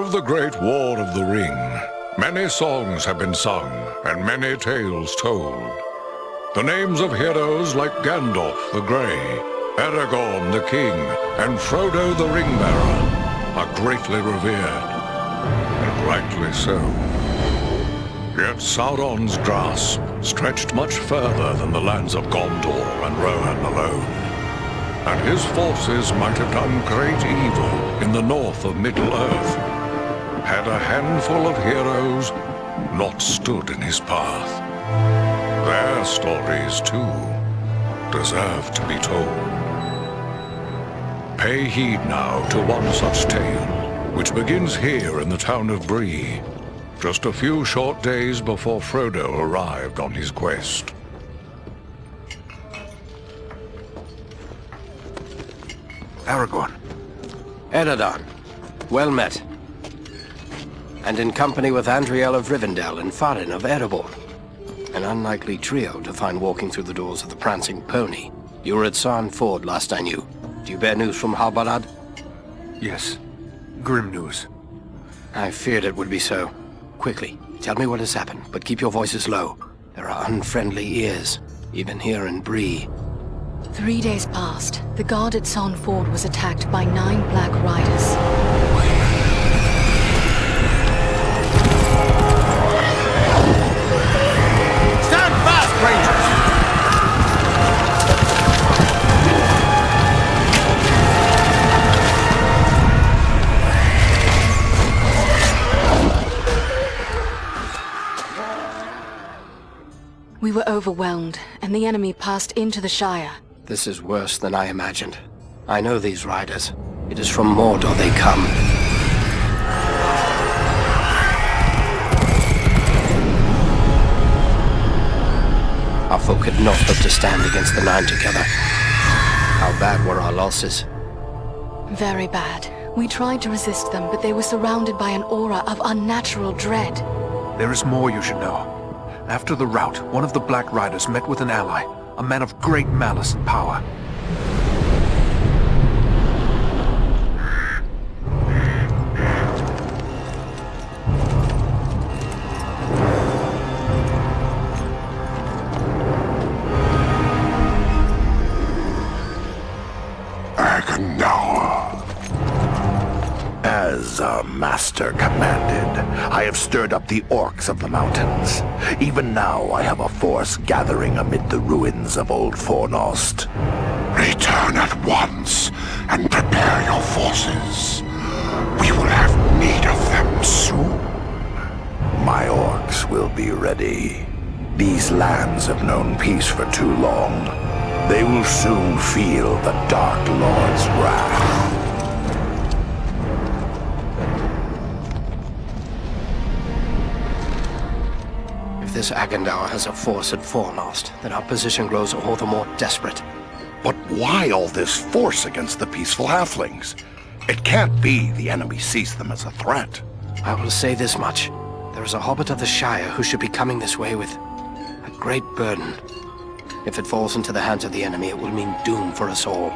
Of the Great War of the Ring, many songs have been sung and many tales told. The names of heroes like Gandalf the Grey, Aragorn the King, and Frodo the Ring-Bearer are greatly revered, and rightly so. Yet Sauron's grasp stretched much further than the lands of Gondor and Rohan alone, and his forces might have done great evil in the north of Middle-earth, had a handful of heroes not stood in his path. Their stories, too, deserve to be told. Pay heed now to one such tale, which begins here in the town of Bree, just a few short days before Frodo arrived on his quest. Aragorn. Eredon. Well met. And in company with Andriel of Rivendell and Farin of Erebor. An unlikely trio to find walking through the doors of the Prancing Pony. You were at Sarn Ford last I knew. Do you bear news from Halbarad? Yes. Grim news. I feared it would be so. Quickly, tell me what has happened, but keep your voices low. There are unfriendly ears, even here in Bree. 3 days passed. The guard at Sarn Ford was attacked by 9 Black Riders. Stand fast, Rangers! We were overwhelmed, and the enemy passed into the Shire. This is worse than I imagined. I know these riders. It is from Mordor they come. Our folk could not hope to stand against the 9 together. How bad were our losses? Very bad. We tried to resist them, but they were surrounded by an aura of unnatural dread. There is more you should know. After the rout, one of the Black Riders met with an ally, a man of great malice and power. Agandauр. As our master commanded, I have stirred up the orcs of the mountains. Even now I have a force gathering amid the ruins of Old Fornost. Return at once and prepare your forces. We will have need of them soon. My orcs will be ready. These lands have known peace for too long. They will soon feel the Dark Lord's wrath. If this Agandauр has a force at Fornost, then our position grows all the more desperate. But why all this force against the peaceful halflings? It can't be the enemy sees them as a threat. I will say this much. There is a hobbit of the Shire who should be coming this way with a great burden. If it falls into the hands of the enemy, it will mean doom for us all.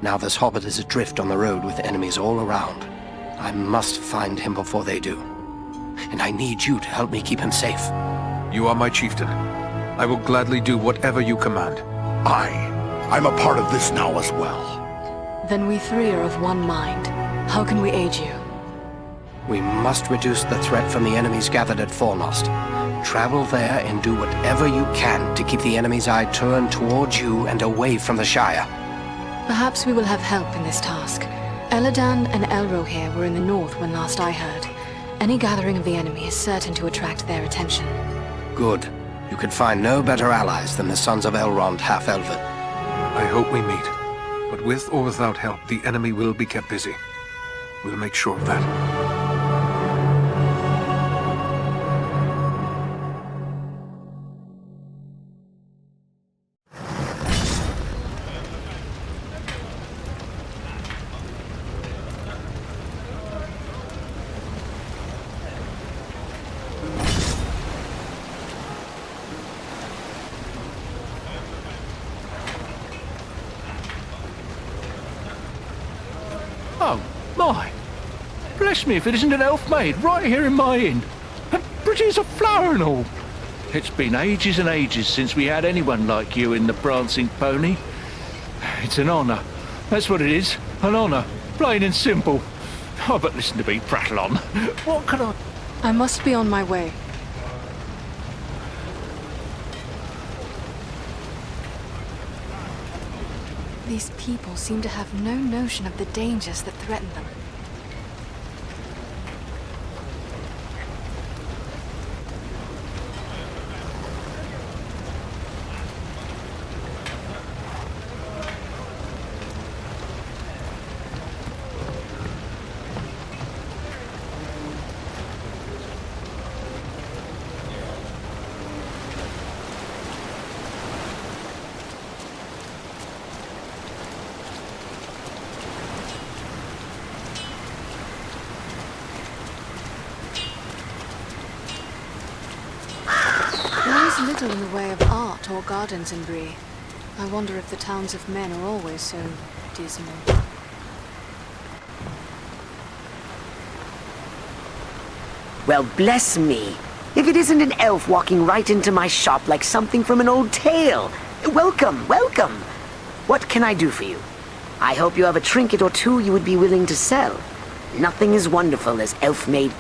Now this hobbit is adrift on the road with enemies all around. I must find him before they do. And I need you to help me keep him safe. You are my chieftain. I will gladly do whatever you command. I'm a part of this now as well. Then we 3 are of one mind. How can we aid you? We must reduce the threat from the enemies gathered at Fornost. Travel there and do whatever you can to keep the enemy's eye turned towards you and away from the Shire. Perhaps we will have help in this task. Eladan and Elrohir were in the north when last I heard. Any gathering of the enemy is certain to attract their attention. Good. You could find no better allies than the sons of Elrond half-elven. I hope we meet. But with or without help, the enemy will be kept busy. We'll make sure of that. Oh, my. Bless bless me if it isn't an elf maid right here in my inn. And pretty as a flower and all. It's been ages and ages since we had anyone like you in the Prancing Pony. It's an honour. That's what it is. An honour. Plain and simple. Oh, but listen to me prattle on. What can I... I must be on my way. These people seem to have no notion of the dangers that threaten them. Little in the way of art or gardens in Brie. I wonder if the towns of men are always so dismal. Well, bless me. If it isn't an elf walking right into my shop like something from an old tale. Welcome, welcome. What can I do for you? I hope you have a trinket or two you would be willing to sell. Nothing as wonderful as elf-made...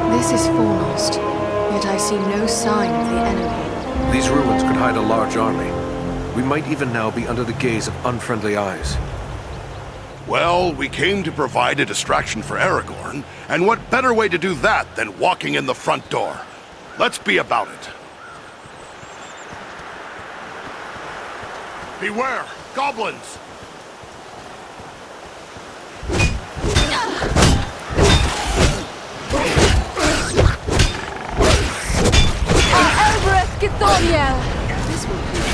This is Fornost, yet I see no sign of the enemy. These ruins could hide a large army. We might even now be under the gaze of unfriendly eyes. Well, we came to provide a distraction for Aragorn, and what better way to do that than walking in the front door? Let's be about it. Beware! Goblins! This will be...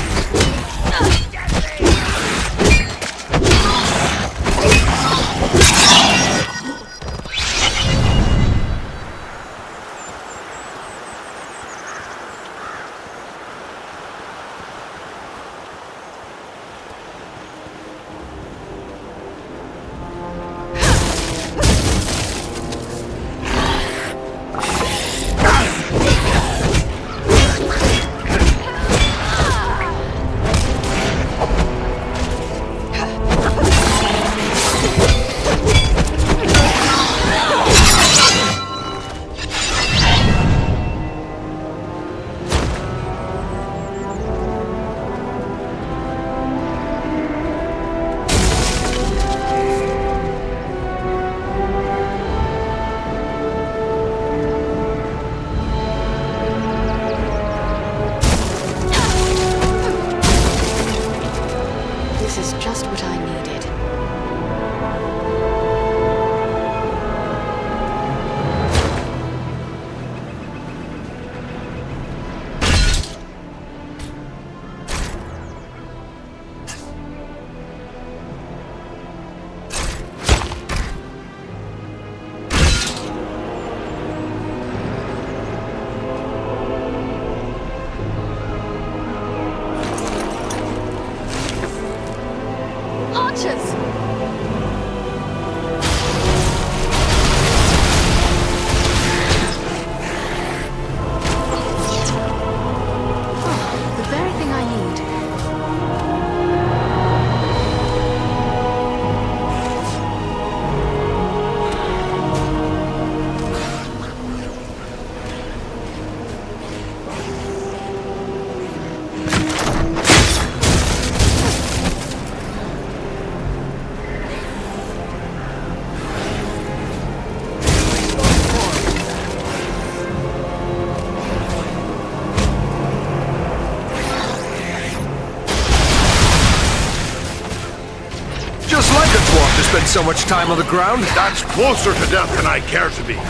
spend so much time on the ground? That's closer to death than I care to be. The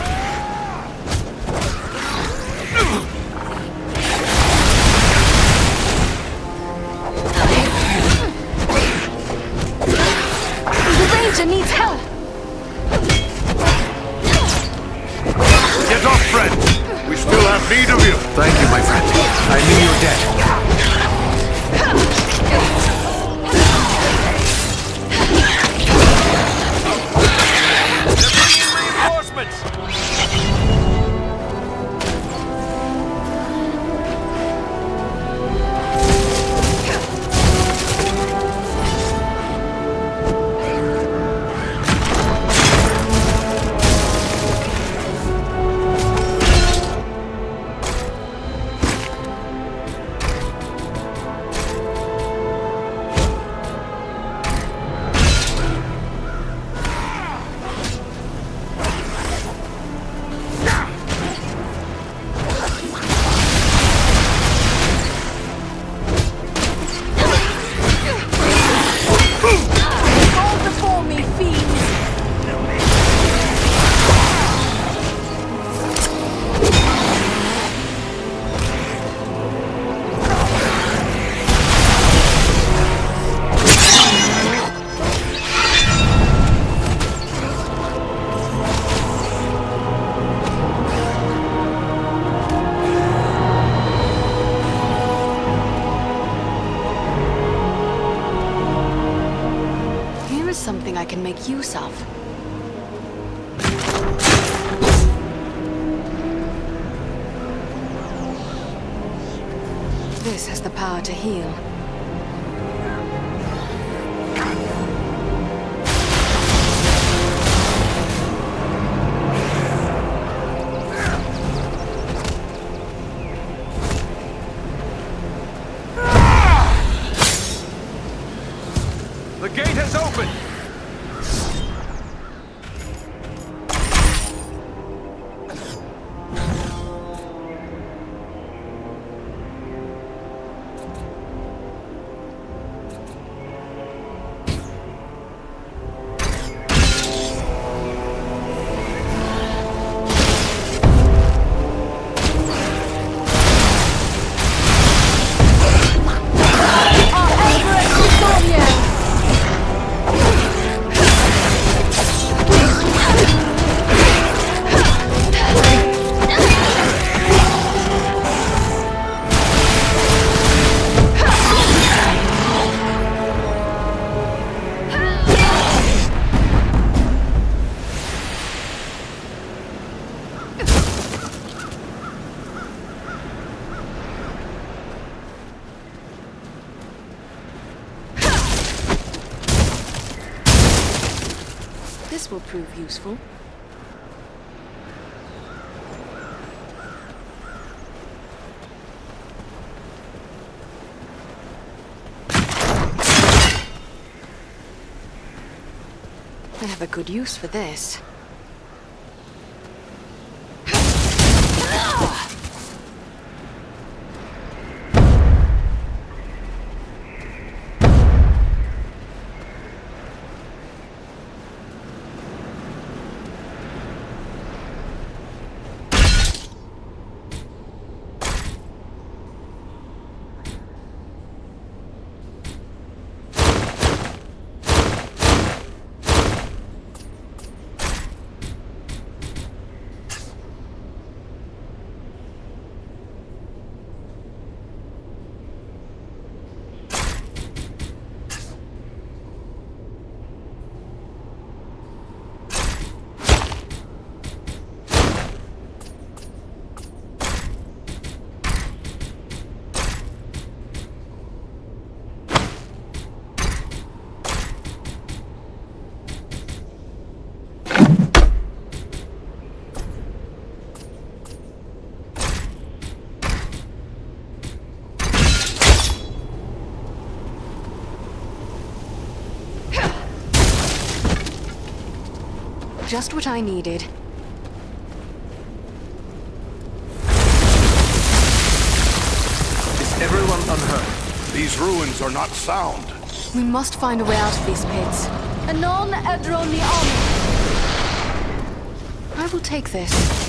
ranger needs help! Get up, friend! We still have need of you! Thank you, my friend. I knew you were dead. They're bringing reinforcements! Something I can make use of. This has the power to heal. The gate has opened! This will prove useful. I have a good use for this. Just what I needed. Is everyone unhurt? These ruins are not sound. We must find a way out of these pits. Anon Edron the Om. I will take this.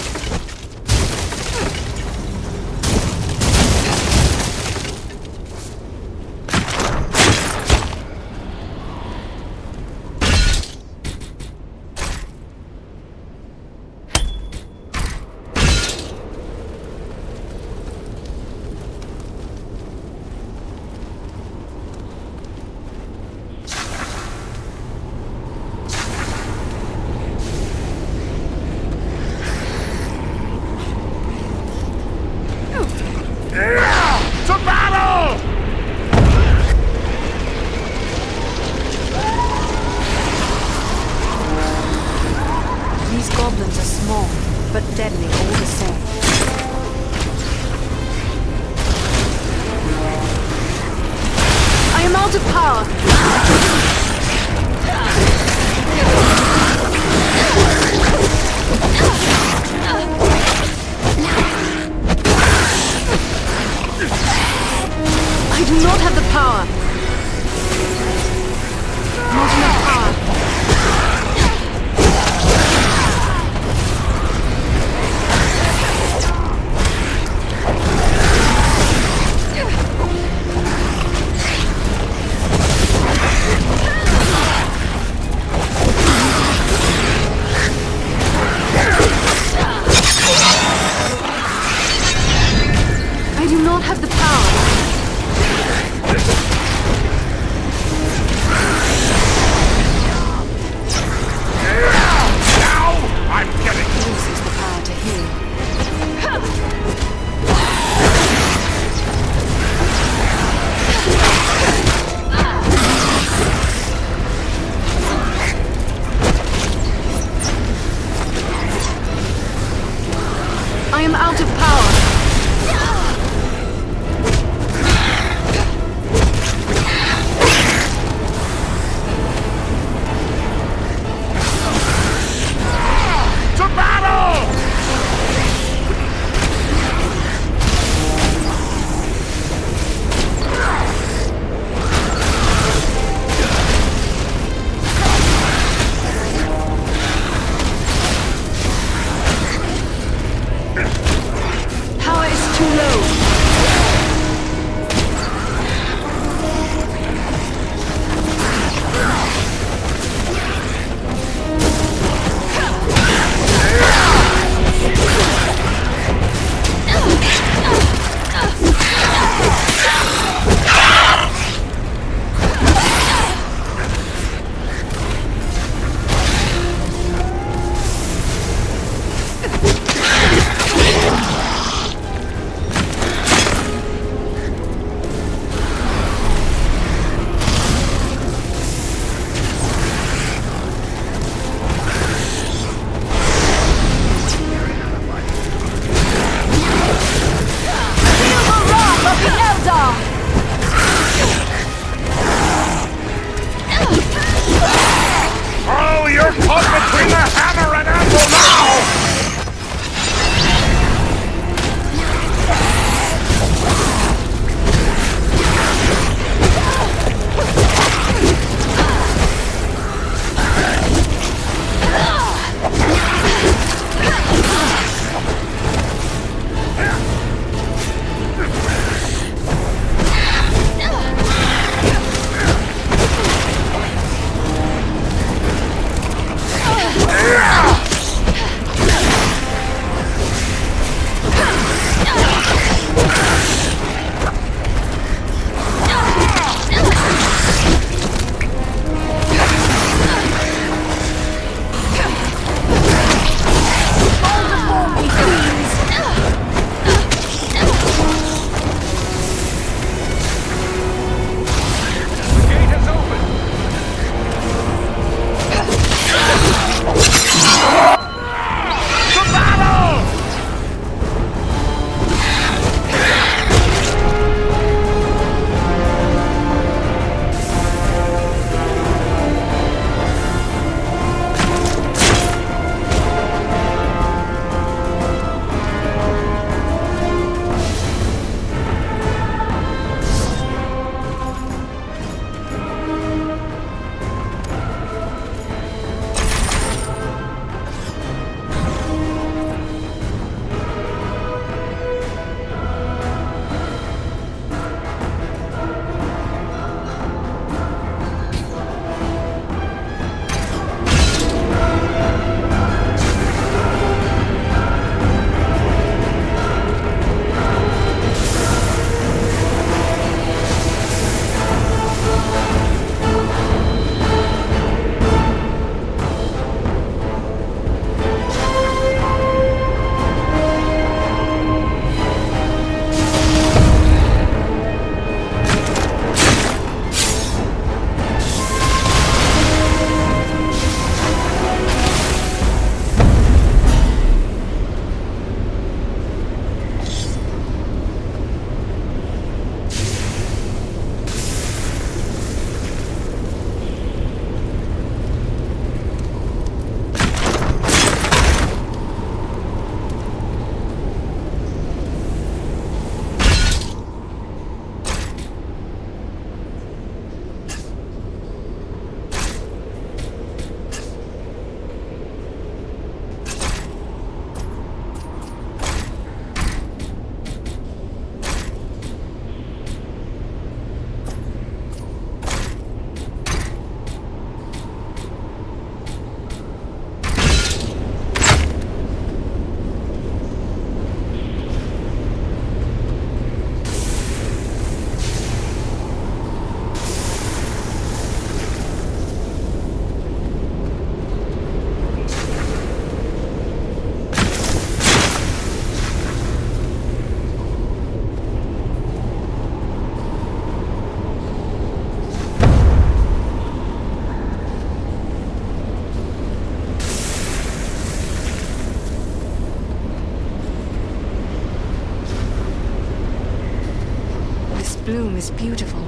bloom is beautiful,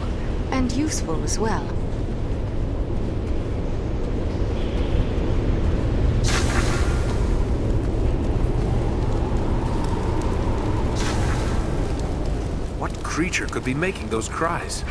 and useful as well. What creature could be making those cries?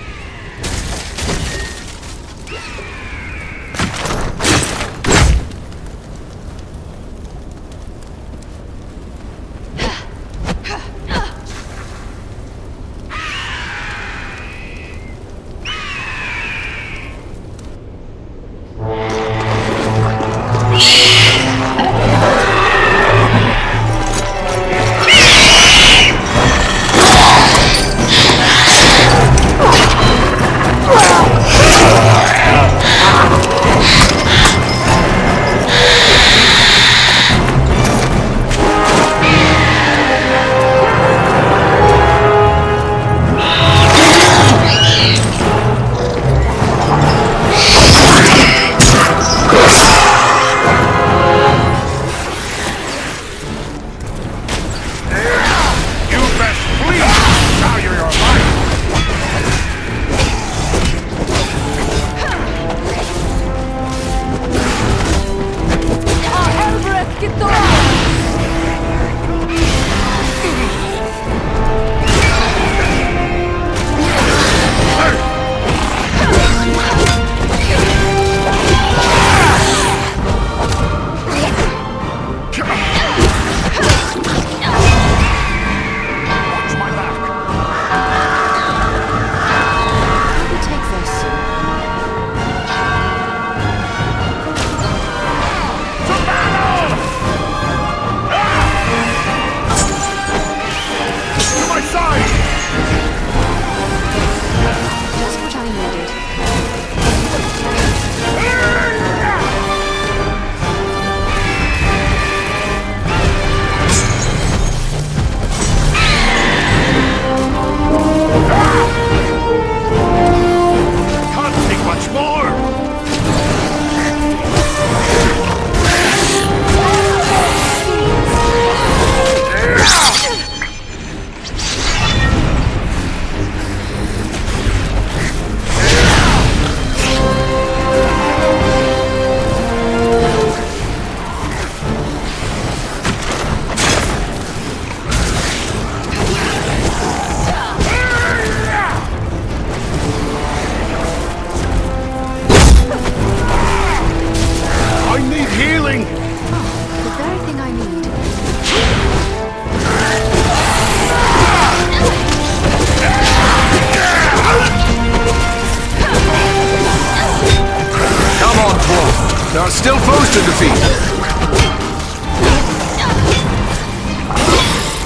There are still foes to defeat.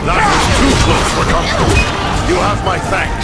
That was too close for comfort. You have my thanks.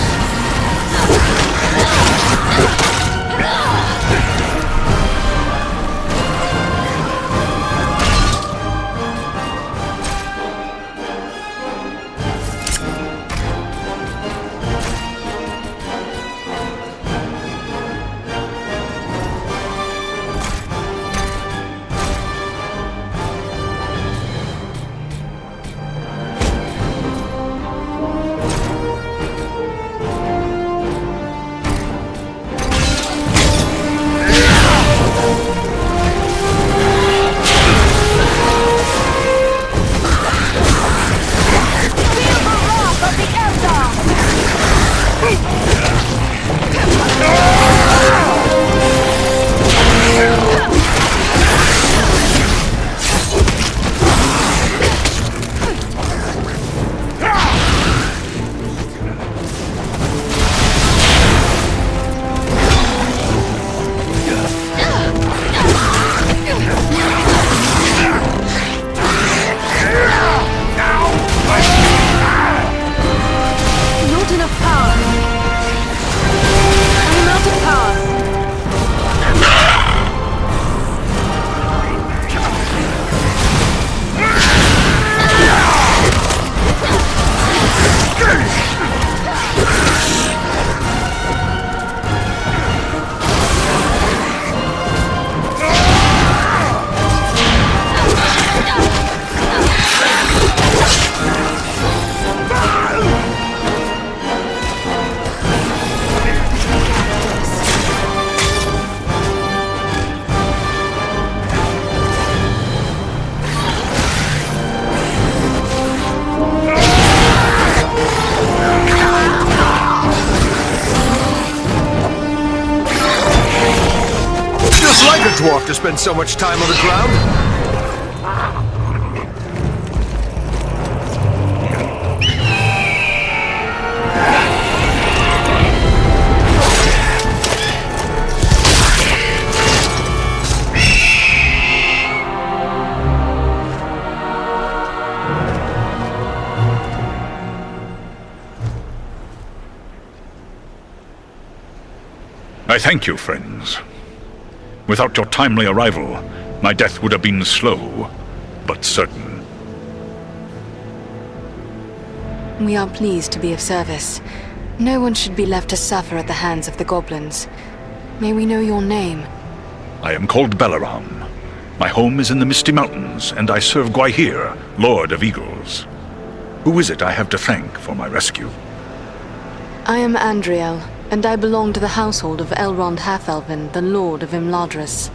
spend so much time on the ground? I thank you, friends. Without your timely arrival, my death would have been slow, but certain. We are pleased to be of service. No one should be left to suffer at the hands of the goblins. May we know your name? I am called Balaram. My home is in the Misty Mountains, and I serve Gwaihir, Lord of Eagles. Who is it I have to thank for my rescue? I am Andriel, and I belong to the household of Elrond Half-Elven, the Lord of Imladris.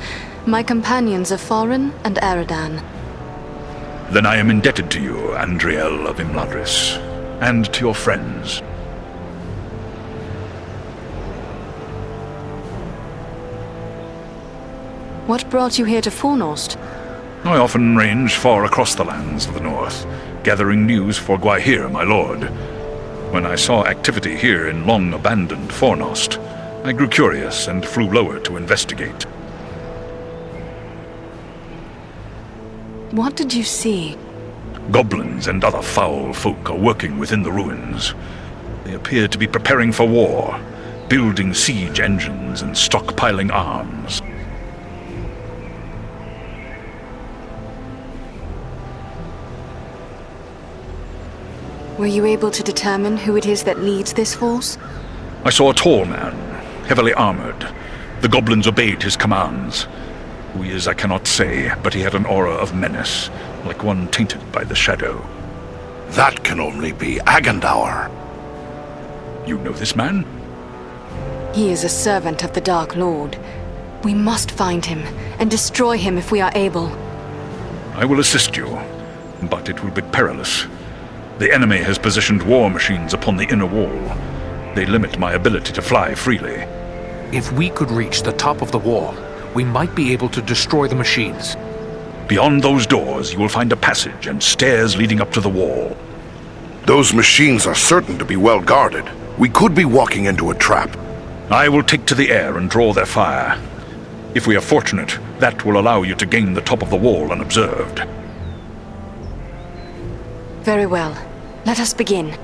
My companions are Farin and Aradan. Then I am indebted to you, Andriel of Imladris, and to your friends. What brought you here to Fornost? I often range far across the lands of the north, gathering news for Gwaihir, my lord. When I saw activity here in long-abandoned Fornost, I grew curious and flew lower to investigate. What did you see? Goblins and other foul folk are working within the ruins. They appear to be preparing for war, building siege engines and stockpiling arms. Were you able to determine who it is that leads this force? I saw a tall man, heavily armored. The goblins obeyed his commands. Who he is I cannot say, but he had an aura of menace, like one tainted by the shadow. That can only be Agandauр. You know this man? He is a servant of the Dark Lord. We must find him and destroy him if we are able. I will assist you, but it will be perilous. The enemy has positioned war machines upon the inner wall. They limit my ability to fly freely. If we could reach the top of the wall, we might be able to destroy the machines. Beyond those doors, you will find a passage and stairs leading up to the wall. Those machines are certain to be well guarded. We could be walking into a trap. I will take to the air and draw their fire. If we are fortunate, that will allow you to gain the top of the wall unobserved. Very well. Let us begin.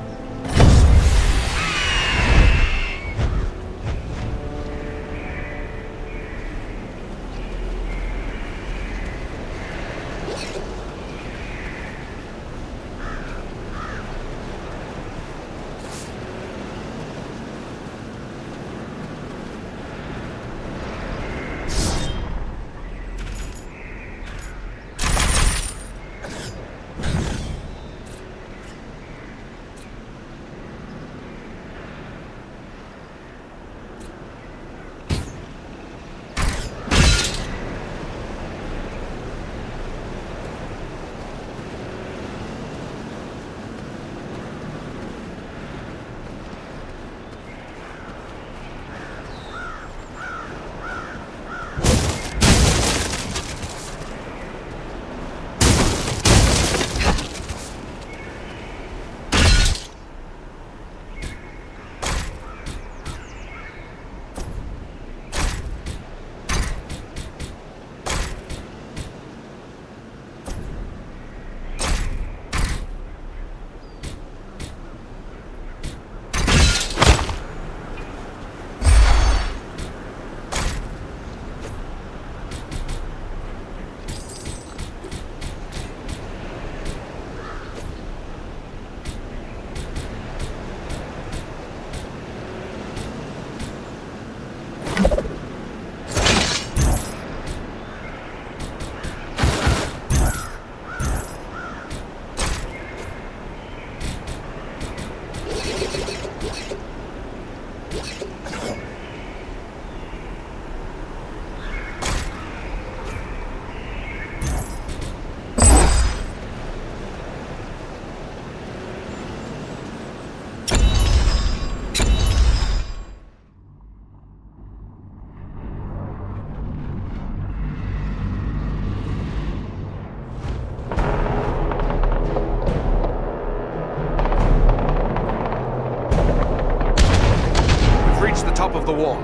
the wall.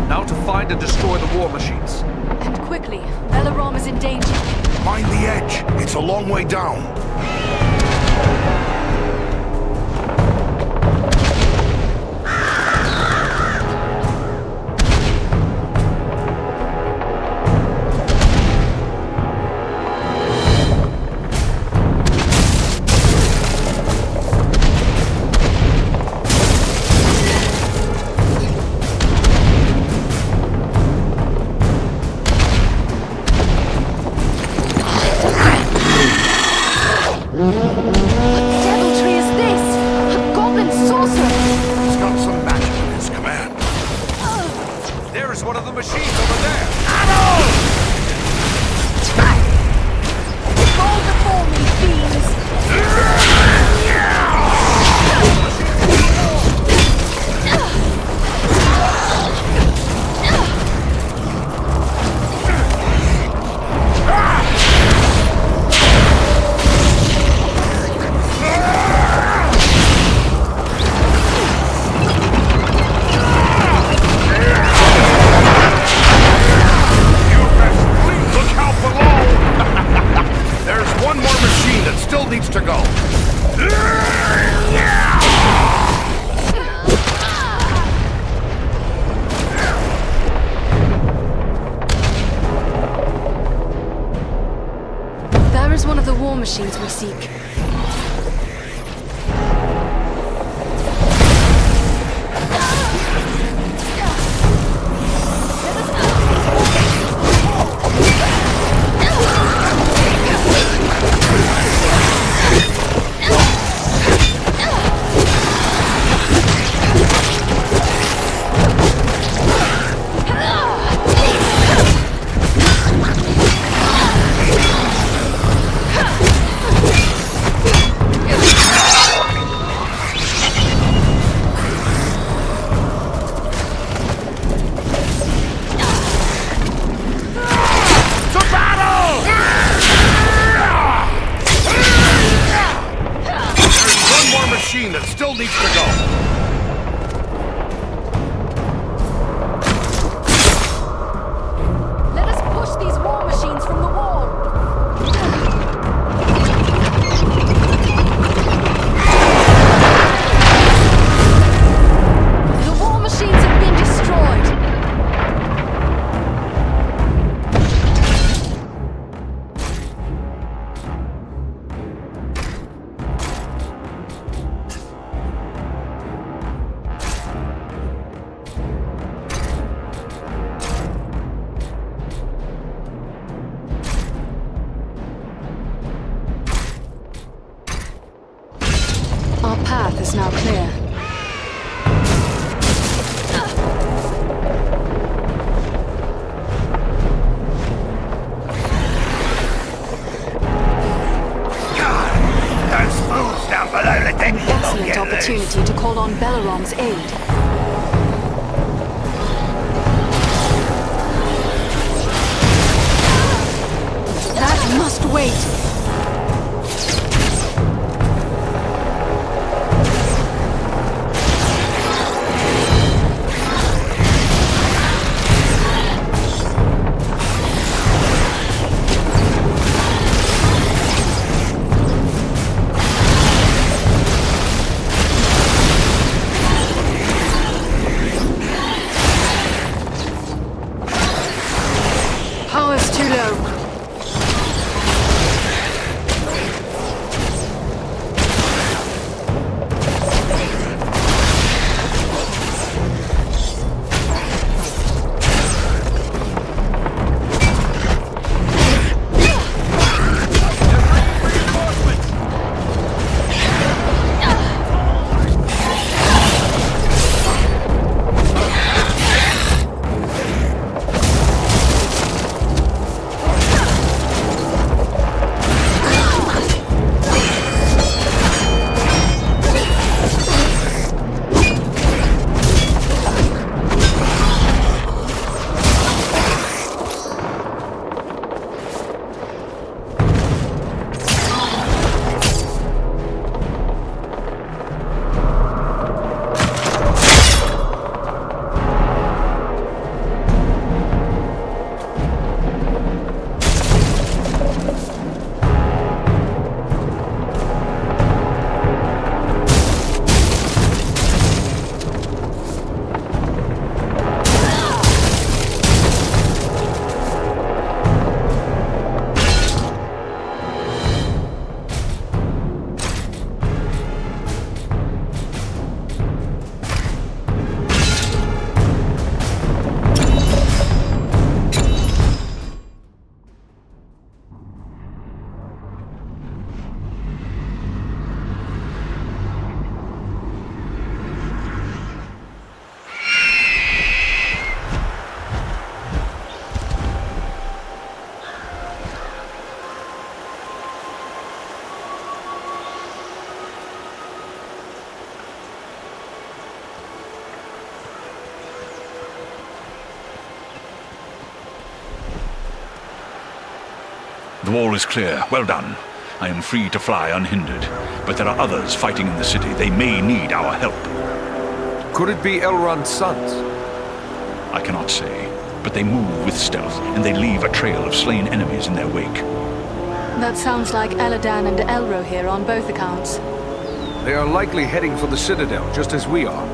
Now to find and destroy the war machines. And quickly. Belaram is in danger. Find the edge. It's a long way down. Machines we seek. Our path is now clear. Those fools down below the deck. An excellent opportunity to call on Belaram's aid. That must wait. The wall is clear. Well done. I am free to fly unhindered. But there are others fighting in the city. They may need our help. Could it be Elrond's sons? I cannot say. But they move with stealth, and they leave a trail of slain enemies in their wake. That sounds like Eladan and Elro here on both accounts. They are likely heading for the Citadel, just as we are.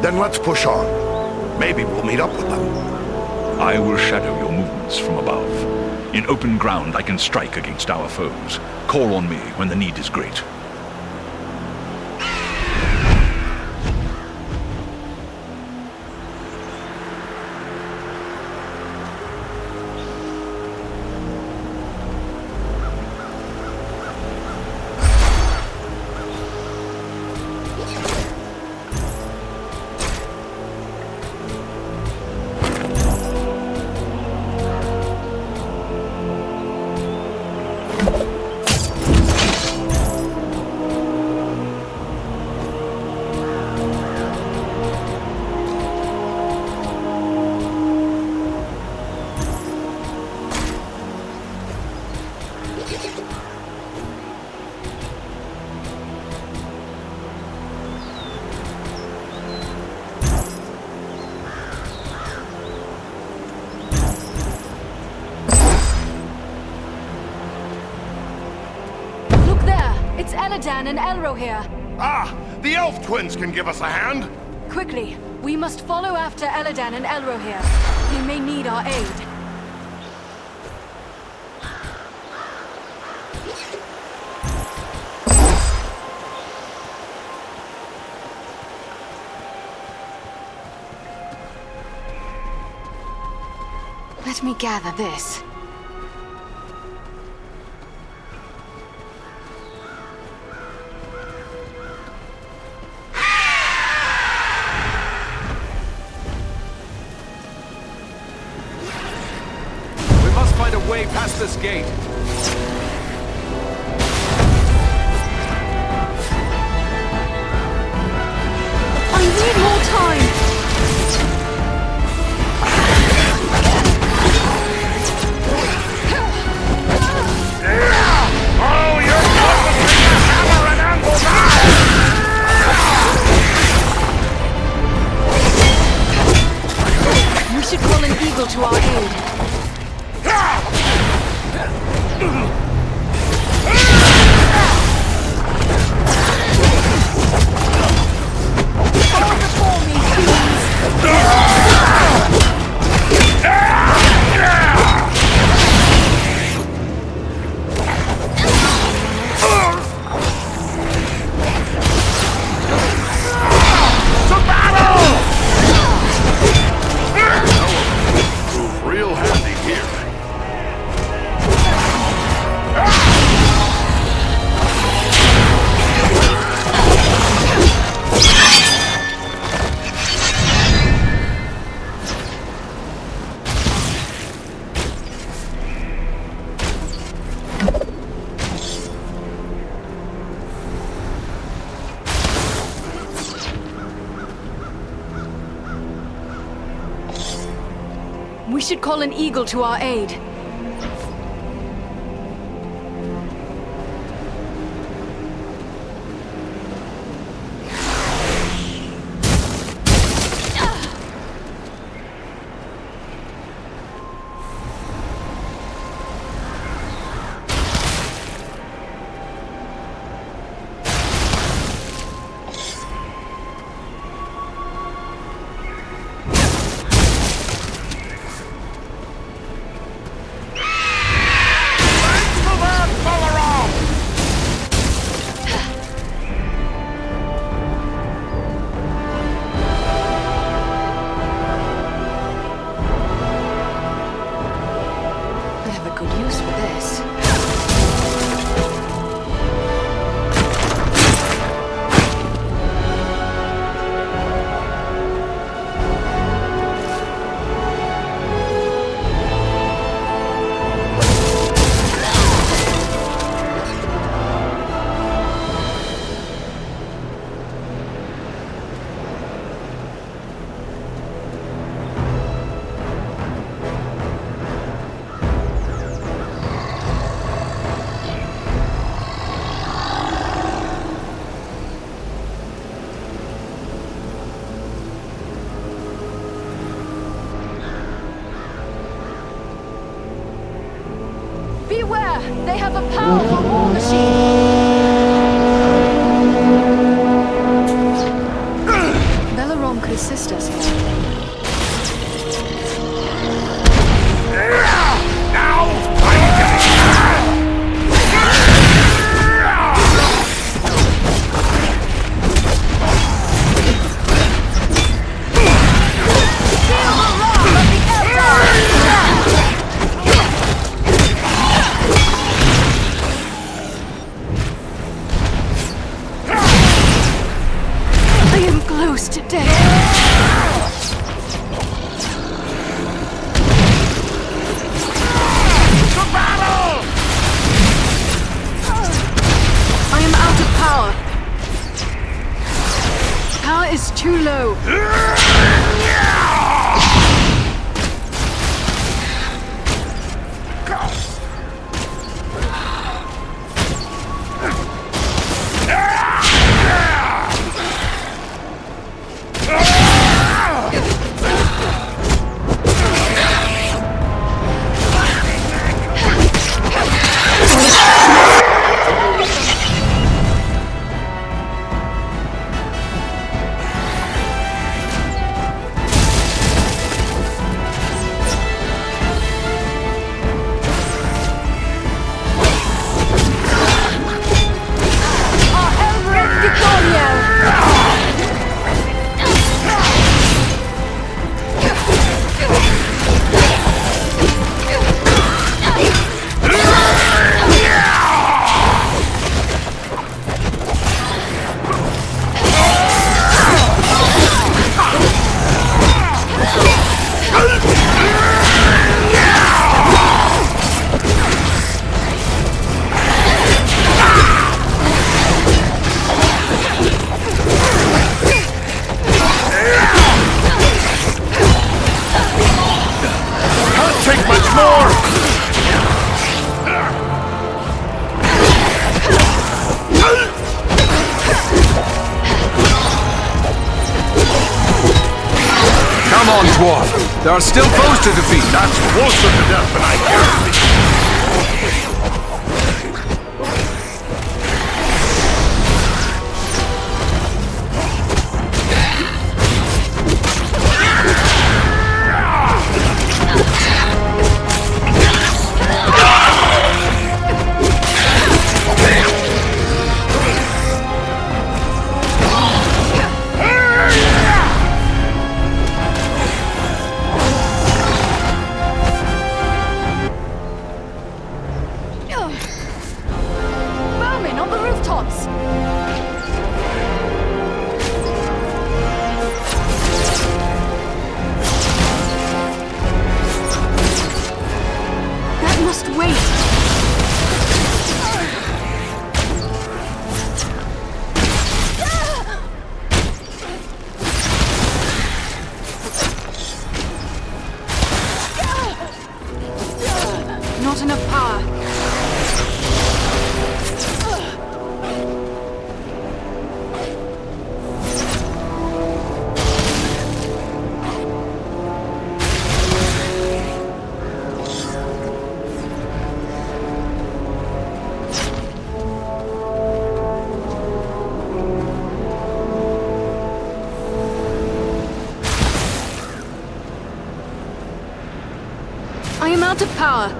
Then let's push on. Maybe we'll meet up with them. I will shadow your movements from above. In open ground, I can strike against our foes. Call on me when the need is great. Eladan and Elro here. Ah! The elf twins can give us a hand! Quickly, we must follow after Eladan and Elro here. They may need our aid. Let me gather this. Way past this gate. I need more time. Oh, you're possibly the hammer and anvil now! We should call an eagle to our aid. We should call an eagle to our aid. too low. There are still foes to defeat. That's closer to death than I care to be. Not enough power. I am out of power.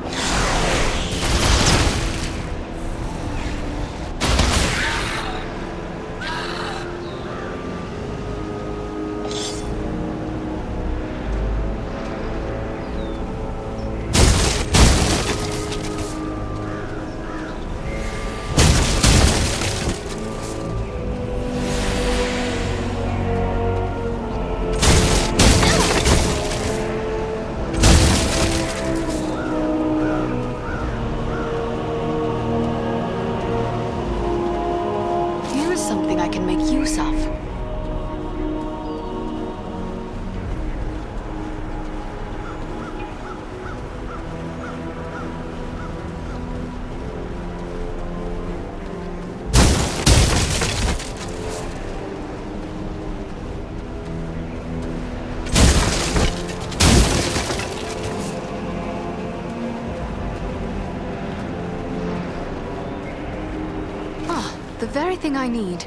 The very thing I need.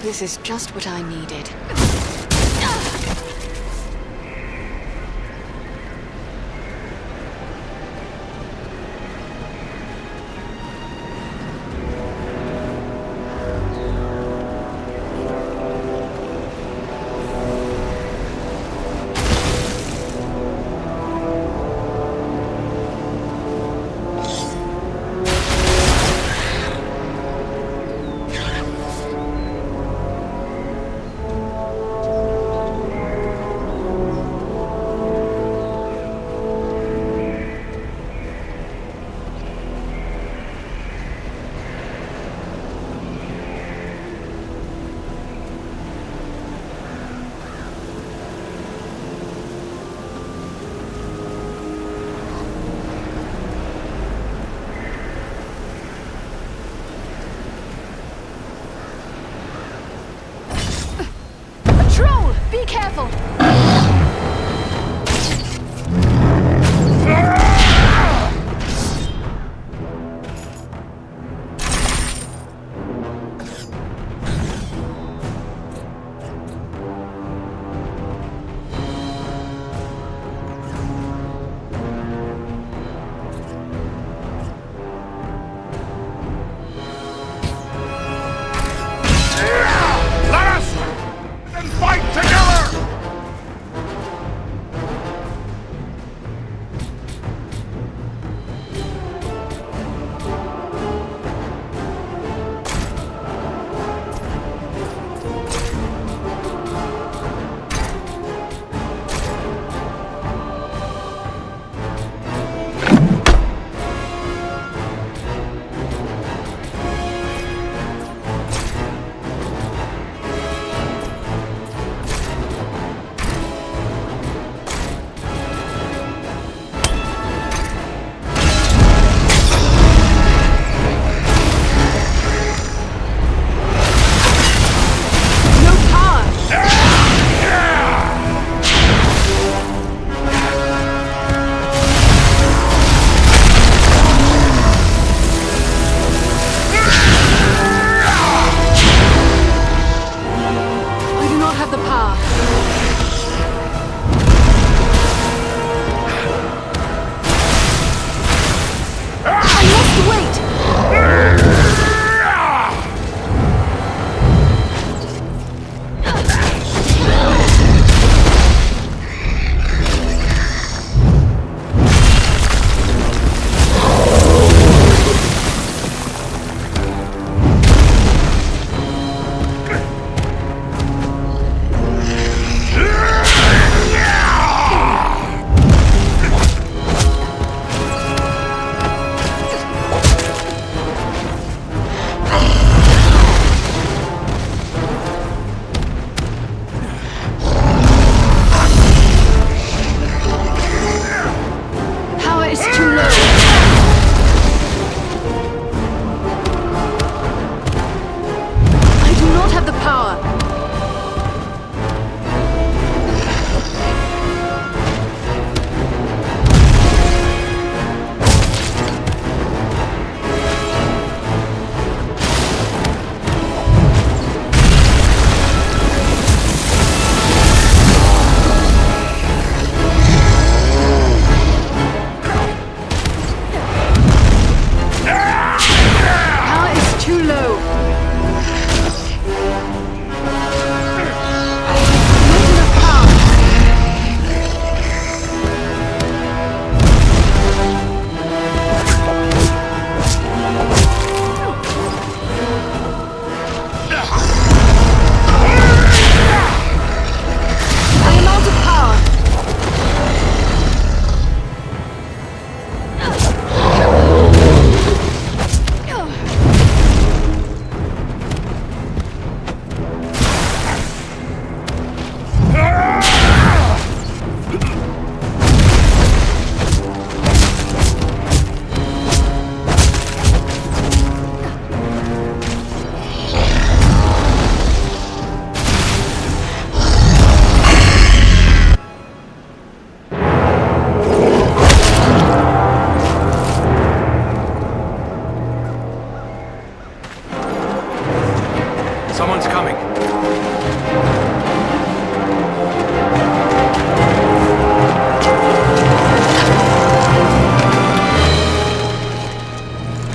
This is just what I needed.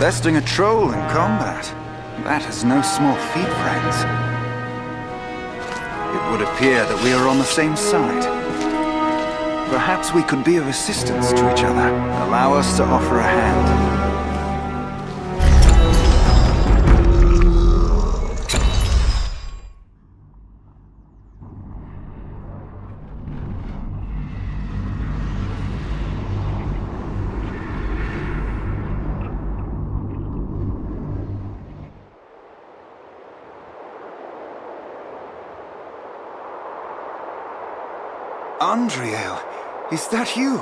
Besting a troll in combat. That is no small feat, friends. It would appear that we are on the same side. Perhaps we could be of assistance to each other. Allow us to offer a hand. Andriel, is that you?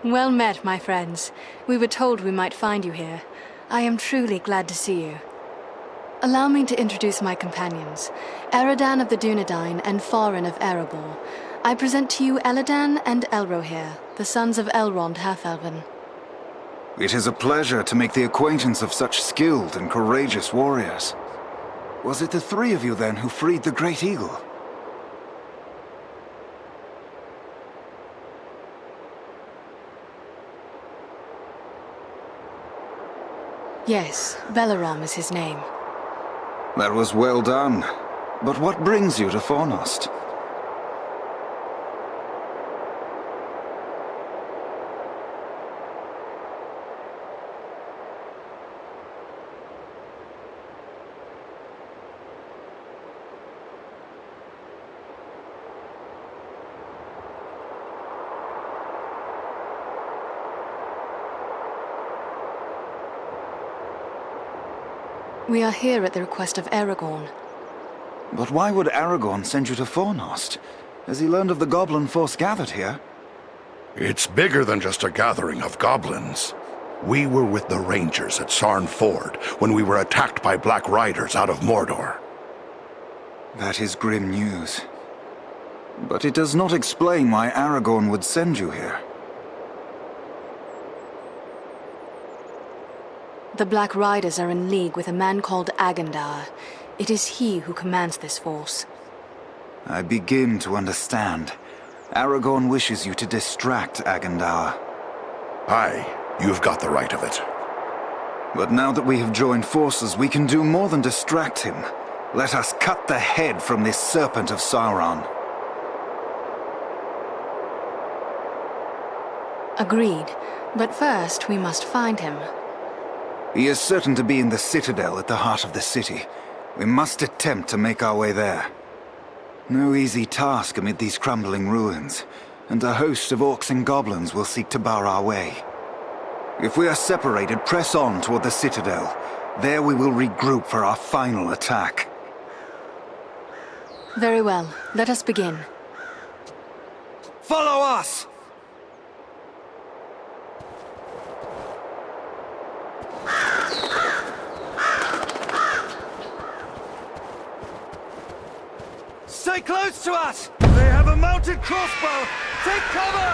Well met, my friends. We were told we might find you here. I am truly glad to see you. Allow me to introduce my companions, Eridan of the Dunedain and Farin of Erebor. I present to you Elidan and Elrohir, the sons of Elrond Half-Elven. It is a pleasure to make the acquaintance of such skilled and courageous warriors. Was it the three of you then who freed the Great Eagle? Yes, Belaram is his name. That was well done. But what brings you to Fornost? We are here at the request of Aragorn. But why would Aragorn send you to Fornost? Has he learned of the goblin force gathered here? It's bigger than just a gathering of goblins. We were with the Rangers at Sarn Ford when we were attacked by Black Riders out of Mordor. That is grim news. But it does not explain why Aragorn would send you here. The Black Riders are in league with a man called Agandauр. It is he who commands this force. I begin to understand. Aragorn wishes you to distract Agandauр. Aye, you've got the right of it. But now that we have joined forces, we can do more than distract him. Let us cut the head from this serpent of Sauron. Agreed. But first, we must find him. He is certain to be in the citadel at the heart of the city. We must attempt to make our way there. No easy task amid these crumbling ruins, and a host of orcs and goblins will seek to bar our way. If we are separated, press on toward the citadel. There we will regroup for our final attack. Very well. Let us begin. Follow us! Stay close to us! They have a mounted crossbow! Take cover!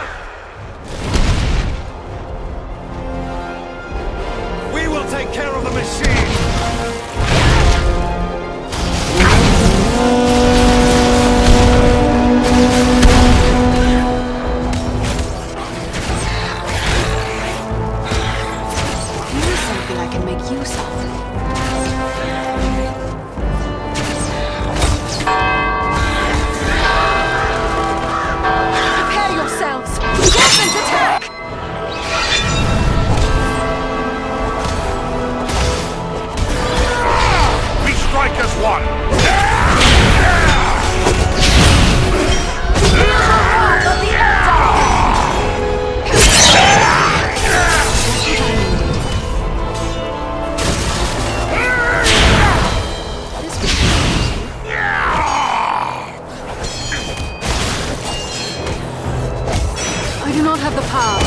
We will take care of the machine! Here's something I can make use of. Attack! We strike as one! I do not have the power.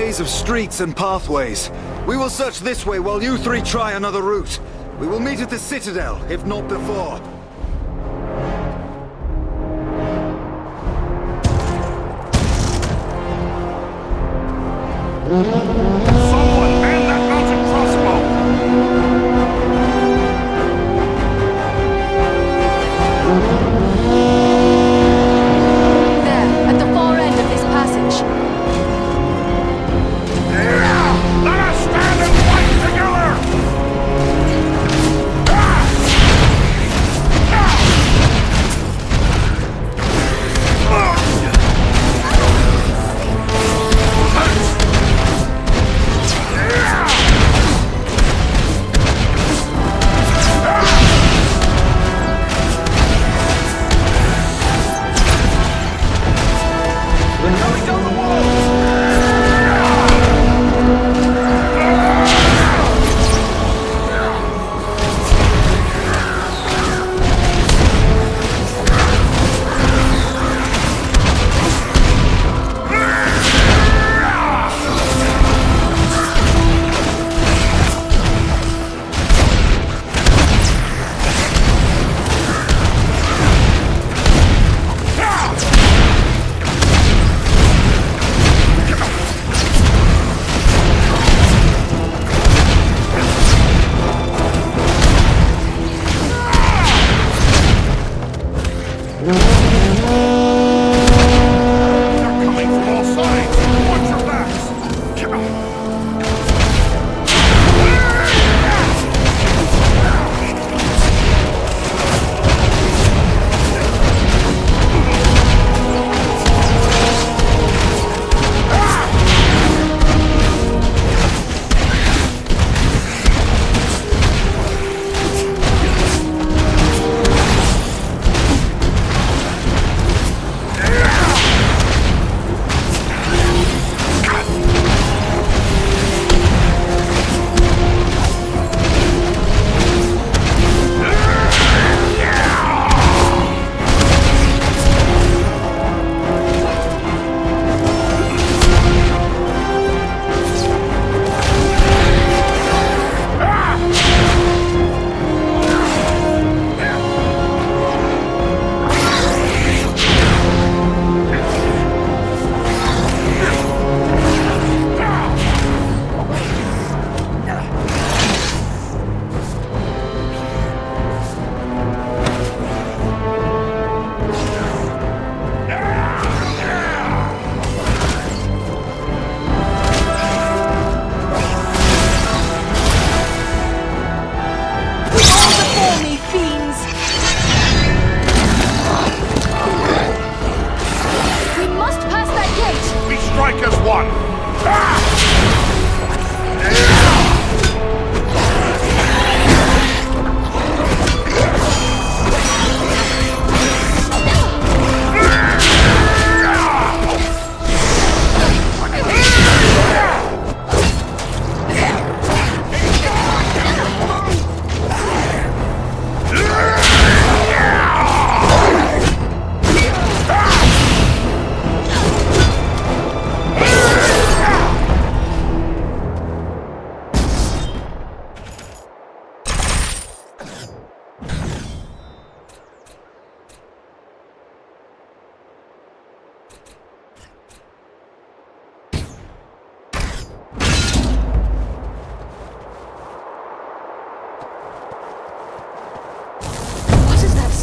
maze of streets and pathways. We will search this way while you three try another route. We will meet at the Citadel, if not before. Someone man that mountain crossbow! There, at the far end of this passage. Let us stand and fight together!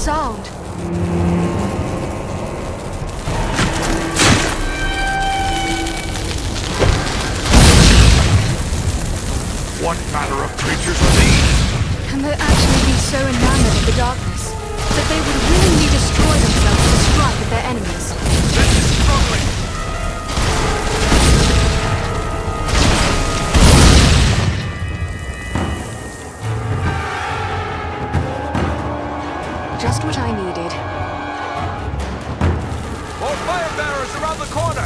sound? What manner of creatures are these? Can they actually be so enamored of the darkness that they would willingly destroy themselves to strike at their enemies? This is troubling. Just what I needed. More fire bearers around the corner!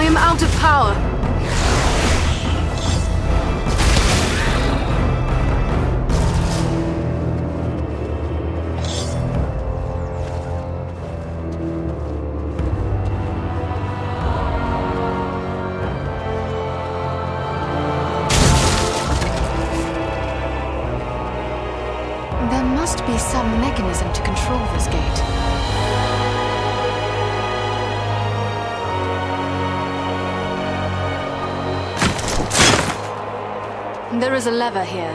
am out of power. There must be some mechanism to control this gate. There is a lever here.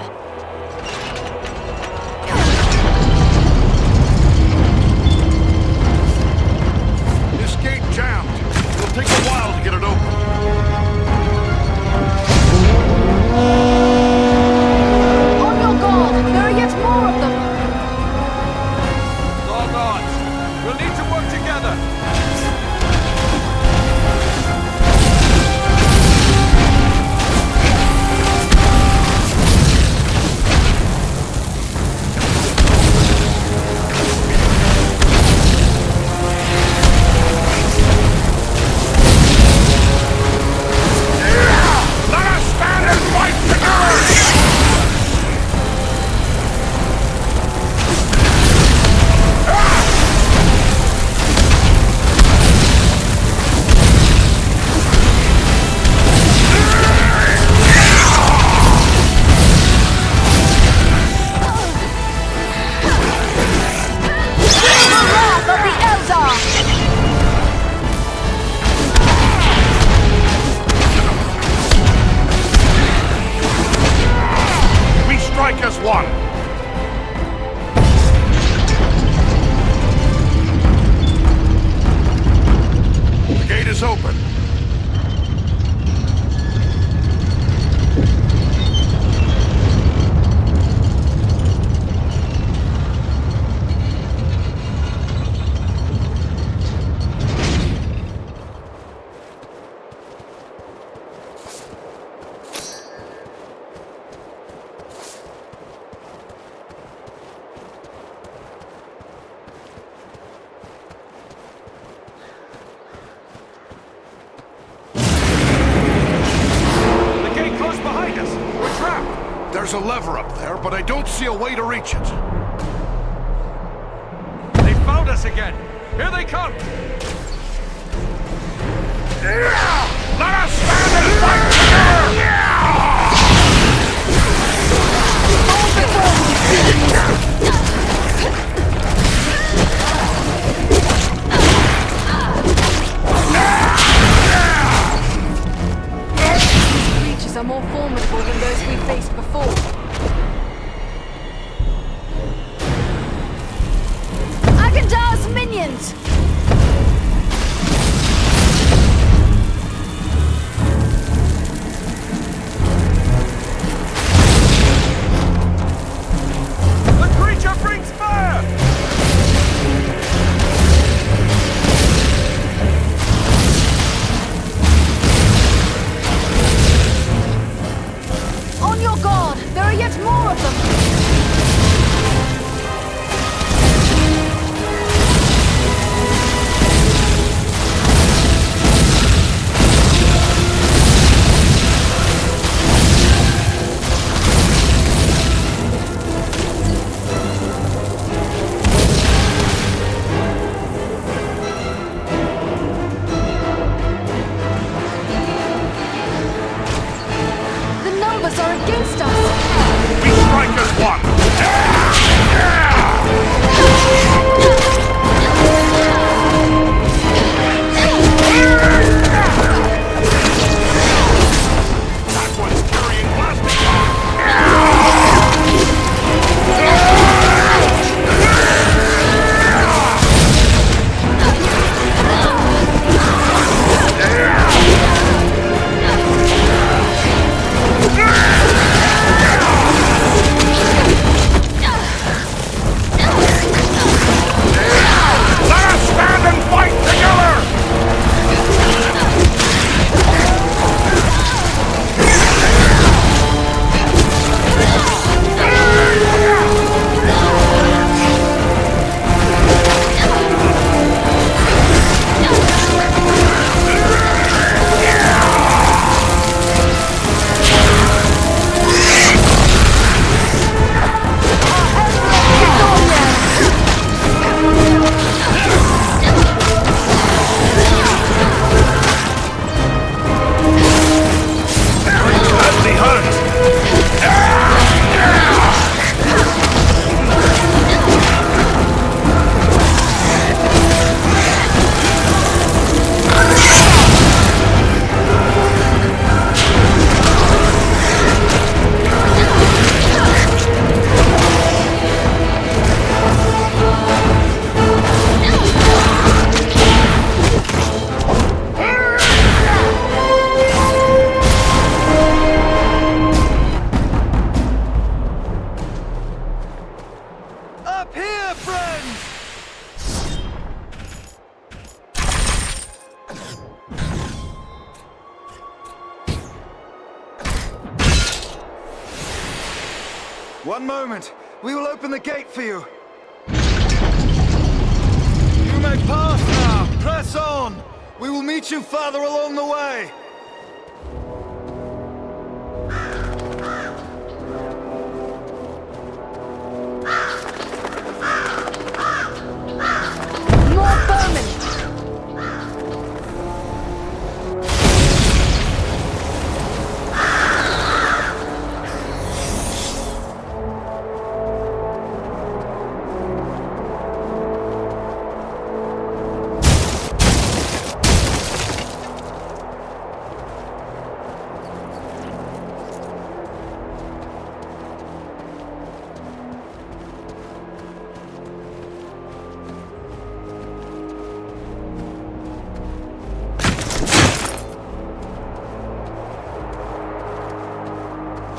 This gate jammed. It'll take a while to get it open. On your guard! There are yet more of them! Long odds. We'll need to work together. As one. The gate is open. There's a lever up there, but I don't see a way to reach it. They found us again. Here they come. Let us stand and fight together! Creatures are more formidable than those we faced before. Agandaur's minions! One moment. We will open the gate for you. You may pass now. Press on. We will meet you farther along the way. More vermin!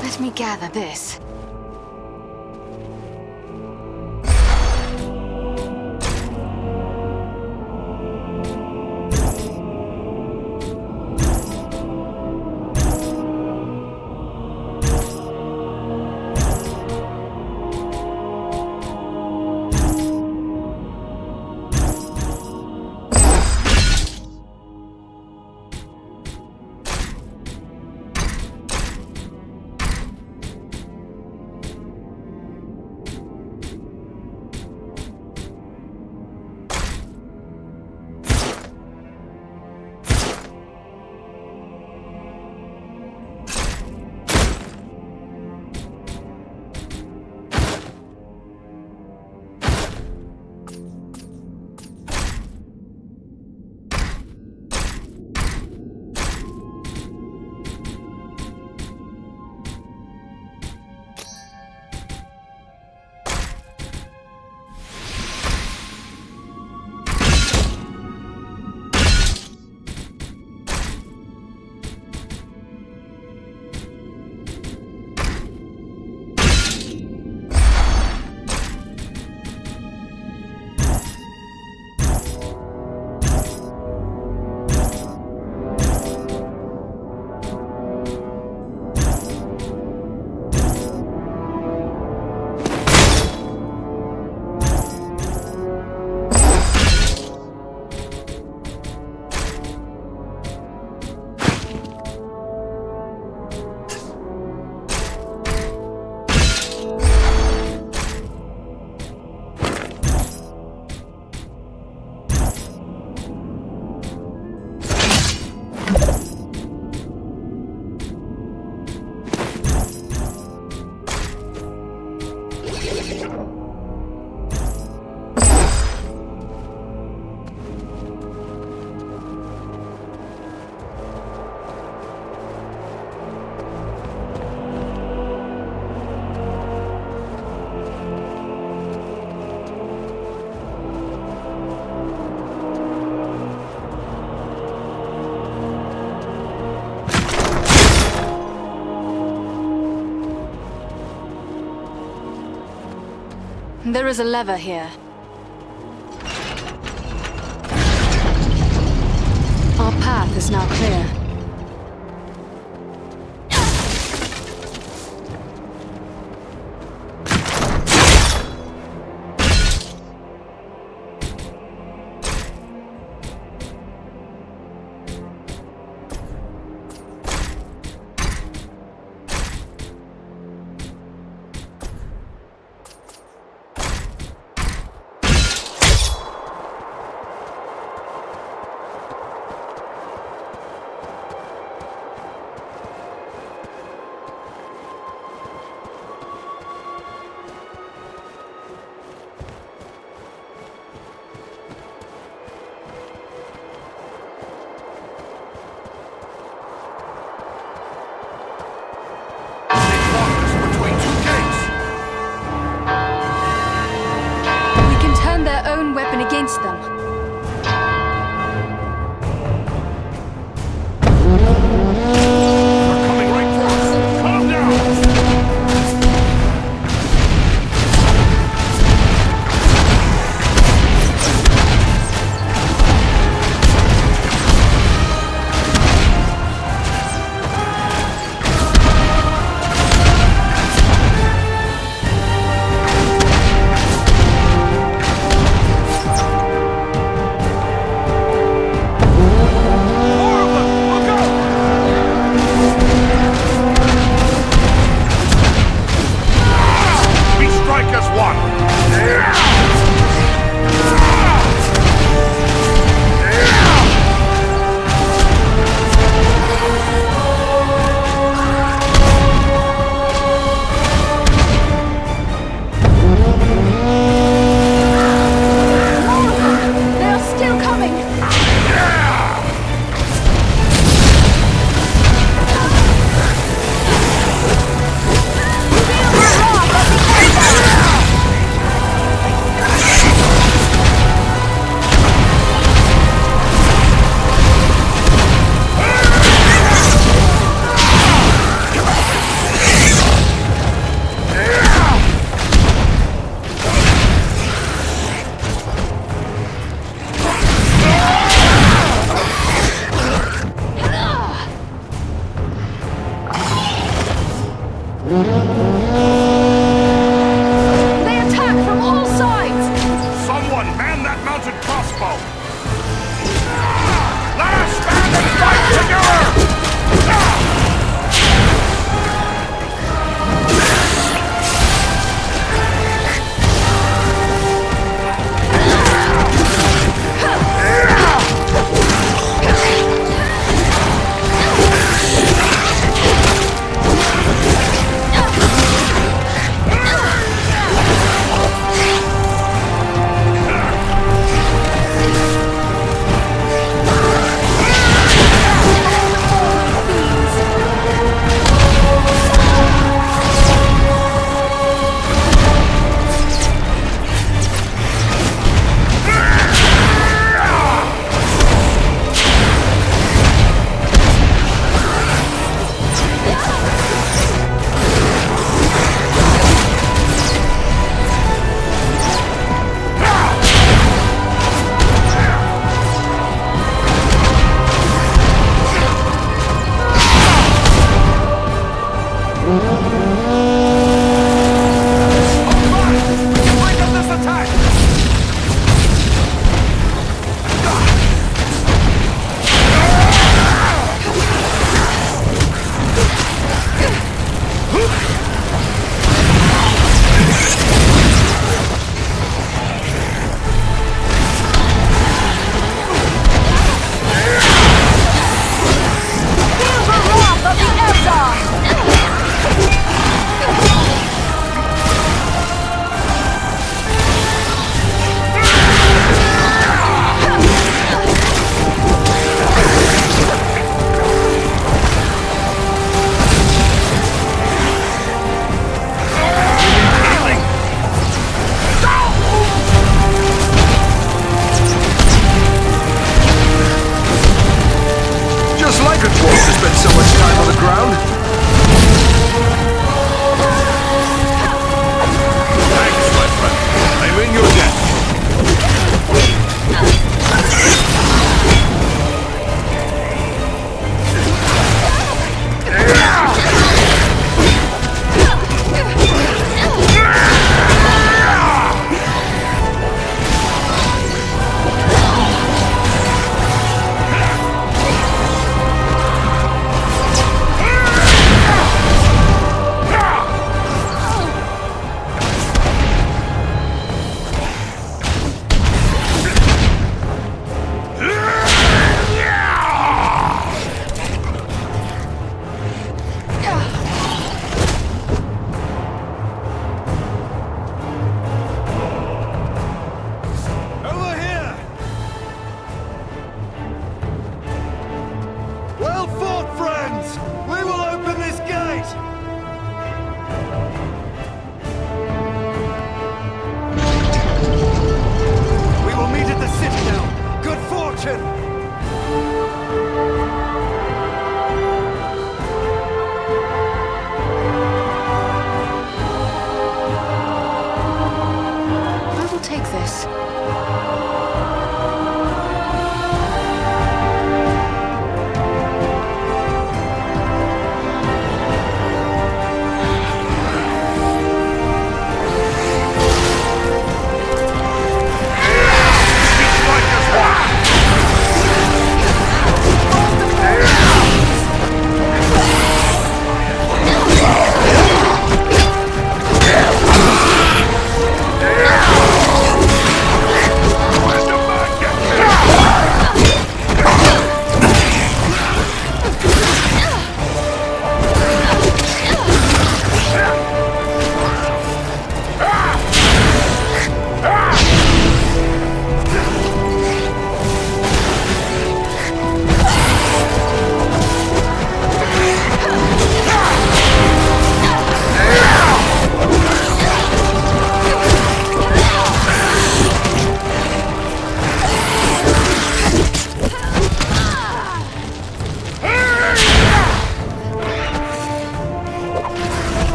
Let me gather this. There is a lever here. Our path is now clear. They attack from all sides! Someone man that mounted crossbow! Let us stand and fight together!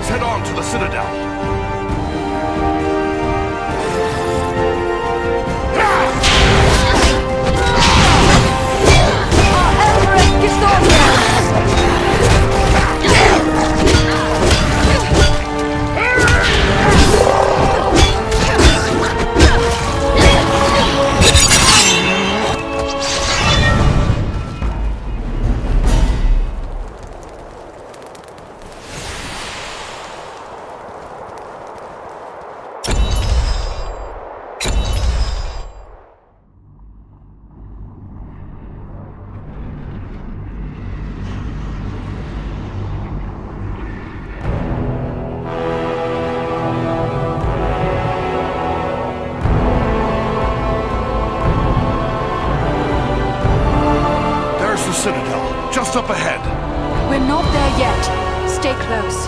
Let's head on to the Citadel. Citadel, just up ahead. We're not there yet. Stay close.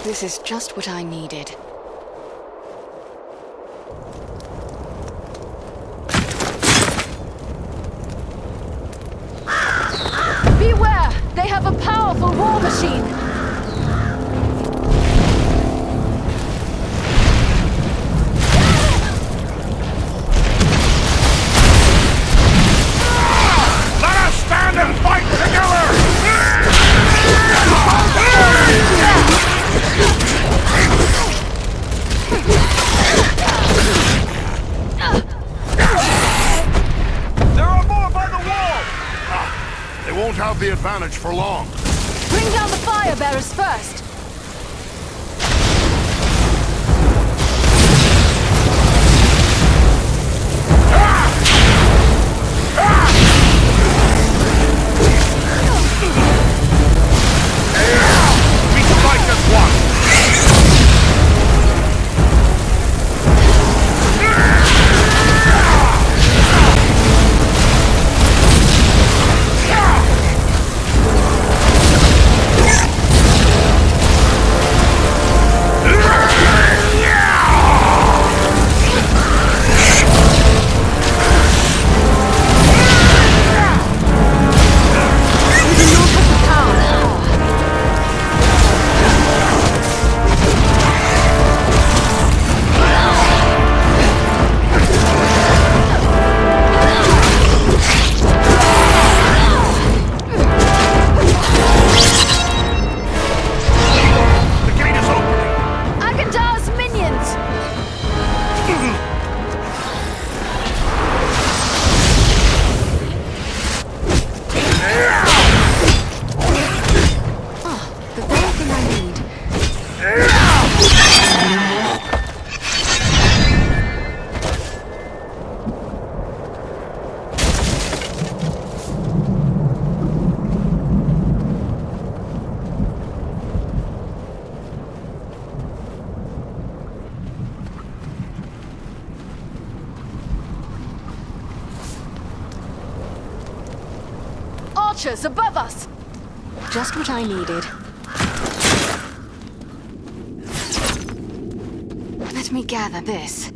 This is just what I needed. Beware! They have a powerful war machine! Let us stand and fight together! There are more by the wall! They won't have the advantage for long. Bring down the fire bearers first! We strike as one! Archers above us! Just what I needed. Let me gather this.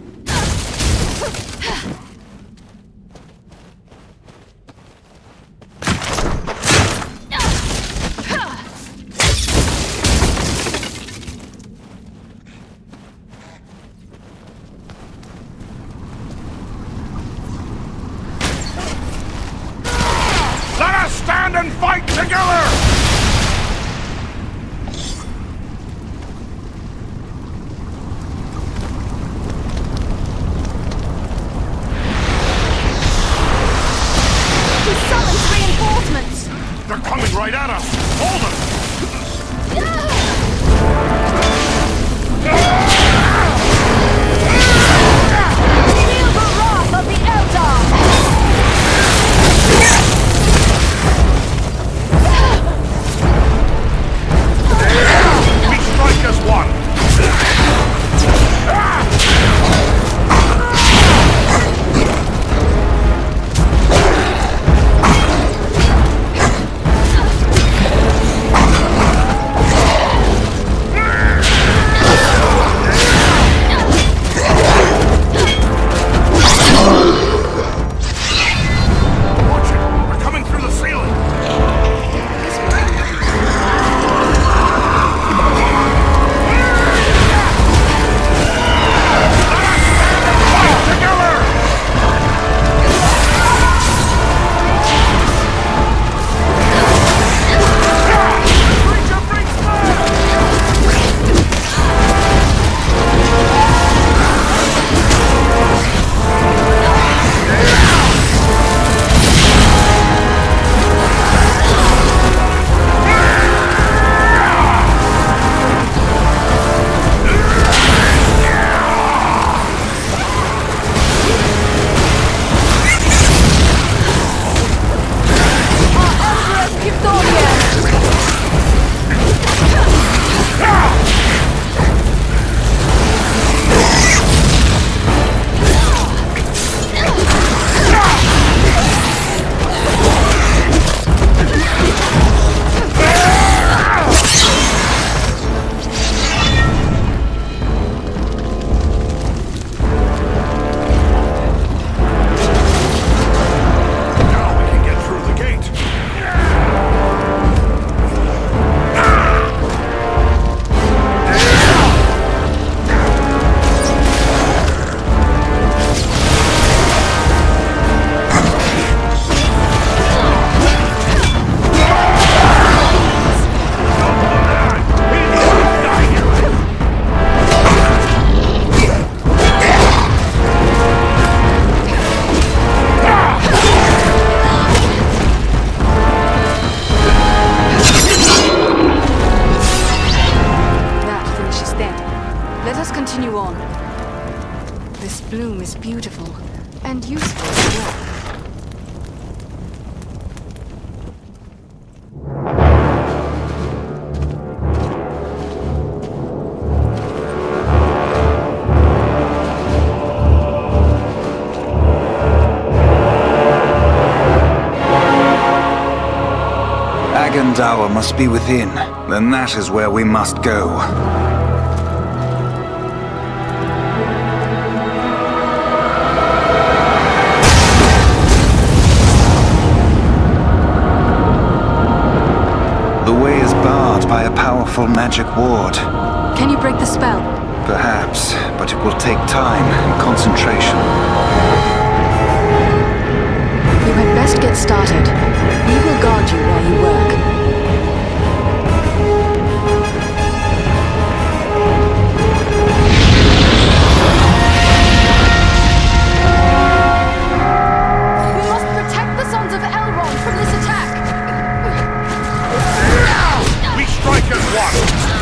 And fight together! He summons reinforcements! They're coming right at us! Hold them! Feel the wrath of the Eldar! We strike as one! Agandauр must be within. Then that is where we must go. The way is barred by a powerful magic ward. Can you break the spell? Perhaps, but it will take time and concentration. You had best get started. We will guard you while you work. We must protect the sons of Elrond from this attack. We strike as one!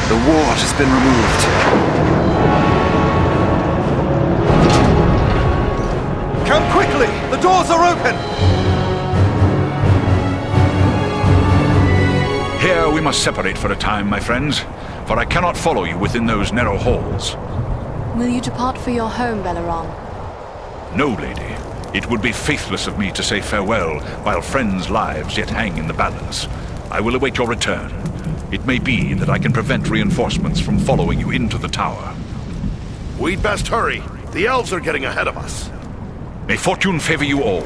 The ward has been removed. Come quickly! The doors are open! Here we must separate for a time, my friends, for I cannot follow you within those narrow halls. Will you depart for your home, Belleron? No, lady. It would be faithless of me to say farewell while friends' lives yet hang in the balance. I will await your return. It may be that I can prevent reinforcements from following you into the tower. We'd best hurry. The elves are getting ahead of us. May fortune favor you all.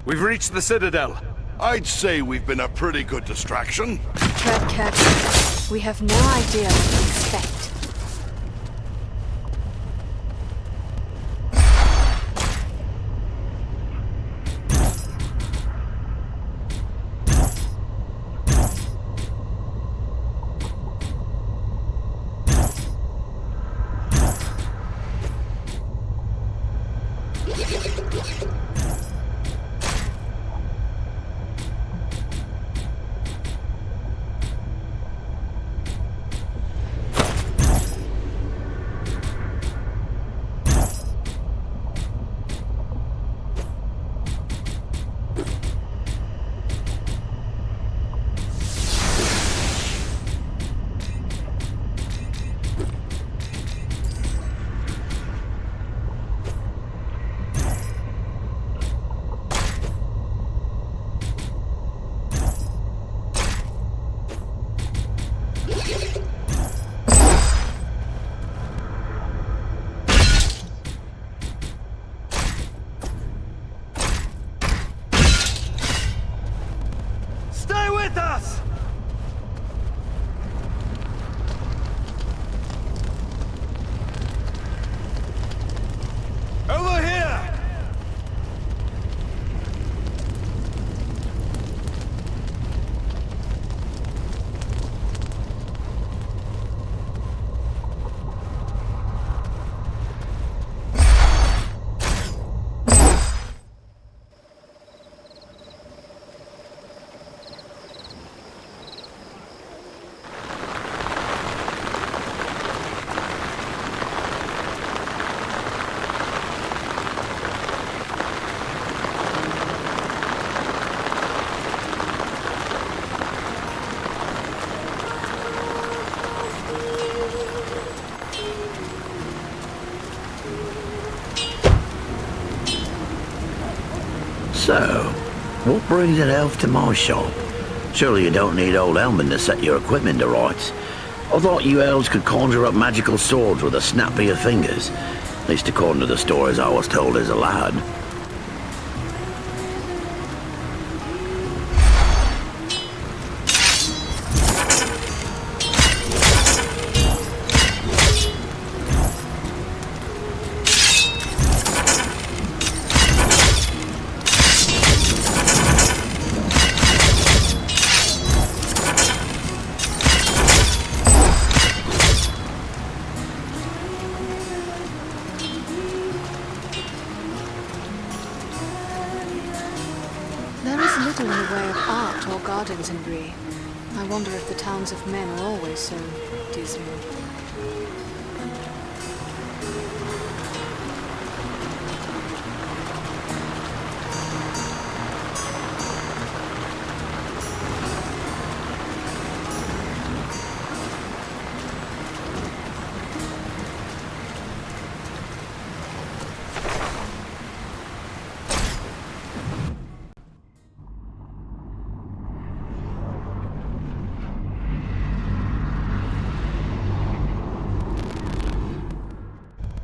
We've reached the Citadel. I'd say we've been a pretty good distraction. Tread carefully. We have no idea what to expect. So, what brings an elf to my shop? Surely you don't need old Elman to set your equipment to rights. I thought you elves could conjure up magical swords with a snap of your fingers. At least according to the stories I was told as a lad. In Bree. I wonder if the towns of men are always so dismal.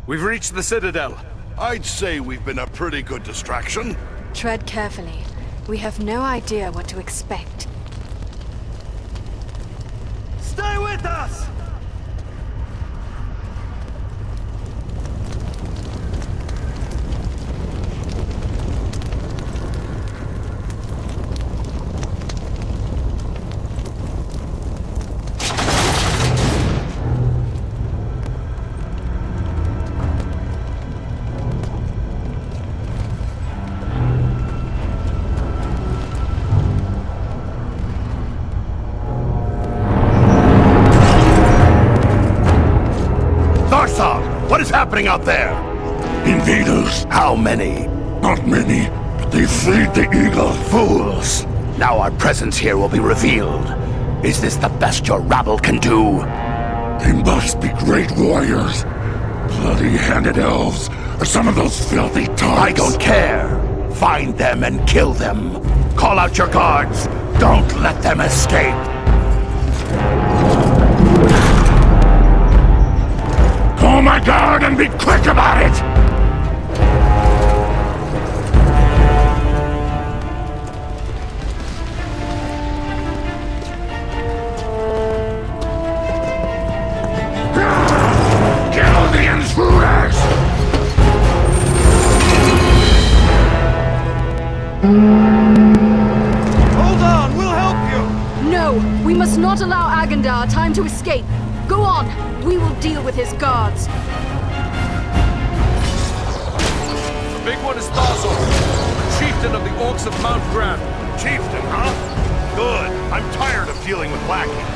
We've reached the Citadel. I'd say we've been a pretty good distraction. Tread carefully. We have no idea what to expect. Stay with us! Happening out there? Invaders. How many? Not many, but they freed the eagle. Fools! Now our presence here will be revealed. Is this the best your rabble can do? They must be great warriors. Bloody-handed elves are some of those filthy tarts. I don't care. Find them and kill them. Call out your guards. Don't let them escape. Call my guard and be quick about it! Kill the intruders! Hold on, we'll help you! No, we must not allow Agandauр time to escape. Go on, we will deal with his guards. The big one is Thazor, the chieftain of the Orcs of Mount Gran. Chieftain, huh? Good. I'm tired of dealing with lackeys.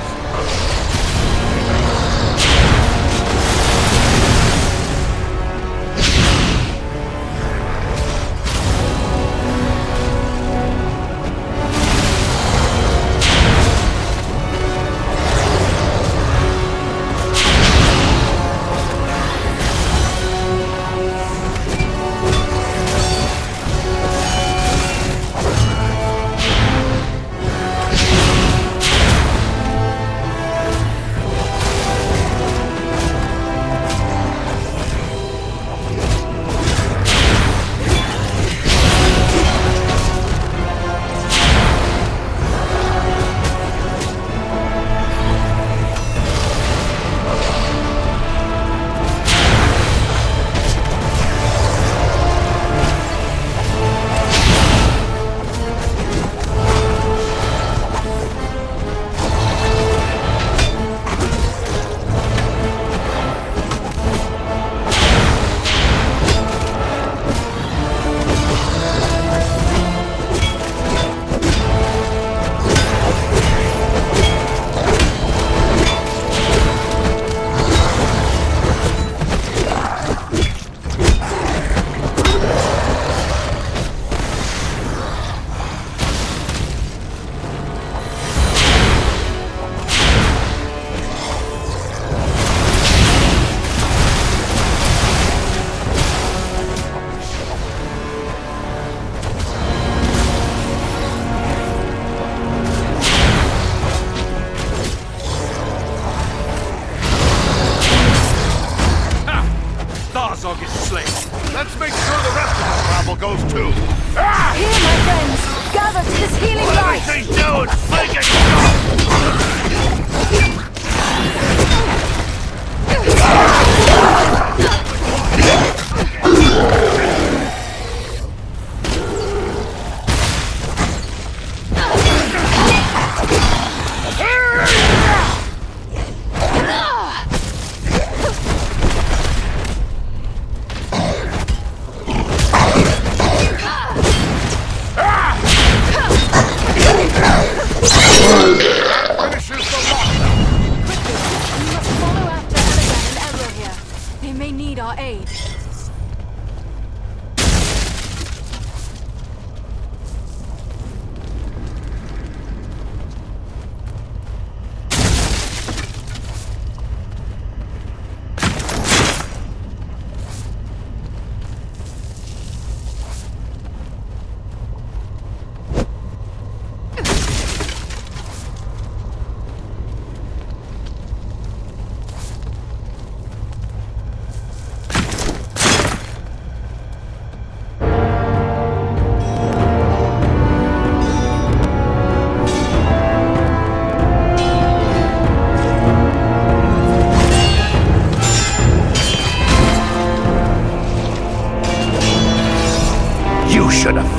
Here, my friends! Gather to this healing light! What is he doing? Make it stop!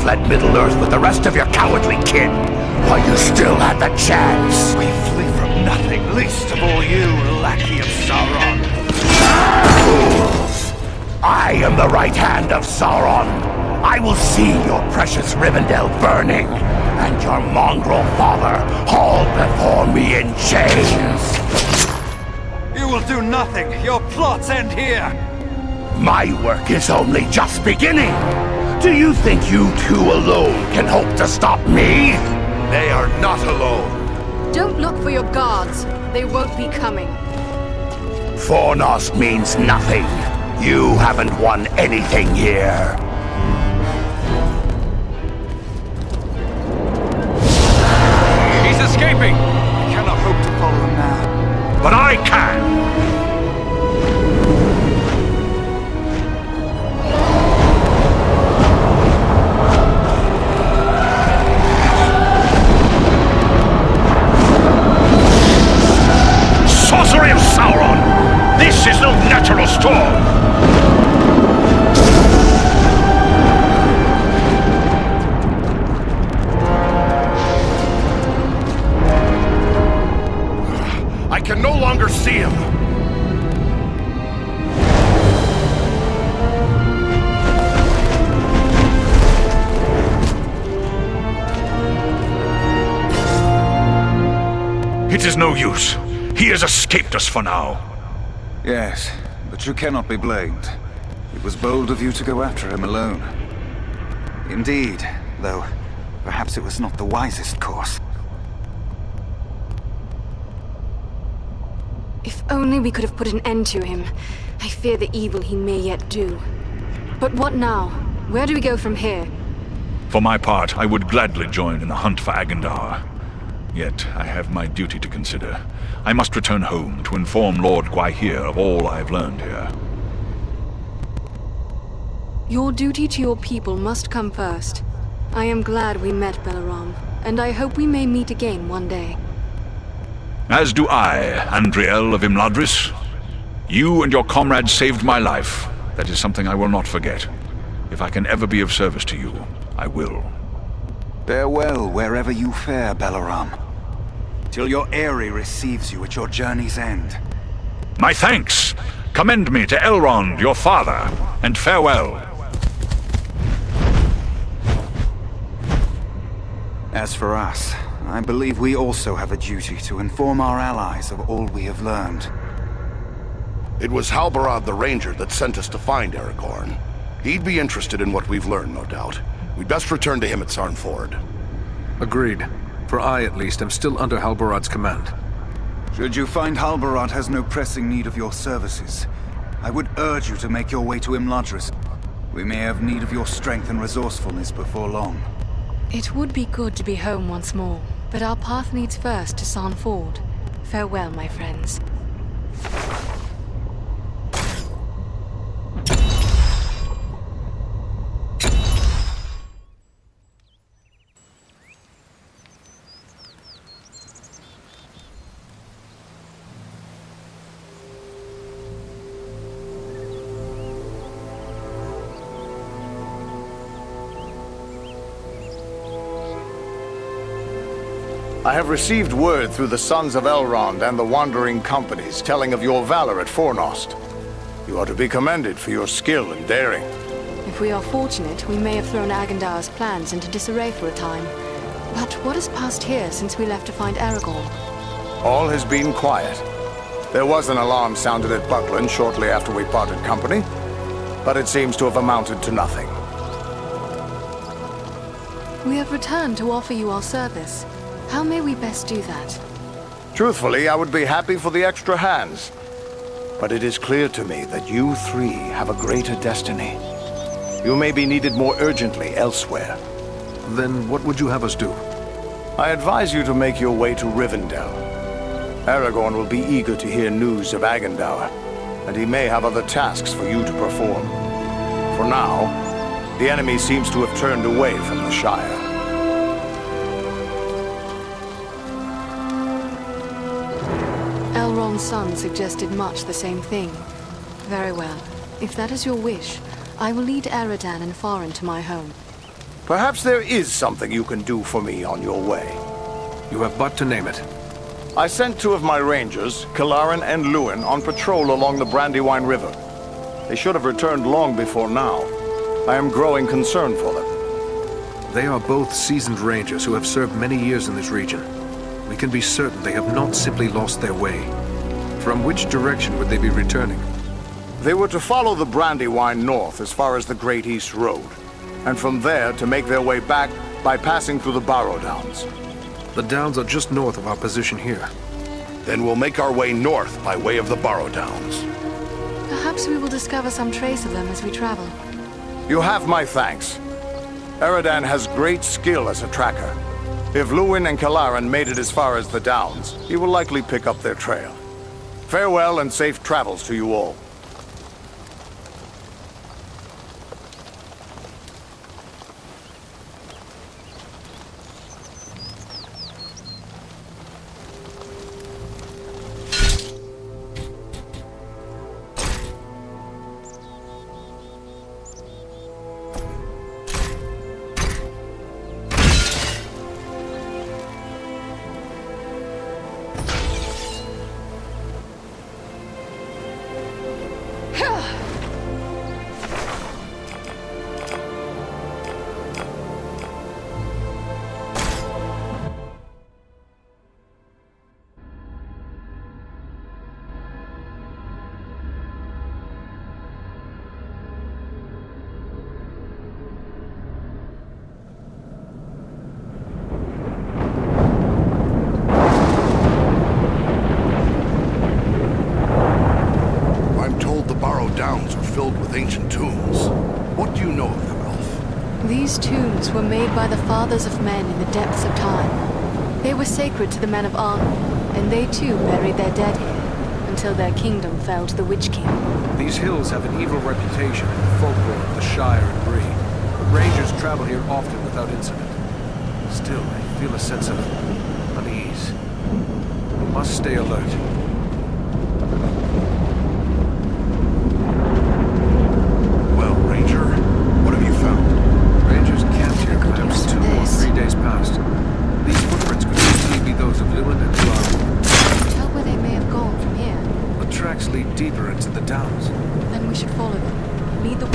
Fled Middle-earth with the rest of your cowardly kin, while you still had the chance. We flee from nothing, least of all you, lackey of Sauron. Fools! I am the right hand of Sauron. I will see your precious Rivendell burning, and your mongrel father hauled before me in chains. You will do nothing. Your plots end here. My work is only just beginning. Do you think you two alone can hope to stop me? They are not alone. Don't look for your guards. They won't be coming. Fornost means nothing. You haven't won anything here. He's escaping! I cannot hope to follow him now. But I can! Sorcery of Sauron! This is no natural storm! I can no longer see him! It is no use. He has escaped us for now. Yes, but you cannot be blamed. It was bold of you to go after him alone. Indeed, though perhaps it was not the wisest course. If only we could have put an end to him. I fear the evil he may yet do. But what now? Where do we go from here? For my part, I would gladly join in the hunt for Agandauр. Yet I have my duty to consider. I must return home to inform Lord Gwaihir of all I have learned here. Your duty to your people must come first. I am glad we met, Balaram, and I hope we may meet again one day. As do I, Andriel of Imladris. You and your comrades saved my life. That is something I will not forget. If I can ever be of service to you, I will. Farewell wherever you fare, Balaram. Till your Eyrie receives you at your journey's end. My thanks! Commend me to Elrond, your father, and farewell. As for us, I believe we also have a duty to inform our allies of all we have learned. It was Halbarad the Ranger that sent us to find Aragorn. He'd be interested in what we've learned, no doubt. We'd best return to him at Sarn Ford. Agreed. For I, at least, am still under Halbarad's command. Should you find Halbarad has no pressing need of your services, I would urge you to make your way to Imladris. We may have need of your strength and resourcefulness before long. It would be good to be home once more, but our path leads first to Sarn Ford. Farewell, my friends. I have received word through the Sons of Elrond and the Wandering Companies telling of your valor at Fornost. You are to be commended for your skill and daring. If we are fortunate, we may have thrown Agandaur's plans into disarray for a time. But what has passed here since we left to find Aragorn? All has been quiet. There was an alarm sounded at Buckland shortly after we parted company, but it seems to have amounted to nothing. We have returned to offer you our service. How may we best do that? Truthfully, I would be happy for the extra hands. But it is clear to me that you three have a greater destiny. You may be needed more urgently elsewhere. Then what would you have us do? I advise you to make your way to Rivendell. Aragorn will be eager to hear news of Agandaur, and he may have other tasks for you to perform. For now, the enemy seems to have turned away from the Shire. Elrond's son suggested much the same thing. Very well. If that is your wish, I will lead Eredan and Farin to my home. Perhaps there is something you can do for me on your way. You have but to name it. I sent 2 of my rangers, Kalarin and Luin, on patrol along the Brandywine River. They should have returned long before now. I am growing concerned for them. They are both seasoned rangers who have served many years in this region. We can be certain they have not simply lost their way. From which direction would they be returning? They were to follow the Brandywine north as far as the Great East Road, and from there to make their way back by passing through the Barrow Downs. The downs are just north of our position here. Then we'll make our way north by way of the Barrow Downs. Perhaps we will discover some trace of them as we travel. You have my thanks. Eredan has great skill as a tracker. If Luin and Kalarin made it as far as the Downs, he will likely pick up their trail. Farewell and safe travels to you all. These tombs were made by the fathers of men in the depths of time. They were sacred to the men of Arn, and they too buried their dead here, until their kingdom fell to the Witch King. These hills have an evil reputation in the folklore of the Shire and Bree, but rangers travel here often without incident. Still, I feel a sense of unease. We must stay alert. Well, Ranger, what have you found? Rangers camped here perhaps 2 or 3 days past. These footprints could easily be those of Luin and Kalarin. Tell where they may have gone from here. The tracks lead deeper into the downs. Then we should follow them. Lead the way.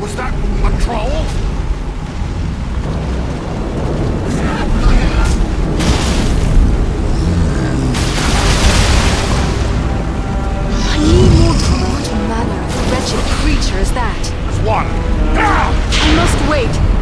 Was that a troll? I need more time. What manner of wretched creature is that? There's one. I must wait.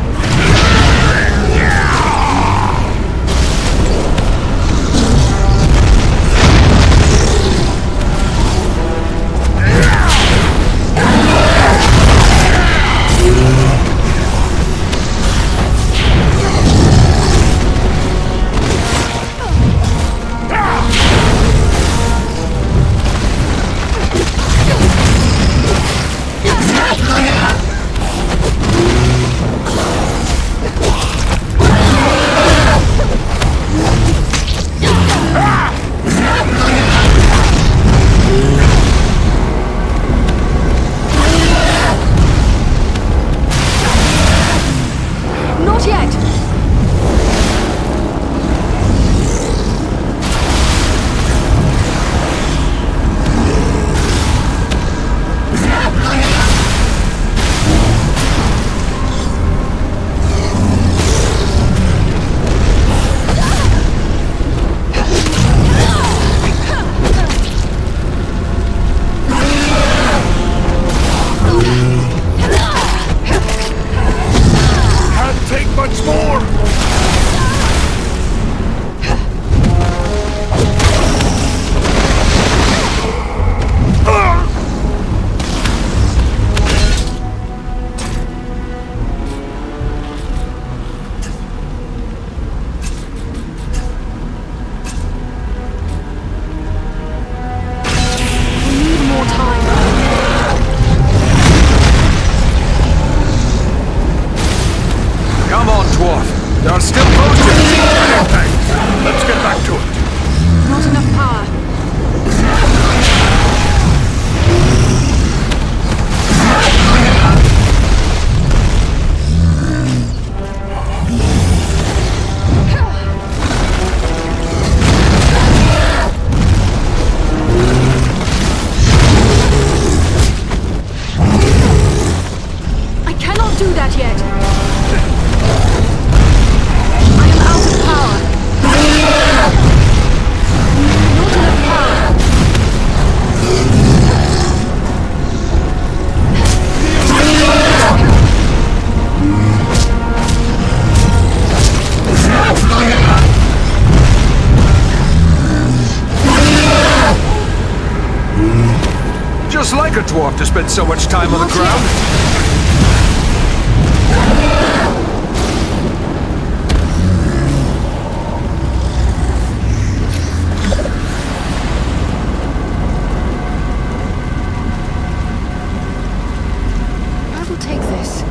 A dwarf to spend so much time on the ground. I will take this.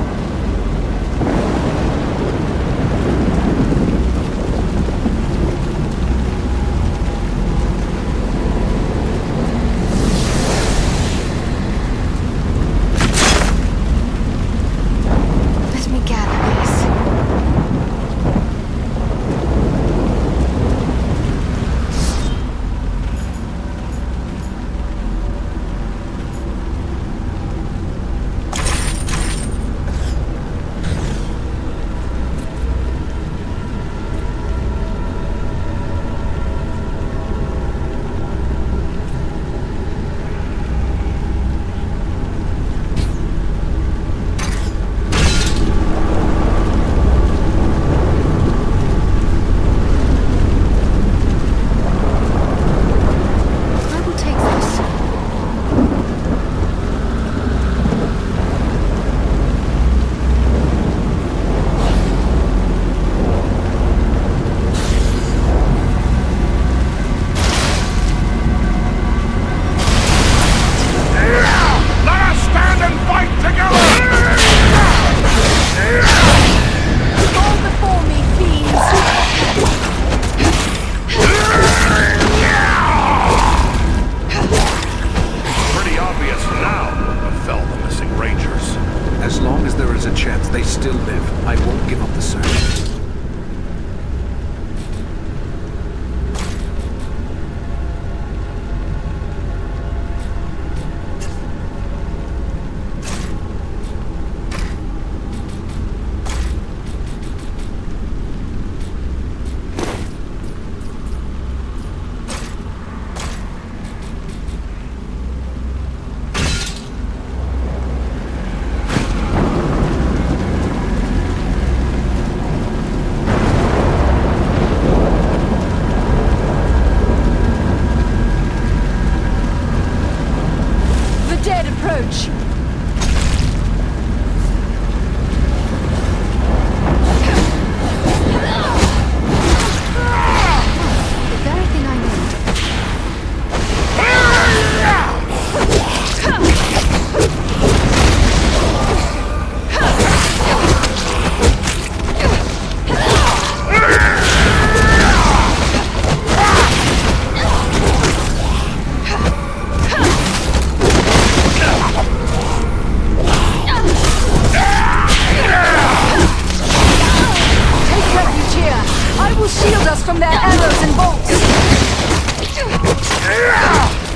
from their arrows and bolts.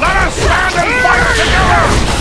Let us stand and fight together!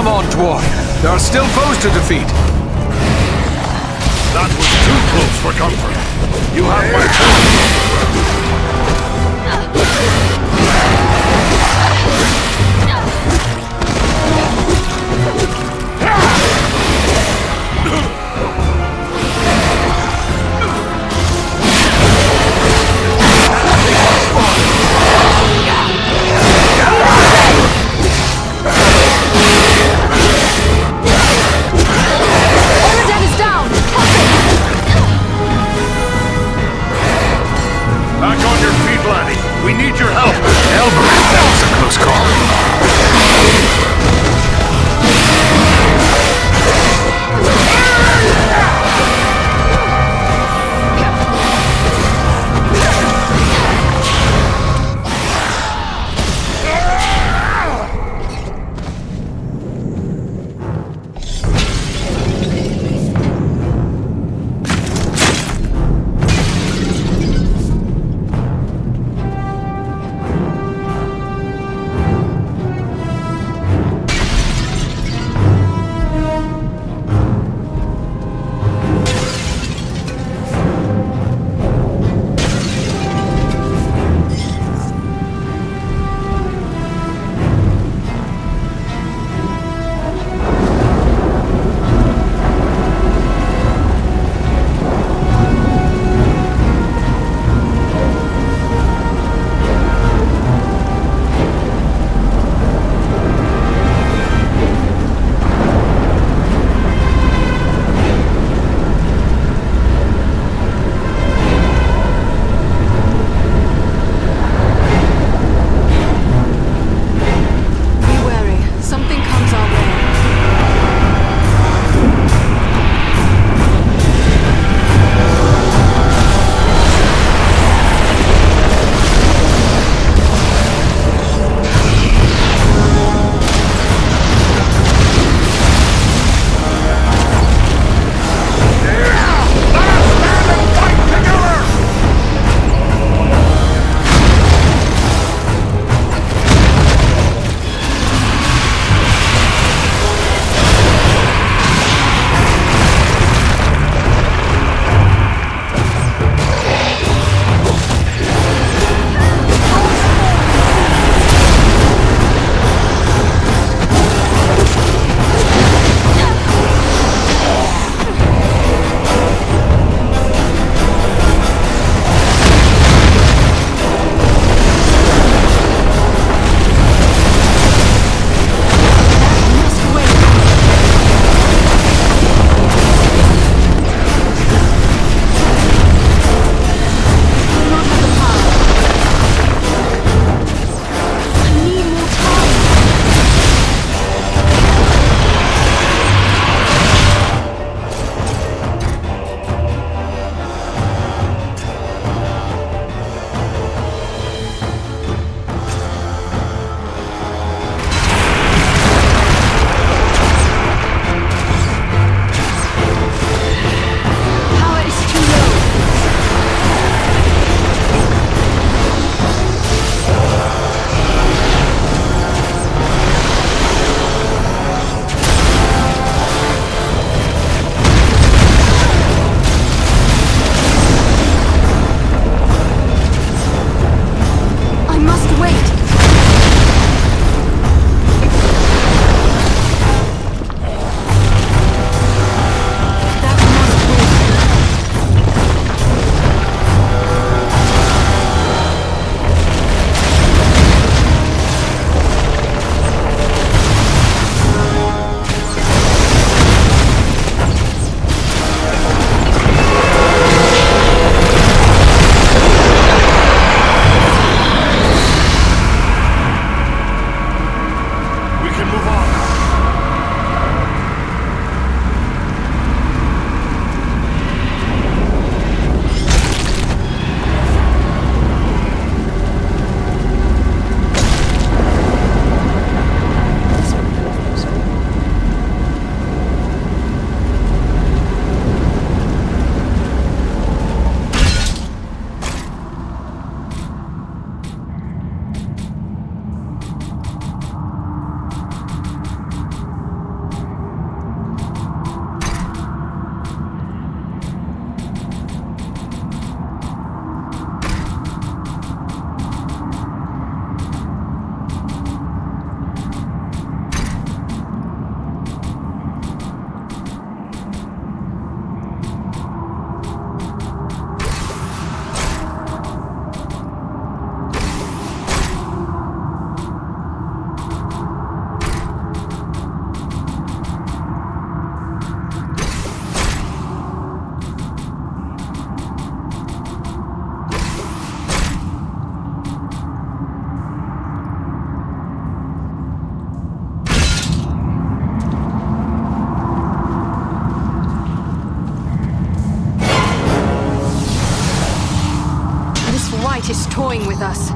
Come on, dwarf. There are still foes to defeat. That was too close for comfort. You have my We need your help! going with us.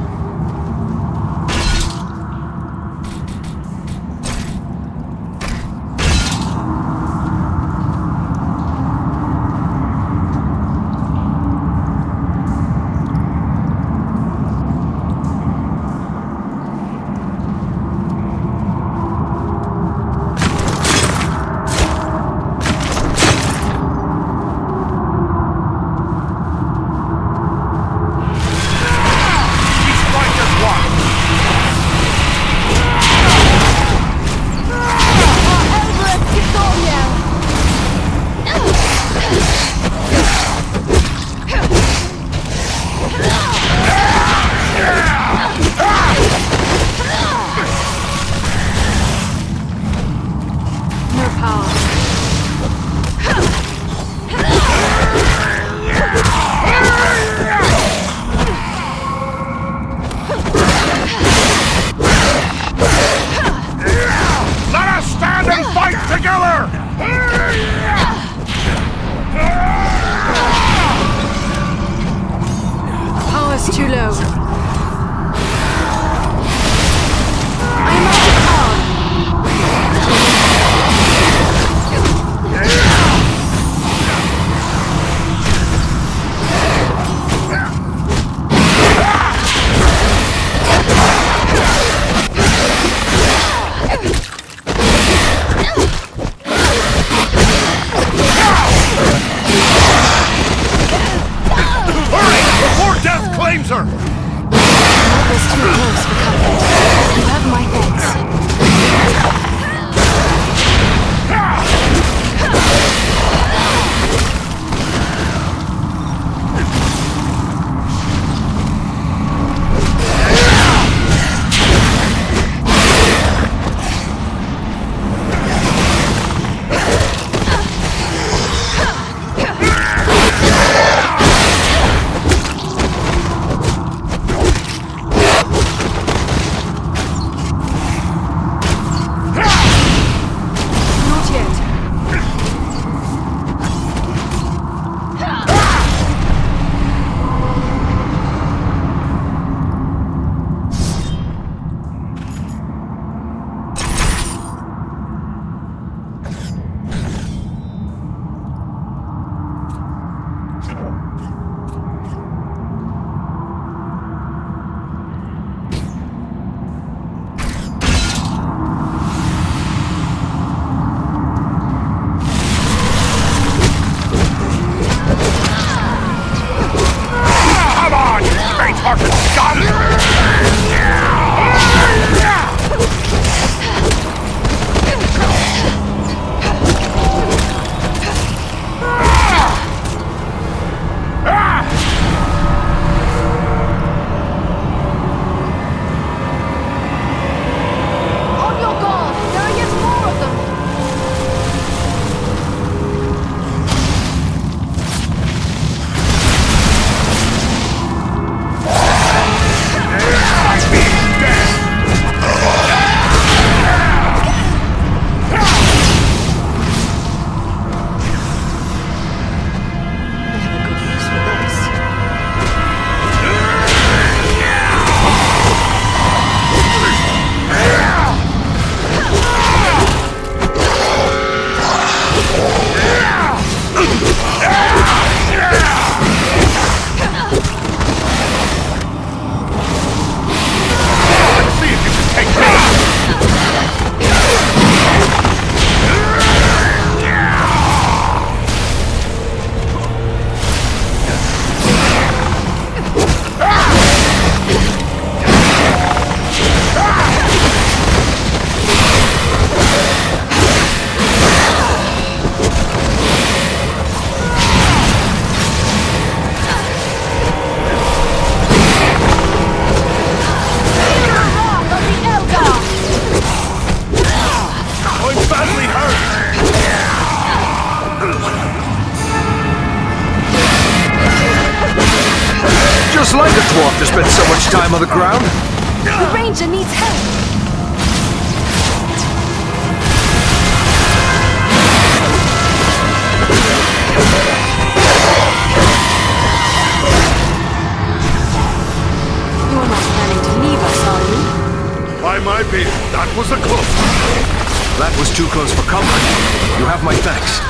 like a dwarf to spend so much time on the ground. The ranger needs help. By my beard, that was a close one. That was too close for comfort. You have my thanks.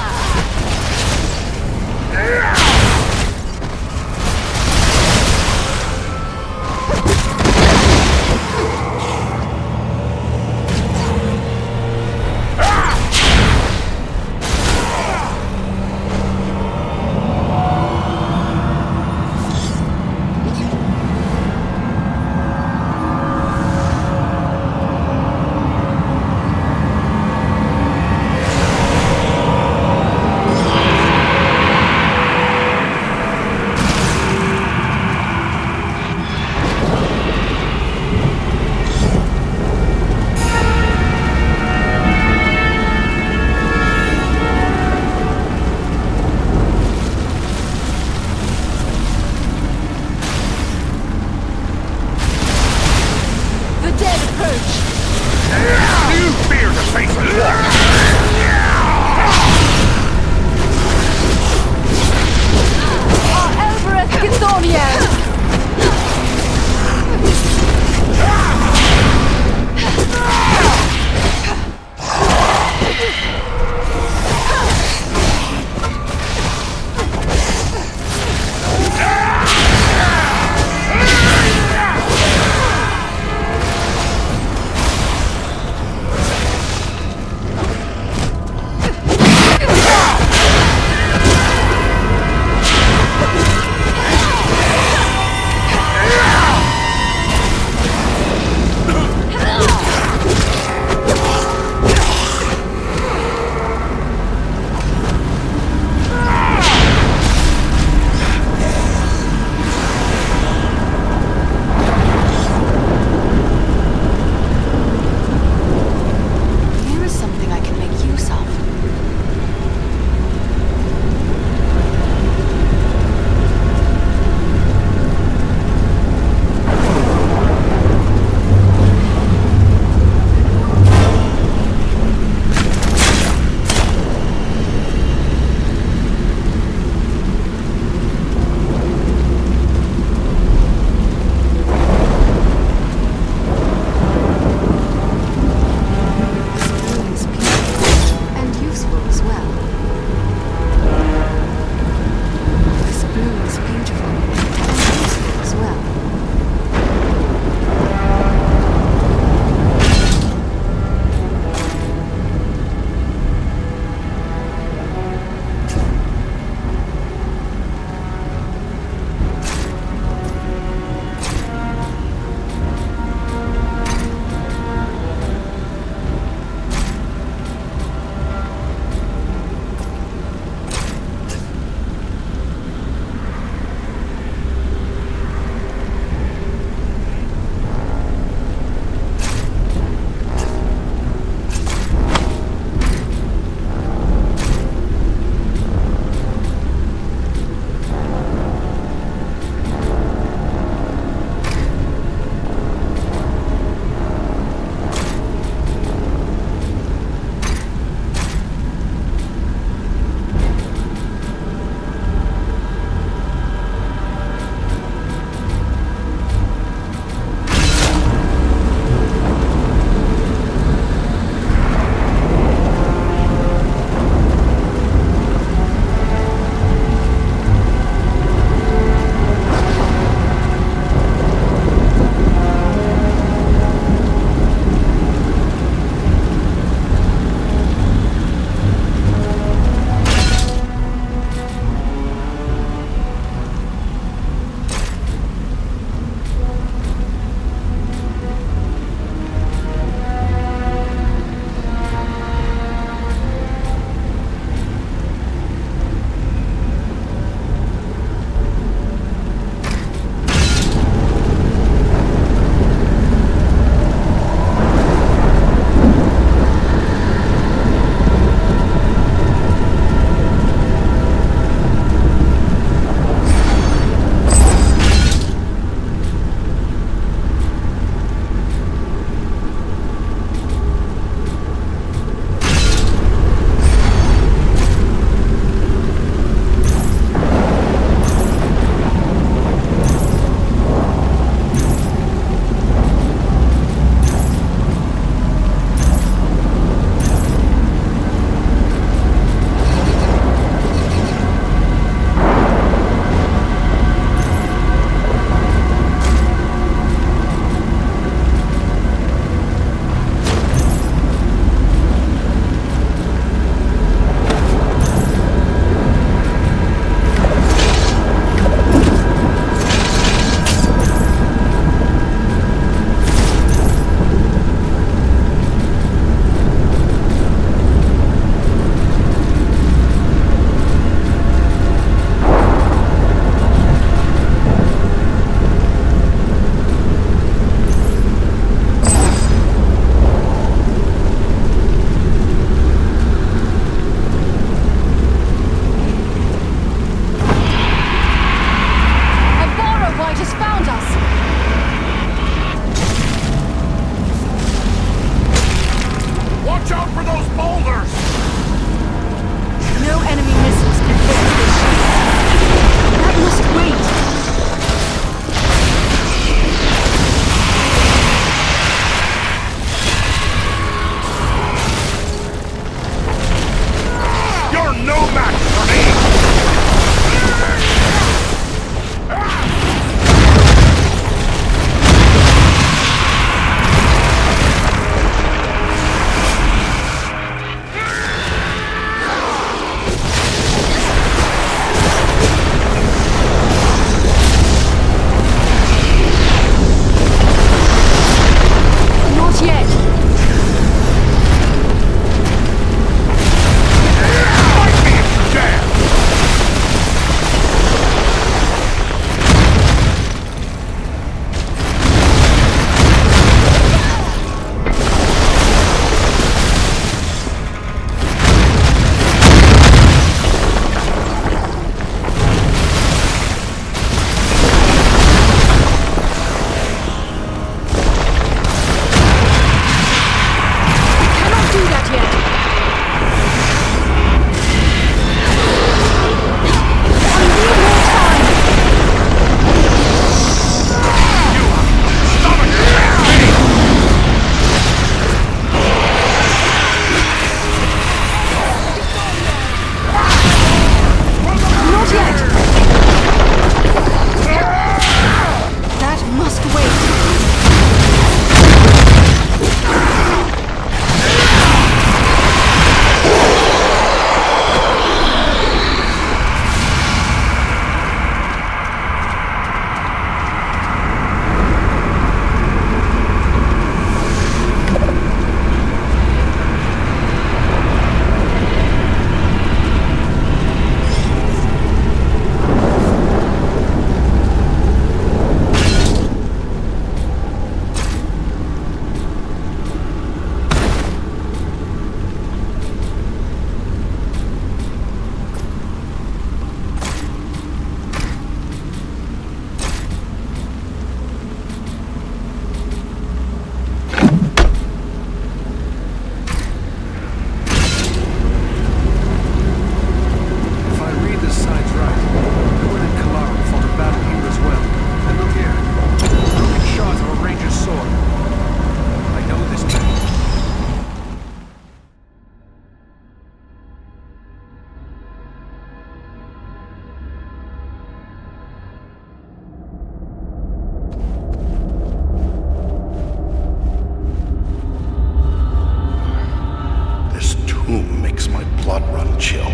chill.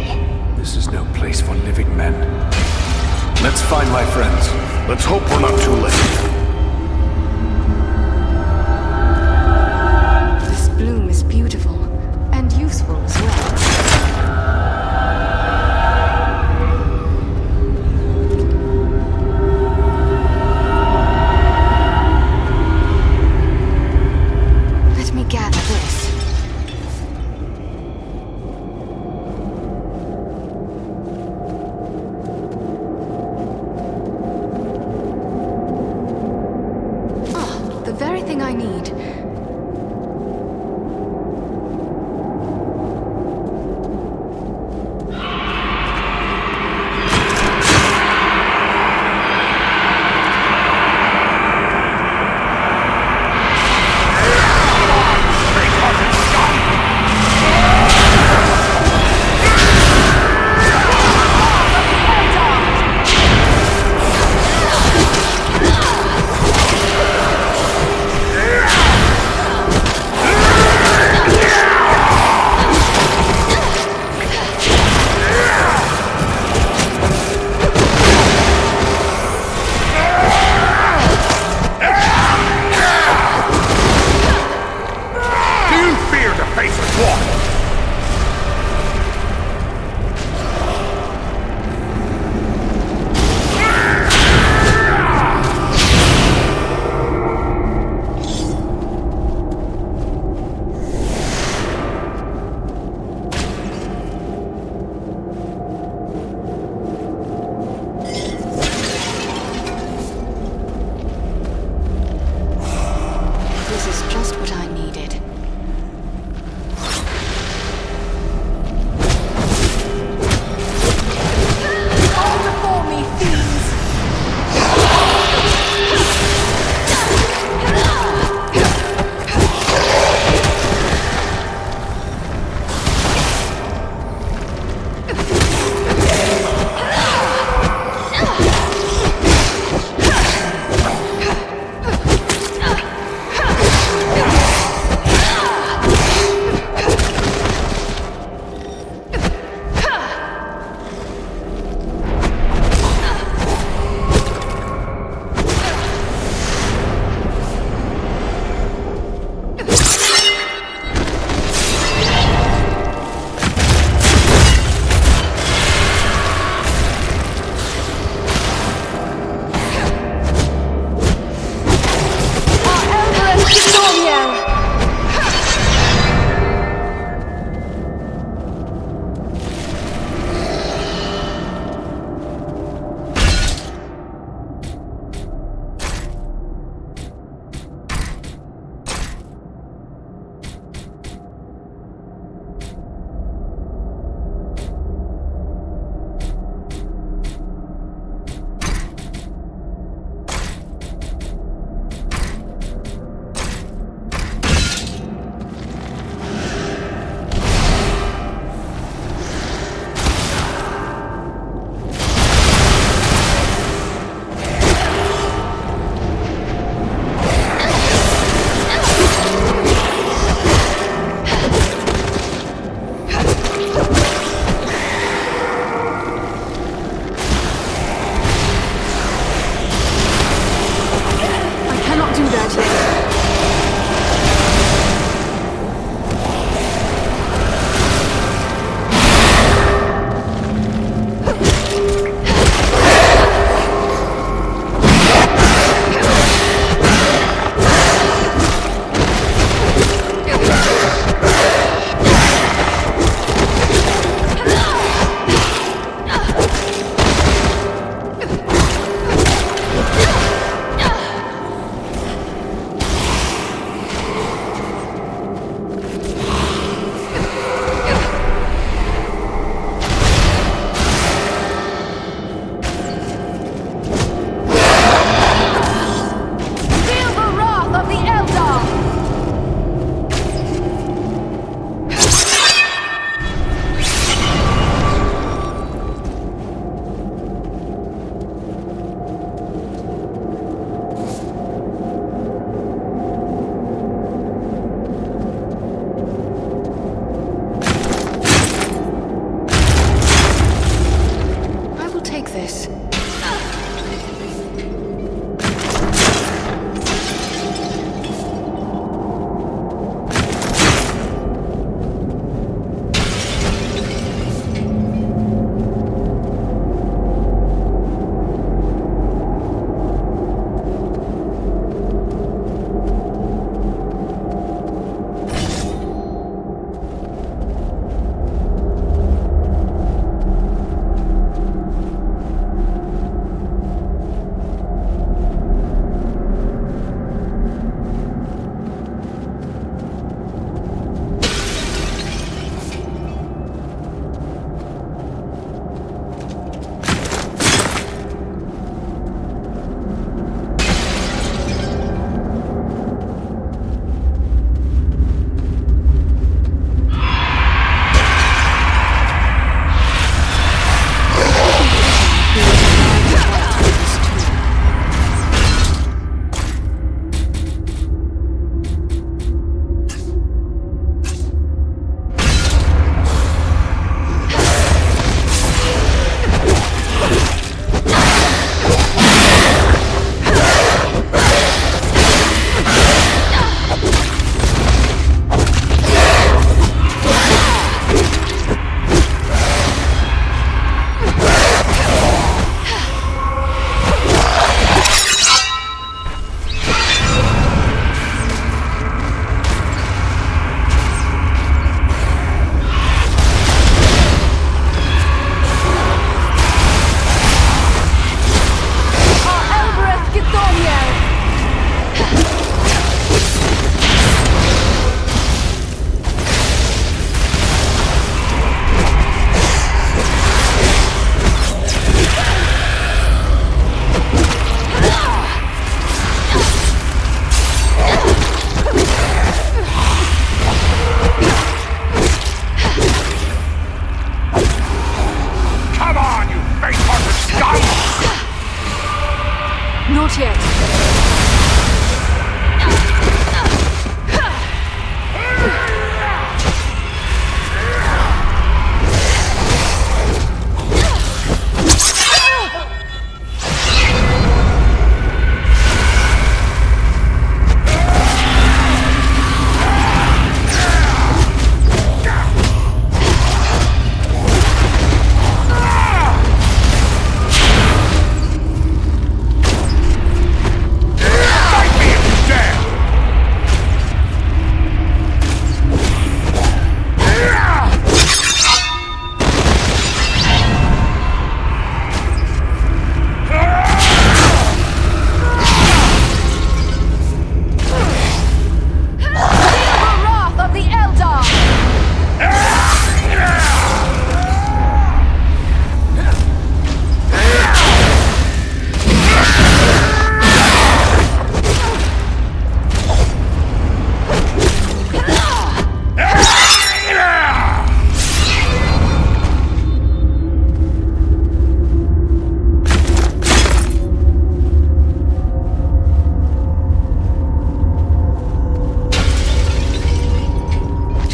This is no place for living men. Let's find my friends. Let's hope we're not too late. This bloom is beautiful and useful as well. Let me gather this. The very thing I need.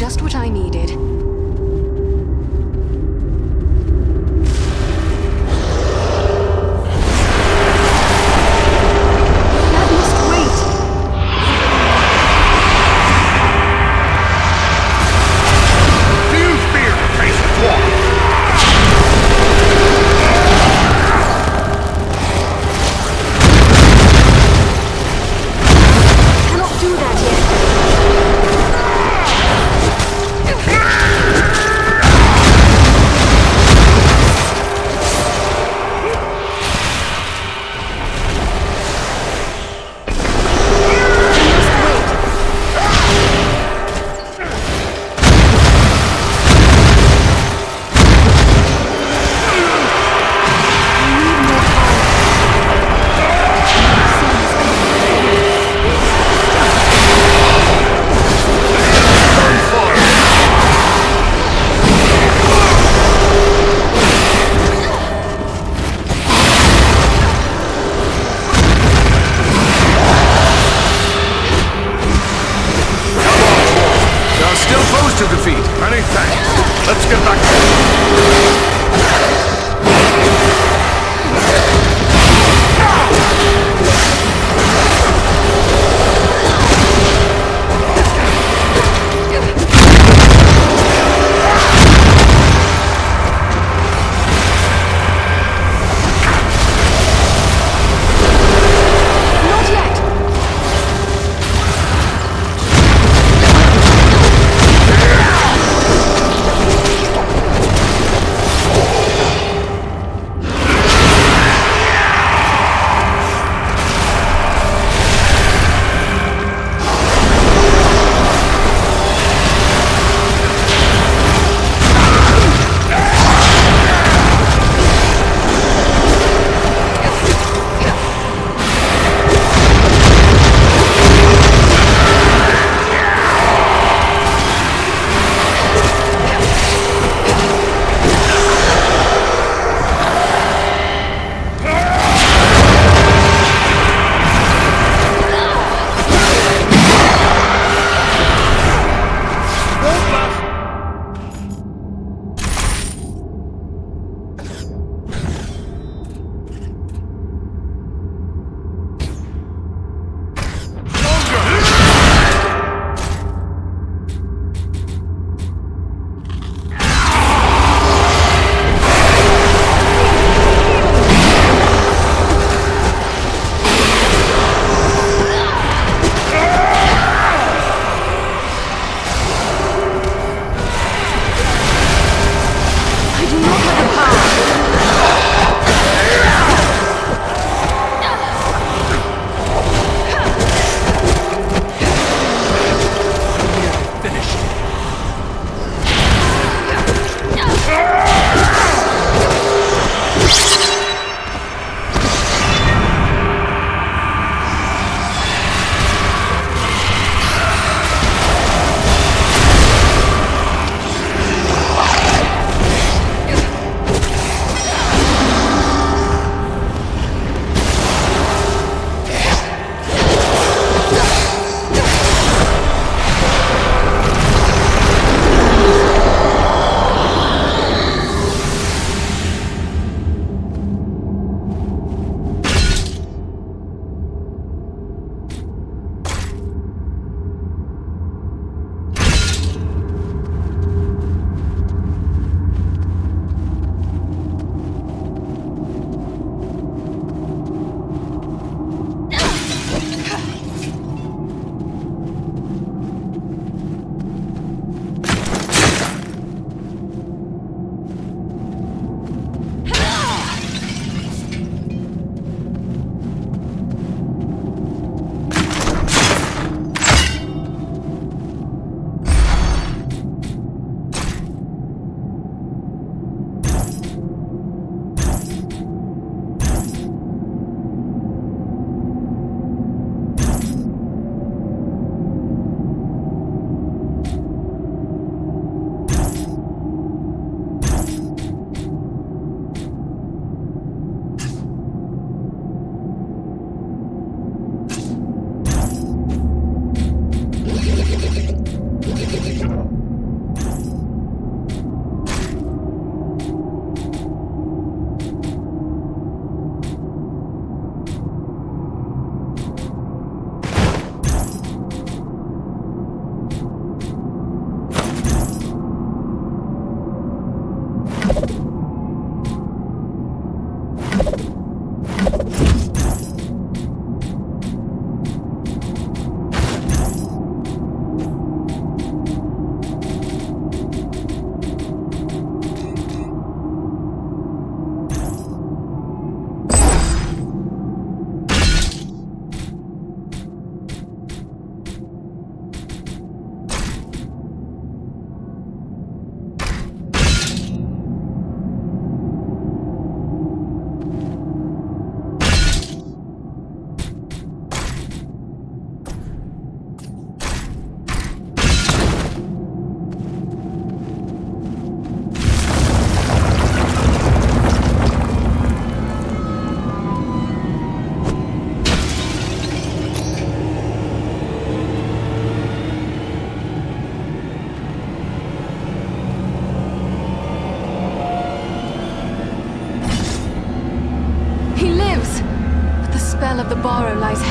just what I needed. That must wait. Do you fear the face of war? Cannot do that yet.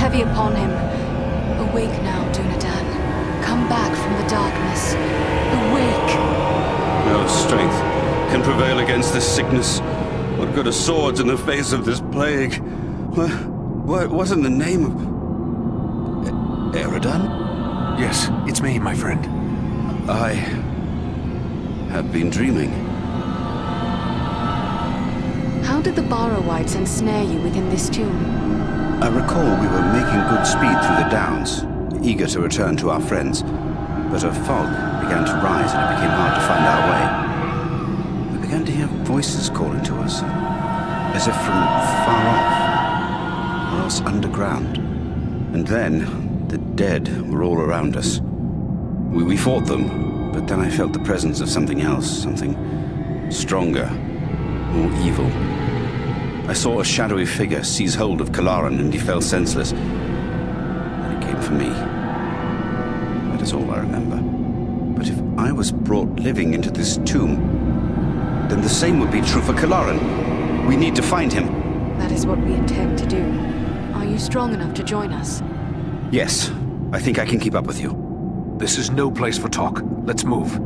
heavy upon him. Awake now, Dunedain. Come back from the darkness. Awake! No strength can prevail against this sickness. What good are swords in the face of this plague? What in the name of... Eridan? Yes, it's me, my friend. I have been dreaming. How did the Borrowites ensnare you within this tomb? I recall we were making good speed through the downs, eager to return to our friends. But a fog began to rise and it became hard to find our way. We began to hear voices calling to us, as if from far off, or else underground. And then, the dead were all around us. We fought them, but then I felt the presence of something else, something stronger, more evil. I saw a shadowy figure seize hold of Kalaran and he fell senseless. Then it came for me. That is all I remember. But if I was brought living into this tomb, then the same would be true for Kalaran. We need to find him. That is what we intend to do. Are you strong enough to join us? Yes, I think I can keep up with you. This is no place for talk. Let's move.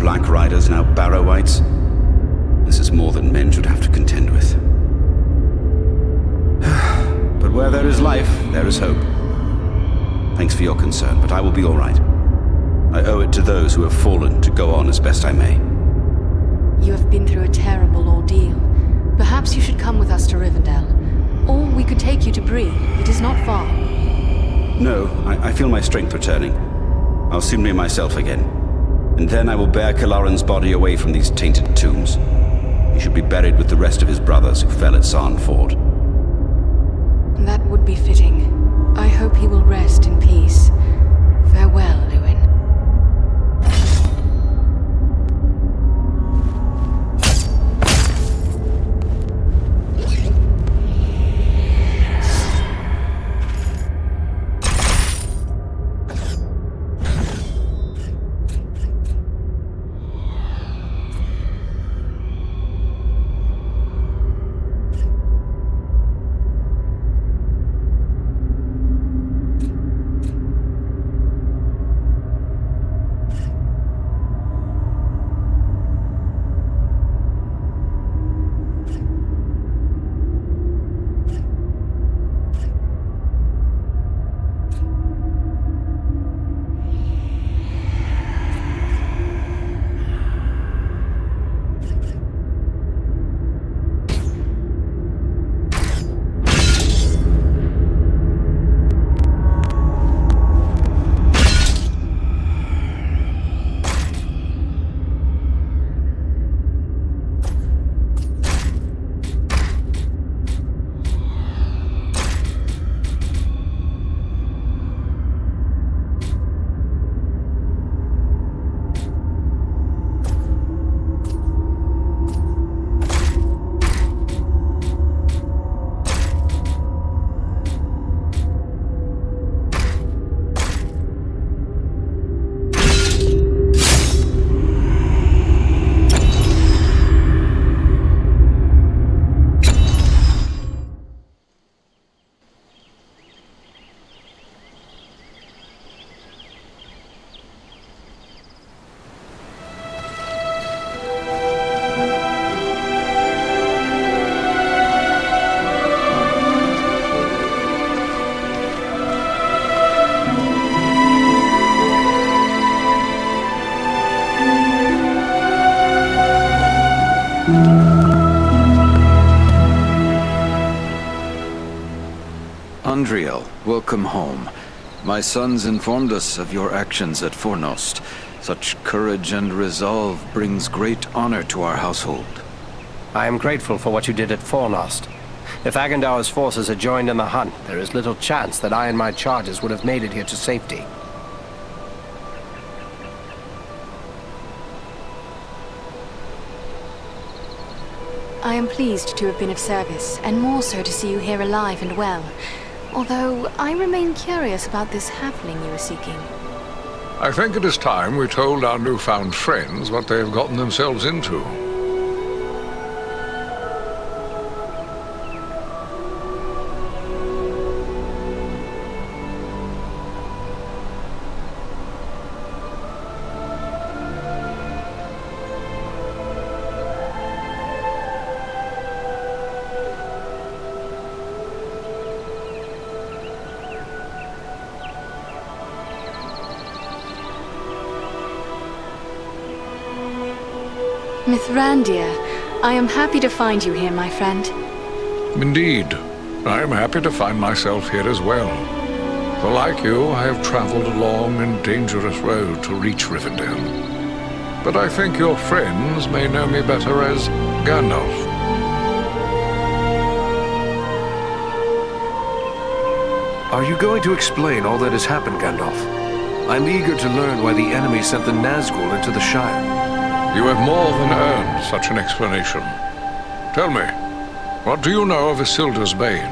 Black Riders, now Barrow-wights. This is more than men should have to contend with. But where there is life, there is hope. Thanks for your concern, but I will be all right. I owe it to those who have fallen to go on as best I may. You have been through a terrible ordeal. Perhaps you should come with us to Rivendell. Or we could take you to Bree. It is not far. No, I feel my strength returning. I'll soon be myself again. And then I will bear Kalaran's body away from these tainted tombs. He should be buried with the rest of his brothers who fell at Sarn Ford. That would be fitting. I hope he will rest in peace. Farewell, Luin. Andriel, welcome home. My sons informed us of your actions at Fornost. Such courage and resolve brings great honor to our household. I am grateful for what you did at Fornost. If Agandaur's forces had joined in the hunt, there is little chance that I and my charges would have made it here to safety. I am pleased to have been of service, and more so to see you here alive and well. Although, I remain curious about this halfling you are seeking. I think it is time we told our newfound friends what they have gotten themselves into. Mithrandir, I am happy to find you here, my friend. Indeed. I am happy to find myself here as well. For like you, I have traveled a long and dangerous road to reach Rivendell. But I think your friends may know me better as Gandalf. Are you going to explain all that has happened, Gandalf? I'm eager to learn why the enemy sent the Nazgul into the Shire. You have more than earned such an explanation. Tell me, what do you know of Isildur's Bane?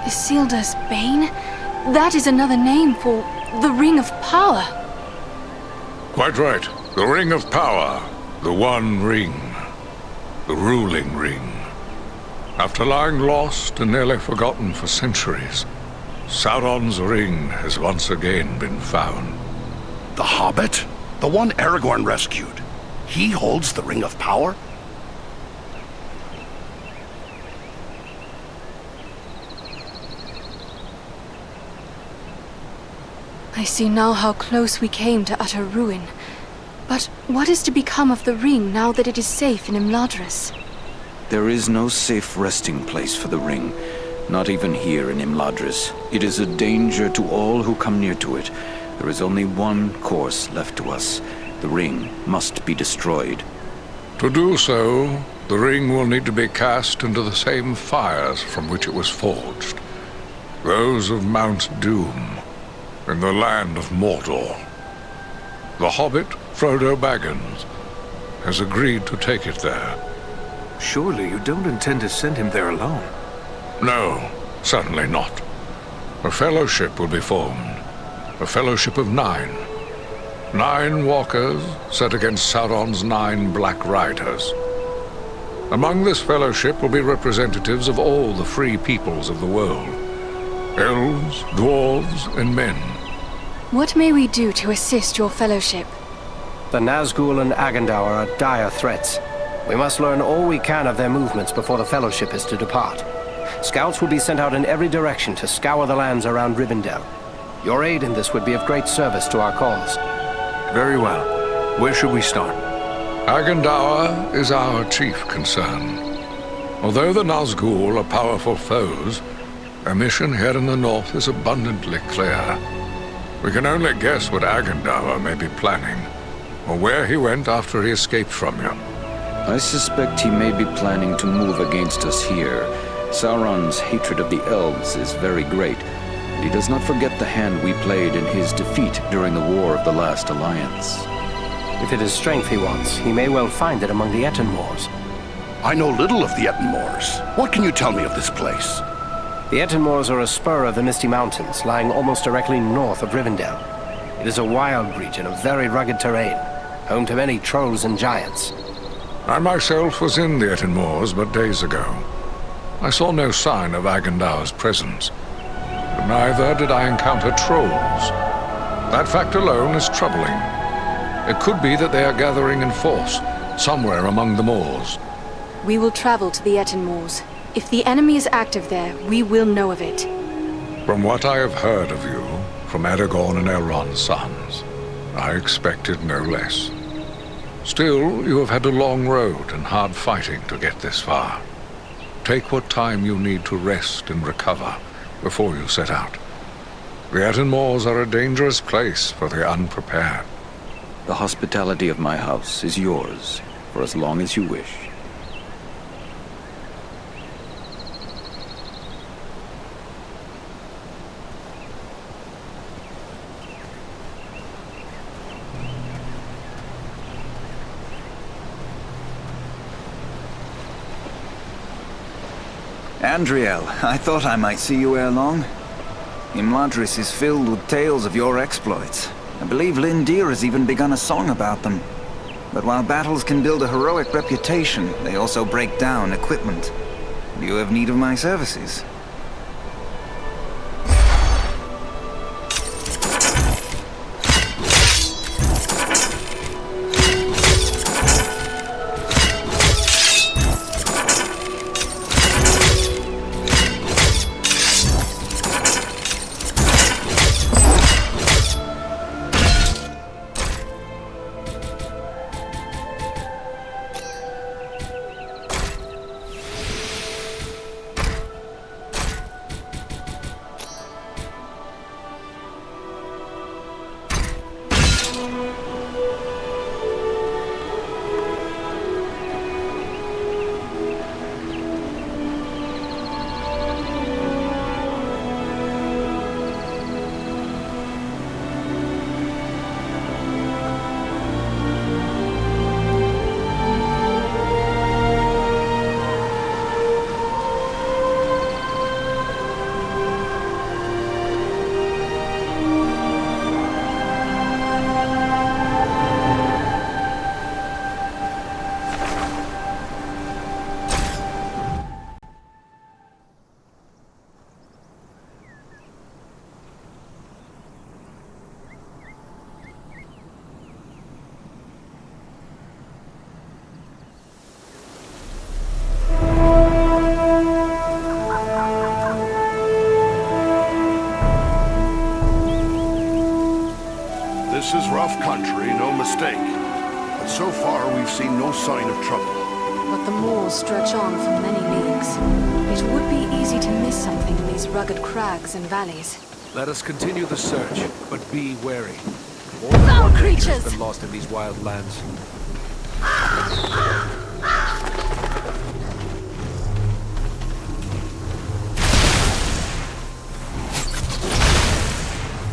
Isildur's Bane? That is another name for the Ring of Power. Quite right. The Ring of Power. The One Ring. The ruling ring. After lying lost and nearly forgotten for centuries, Sauron's ring has once again been found. The Hobbit? The one Aragorn rescued. He holds the Ring of Power? I see now how close we came to utter ruin. But what is to become of the ring now that it is safe in Imladris? There is no safe resting place for the ring. Not even here in Imladris. It is a danger to all who come near to it. There is only one course left to us. The ring must be destroyed. To do so, the ring will need to be cast into the same fires from which it was forged. Those of Mount Doom, in the land of Mordor. The hobbit, Frodo Baggins, has agreed to take it there. Surely you don't intend to send him there alone? No, certainly not. A fellowship will be formed. A fellowship of 9. 9 walkers set against Sauron's 9 black riders. Among this fellowship will be representatives of all the free peoples of the world. Elves, dwarves, and men. What may we do to assist your fellowship? The Nazgul and Agandauр are dire threats. We must learn all we can of their movements before the fellowship is to depart. Scouts will be sent out in every direction to scour the lands around Rivendell. Your aid in this would be of great service to our cause. Very well. Where should we start? Agandauр is our chief concern. Although the Nazgul are powerful foes, their mission here in the north is abundantly clear. We can only guess what Agandauр may be planning, or where he went after he escaped from you. I suspect he may be planning to move against us here. Sauron's hatred of the elves is very great, and he does not forget the hand we played in his defeat during the War of the Last Alliance. If it is strength he wants, he may well find it among the Ettinmoors. I know little of the Ettinmoors. What can you tell me of this place? The Ettinmoors are a spur of the Misty Mountains, lying almost directly north of Rivendell. It is a wild region of very rugged terrain, home to many trolls and giants. I myself was in the Ettinmoors but days ago. I saw no sign of Agandaur's presence, but neither did I encounter trolls. That fact alone is troubling. It could be that they are gathering in force, somewhere among the moors. We will travel to the Ettinmoors. If the enemy is active there, we will know of it. From what I have heard of you, from Aragorn and Elrond's sons, I expected no less. Still, you have had a long road and hard fighting to get this far. Take what time you need to rest and recover before you set out. The Ettinmoors are a dangerous place for the unprepared. The hospitality of my house is yours, for as long as you wish. Andriel, I thought I might see you ere long. Imladris is filled with tales of your exploits. I believe Lindir has even begun a song about them. But while battles can build a heroic reputation, they also break down equipment. Do you have need of my services? Rough country, no mistake. But so far, we've seen no sign of trouble. But the moors stretch on for many leagues. It would be easy to miss something in these rugged crags and valleys. Let us continue the search, but be wary. More Foul than one nature creatures! has been lost in these wild lands.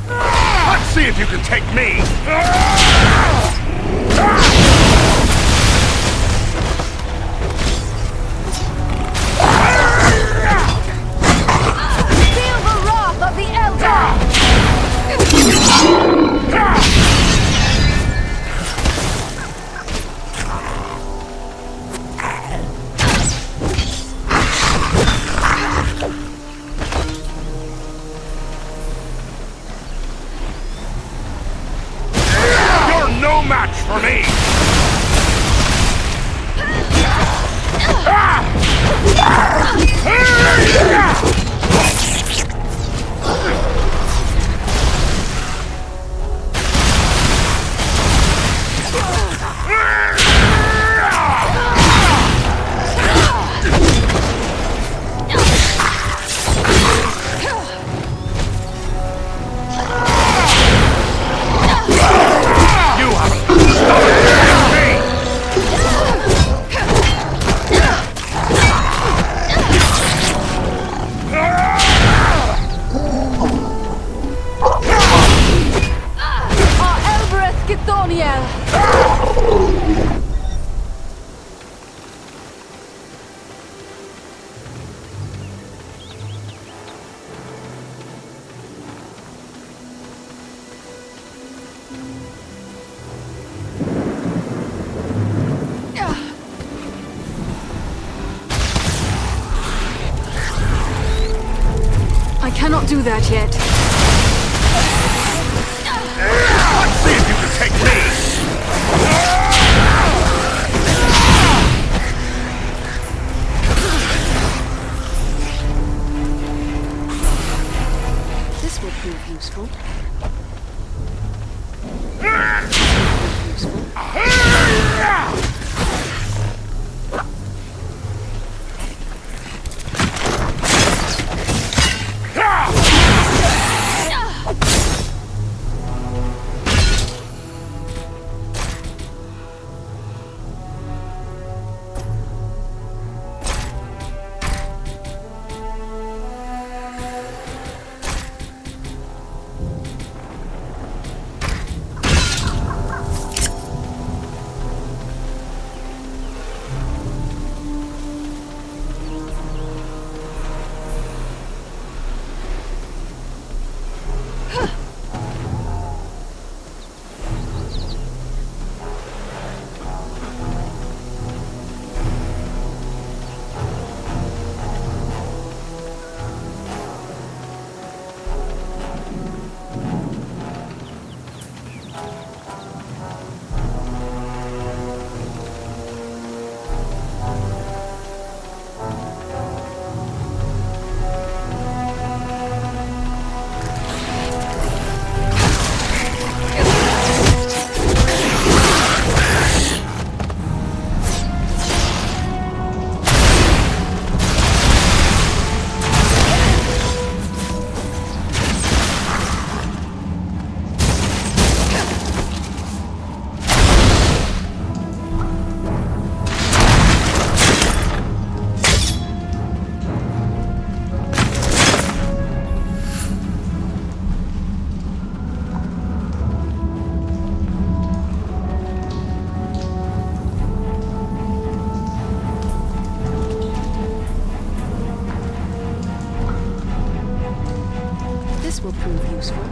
Let's see if you can take me! Feel the wrath of the Elder! You're no match for me! I cannot do that yet. Let's see if you can take me! This will prove useful. This will prove useful.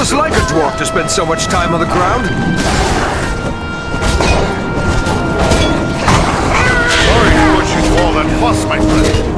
just like a dwarf to spend so much time on the ground. Sorry to put you to all that fuss, my friend.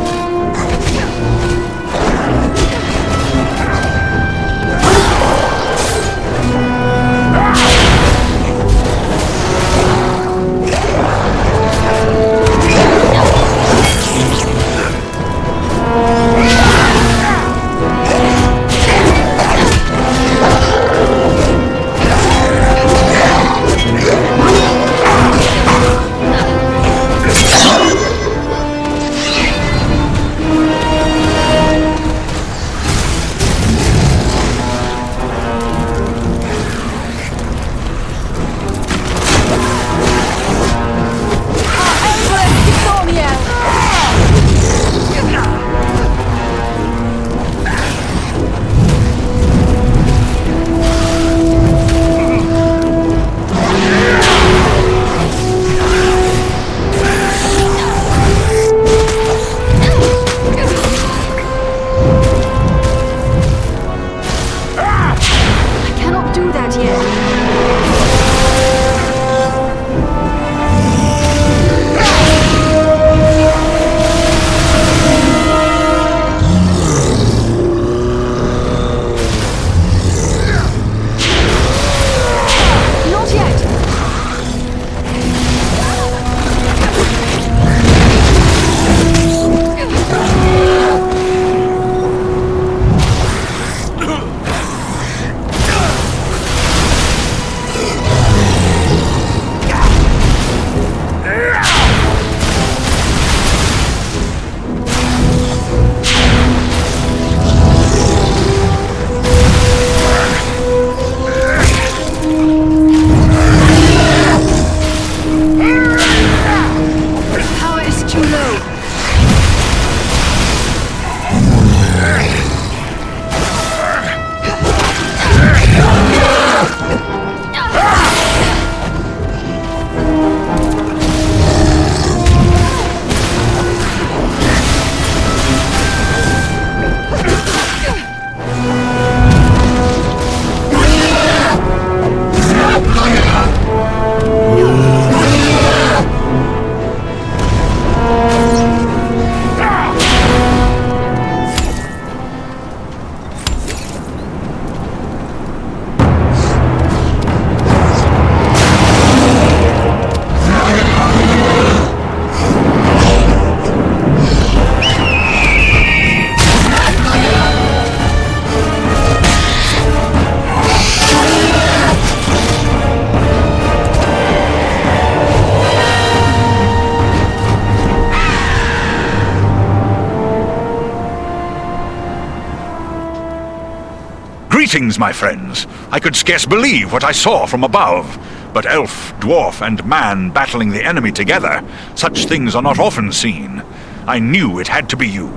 Greetings, my friends. I could scarce believe what I saw from above. But elf, dwarf, and man battling the enemy together, such things are not often seen. I knew it had to be you.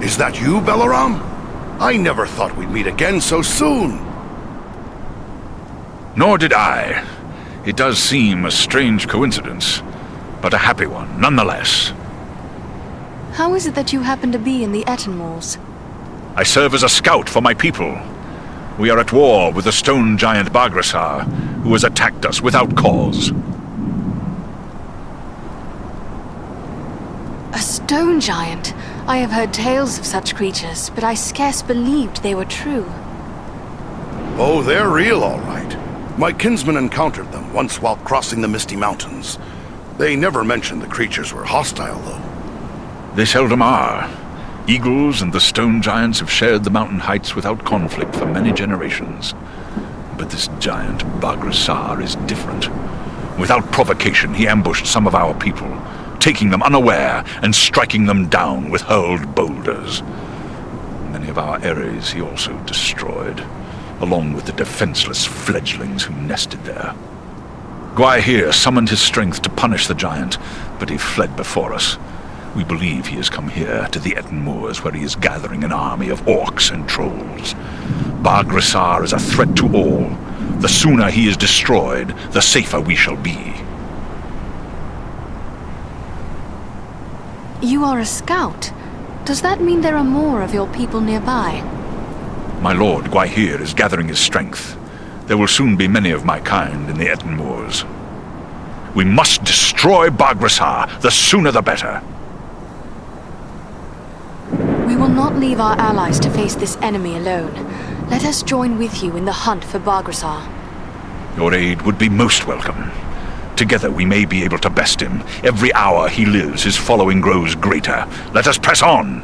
Is that you, Belaram? I never thought we'd meet again so soon. Nor did I. It does seem a strange coincidence, but a happy one, nonetheless. How is it that you happen to be in the Ettinmoors? I serve as a scout for my people. We are at war with the stone giant Bagrasar, who has attacked us without cause. A stone giant? I have heard tales of such creatures, but I scarce believed they were true. Oh, they're real, all right. My kinsman encountered them once while crossing the Misty Mountains. They never mentioned the creatures were hostile, though. They seldom are. Eagles and the stone giants have shared the mountain heights without conflict for many generations. But this giant, Bagrasar, is different. Without provocation, he ambushed some of our people, taking them unaware and striking them down with hurled boulders. Many of our areas he also destroyed, along with the defenseless fledglings who nested there. Gwaihir summoned his strength to punish the giant, but he fled before us. We believe he has come here to the Ettinmoors, where he is gathering an army of orcs and trolls. Bagrasar is a threat to all. The sooner he is destroyed, the safer we shall be. You are a scout. Does that mean there are more of your people nearby? My lord, Gwaihir, is gathering his strength. There will soon be many of my kind in the Etten Moors. We must destroy Baghrasar. The sooner the better. We will not leave our allies to face this enemy alone. Let us join with you in the hunt for Baghrasar. Your aid would be most welcome. Together we may be able to best him. Every hour he lives, his following grows greater. Let us press on!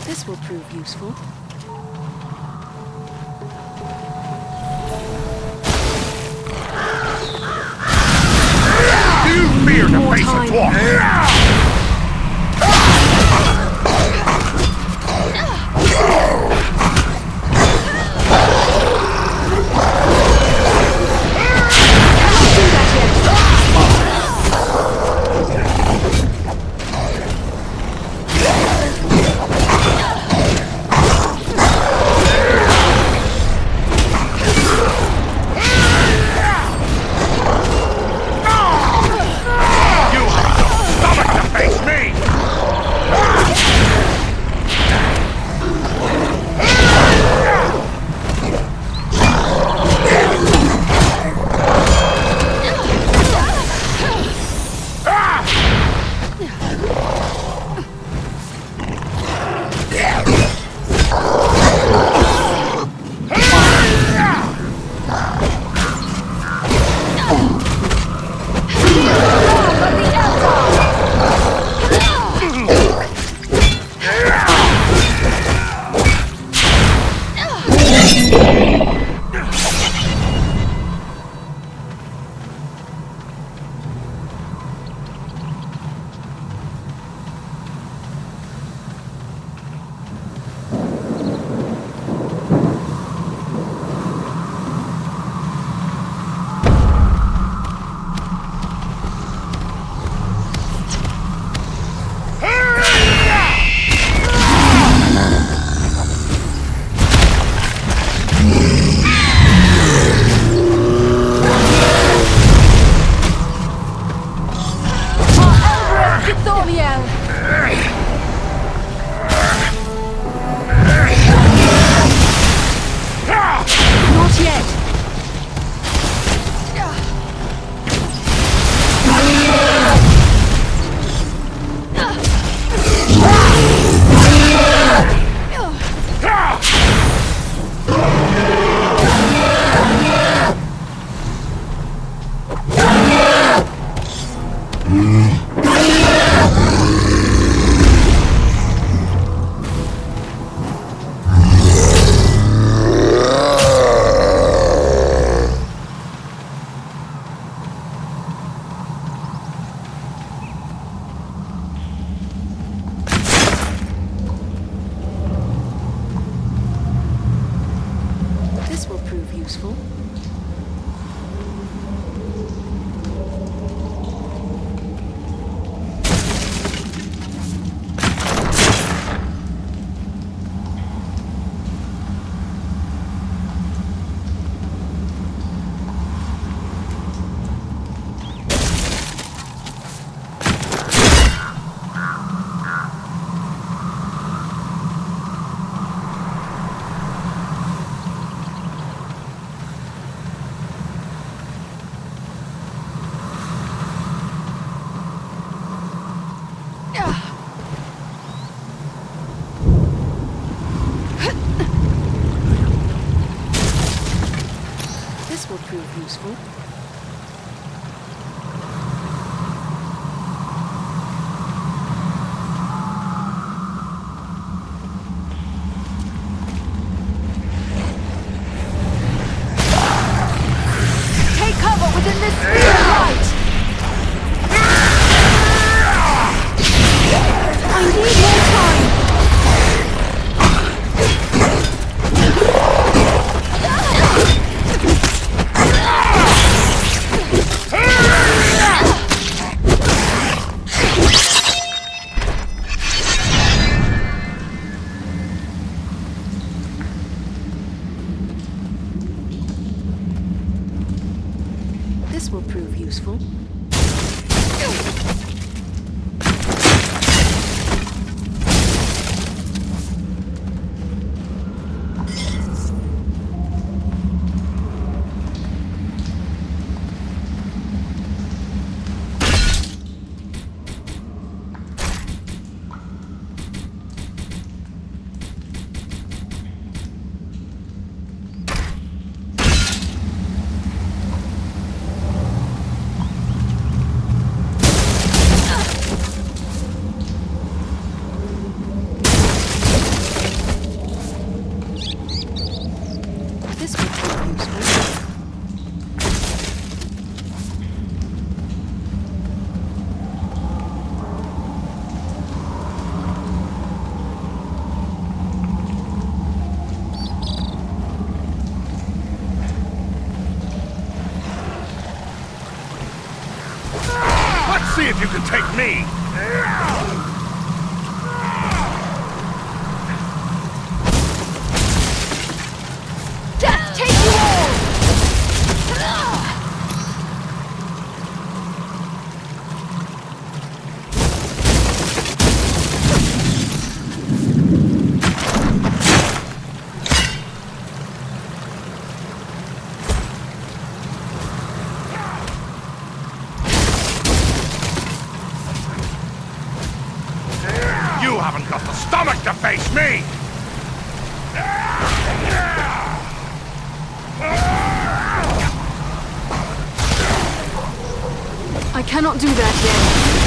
This will prove useful. Do you fear to face a dwarf? prove useful. Take cover within this sphere of light! I need more time! This will prove useful. See if you can take me! Death take you all! Got the stomach to face me! I cannot do that yet.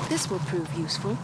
This will prove useful.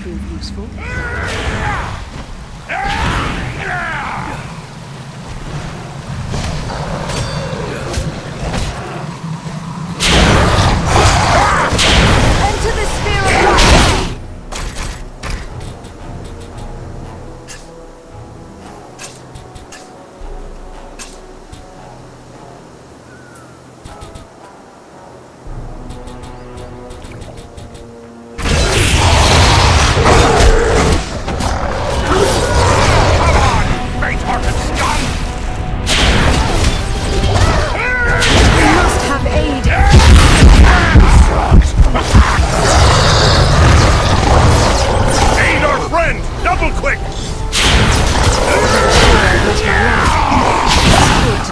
prove useful. Enter the sphere of prophecy!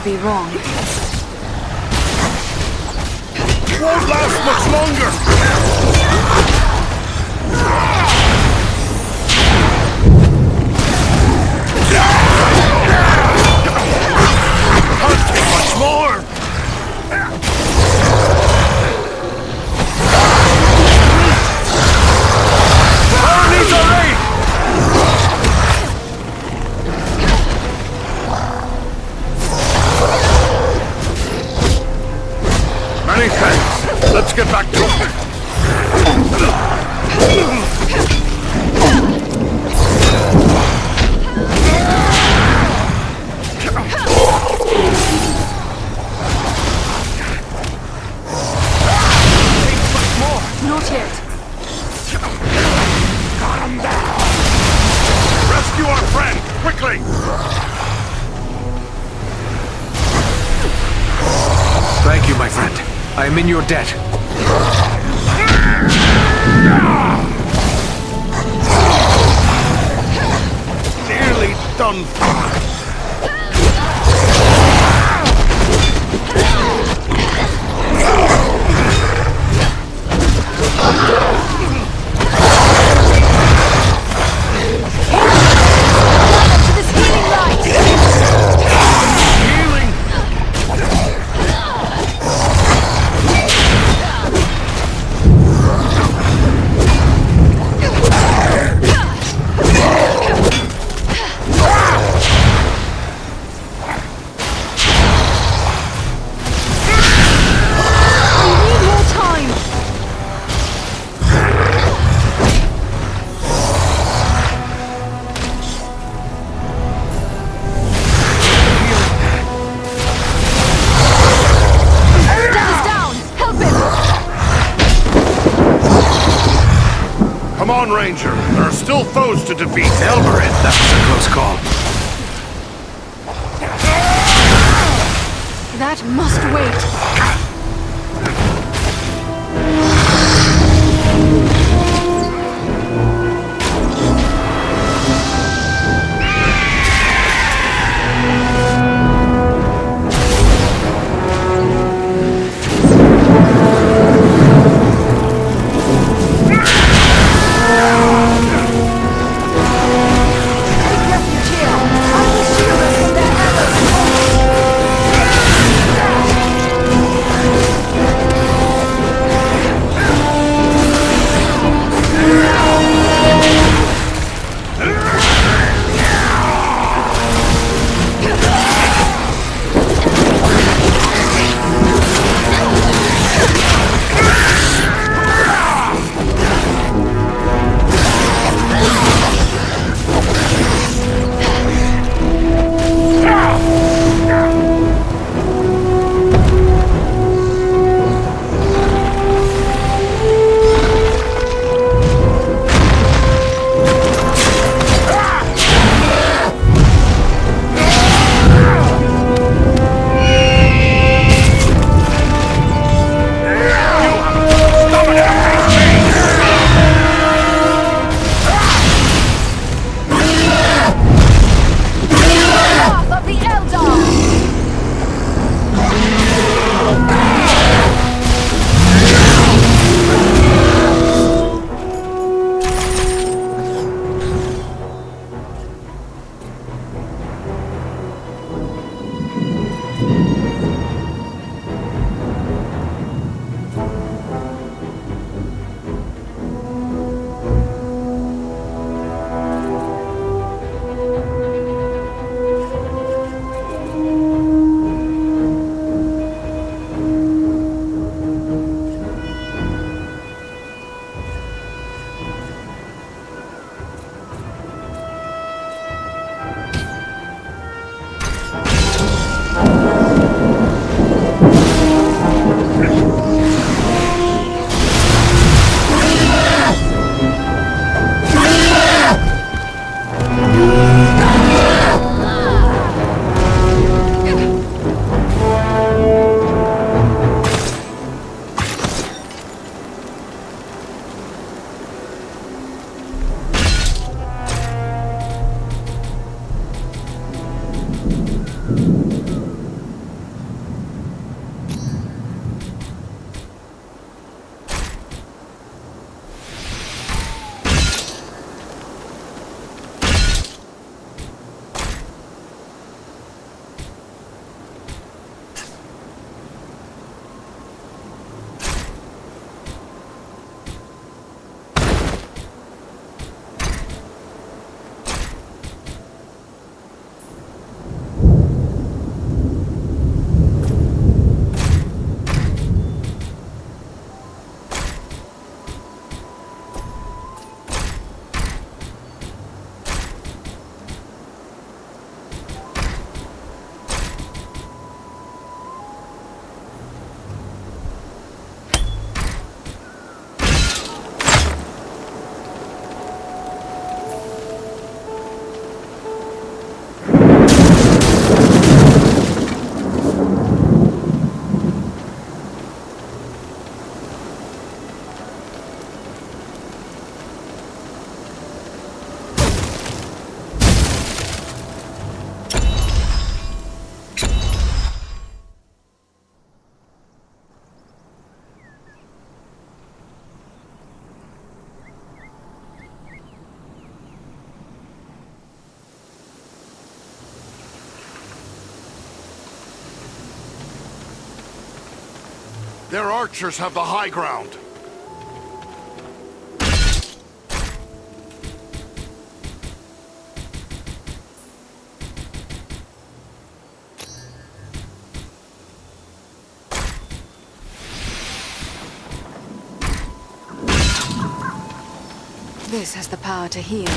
Be wrong. Won't last much longer! Can't take much more! Power needs our aid! Many thanks. Let's get back to it. Not yet. Got him down. Rescue our friend, quickly! Thank you, my friend. I am in your debt. Nearly done for. Ranger. There are still foes to defeat. Elbereth, that was a close call. That must wait. Their archers have the high ground. This has the power to heal.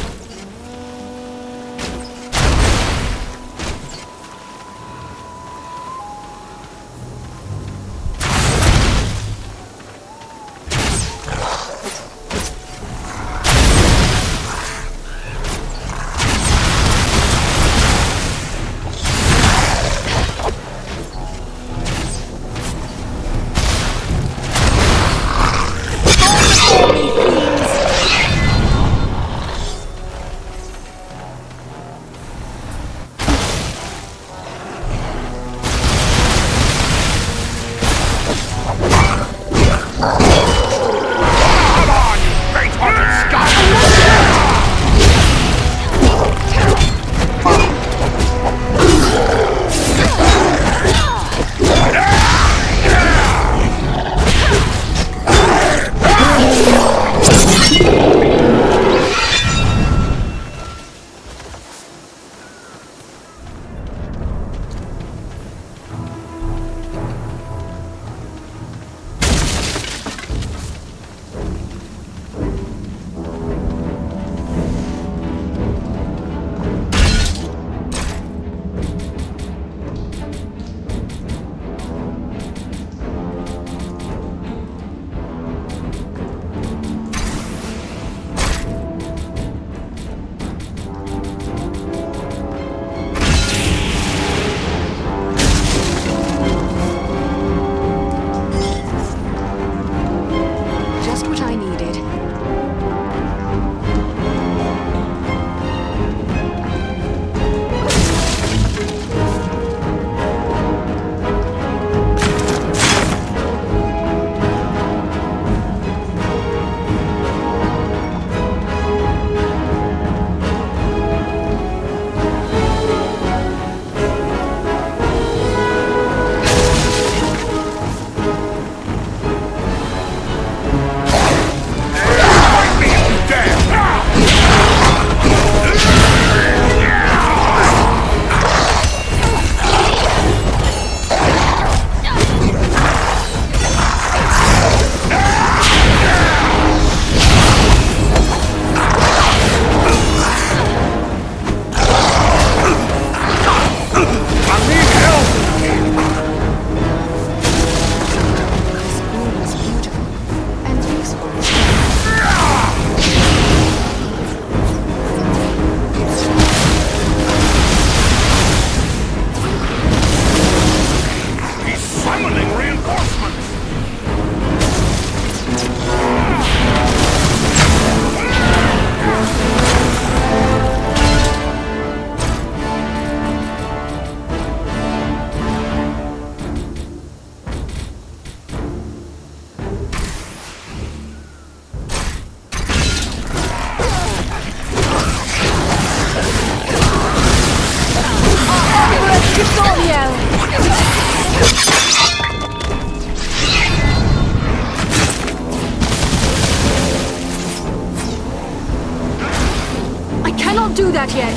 Do that yet.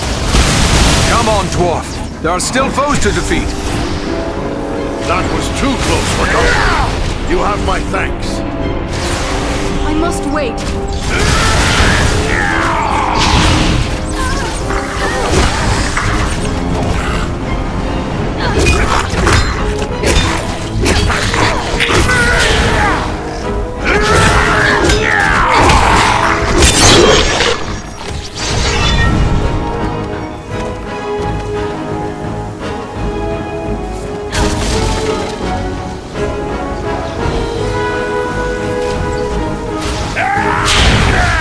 Come on, dwarf. There are still foes to defeat. That was too close for comfort. You have my thanks. I must wait. Yeah!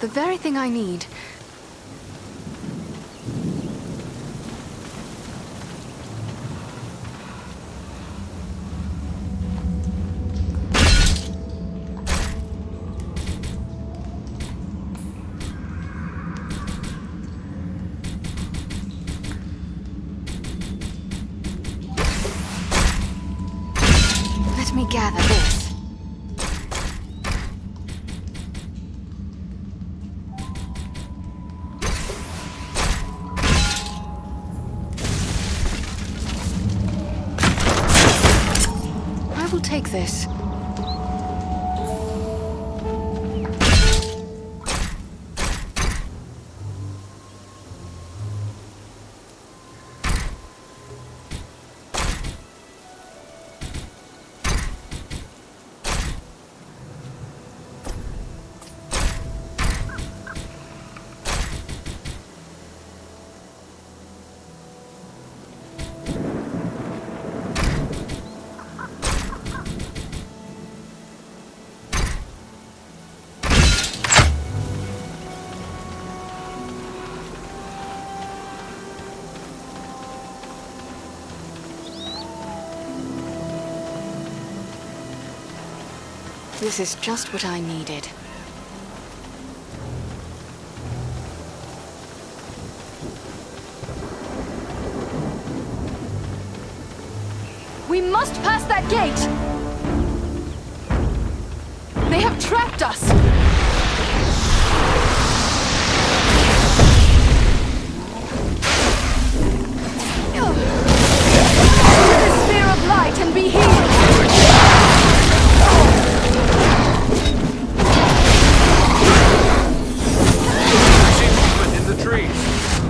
The very thing I need. Let me gather this. I will take this. This is just what I needed. We must pass that gate! They have trapped us! Enter the sphere of light and be healed!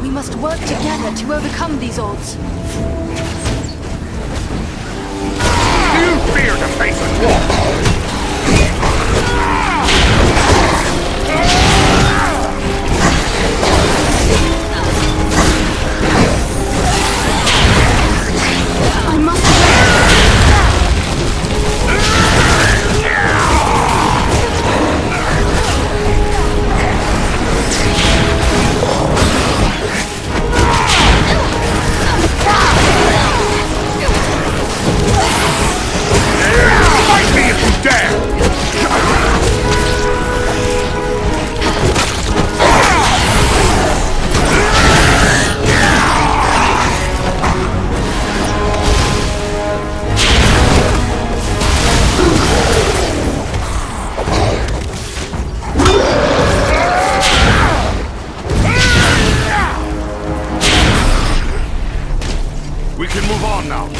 We must work together to overcome these odds. Do you fear to face a wall? I must Fight me if you dare! We can move on now.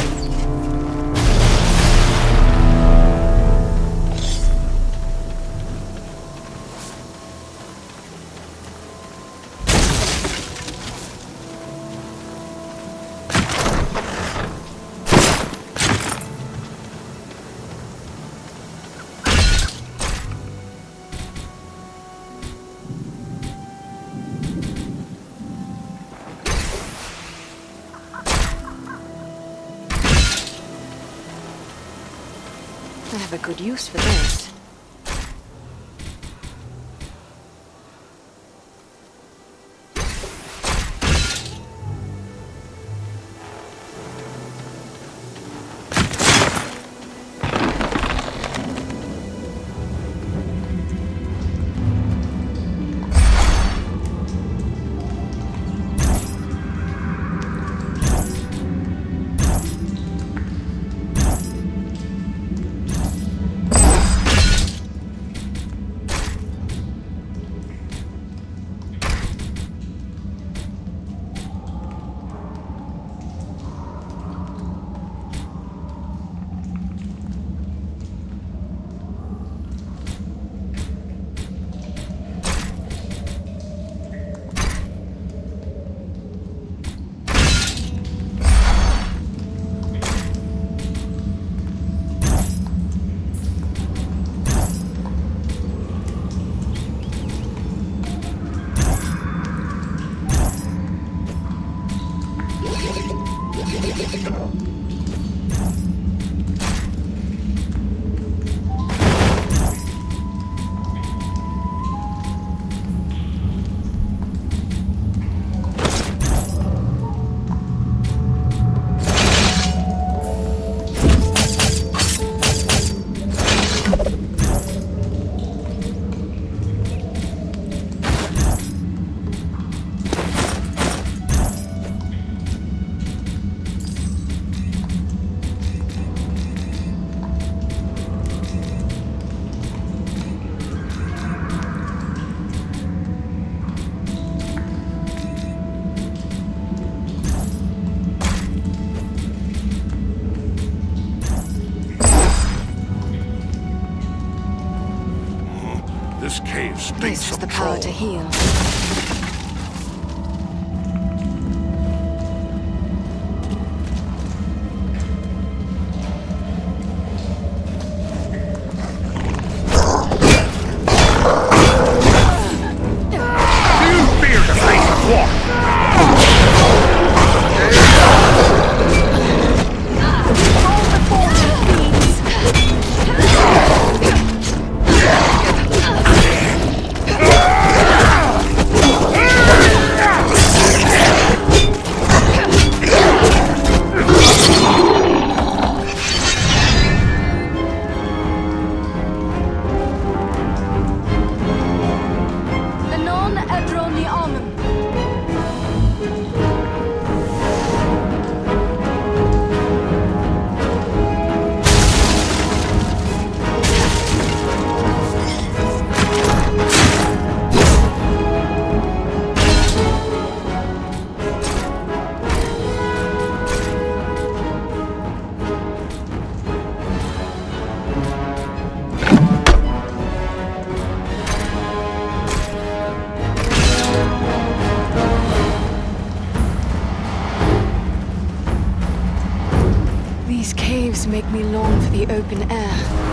I have a good use for this. This cave This stinks has of the power troll. to heal. These caves make me long for the open air.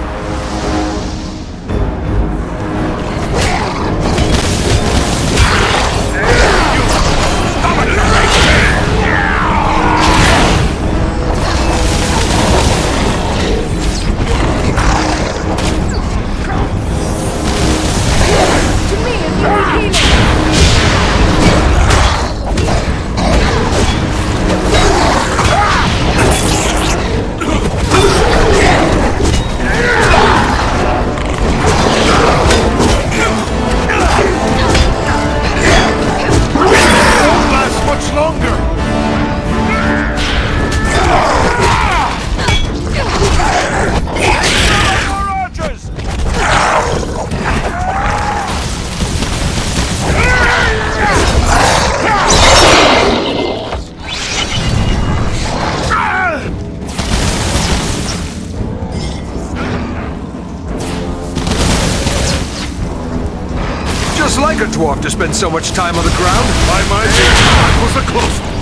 Just like a dwarf to spend so much time on the ground. By my ear, that was a close one.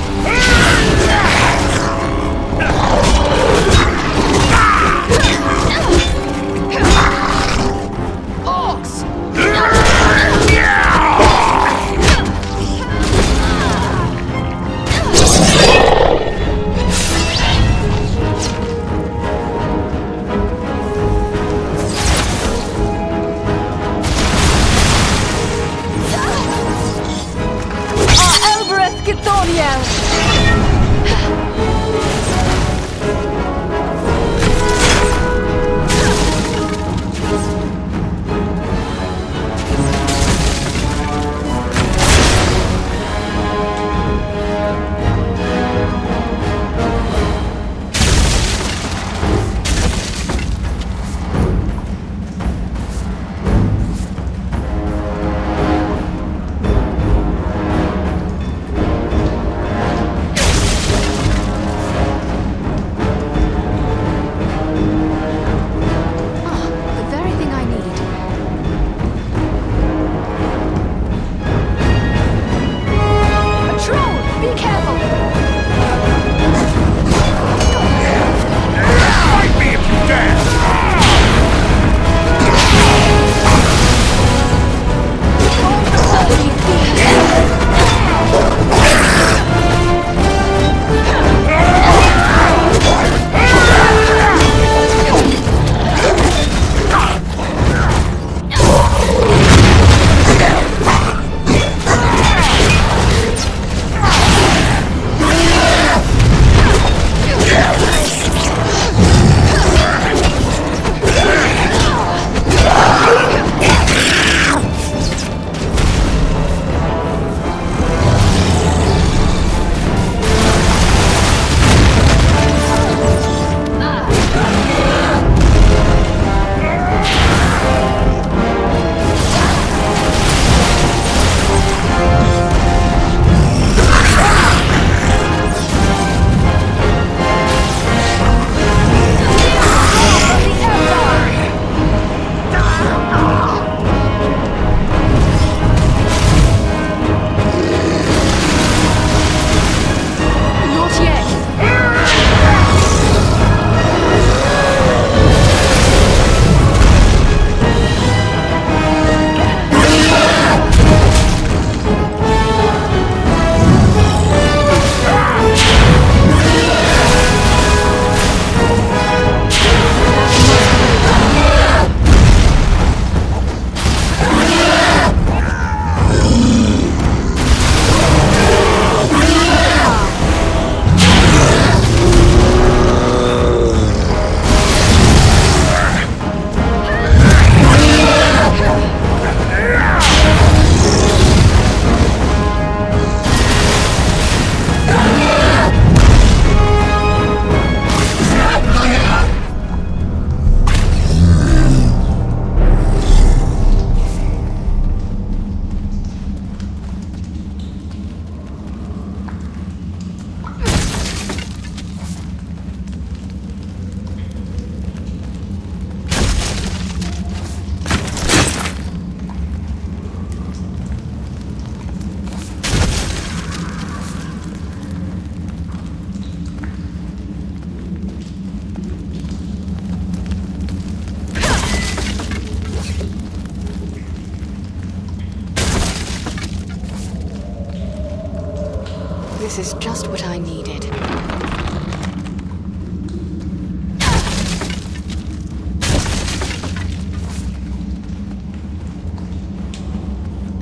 This is just what I needed.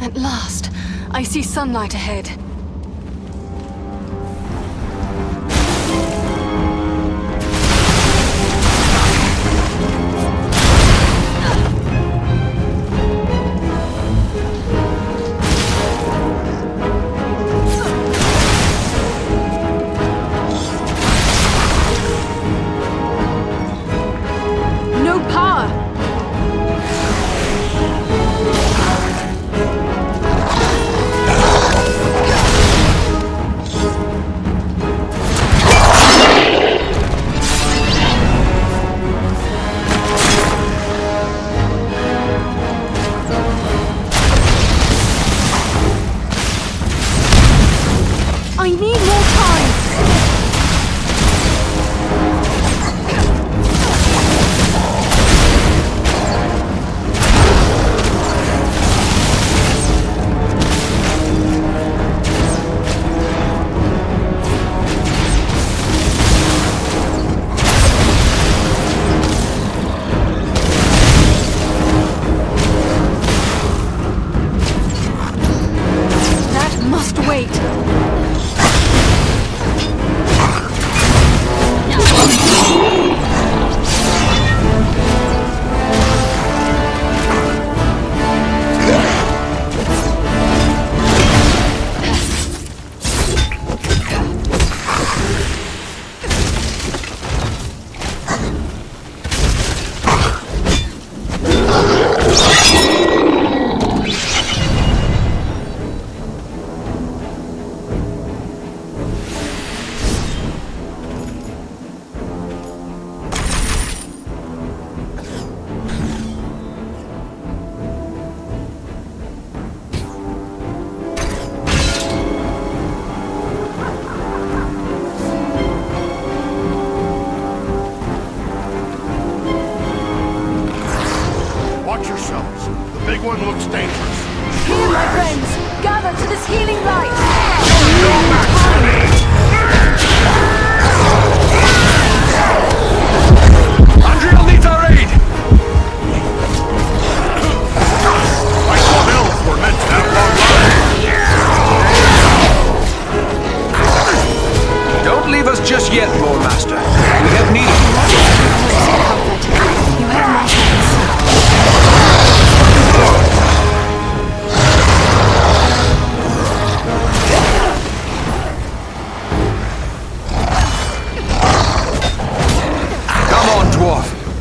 At last, I see sunlight ahead.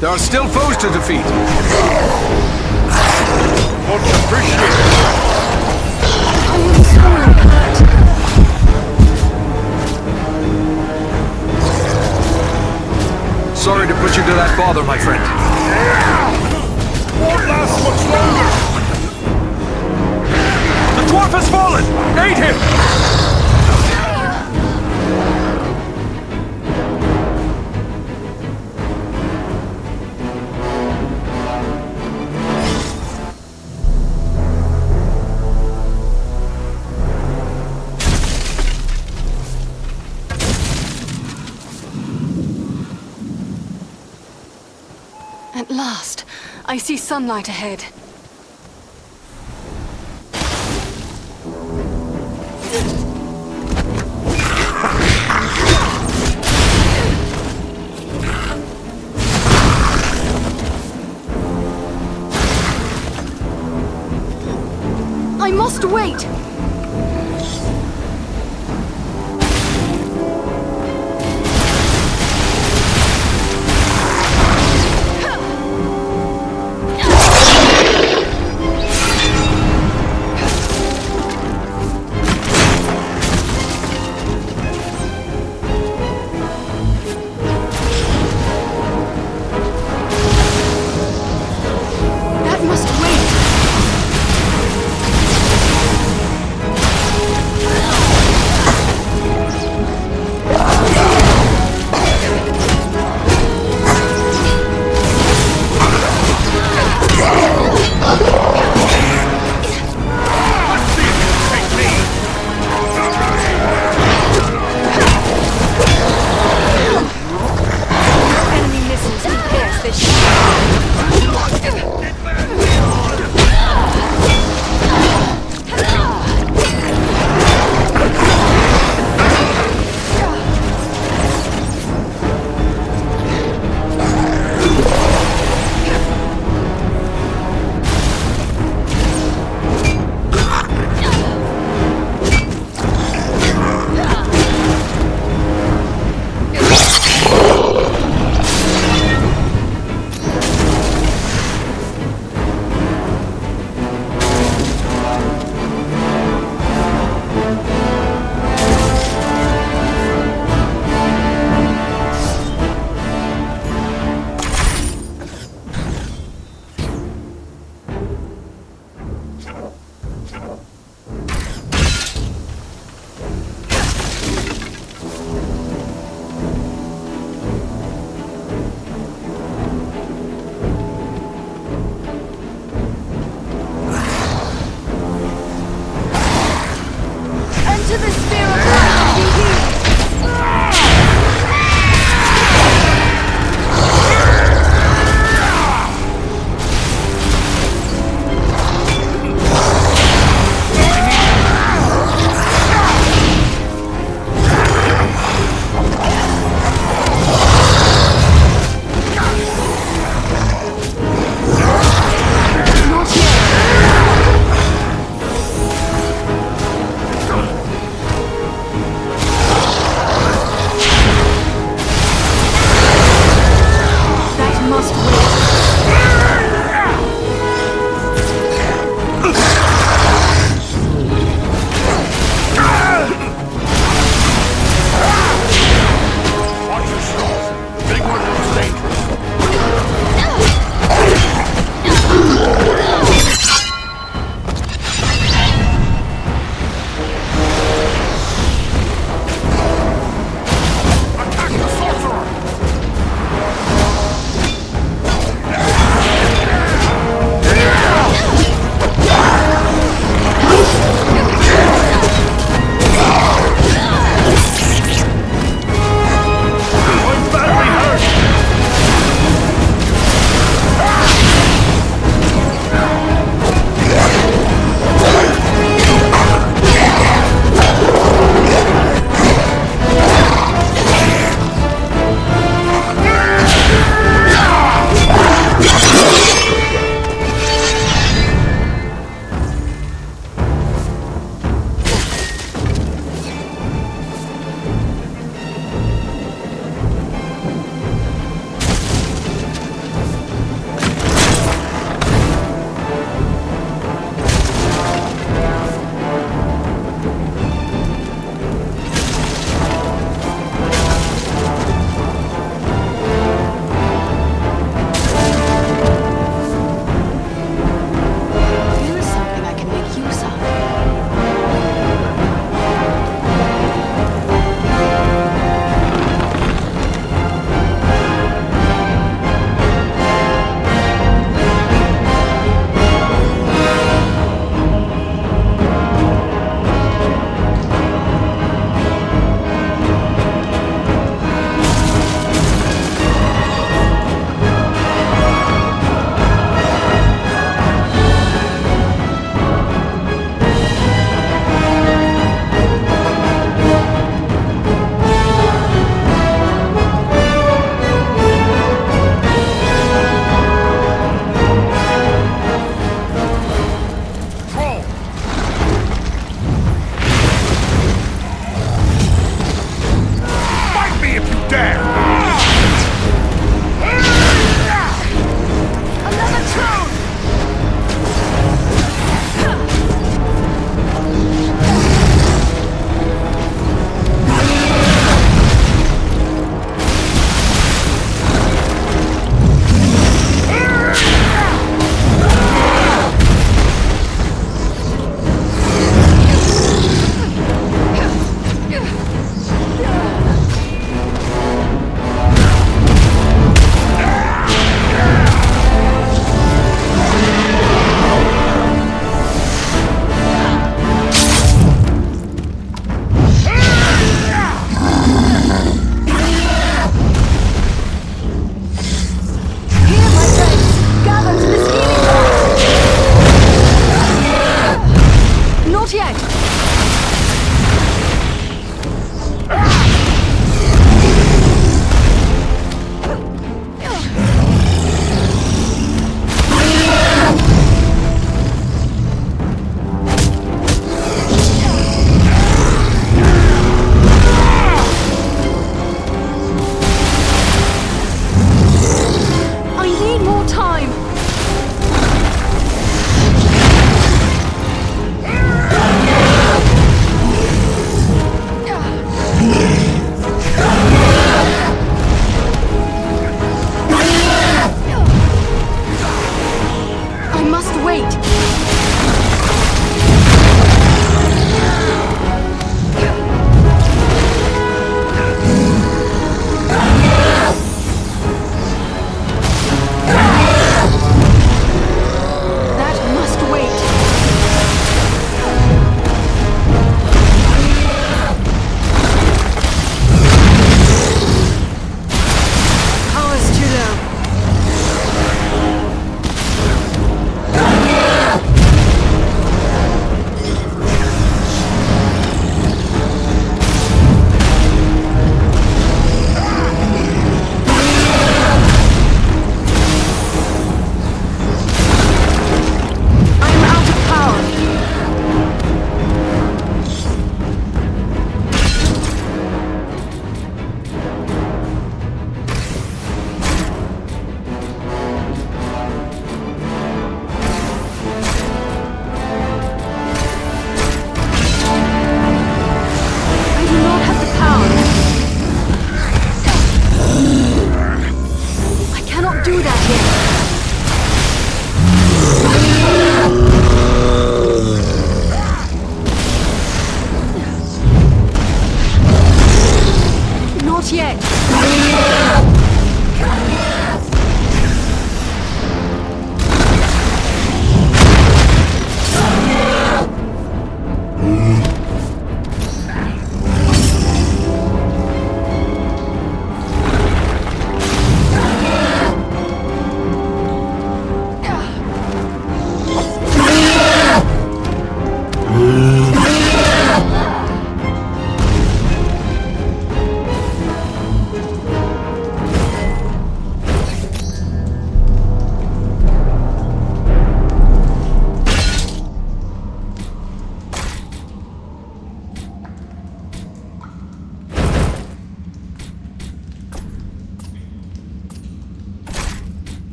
There are still foes to defeat. Much appreciated. Sorry to put you to that bother, my friend. Won't last much longer. The dwarf has fallen! Aid him! At last, I see sunlight ahead. I must wait!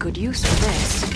good use for this.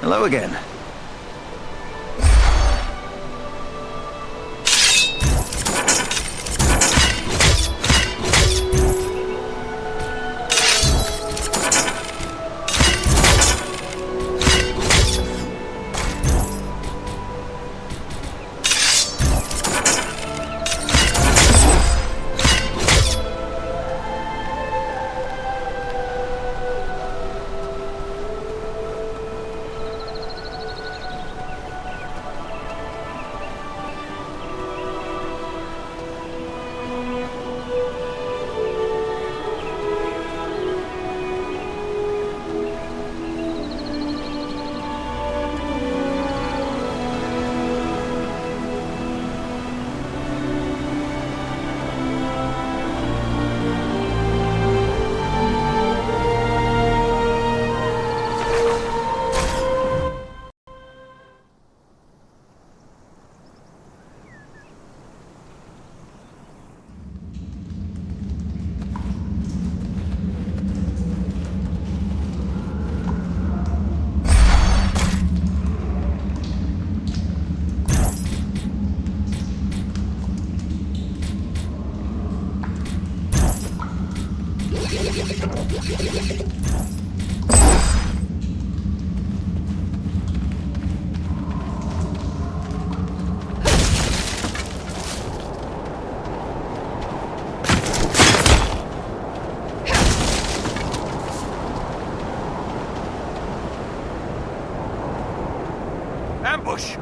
Hello again. Ambush!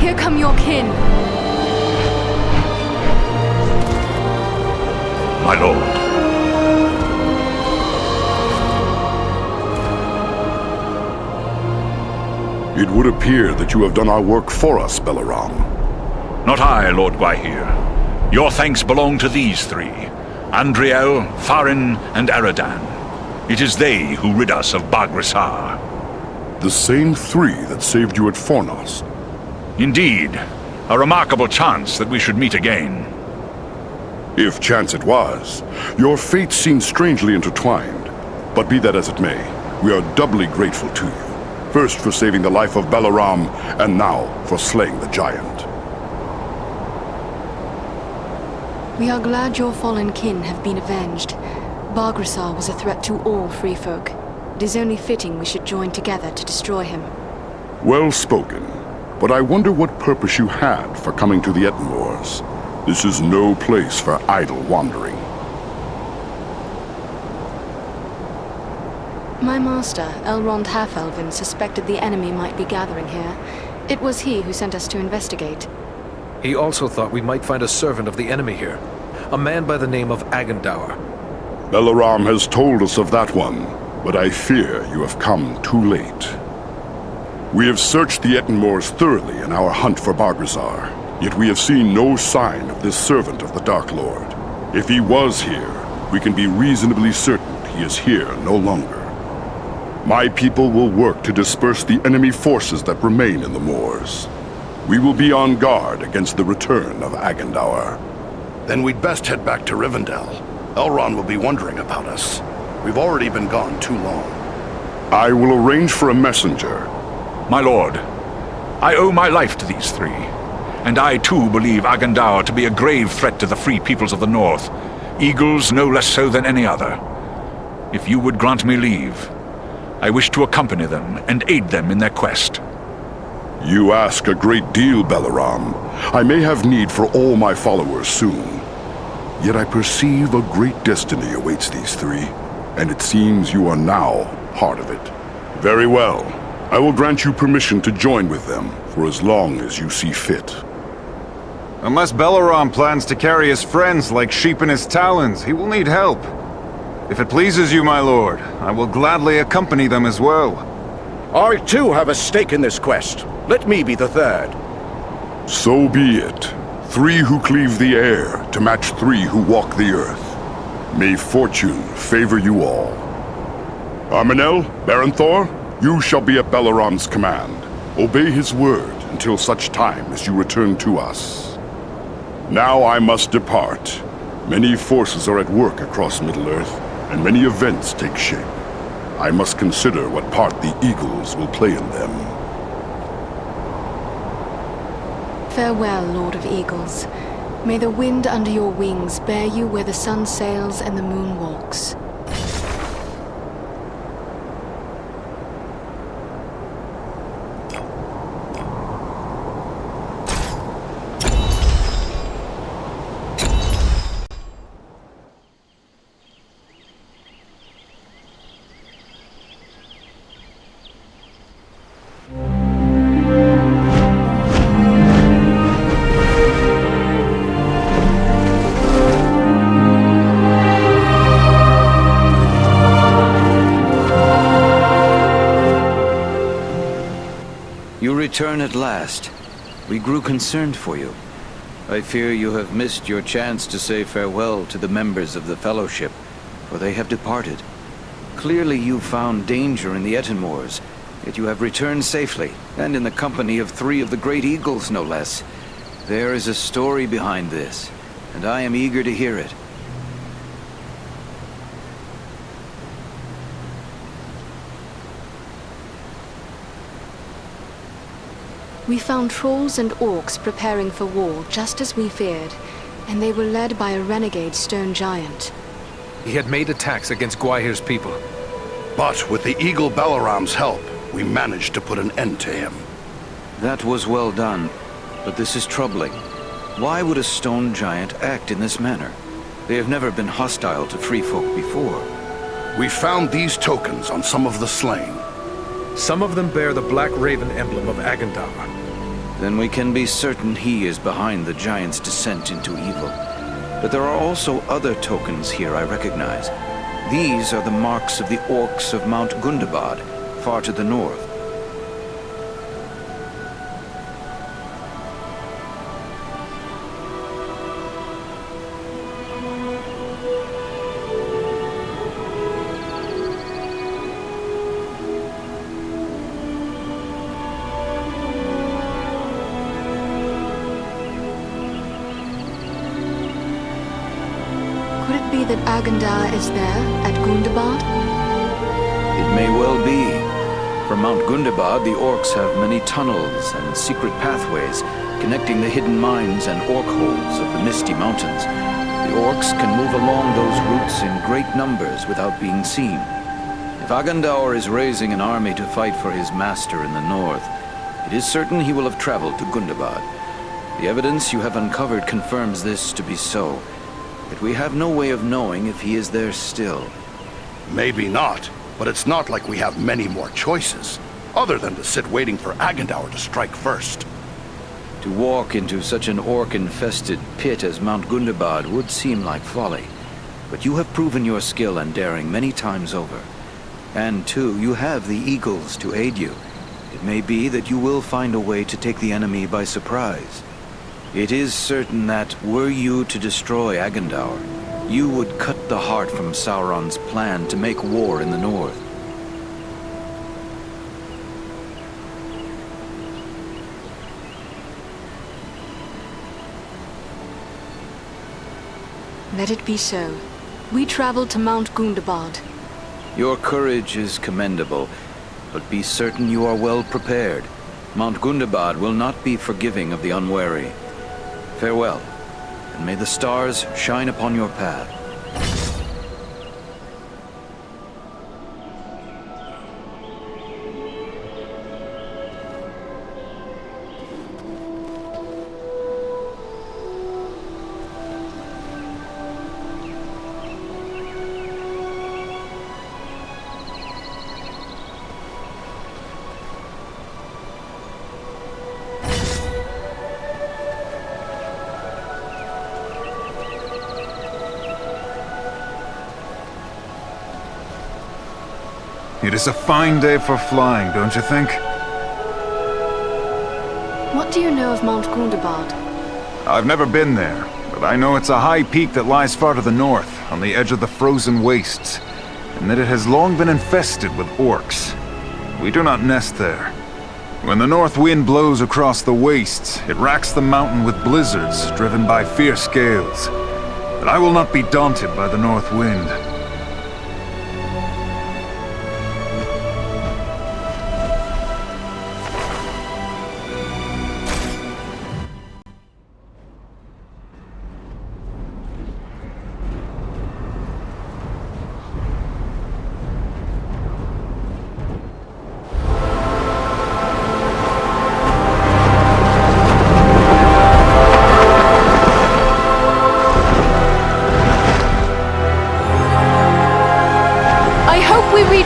Here come your kin. My lord. It would appear that you have done our work for us, Balaram. Not I, Lord Gwaihir. Your thanks belong to these three. Andriel, Farin, and Aradan. It is they who rid us of Baghrasar. The same three that saved you at Fornost. Indeed. A remarkable chance that we should meet again. If chance it was, your fates seem strangely intertwined. But be that as it may, we are doubly grateful to you. First for saving the life of Balaram, and now for slaying the giant. We are glad your fallen kin have been avenged. Baghrasar was a threat to all free folk. It is only fitting we should join together to destroy him. Well spoken. But I wonder what purpose you had for coming to the Etten. This is no place for idle wandering. My master, Elrond Half-Elven, suspected the enemy might be gathering here. It was he who sent us to investigate. He also thought we might find a servant of the enemy here. A man by the name of Agandauр. Balaram has told us of that one, but I fear you have come too late. We have searched the Etten thoroughly in our hunt for Baghrasar, yet we have seen no sign of this servant of the Dark Lord. If he was here, we can be reasonably certain he is here no longer. My people will work to disperse the enemy forces that remain in the moors. We will be on guard against the return of Agandauр. Then we'd best head back to Rivendell. Elrond will be wondering about us. We've already been gone too long. I will arrange for a messenger. My lord, I owe my life to these three. And I too believe Agandauр to be a grave threat to the free peoples of the north. Eagles no less so than any other. If you would grant me leave, I wish to accompany them and aid them in their quest. You ask a great deal, Balaram. I may have need for all my followers soon. Yet I perceive a great destiny awaits these three, and it seems you are now part of it. Very well. I will grant you permission to join with them for as long as you see fit. Unless Balaram plans to carry his friends like sheep in his talons, he will need help. If it pleases you, my lord, I will gladly accompany them as well. I too have a stake in this quest. Let me be the third. So be it. Three who cleave the air to match three who walk the earth. May fortune favor you all. Arminel, Baranthor, you shall be at Balaram's command. Obey his word until such time as you return to us. Now I must depart. Many forces are at work across Middle-earth, and many events take shape. I must consider what part the Eagles will play in them. Farewell, Lord of Eagles. May the wind under your wings bear you where the sun sails and the moon walks. Return at last. We grew concerned for you. I fear you have missed your chance to say farewell to the members of the Fellowship, for they have departed. Clearly you found danger in the Etten, yet you have returned safely, and in the company of three of the great eagles, no less. There is a story behind this, and I am eager to hear it. We found trolls and orcs preparing for war, just as we feared, and they were led by a renegade stone giant. He had made attacks against Gwaihir's people. But with the Eagle Balaram's help, we managed to put an end to him. That was well done, but this is troubling. Why would a stone giant act in this manner? They have never been hostile to free folk before. We found these tokens on some of the slain. Some of them bear the Black Raven emblem of Agandauр. then we can be certain he is behind the giant's descent into evil. But there are also other tokens here I recognize. These are the marks of the orcs of Mount Gundabad, far to the north. That Agandauр is there, at Gundabad? It may well be. From Mount Gundabad, the orcs have many tunnels and secret pathways connecting the hidden mines and orc holes of the Misty Mountains. The orcs can move along those routes in great numbers without being seen. If Agandauр is raising an army to fight for his master in the north, it is certain he will have traveled to Gundabad. The evidence you have uncovered confirms this to be so. But we have no way of knowing if he is there still. Maybe not, but it's not like we have many more choices, other than to sit waiting for Agandauр to strike first. To walk into such an orc-infested pit as Mount Gundabad would seem like folly. But you have proven your skill and daring many times over. And too, you have the eagles to aid you. It may be that you will find a way to take the enemy by surprise. It is certain that, were you to destroy Agandauр, you would cut the heart from Sauron's plan to make war in the north. Let it be so. We travel to Mount Gundabad. Your courage is commendable, but be certain you are well prepared. Mount Gundabad will not be forgiving of the unwary. Farewell, and may the stars shine upon your path. It is a fine day for flying, don't you think? What do you know of Mount Gundabad? I've never been there, but I know it's a high peak that lies far to the north, on the edge of the frozen wastes, and that it has long been infested with orcs. We do not nest there. When the north wind blows across the wastes, it racks the mountain with blizzards driven by fierce gales. But I will not be daunted by the north wind.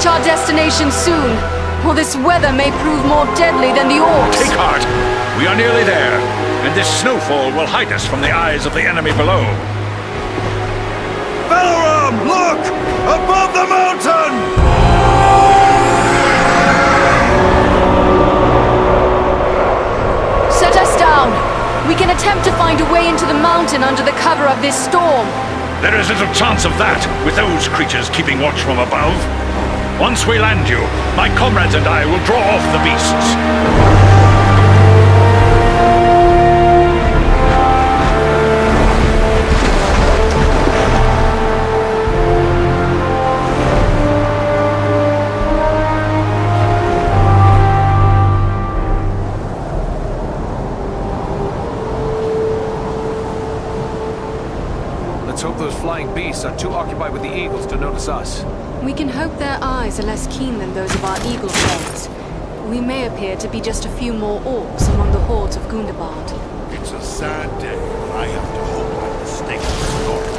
Our destination soon, or this weather may prove more deadly than the orcs. Take heart! We are nearly there, and this snowfall will hide us from the eyes of the enemy below. Balaram, look! Above the mountain! Set us down. We can attempt to find a way into the mountain under the cover of this storm. There is little chance of that, with those creatures keeping watch from above. Once we land you, my comrades and I will draw off the beasts. Let's hope those flying beasts are too occupied with the eagles to notice us. We can hope their eyes are less keen than those of our eagle friends. We may appear to be just a few more orcs among the hordes of Gundabad. It's a sad day, but I have to hope I'm mistaken for North.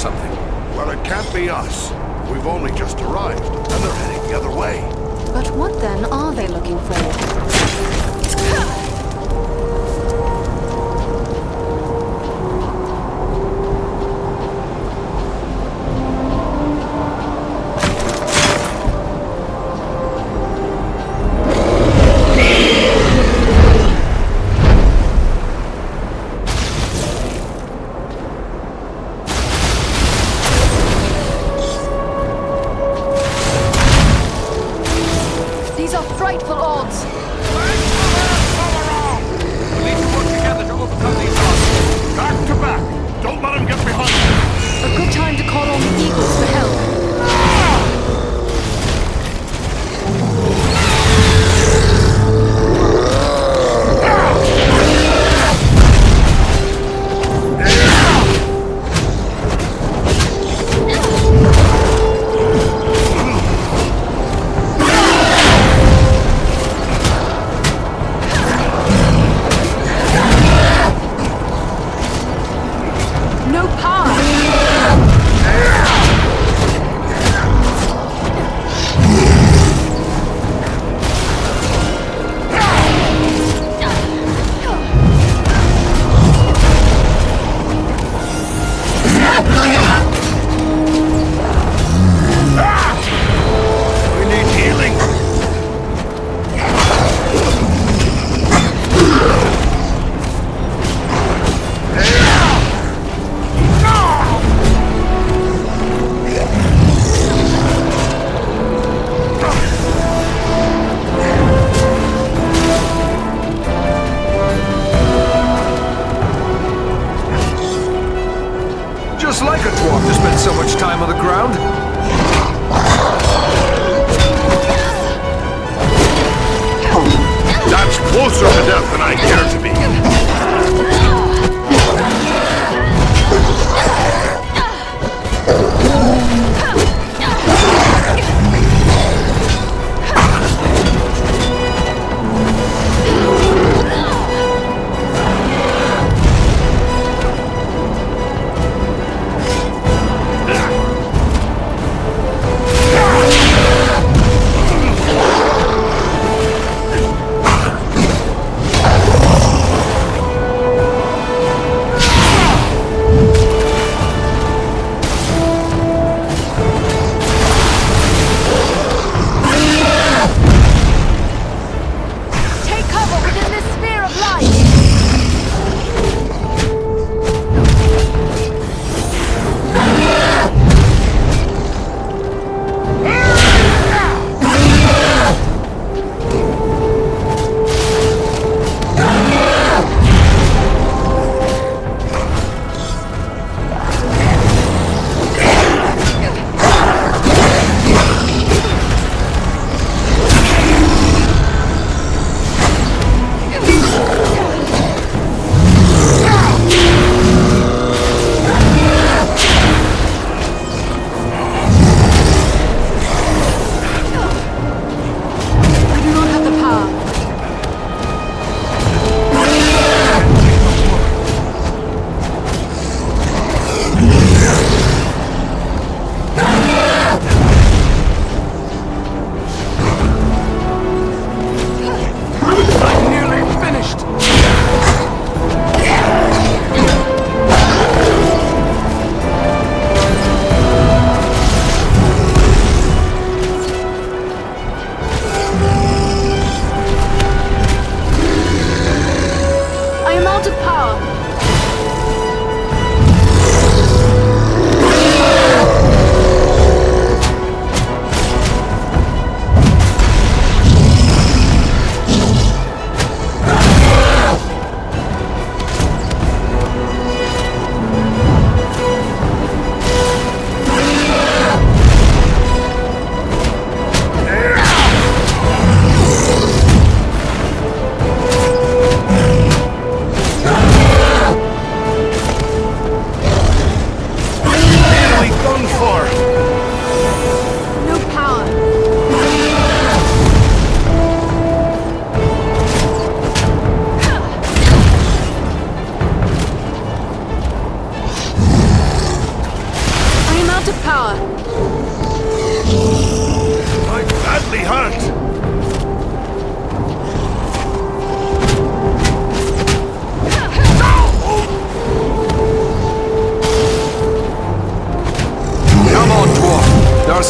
something. Well, it can't be us. We've only just arrived, and they're heading the other way. But what then are they looking for?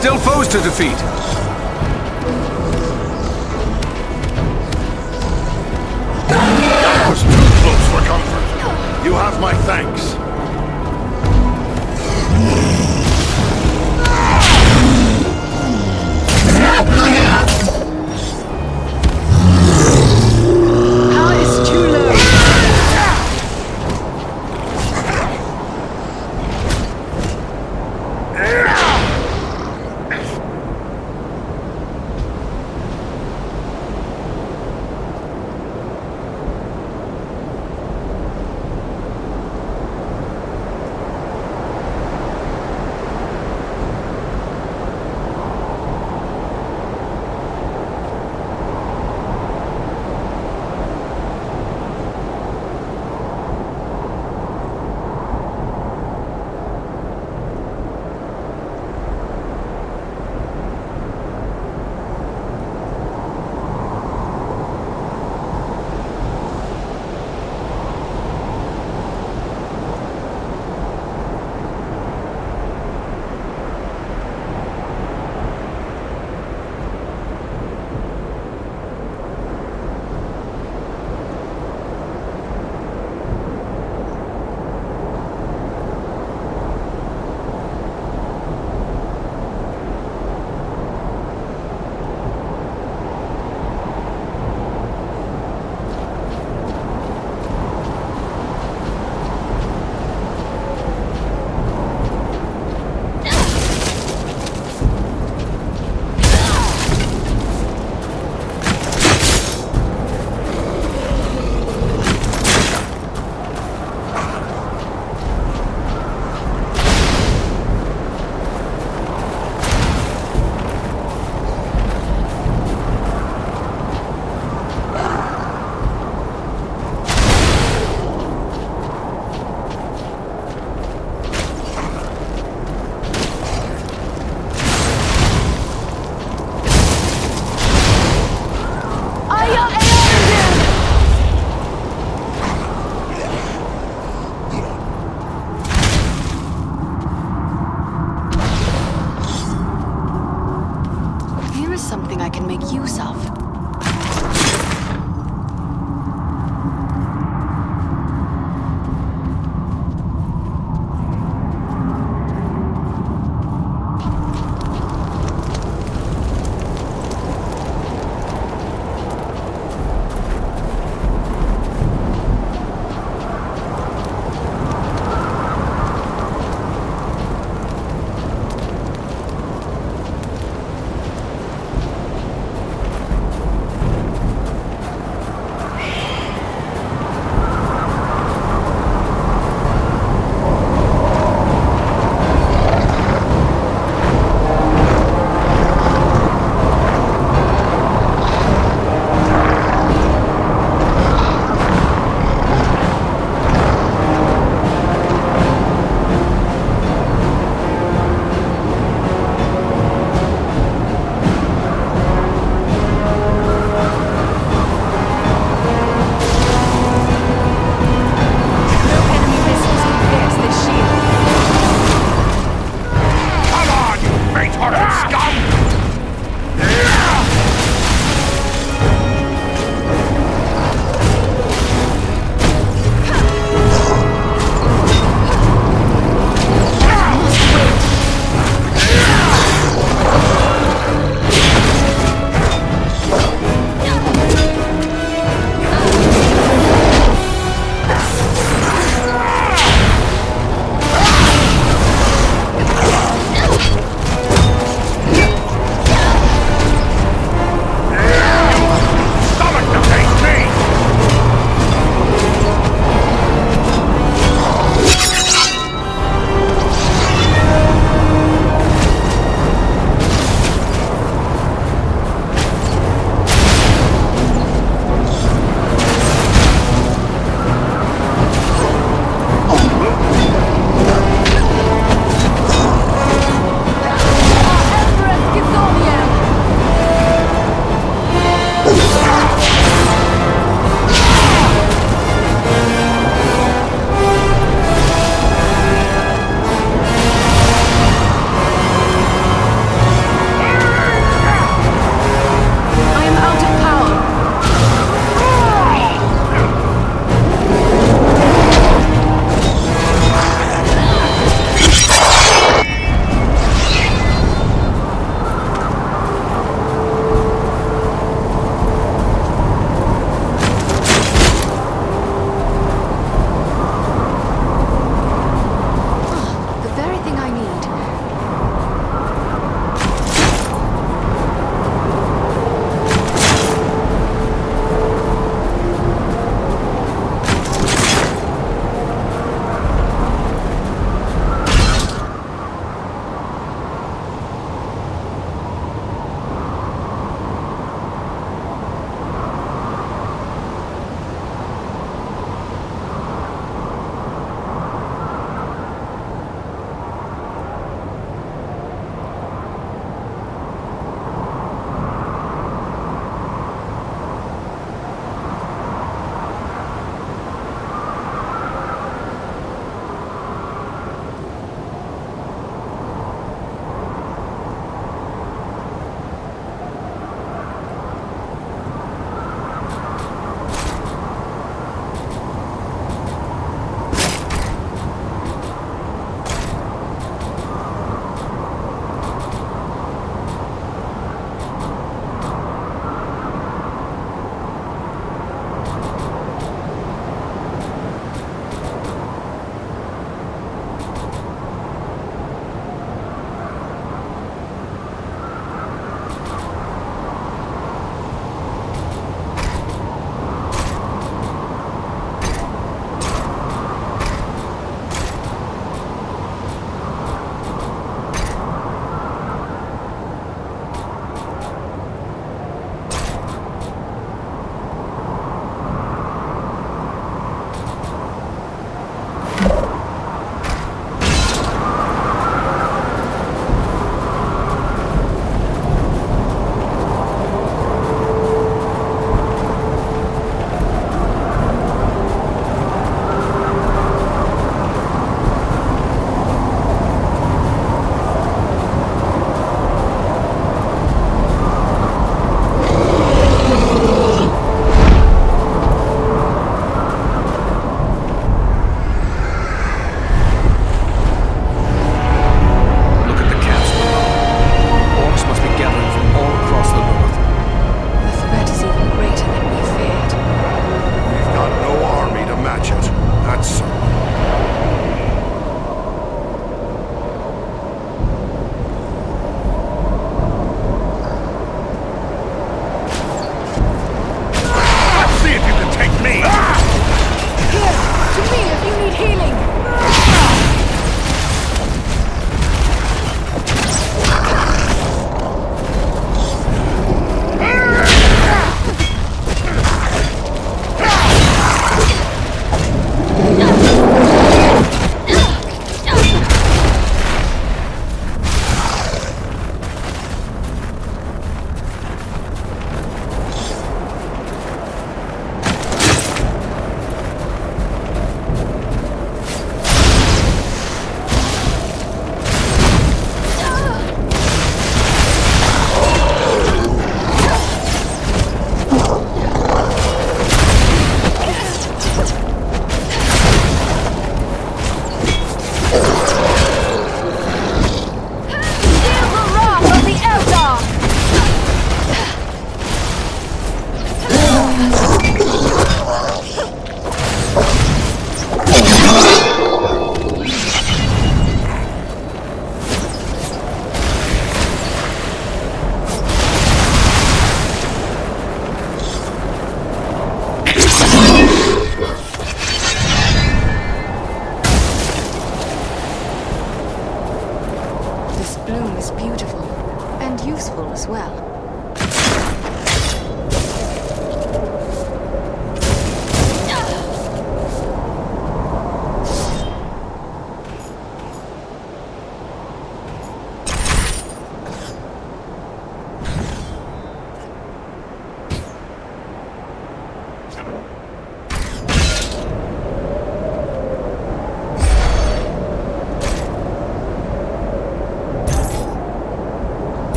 still foes to defeat. That was too close for comfort. You have my thanks. Power is too low.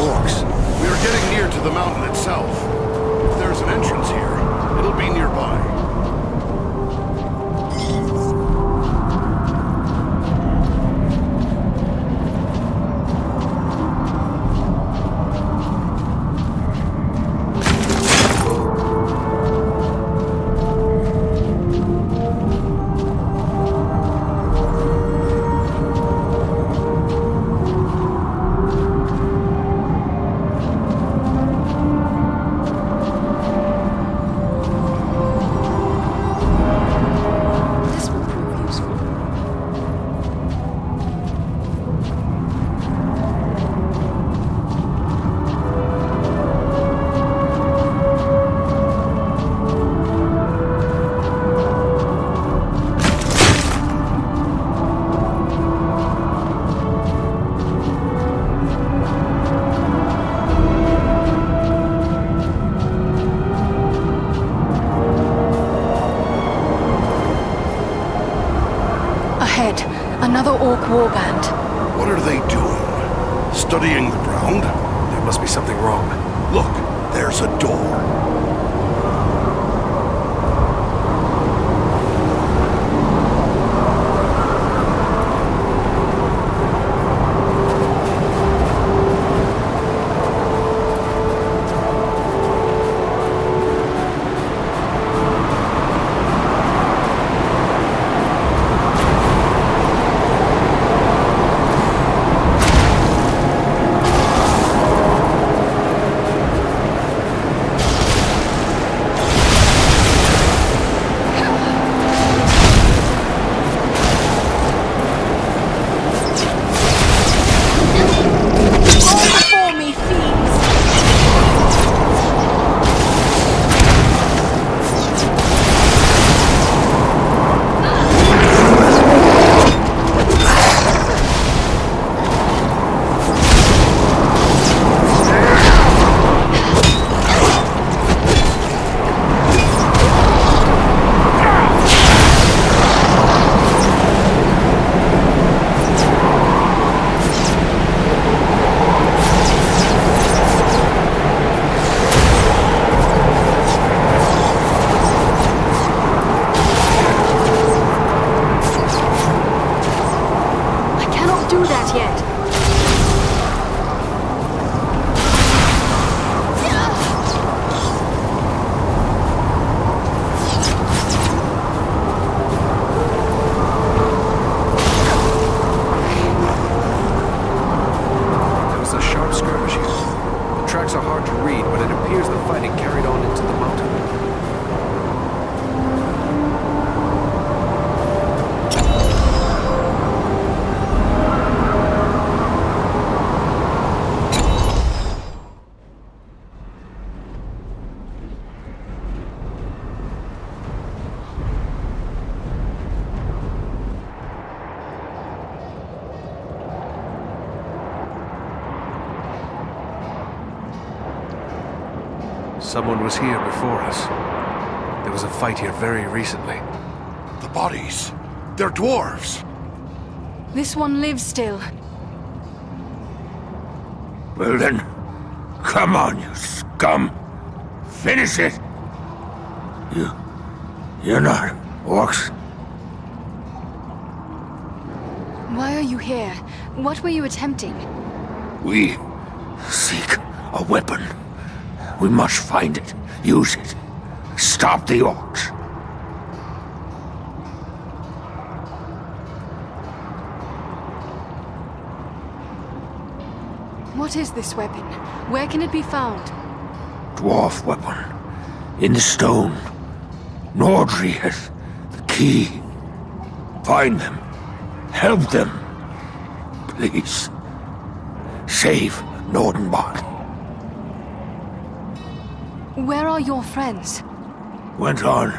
orcs. We are getting near to the mountain itself. If there's an entrance here, it'll be nearby. Another orc warband. What are they doing? Studying the ground? There must be something wrong. Look, there's a door. Someone was here before us. There was a fight here very recently. The bodies. They're dwarves. This one lives still. Well then, come on, you scum. Finish it. You're not orcs. Why are you here? What were you attempting? We seek a weapon. We must find it. Use it. Stop the orcs. What is this weapon? Where can it be found? Dwarf weapon. In the stone. Nordri has the key. Find them. Help them. Please. Save Nordinbad. Where are your friends? Went on.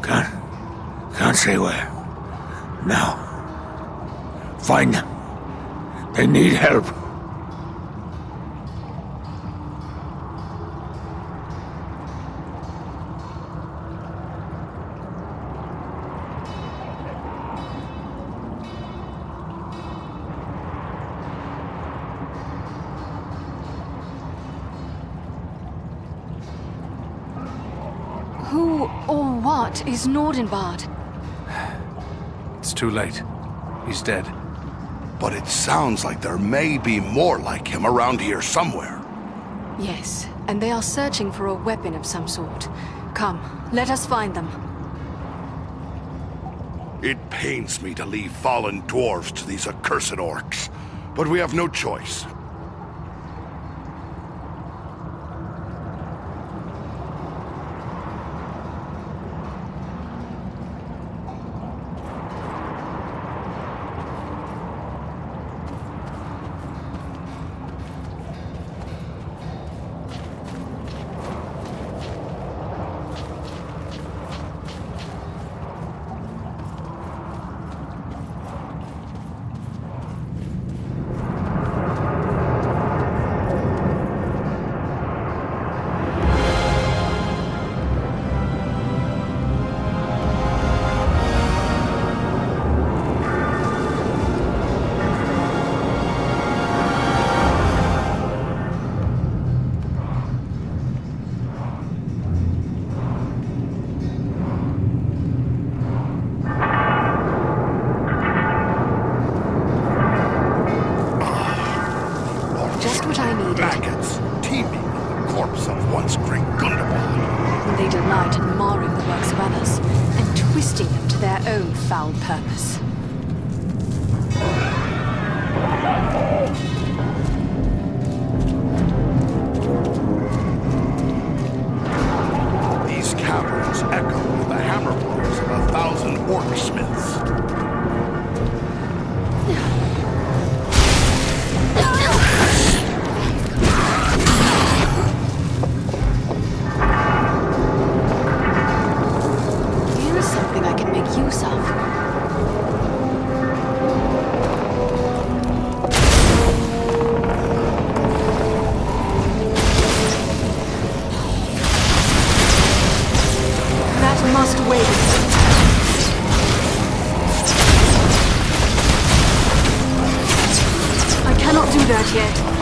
Can't say where. Now. Find them. They need help. what is Nordinbad? It's too late. He's dead. But it sounds like there may be more like him around here somewhere. Yes, and they are searching for a weapon of some sort. Come, let us find them. It pains me to leave fallen dwarves to these accursed orcs, but we have no choice. They delight in marring the works of others and twisting them to their own foul purpose. These caverns echo with the hammer blows of 1,000 orc smiths. Use of. That must wait. I cannot do that yet.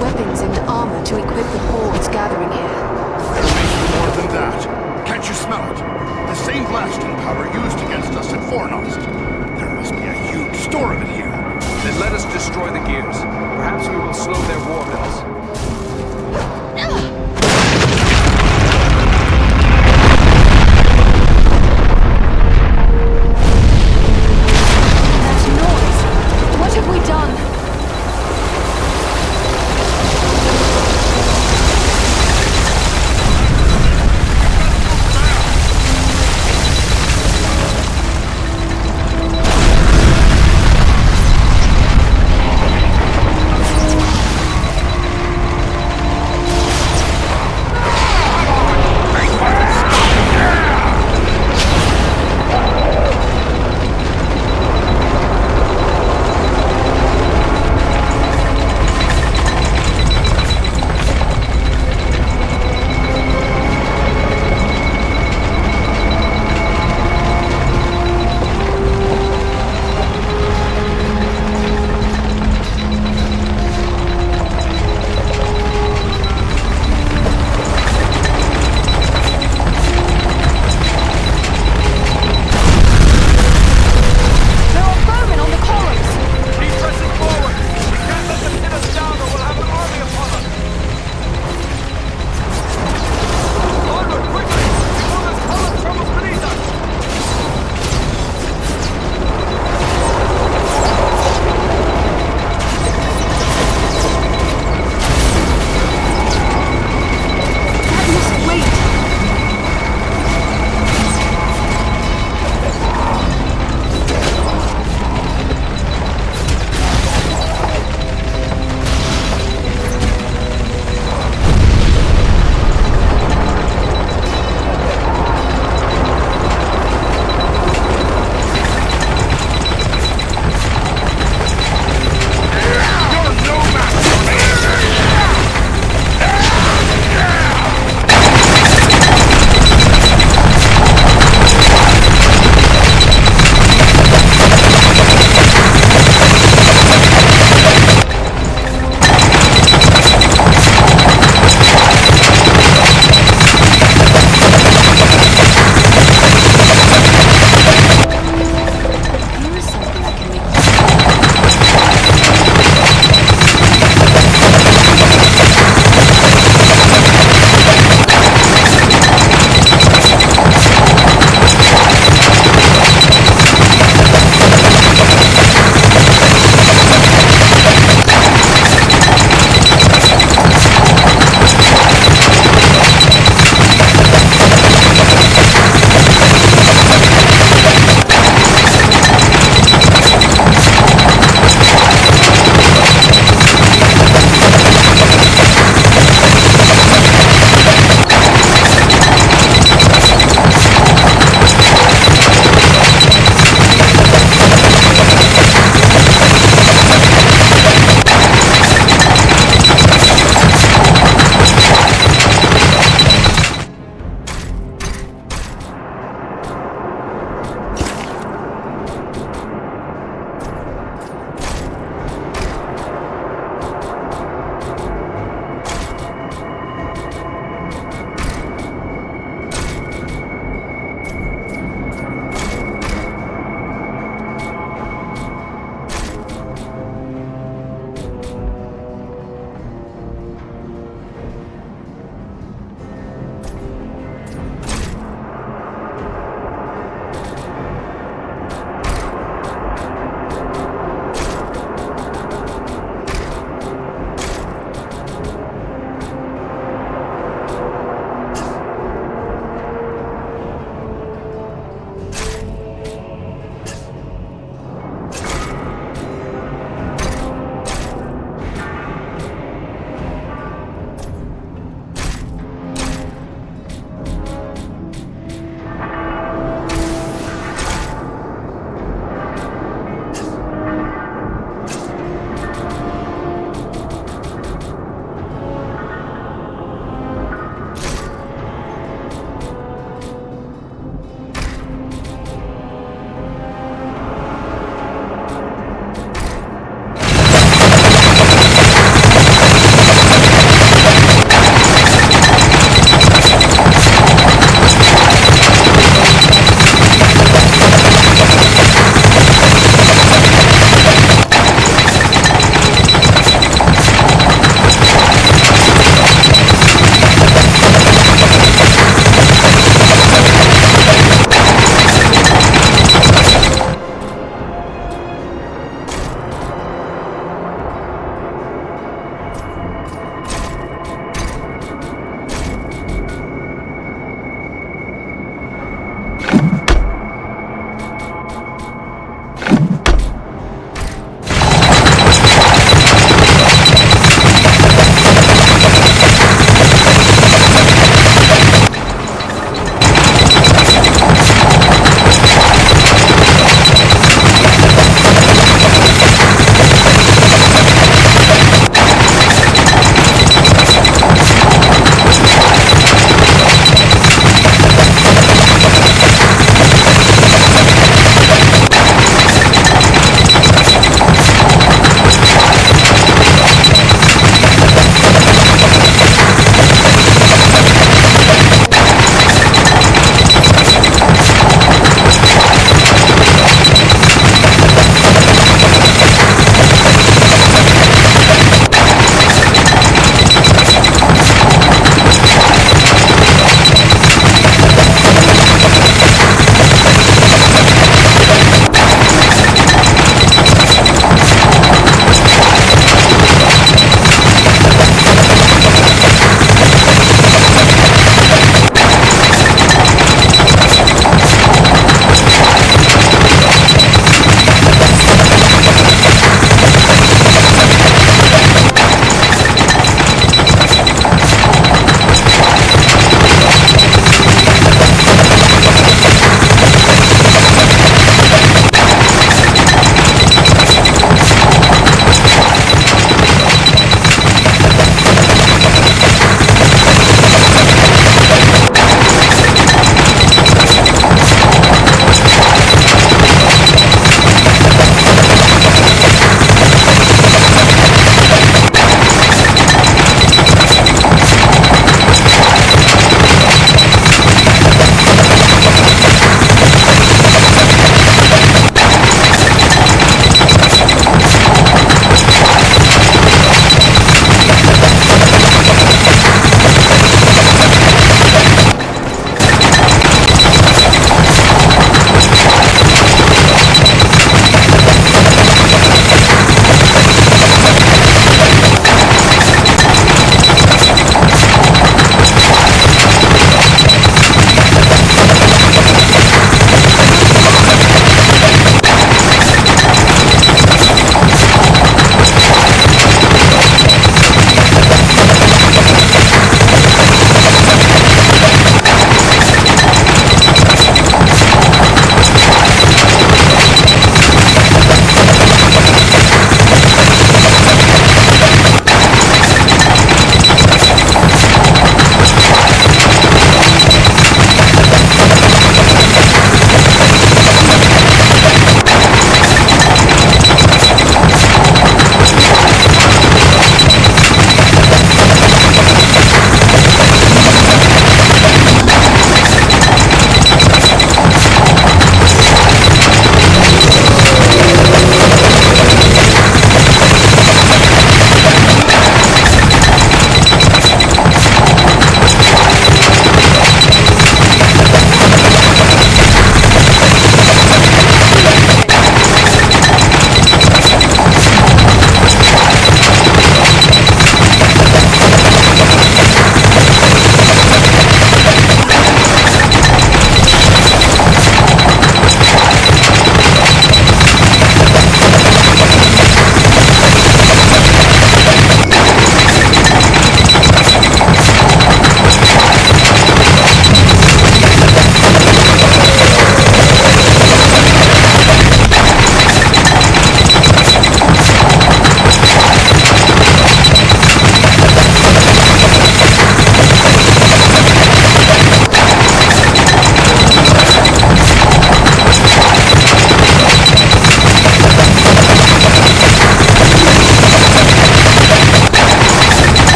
weapons and armor to equip the hordes gathering here. Maybe more than that. Can't you smell it? The same blasting powder used against us at Fornost. There must be a huge store of it here. Then let us destroy the gears. Perhaps we will slow their war mills. That noise! What have we done?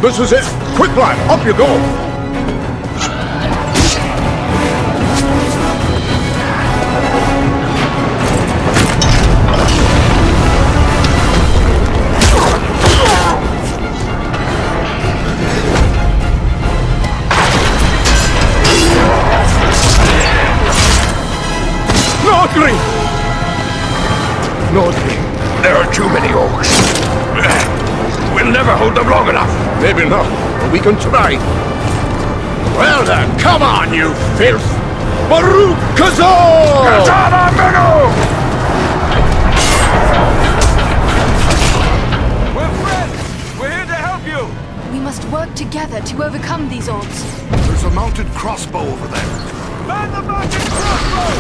This is it! Quick, lad! Up you go! Nordinbad. There are too many orcs. We'll never hold them long enough. Maybe not, but we can try. Well then, come on, you filth! Baruch Kazor! Katana Menu! We're friends! We're here to help you! We must work together to overcome these odds. There's a mounted crossbow over there. Man the mounted crossbow!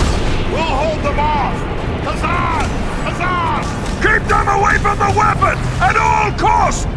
We'll hold them off! Huzzah! Huzzah! Keep them away from the weapon at all costs!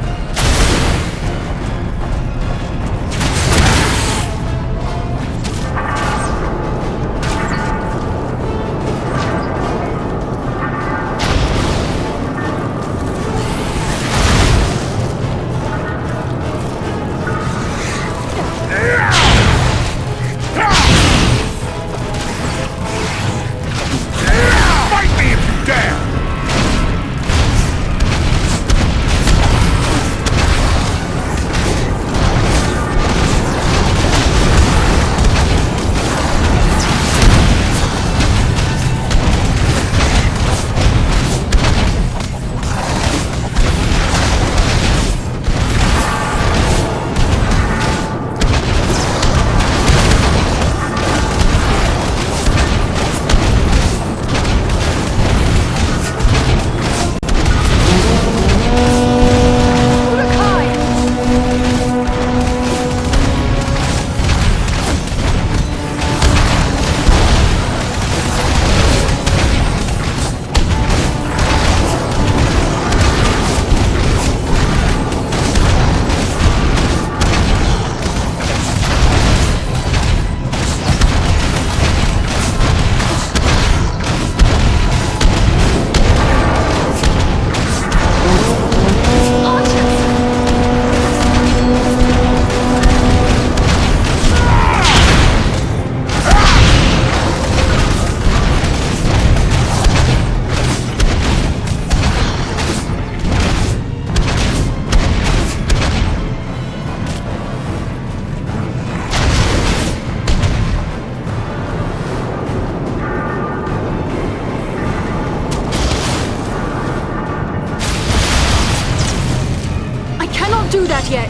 Do that yet.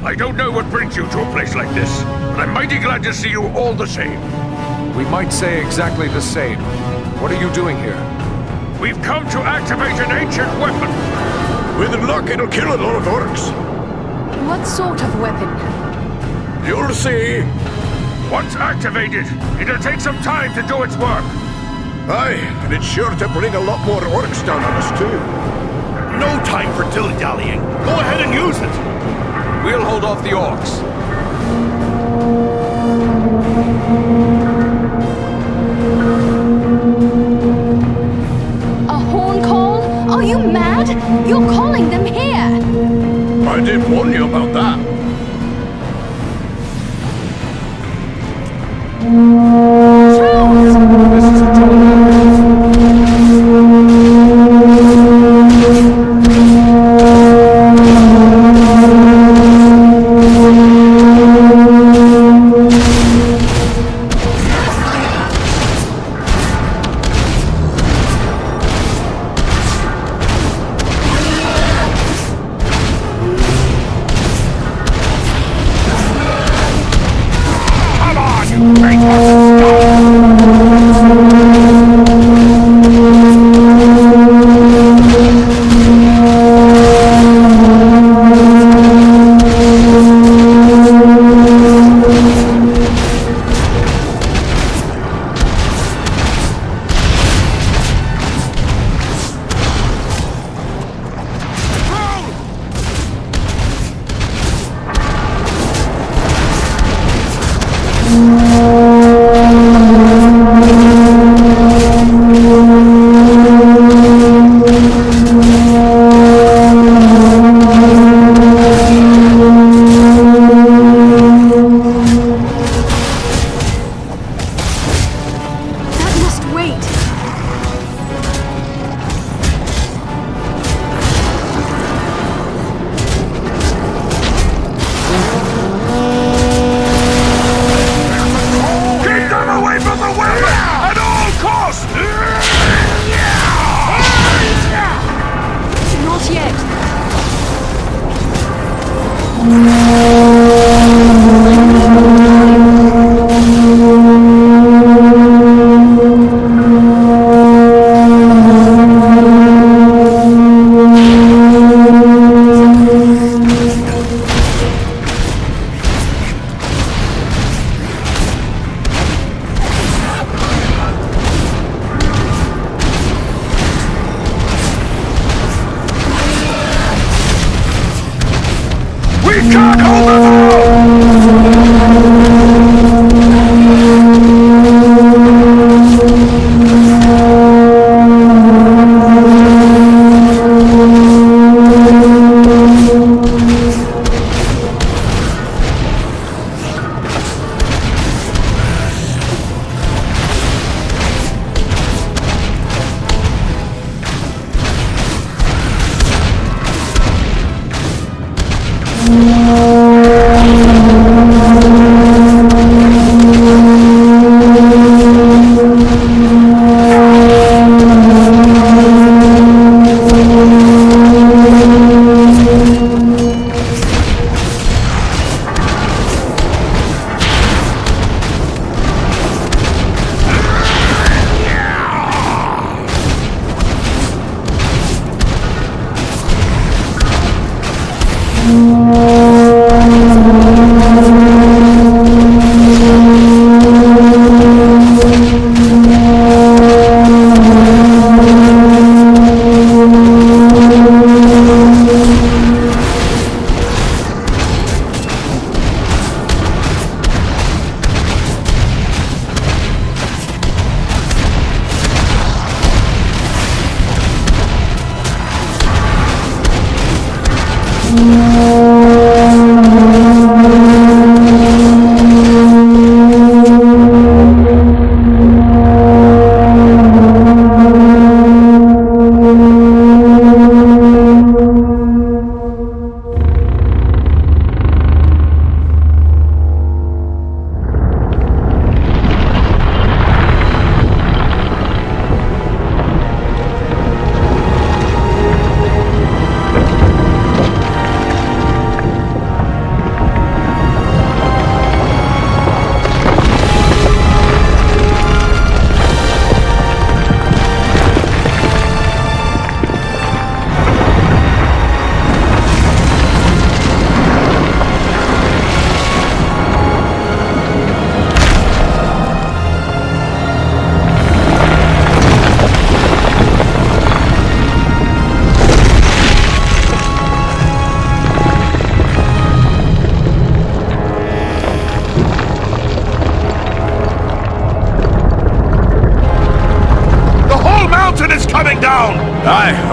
I don't know what brings you to a place like this, but I'm mighty glad to see you all the same. We might say exactly the same. What are you doing here? We've come to activate an ancient weapon. With luck, it'll kill a lot of orcs. What sort of weapon? You'll see. Once activated, it'll take some time to do its work. Aye, and it's sure to bring a lot more orcs down on us too. No time for dilly-dallying. Go ahead and use it. We'll hold off the orcs. A horn call? Are you mad? You're calling them here! I did warn you about that. Trolls!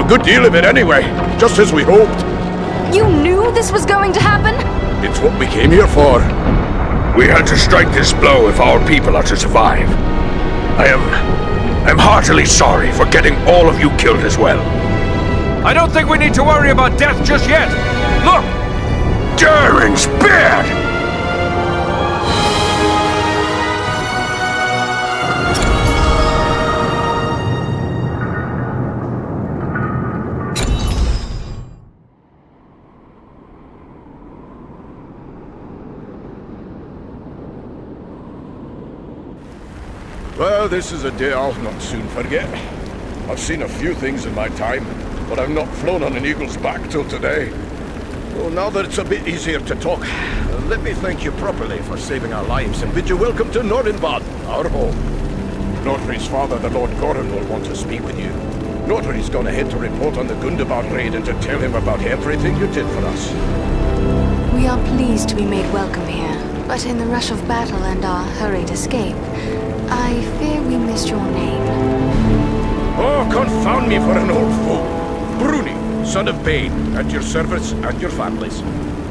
A good deal of it anyway, just as we hoped. You knew this was going to happen? It's what we came here for. We had to strike this blow if our people are to survive. I'm heartily sorry for getting all of you killed as well. I don't think we need to worry about death just yet. Look! Daring's beard! Well, this is a day I'll not soon forget. I've seen a few things in my time, but I've not flown on an eagle's back till today. Well, now that it's a bit easier to talk, let me thank you properly for saving our lives and bid you welcome to Nordinbad, our home. Nordfrey's father, the Lord Goran, will want to speak with you. Nordfrey's gone ahead to report on the Gundabad raid and to tell him about everything you did for us. We are pleased to be made welcome here, but in the rush of battle and our hurried escape, I fear we missed your name. Oh, confound me for an old fool. Bruni, son of Bane, at your service and your families.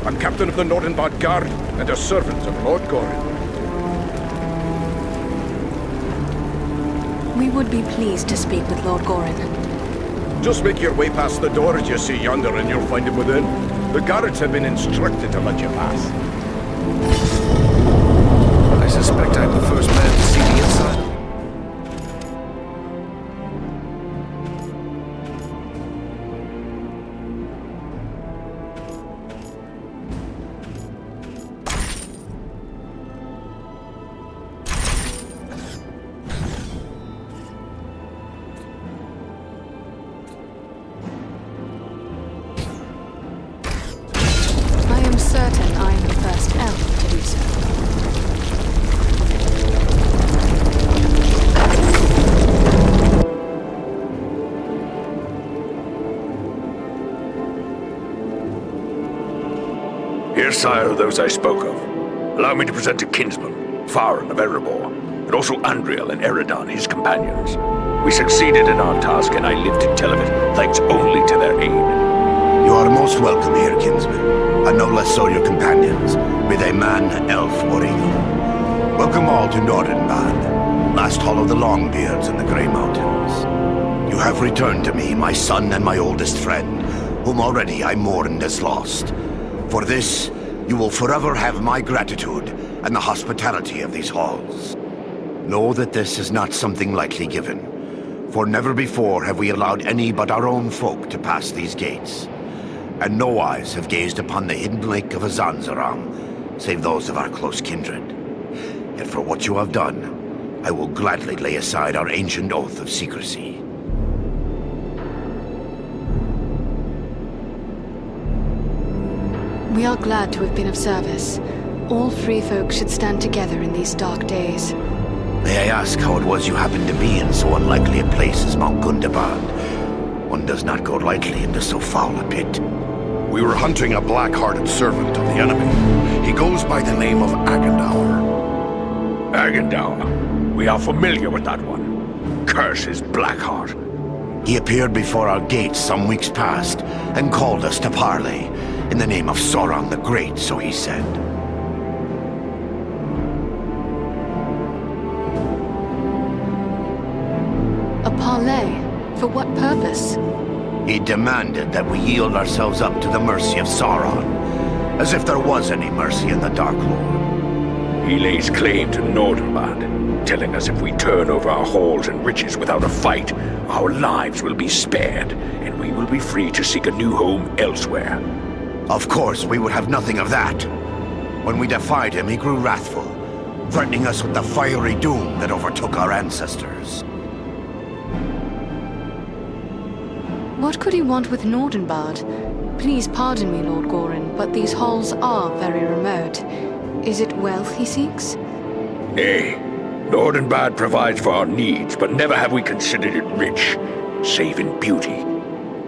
I'm captain of the Nordinbad Guard and a servant of Lord Goran. We would be pleased to speak with Lord Goran. Just make your way past the door as you see yonder and you'll find him within. The guards have been instructed to let you pass. I suspect I'm the first man to see the inside. Certain I'm the first elf to do so. sire of those I spoke of. Allow me to present a kinsman, Farn of Erebor, and also Andriel and Eridan, his companions. We succeeded in our task, and I live to tell of it, thanks only to their aid. You are most welcome here, kinsman, and no less so your companions, be they man, elf, or eagle. Welcome all to Nordinbad, last hall of the Longbeards in the Grey Mountains. You have returned to me, my son and my oldest friend, whom already I mourned as lost. For this, you will forever have my gratitude and the hospitality of these halls. Know that this is not something lightly given, for never before have we allowed any but our own folk to pass these gates. And no eyes have gazed upon the hidden lake of Azanzaram, save those of our close kindred. Yet for what you have done, I will gladly lay aside our ancient oath of secrecy. We are glad to have been of service. All free folk should stand together in these dark days. May I ask how it was you happened to be in so unlikely a place as Mount Gundabad? One does not go lightly into so foul a pit. We were hunting a black-hearted servant of the enemy. He goes by the name of Agandaur. Agandaur. We are familiar with that one. Curse his Blackheart. He appeared before our gates some weeks past and called us to parley. In the name of Sauron the Great, so he said. A parley? For what purpose? He demanded that we yield ourselves up to the mercy of Sauron, as if there was any mercy in the Dark Lord. He lays claim to Nordinbad, telling us if we turn over our halls and riches without a fight, our lives will be spared, and we will be free to seek a new home elsewhere. Of course, we would have nothing of that. When we defied him, he grew wrathful, threatening us with the fiery doom that overtook our ancestors. What could he want with Nordinbad? Please pardon me, Lord Gorin, but these halls are very remote. Is it wealth he seeks? Nay. Nordinbad provides for our needs, but never have we considered it rich, save in beauty.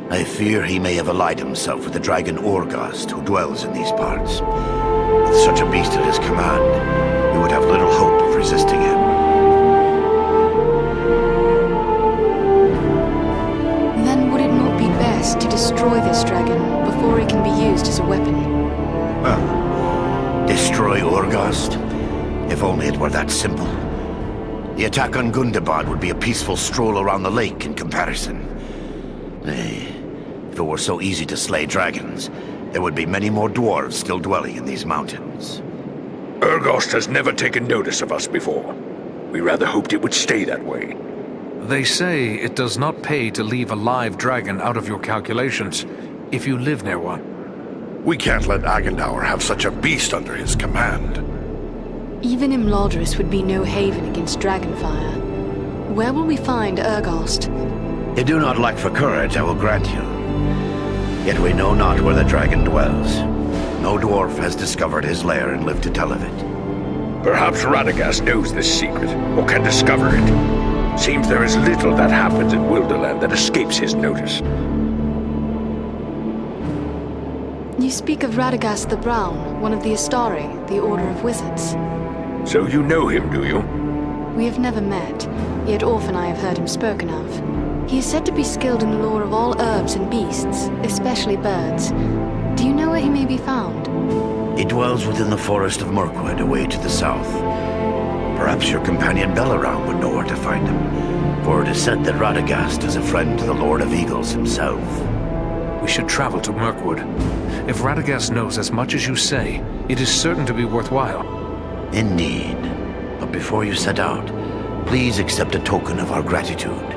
I fear he may have allied himself with the dragon Urgosta, who dwells in these parts. With such a beast at his command, we would have little hope of resisting him. Then would it not be best to destroy this dragon before it can be used as a weapon? Well, destroy Urgosta? If only it were that simple. The attack on Gundabad would be a peaceful stroll around the lake in comparison. Nay, if it were so easy to slay dragons, there would be many more dwarves still dwelling in these mountains. Urgosta has never taken notice of us before. We rather hoped it would stay that way. They say it does not pay to leave a live dragon out of your calculations, if you live near one. We can't let Agandauр have such a beast under his command. Even Imladris would be no haven against dragonfire. Where will we find Urgosta? You do not lack for courage, I will grant you. Yet we know not where the dragon dwells. No dwarf has discovered his lair and lived to tell of it. Perhaps Radagast knows this secret, or can discover it. Seems there is little that happens in Wilderland that escapes his notice. You speak of Radagast the Brown, one of the Astari, the Order of Wizards. So you know him, do you? We have never met, yet often I have heard him spoken of. He is said to be skilled in the lore of all herbs and beasts, especially birds. Do you know where he may be found? He dwells within the forest of Mirkwood, away to the south. Perhaps your companion Belaram would know where to find him, for it is said that Radagast is a friend to the Lord of Eagles himself. We should travel to Mirkwood. If Radagast knows as much as you say, it is certain to be worthwhile. Indeed. But before you set out, please accept a token of our gratitude.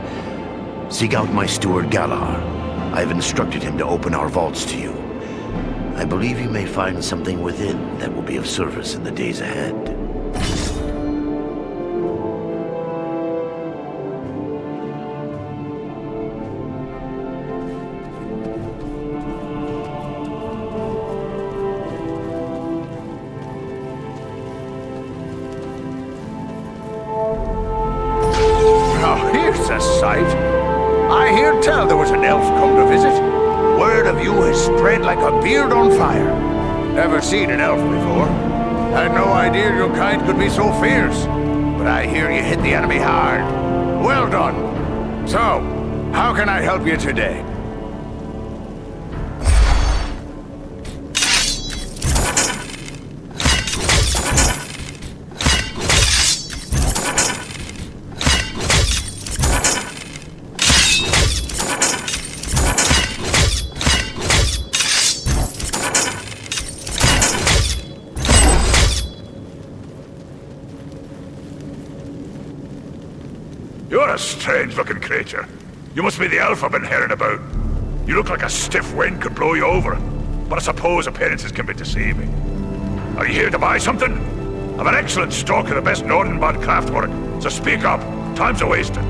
Seek out my steward Galar. I have instructed him to open our vaults to you. I believe you may find something within that will be of service in the days ahead. Now here's a sight. I hear tell there was an elf come to visit. Word of you has spread like a beard on fire. Never seen an elf before. Had no idea your kind could be so fierce. But I hear you hit the enemy hard. Well done. So, how can I help you today? You're a strange-looking creature. You must be the elf I've been hearing about. You look like a stiff wind could blow you over. But I suppose appearances can be deceiving. Are you here to buy something? I've an excellent stock of the best Nordinbad craftwork, so speak up. Time's a-wasting.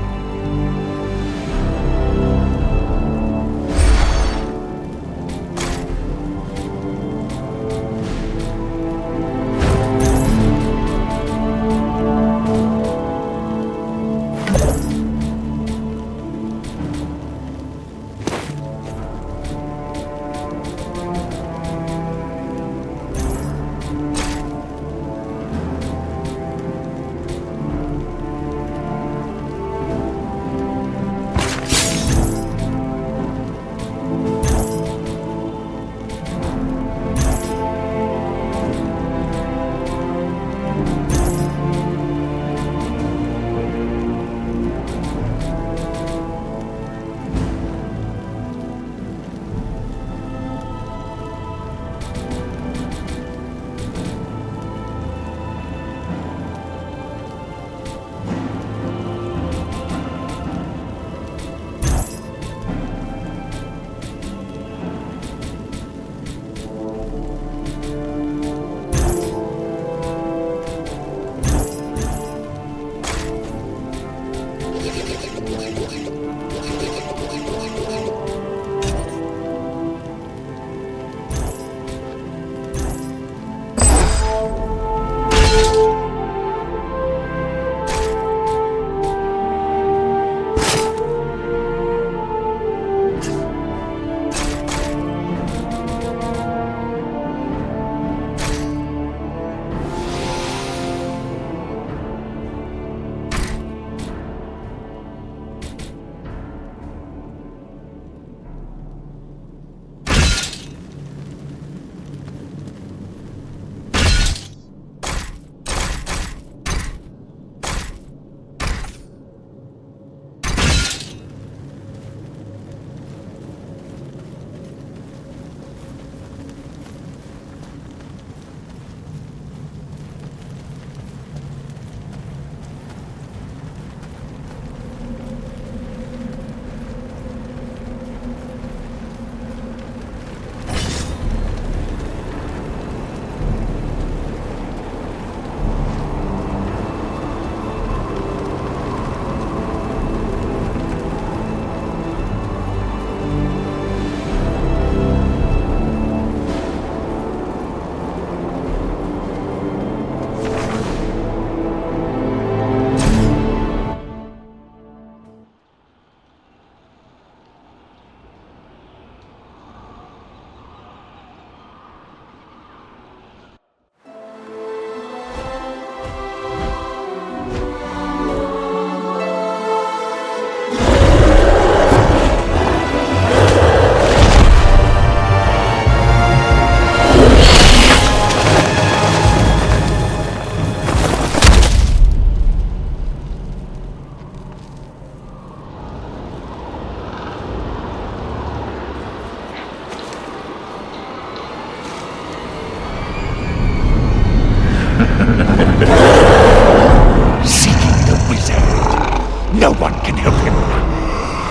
No one can help him.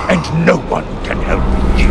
And no one can help you.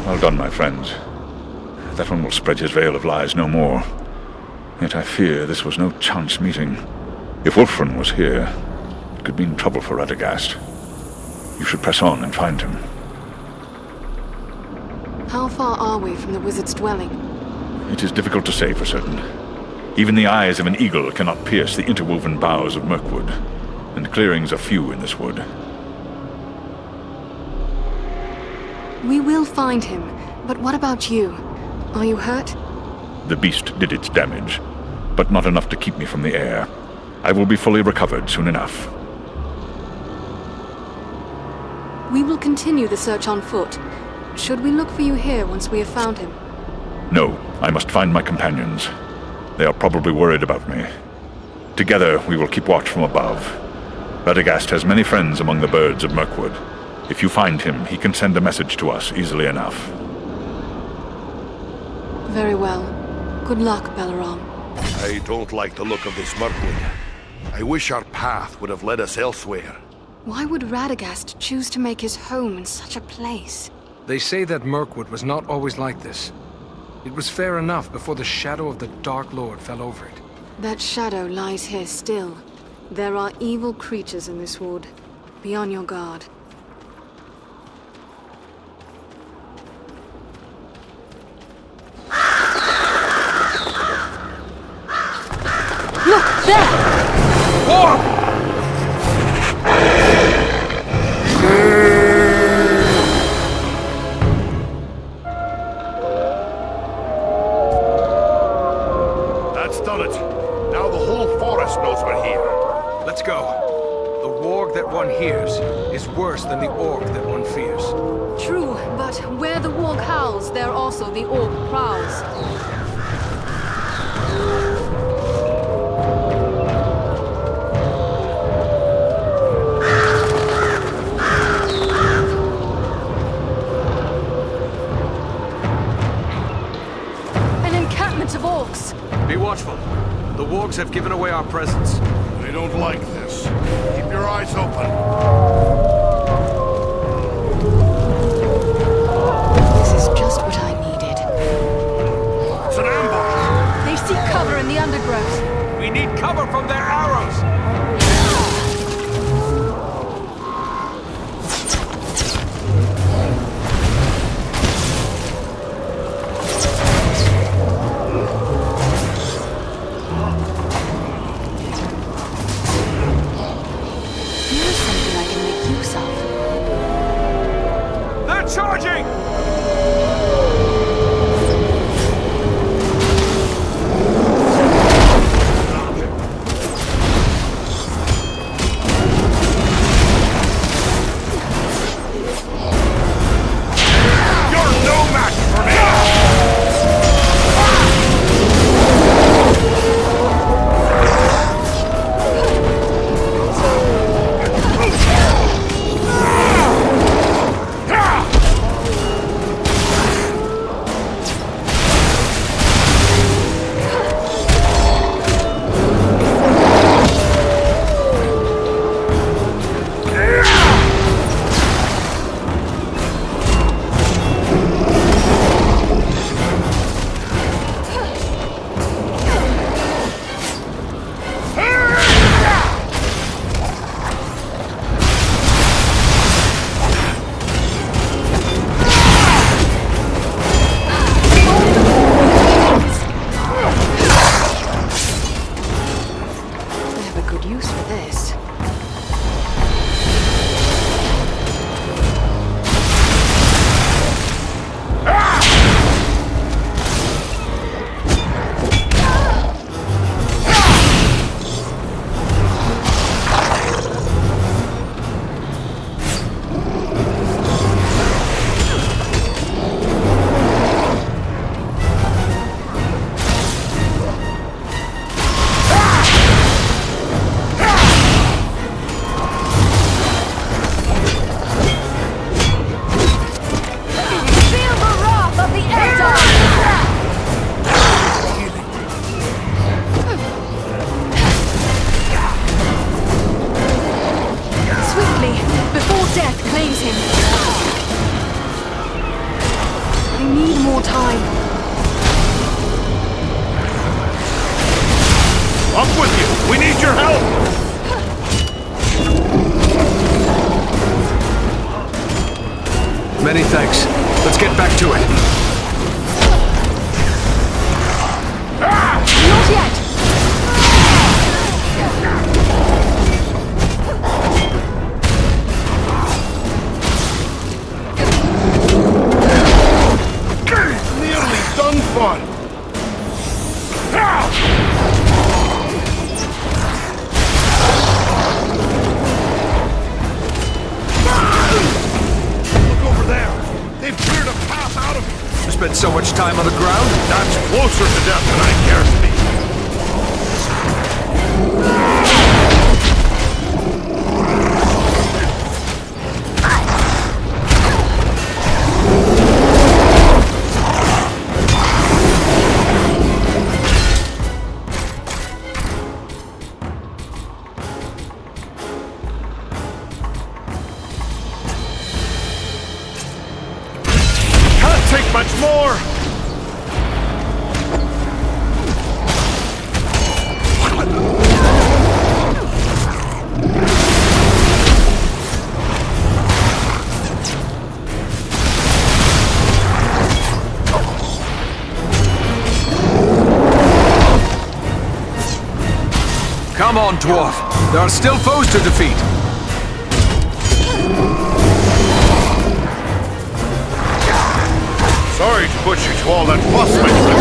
Well done, my friends. That one will spread his veil of lies no more. Yet I fear this was no chance meeting. If Wulfrun was here, it could mean trouble for Radagast. You should press on and find him. How far are we from the wizard's dwelling? It is difficult to say for certain. Even the eyes of an eagle cannot pierce the interwoven boughs of Mirkwood, and clearings are few in this wood. We will find him, but what about you? Are you hurt? The beast did its damage, but not enough to keep me from the air. I will be fully recovered soon enough. We will continue the search on foot. Should we look for you here once we have found him? No, I must find my companions. They are probably worried about me. Together, we will keep watch from above. Radagast has many friends among the birds of Mirkwood. If you find him, he can send a message to us easily enough. Very well. Good luck, Balaram. I don't like the look of this Mirkwood. I wish our path would have led us elsewhere. Why would Radagast choose to make his home in such a place? They say that Mirkwood was not always like this. It was fair enough before the shadow of the Dark Lord fell over it. That shadow lies here still. There are evil creatures in this wood. Be on your guard. Look, there! Whoa! That's done it. Now the whole forest knows we're here. Let's go. The warg that one hears is worse than the orc that one fears. True, but where the warg howls, there also the orc prowls. Of orcs. Be watchful. The wargs have given away our presence. They don't like this. Keep your eyes open. This is just what I needed. It's an ambush. They seek cover in the undergrowth. We need cover from their arrows. Charging! Up with you! We need your help! Many thanks. Let's get back to it. Not yet! Nearly done for! Look over there! They've cleared a path out of it! You spent so much time on the ground? That's closer to death than I care to be! Can't take much more! Come on, dwarf. There are still foes to defeat. Sorry to put you to all that fuss, my friend.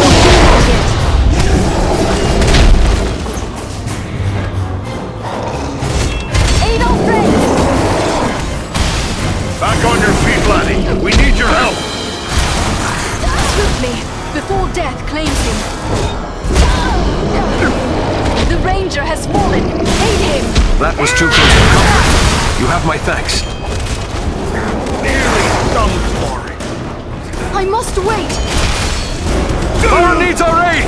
Aid our friends! Back on your feet, laddie. We need your help. Swiftly, before death claims him. The ranger has fallen. Aid him! That was too close for comfort. You have my thanks. Nearly done for it. I must wait! Gora needs our aid!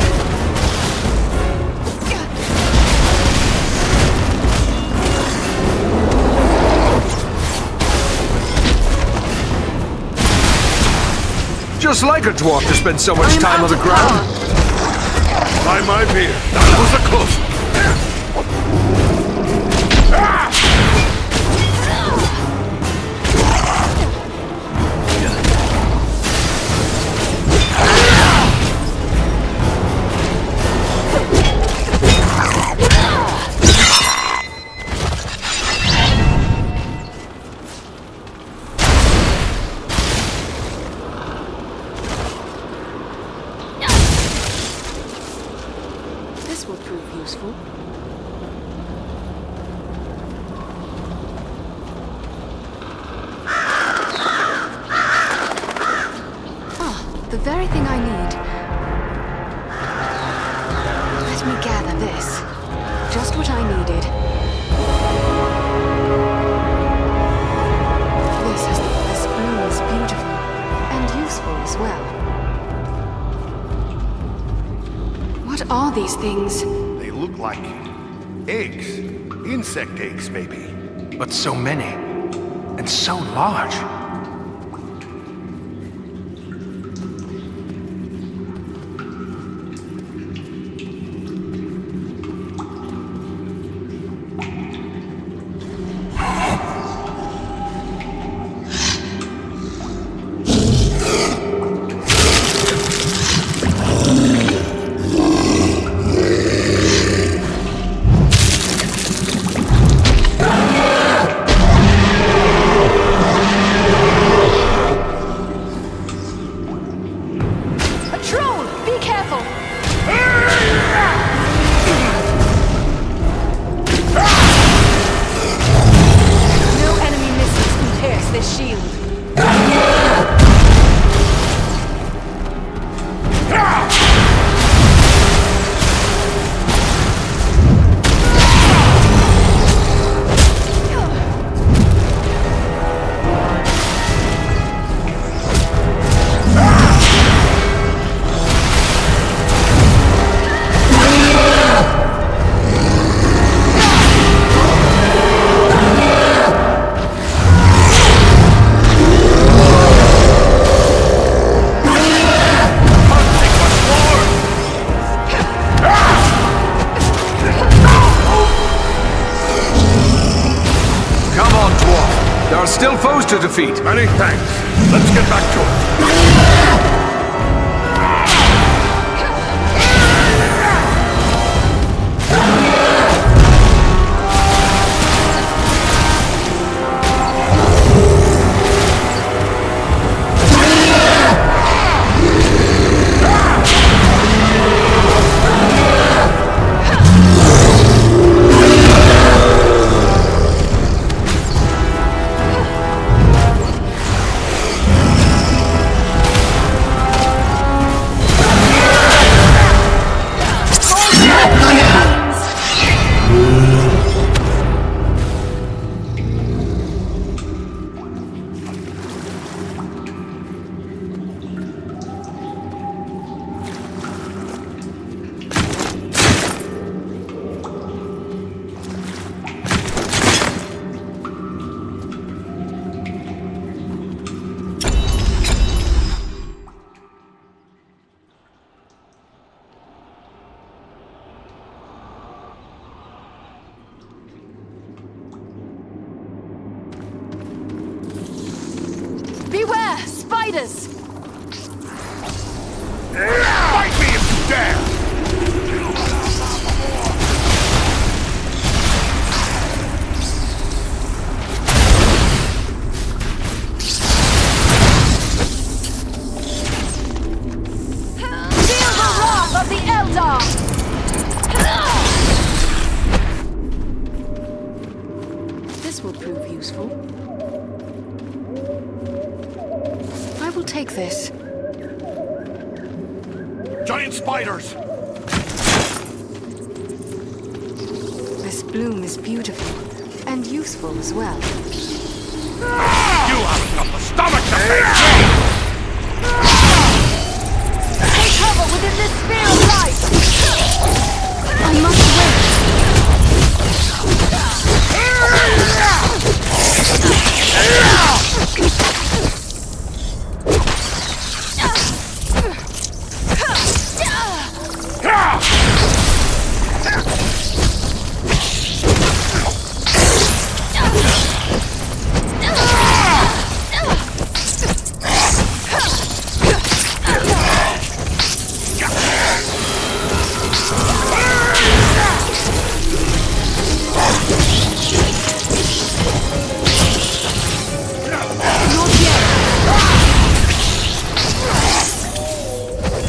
Just like a dwarf to spend so much time on the ground. By my beard, that was a close one. This will prove useful. The very thing I need. Let me gather this. Just what I needed. This bloom is beautiful and useful as well. What are these things? They look like eggs. Insect eggs, maybe. But so many. And so large. are still foes to defeat. Many thanks. Let's get back to it. Beware! Spiders! Fight me if you dare! Feel the wrath of the Eldar! This will prove useful. I will take this. Giant spiders! This bloom is beautiful and useful as well. You haven't got the stomach to face me! Take cover within this sphere of light! I must wait.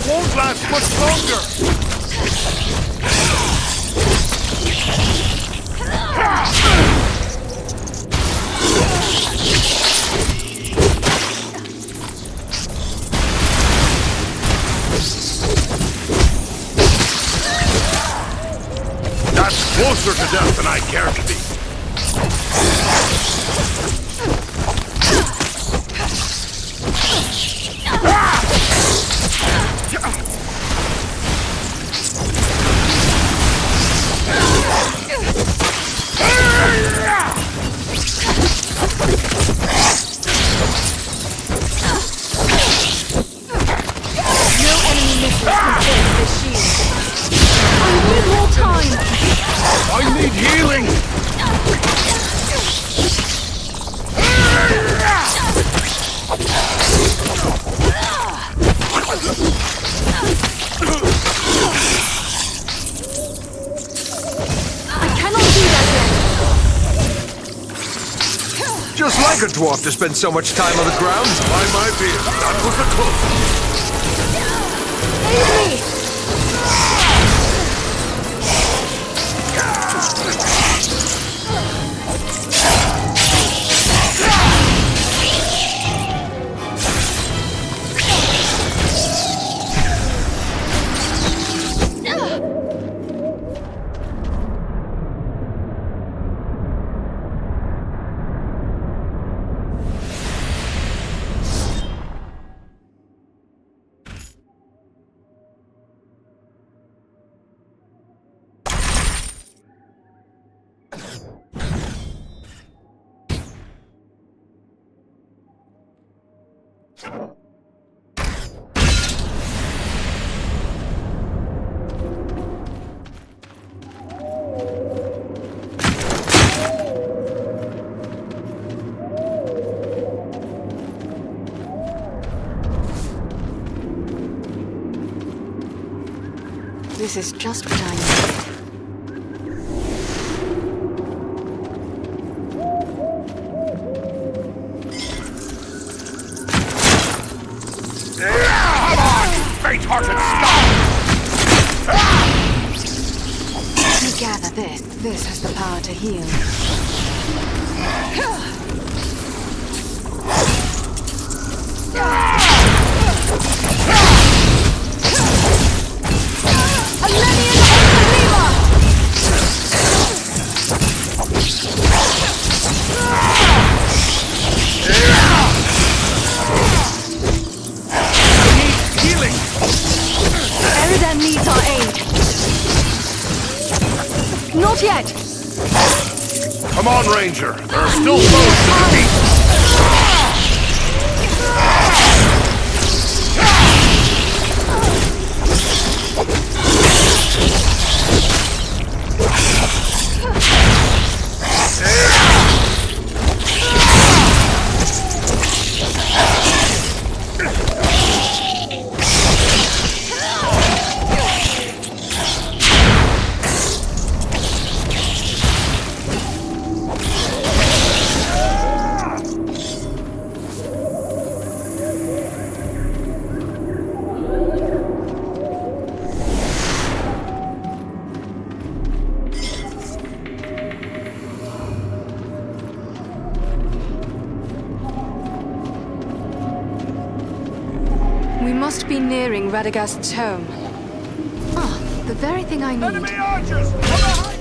Won't last much longer! That's closer to death than I care to be. I need healing! I cannot do that yet! Just like a dwarf to spend so much time on the ground. By my beard, that was the close. Aid me! This is just what I need. Come on, faint-hearted scum! Let me gather this. This has the power to heal. Eridan needs our aid. Not yet. Come on, Ranger. There are still foes to defeat. We must be nearing Radagast's home. Ah, the very thing I need. Enemy archers! Come behind!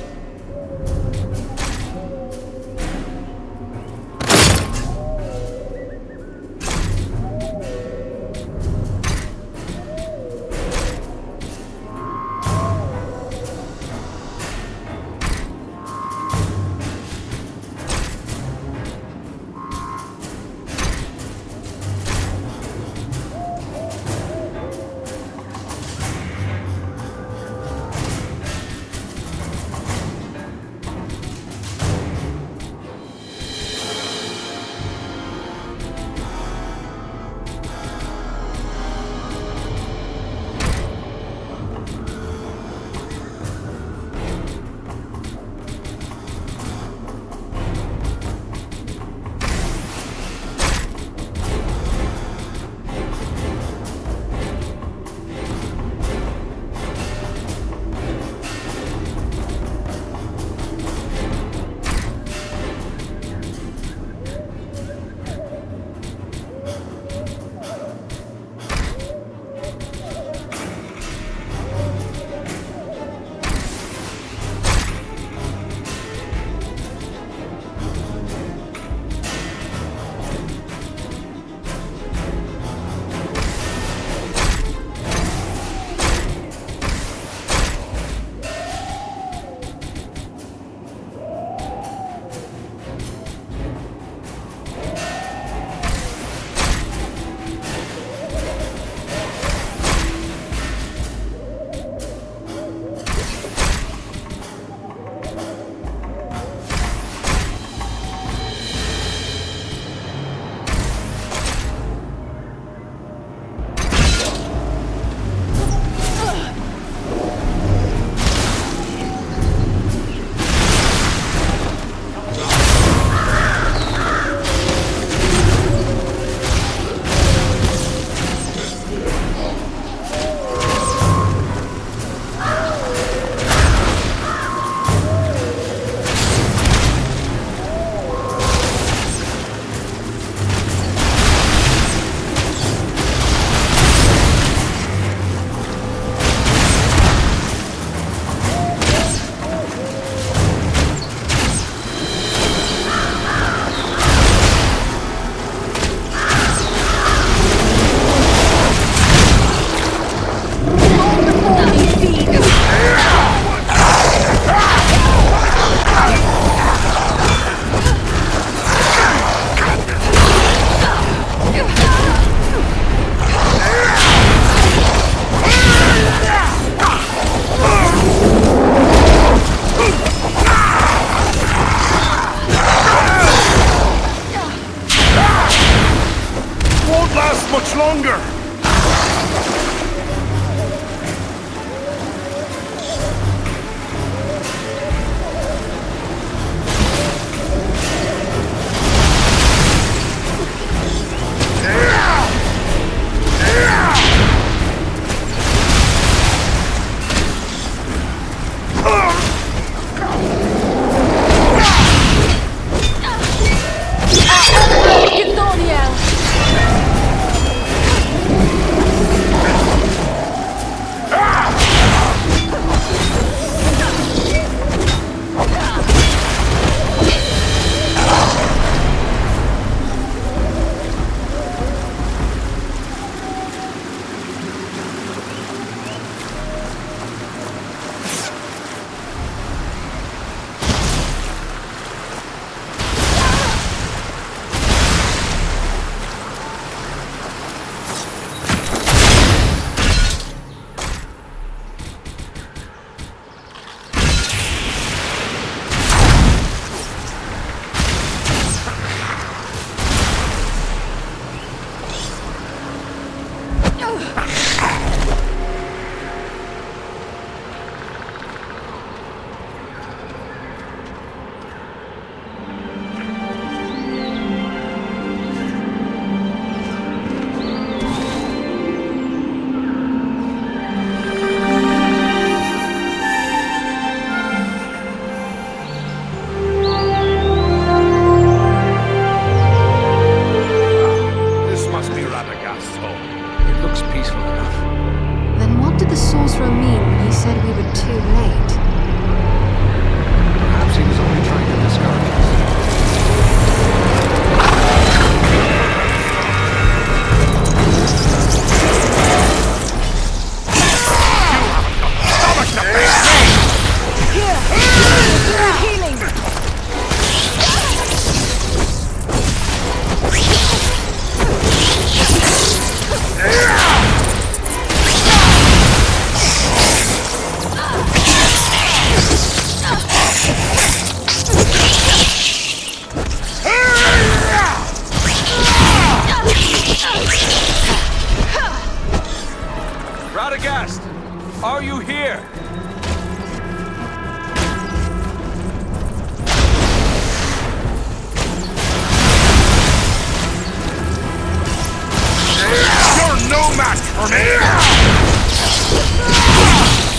for me?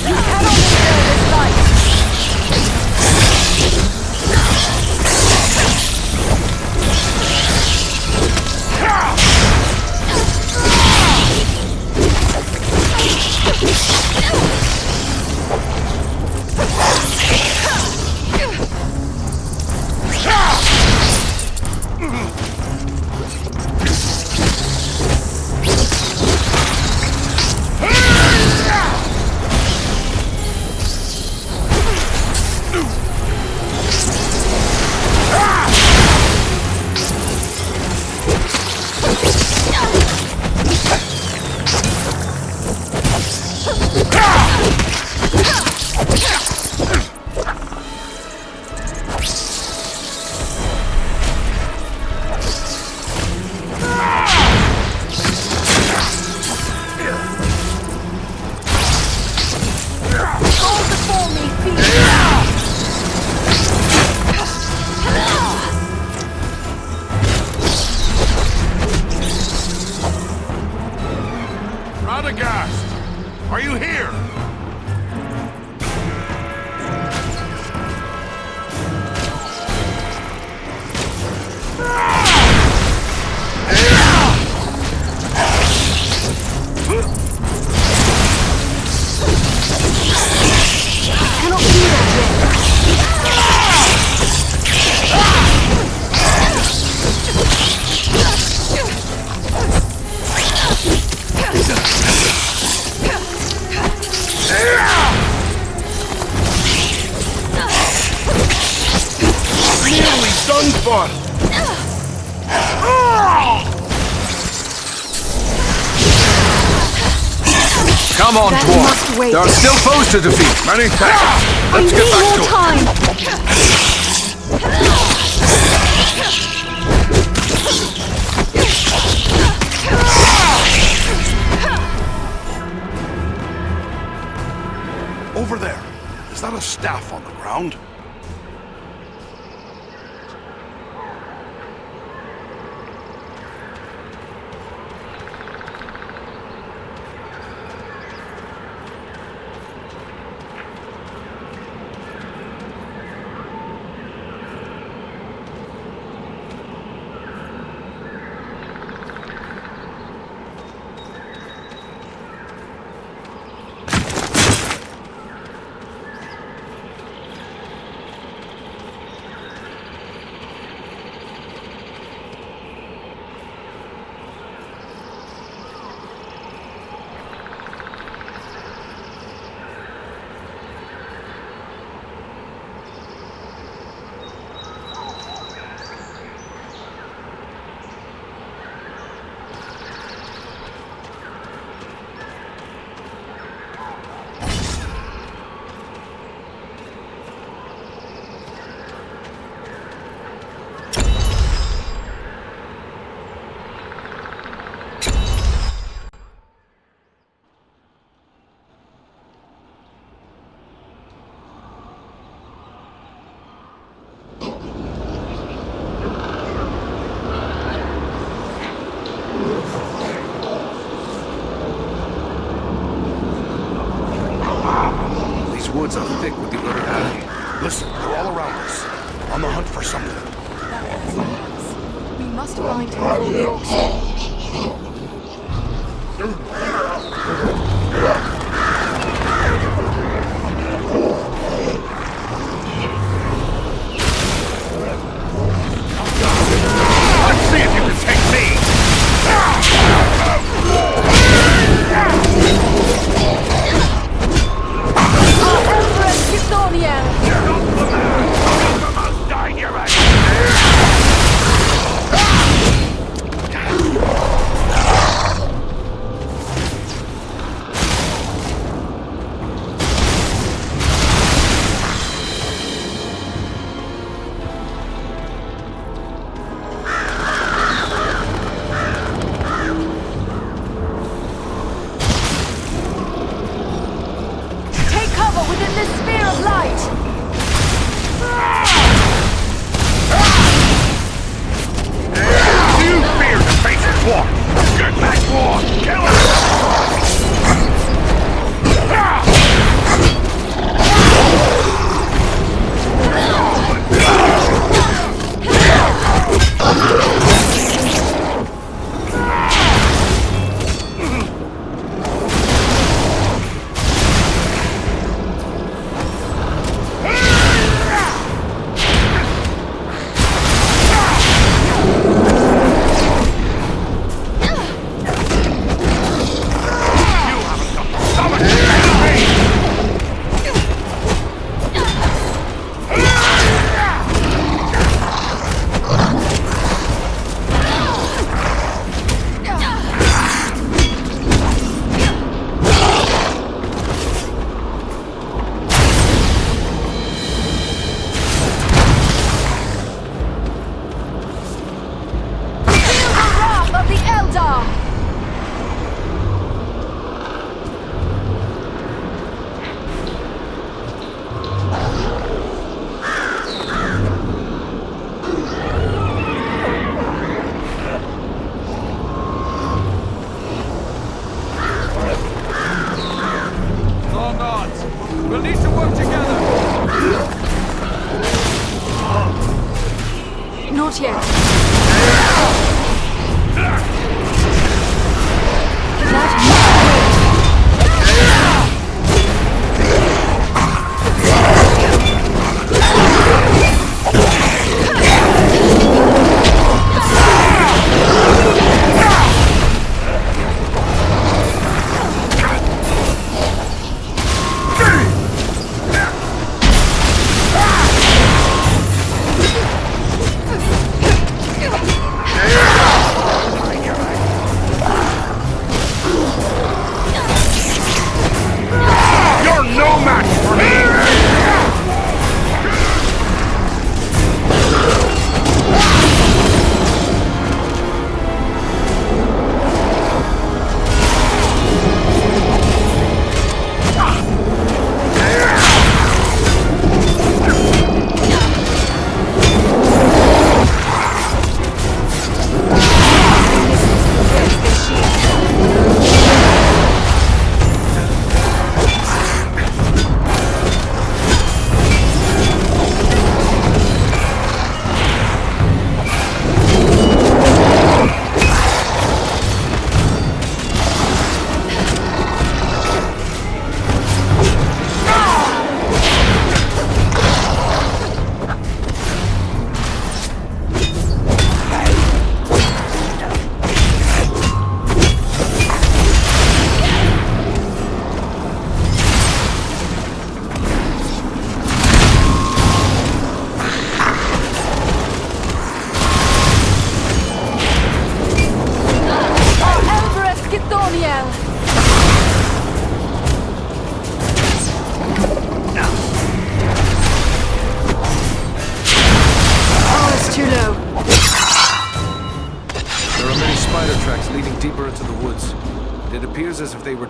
You cannot endure this life! Are you here? Come on, dwarf. There are still foes to defeat. Many thanks. Let's get back to it. Over there. Is that a staff on the ground? Woods are thick with the Urgani. Listen, they're all around us. On the hunt for something. We must find him before the orcs. Let's see if you can take me! Not yet.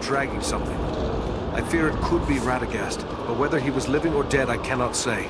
Dragging something. I fear it could be Radagast, but whether he was living or dead, I cannot say.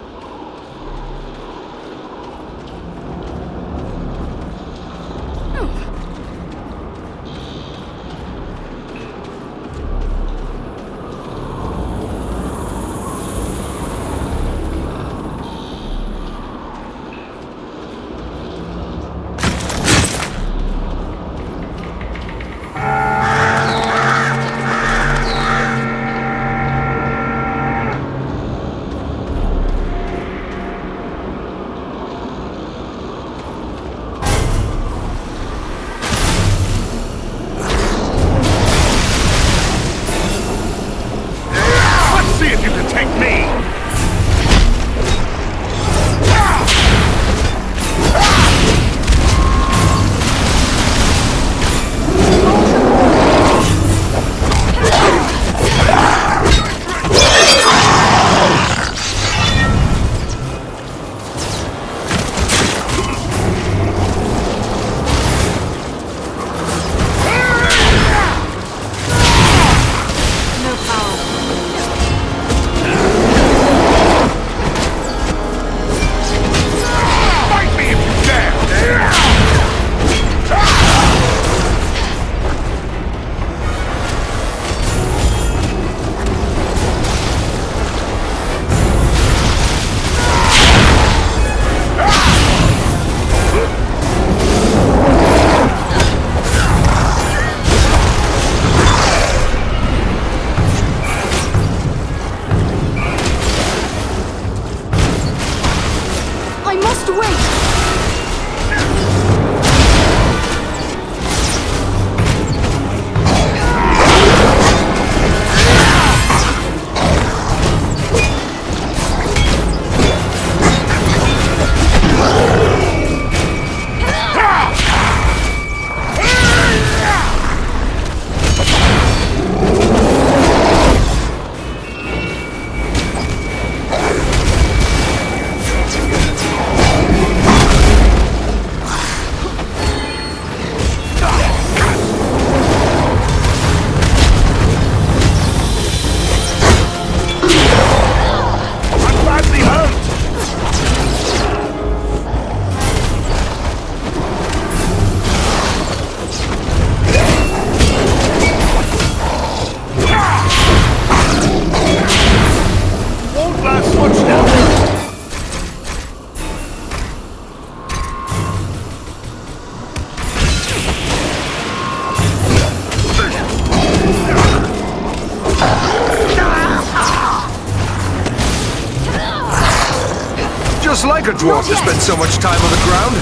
Just like a dwarf to spend so much time on the ground.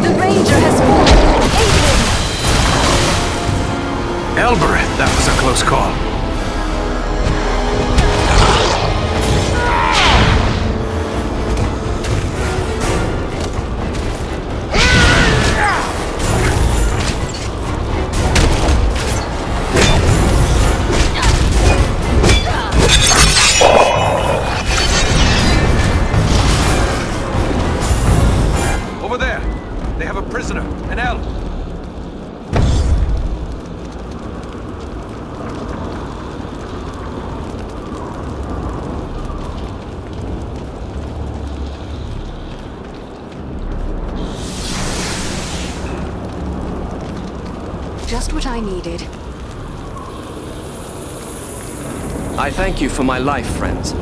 The ranger has fallen. Aid him! Elber, that was a close call. Just what I needed. I thank you for my life, friends.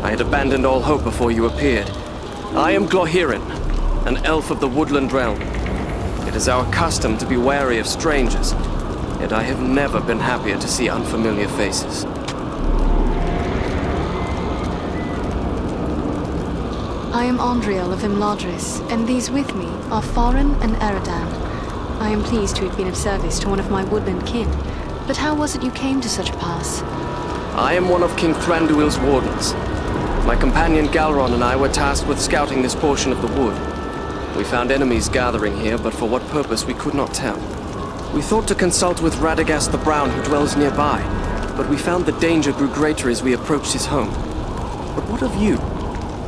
I had abandoned all hope before you appeared. I am Glohirin, an elf of the woodland realm. It is our custom to be wary of strangers, yet I have never been happier to see unfamiliar faces. I am Andriel of Imladris, and these with me are Farin and Eridan. I am pleased to have been of service to one of my woodland kin, but how was it you came to such a pass? I am one of King Thranduil's wardens. My companion Galron and I were tasked with scouting this portion of the wood. We found enemies gathering here, but for what purpose we could not tell. We thought to consult with Radagast the Brown, who dwells nearby, but we found the danger grew greater as we approached his home. But what of you?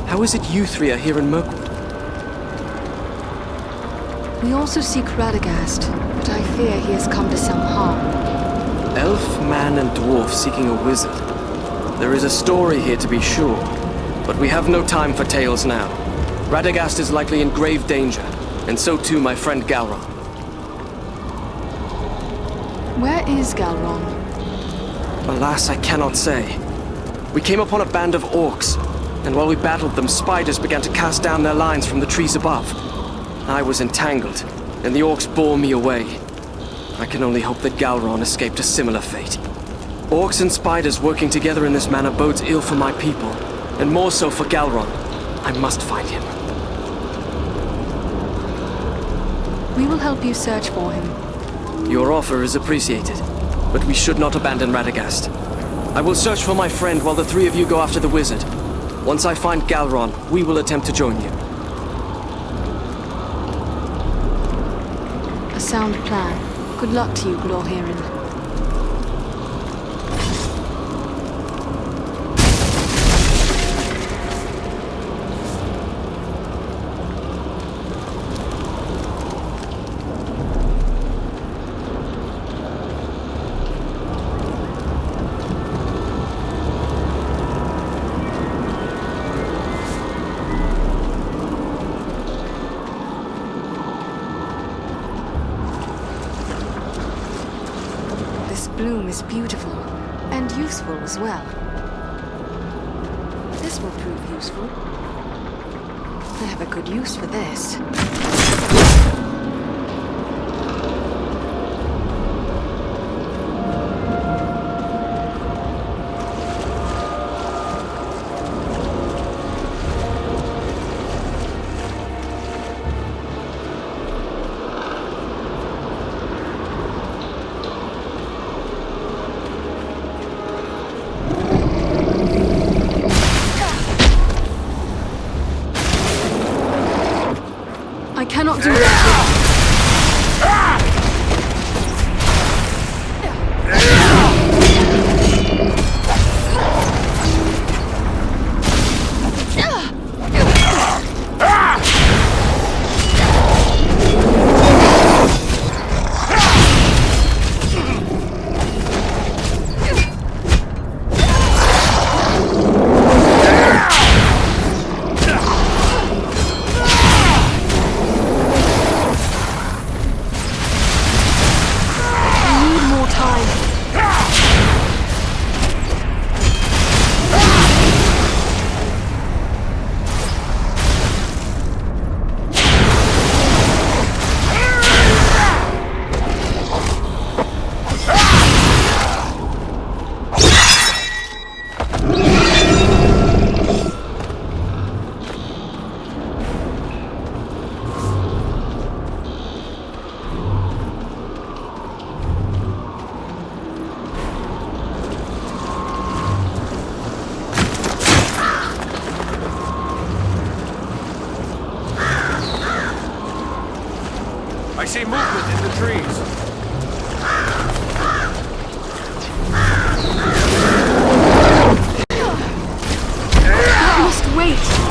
How is it you three are here in Mirkwood? We also seek Radagast, but I fear he has come to some harm. Elf, man, and dwarf seeking a wizard. There is a story here to be sure, but we have no time for tales now. Radagast is likely in grave danger, and so too my friend Galron. Where is Galron? Alas, I cannot say. We came upon a band of orcs, and while we battled them, spiders began to cast down their lines from the trees above. I was entangled, and the orcs bore me away. I can only hope that Galron escaped a similar fate. Orcs and spiders working together in this manner bodes ill for my people, and more so for Galron. I must find him. We will help you search for him. Your offer is appreciated, but we should not abandon Radagast. I will search for my friend while the three of you go after the wizard. Once I find Galron, we will attempt to join you. A sound plan. Good luck to you, Glohirin. Bloom is beautiful, and useful as well. This will prove useful. I have a good use for this. Cannot do that. movement in the trees. I must wait.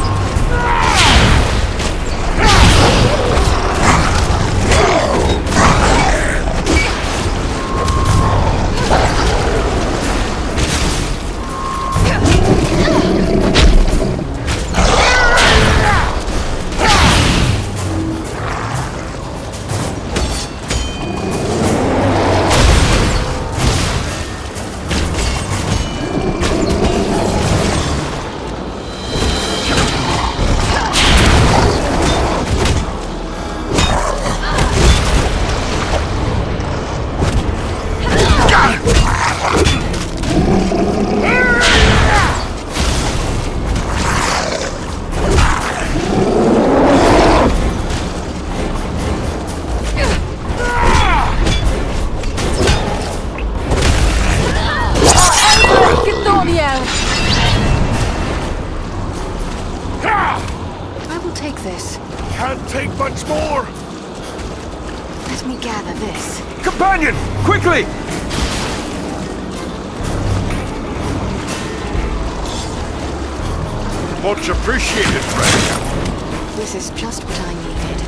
Much appreciated, friend. This is just what I needed.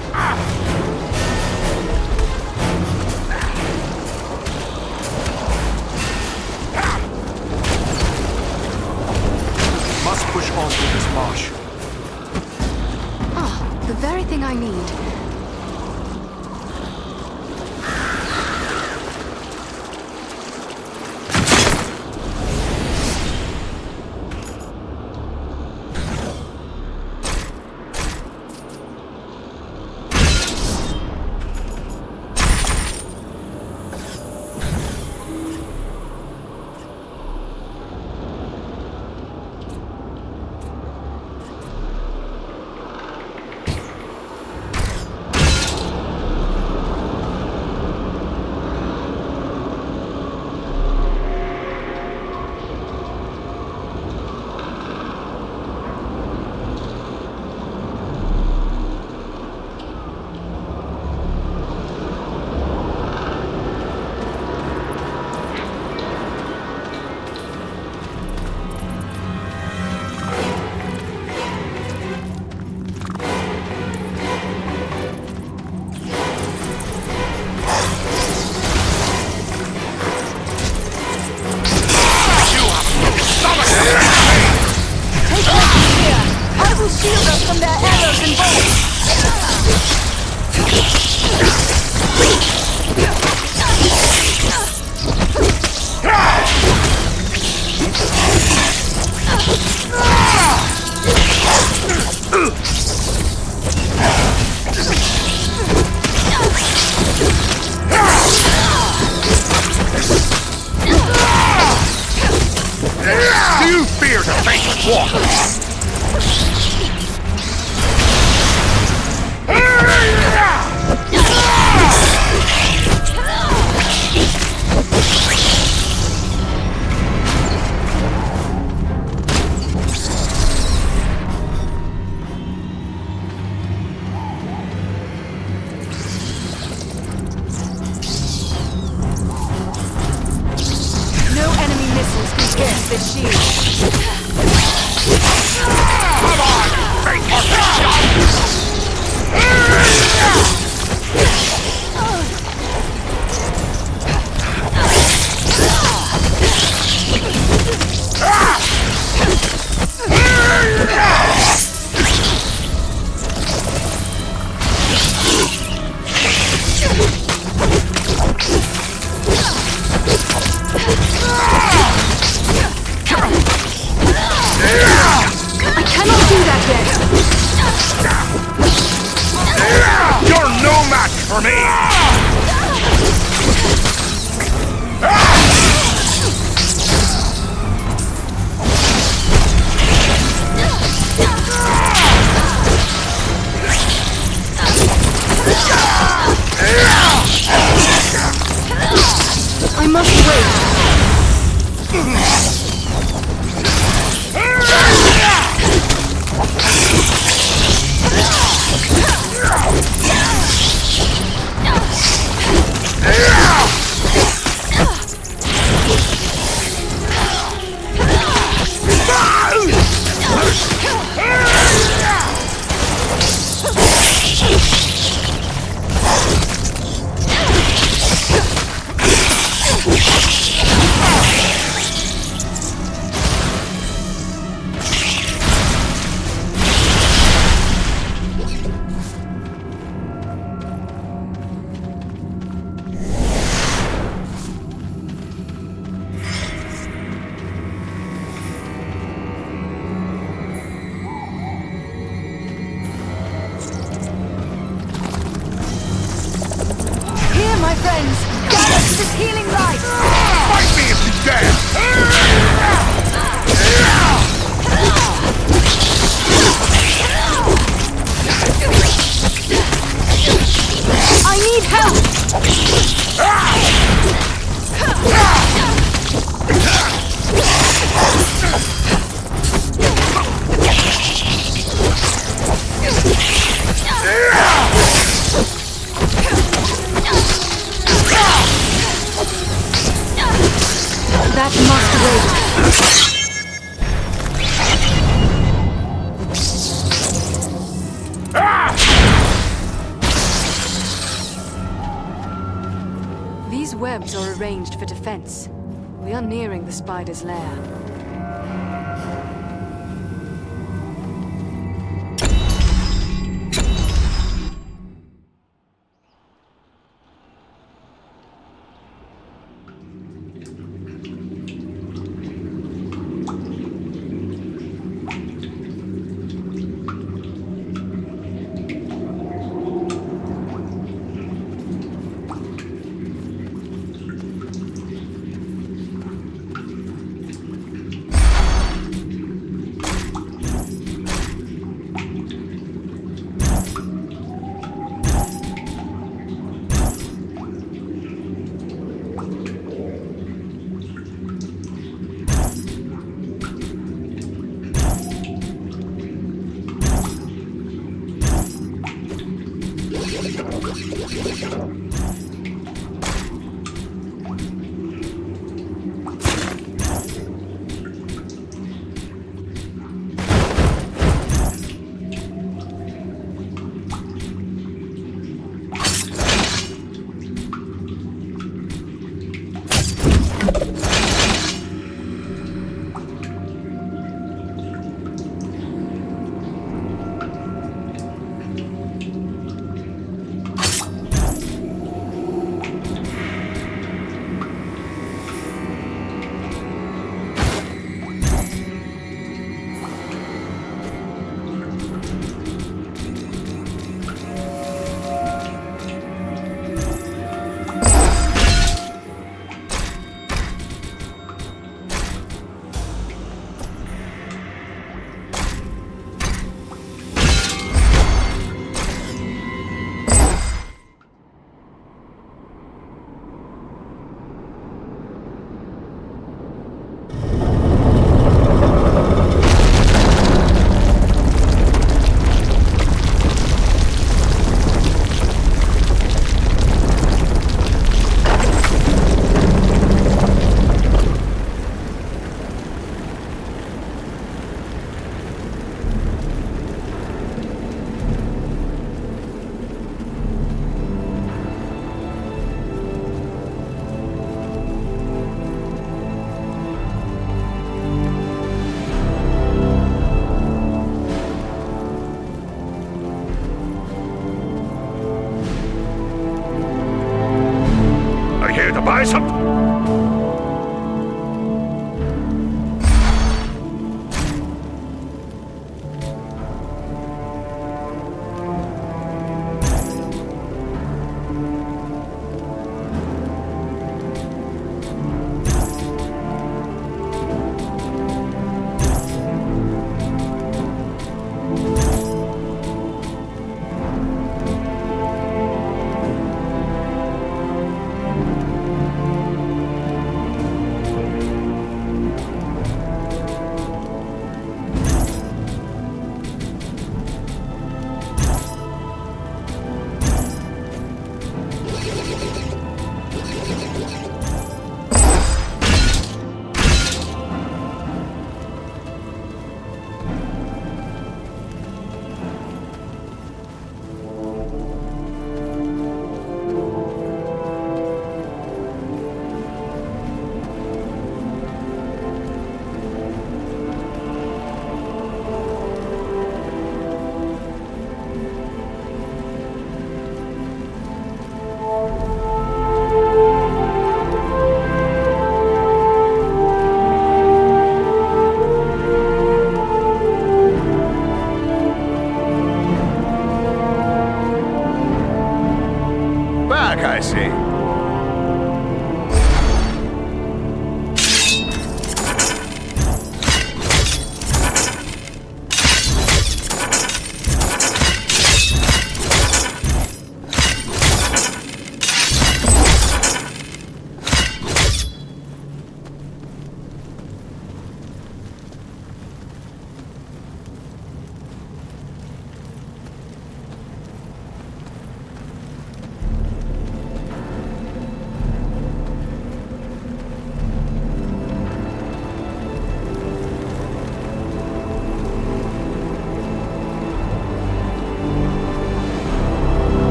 Must push on through this marsh. Ah, the very thing I need. gates are arranged for defense. We are nearing the spider's lair.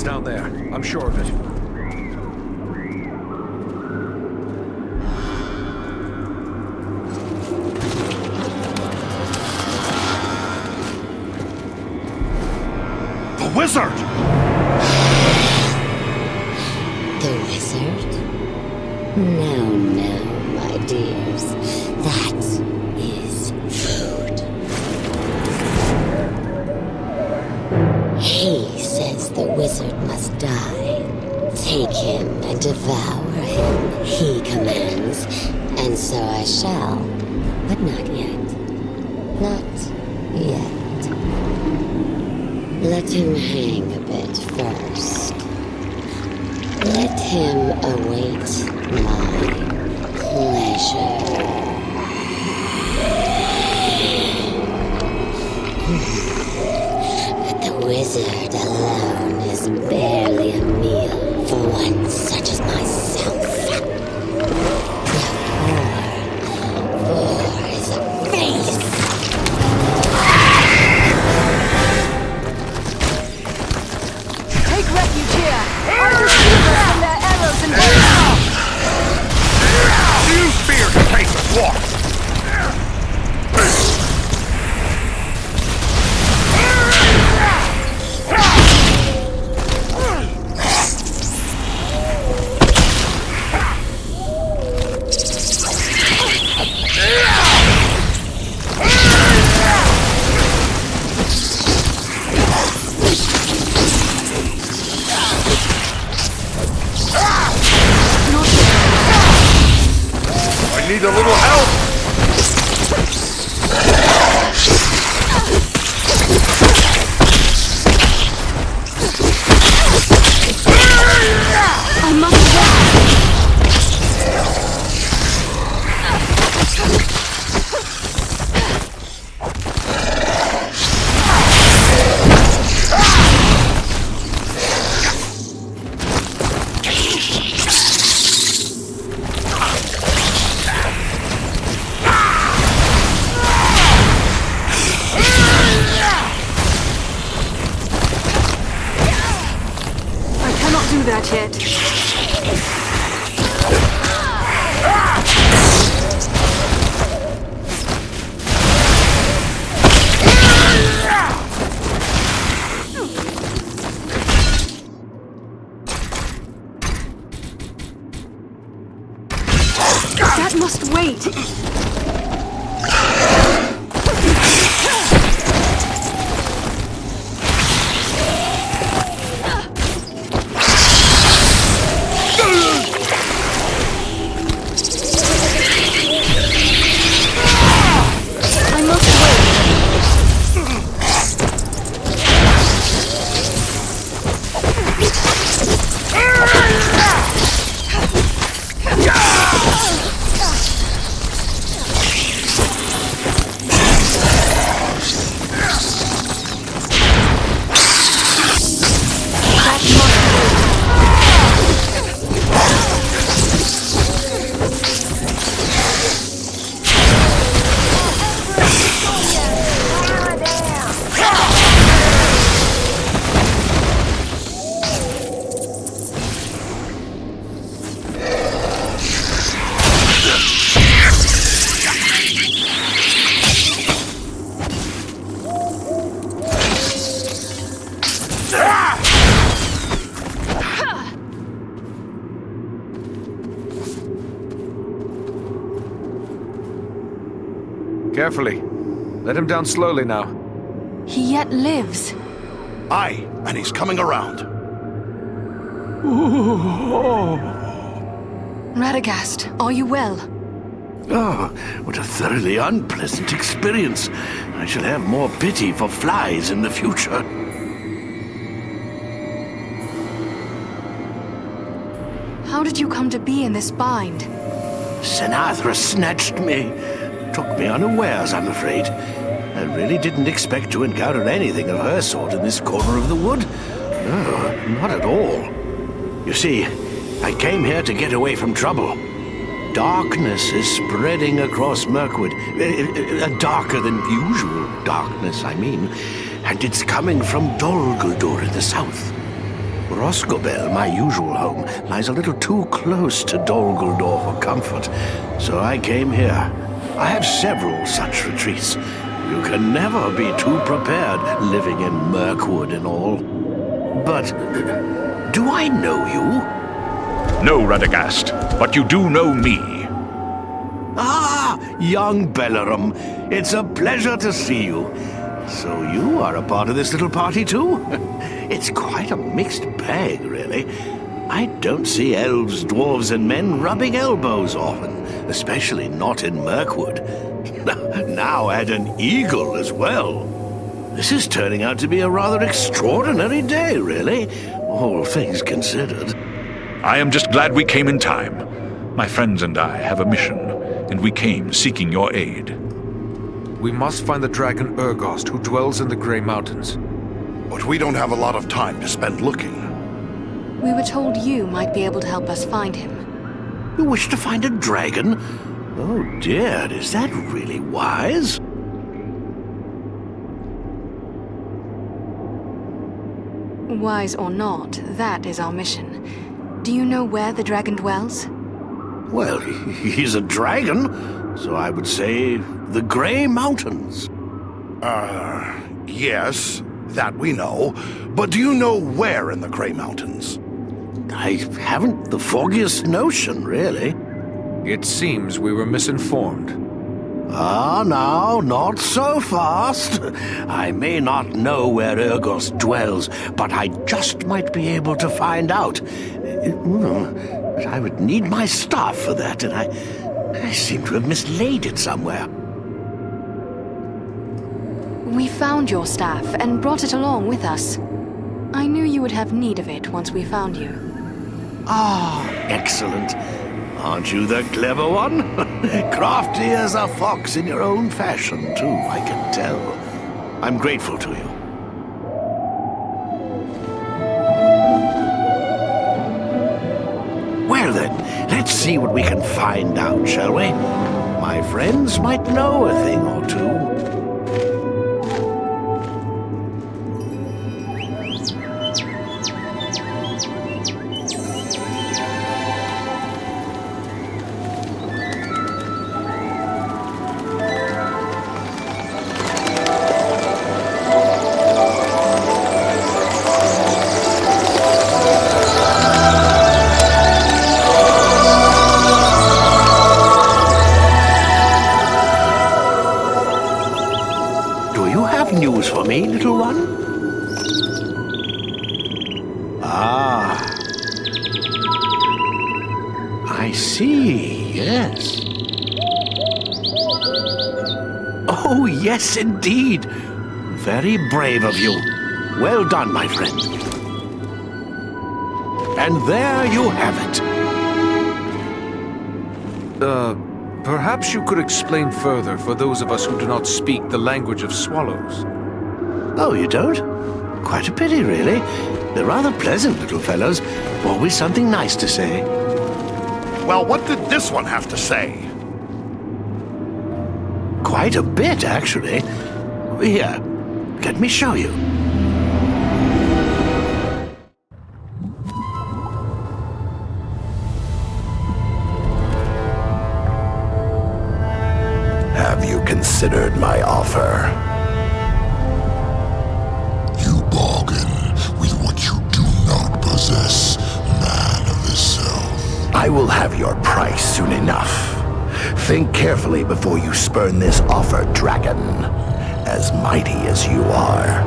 It's down there. I'm sure of it. The wizard! The wizard? No, no, my dears. That is food. He says the wizard must die. Take him and devour him, he commands. And so I shall. But not yet. Not yet. Let him hang a bit first. Let him await my pleasure. But the wizard alone is barely a meal for one such as myself. The poor is a face. Take refuge here. Our deceivers from their arrows and bullets. You fear to face us, walk! Need a little help! I must die. That yet. That must wait. Carefully. Let him down slowly now. He yet lives. Aye, and he's coming around. Radagast, are you well? Oh, what a thoroughly unpleasant experience. I shall have more pity for flies in the future. How did you come to be in this bind? Senathra snatched me. Took me unawares, I'm afraid. I really didn't expect to encounter anything of her sort in this corner of the wood. No, not at all. You see, I came here to get away from trouble. Darkness is spreading across Mirkwood. A darker than usual darkness, I mean. And it's coming from Dol Guldur in the south. Roscobel, my usual home, lies a little too close to Dol Guldur for comfort, so I came here. I have several such retreats. You can never be too prepared, living in Mirkwood and all. But, do I know you? No, Radagast, but you do know me. Ah, young Bellerum, it's a pleasure to see you. So you are a part of this little party too? It's quite a mixed bag, really. I don't see elves, dwarves, and men rubbing elbows often, especially not in Mirkwood. Now add an eagle as well. This is turning out to be a rather extraordinary day, really, all things considered. I am just glad we came in time. My friends and I have a mission, and we came seeking your aid. We must find the dragon Urghost, who dwells in the Grey Mountains. But we don't have a lot of time to spend looking. We were told you might be able to help us find him. You wish to find a dragon? Oh dear, is that really wise? Wise or not, that is our mission. Do you know where the dragon dwells? Well, he's a dragon, so I would say the Grey Mountains. Yes, that we know. But do you know where in the Grey Mountains? I haven't the foggiest notion, really. It seems we were misinformed. Ah, now, not so fast. I may not know where Urghost dwells, but I just might be able to find out. But I would need my staff for that, and I seem to have mislaid it somewhere. We found your staff and brought it along with us. I knew you would have need of it once we found you. Ah, excellent. Aren't you the clever one? Crafty as a fox in your own fashion, too, I can tell. I'm grateful to you. Well then, let's see what we can find out, shall we? My friends might know a thing or two. News for me, little one? Ah. I see, yes. Oh, yes, indeed. Very brave of you. Well done, my friend. And there you have it. Perhaps you could explain further for those of us who do not speak the language of swallows. Oh, you don't? Quite a pity, really. They're rather pleasant little fellows. Always something nice to say. Well, what did this one have to say? Quite a bit, actually. Here, let me show you. Have you considered my offer? You bargain with what you do not possess, man of the South. I will have your price soon enough. Think carefully before you spurn this offer, dragon. As mighty as you are,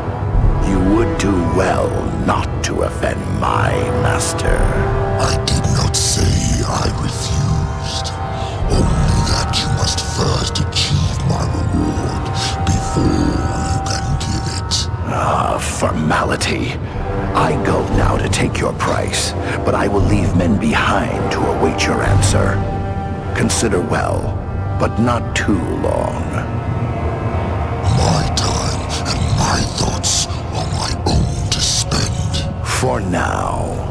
you would do well not to offend my master. I did not say I refused. Only that you must first achieve my reward before you can give it. Ah, formality. I go now to take your price, but I will leave men behind to await your answer. Consider well, but not too long. My time and my thoughts are my own to spend. For now.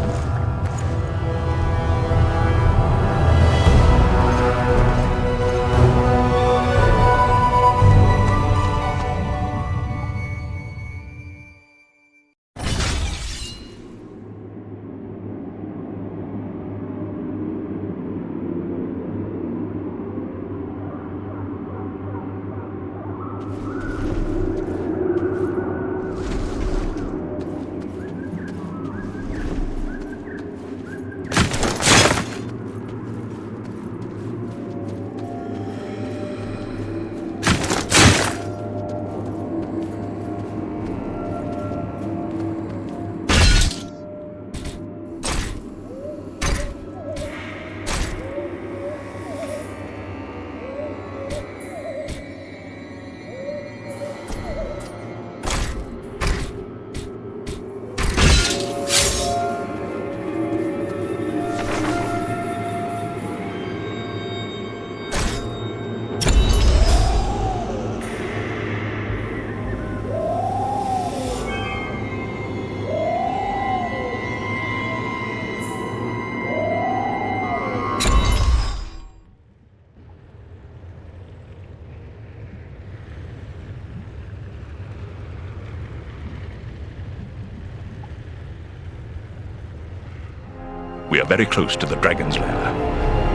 We are very close to the dragon's lair.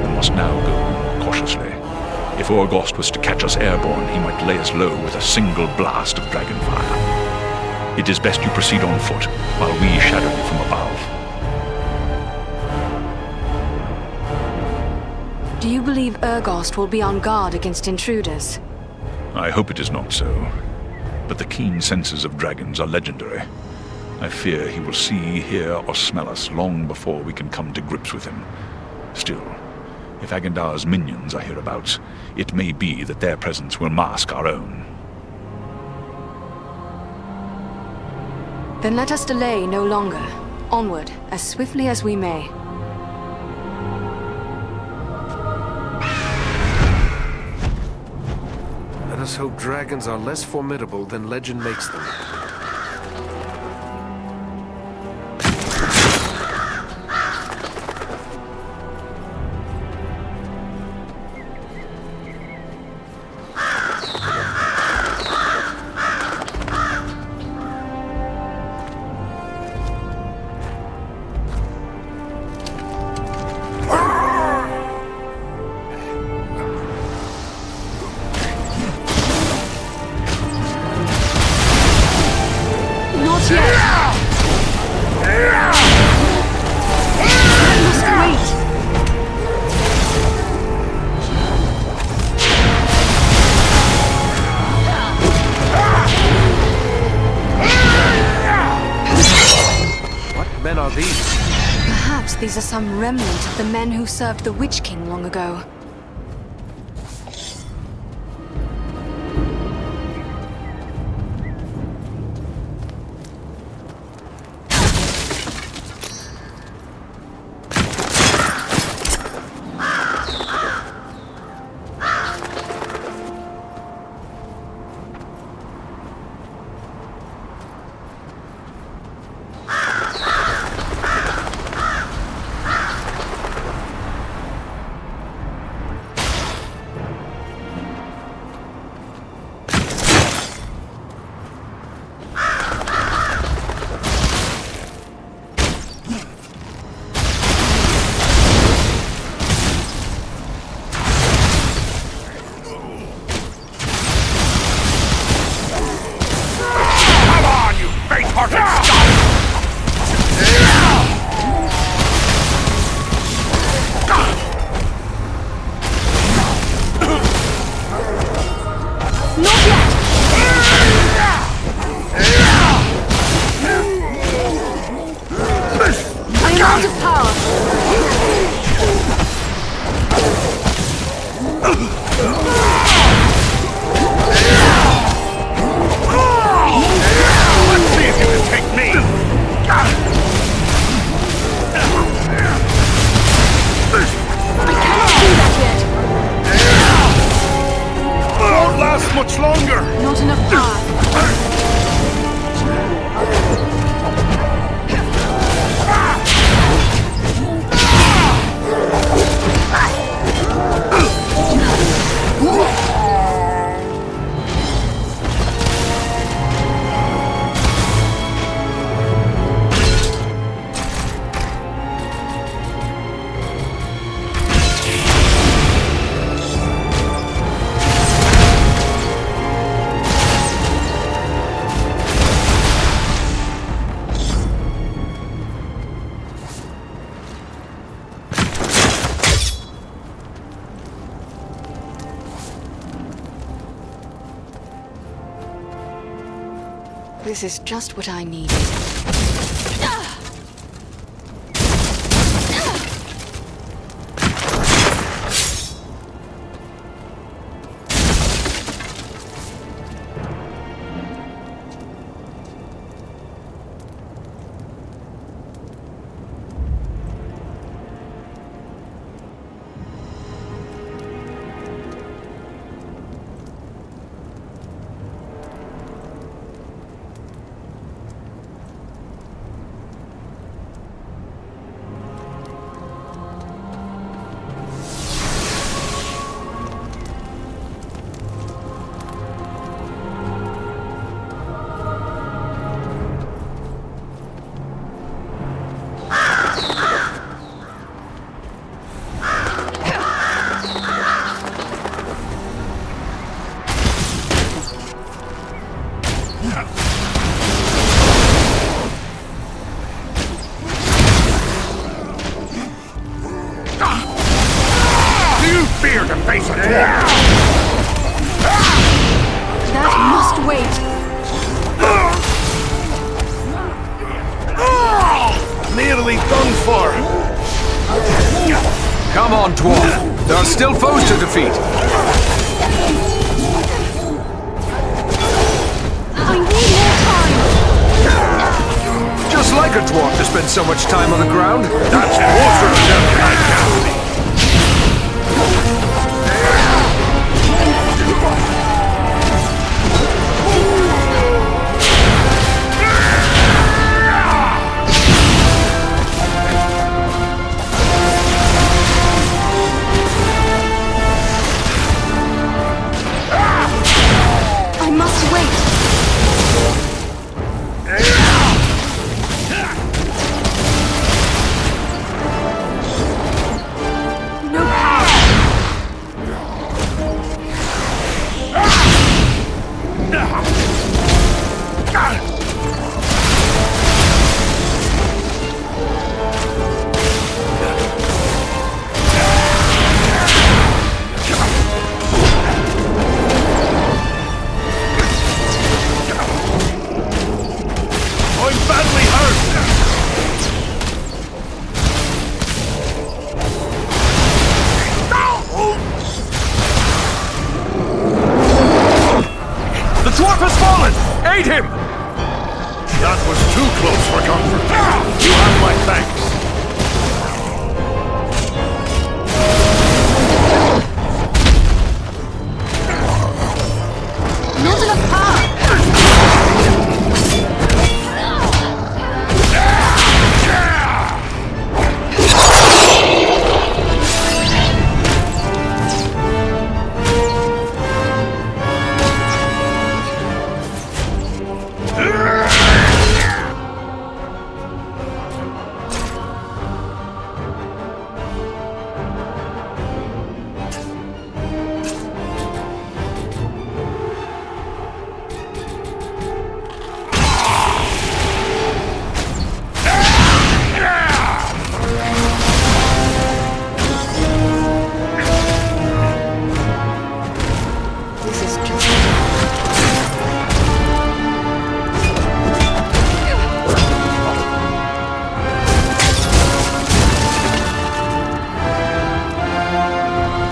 We must now go more cautiously. If Urghost was to catch us airborne, he might lay us low with a single blast of dragon fire. It is best you proceed on foot, while we shadow you from above. Do you believe Urghost will be on guard against intruders? I hope it is not so. But the keen senses of dragons are legendary. I fear he will see, hear, or smell us long before we can come to grips with him. Still, if Agandaur's minions are hereabouts, it may be that their presence will mask our own. Then let us delay no longer. Onward, as swiftly as we may. Let us hope dragons are less formidable than legend makes them. These are some remnant of the men who served the Witch King long ago. This is just what I needed. fear to face a dwarf! That must wait. Nearly done for. Come on, dwarf. There are still foes to defeat. I need more time. Just like a dwarf to spend so much time on the ground. That's closer to death than I can be. I must wait. No power. I'm badly hurt! The dwarf has fallen! Aid him! That was too close for comfort. You have my thanks. Not enough power. This is just...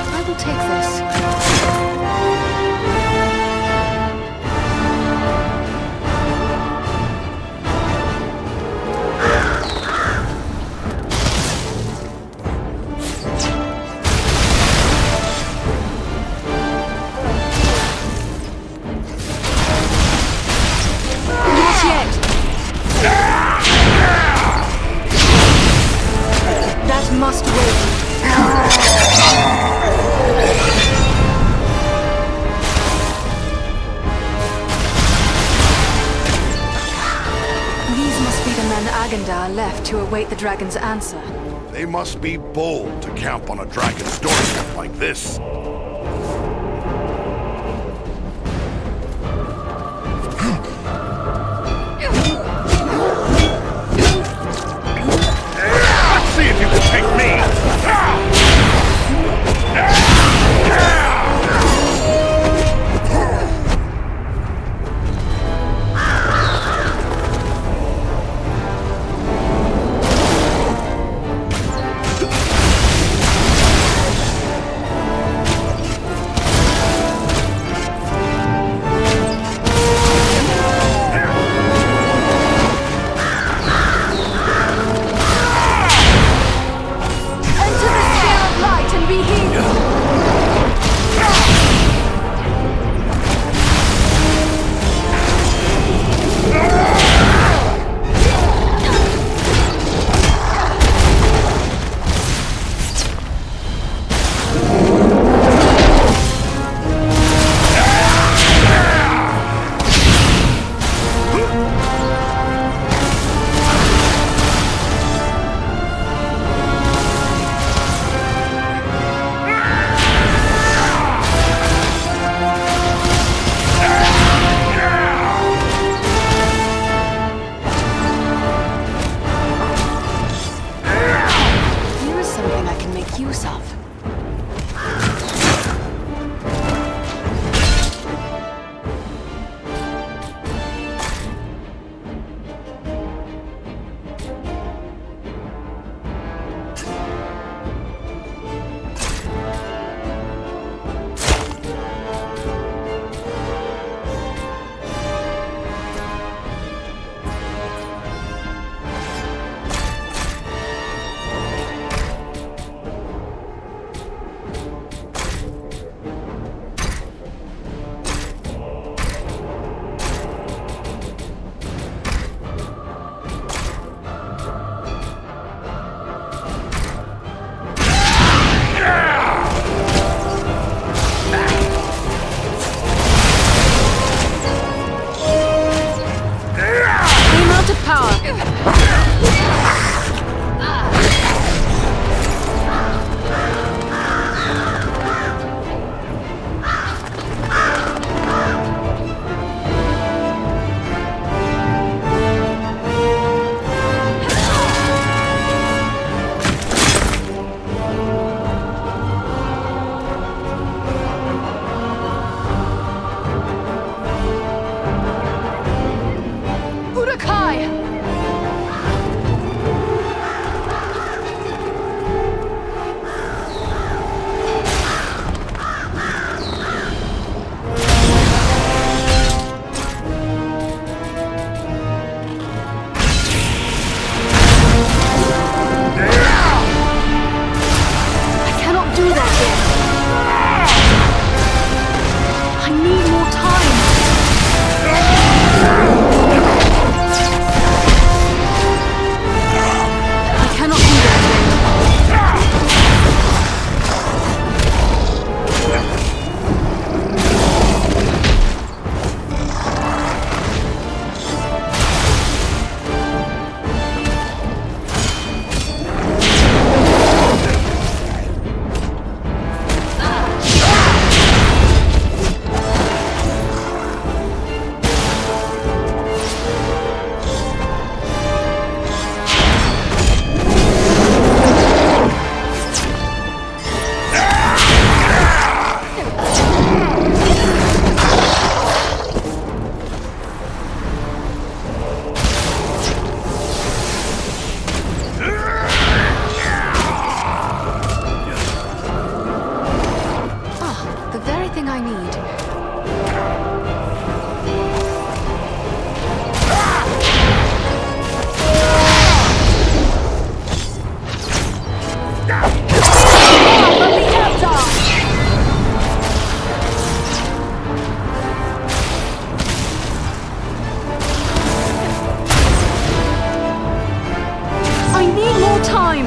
I will take this. Not yet. That must wait. These must be the men Agandauр left to await the dragon's answer. They must be bold to camp on a dragon's doorstep like this. Let's see if you can take me! everything I need. I need more time!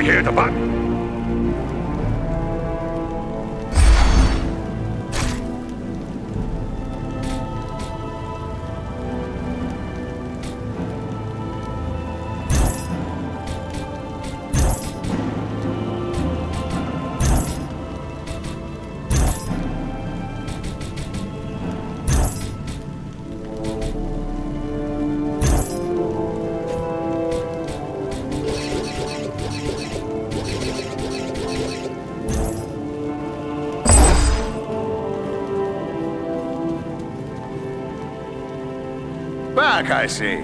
Hear the button. Back, I see.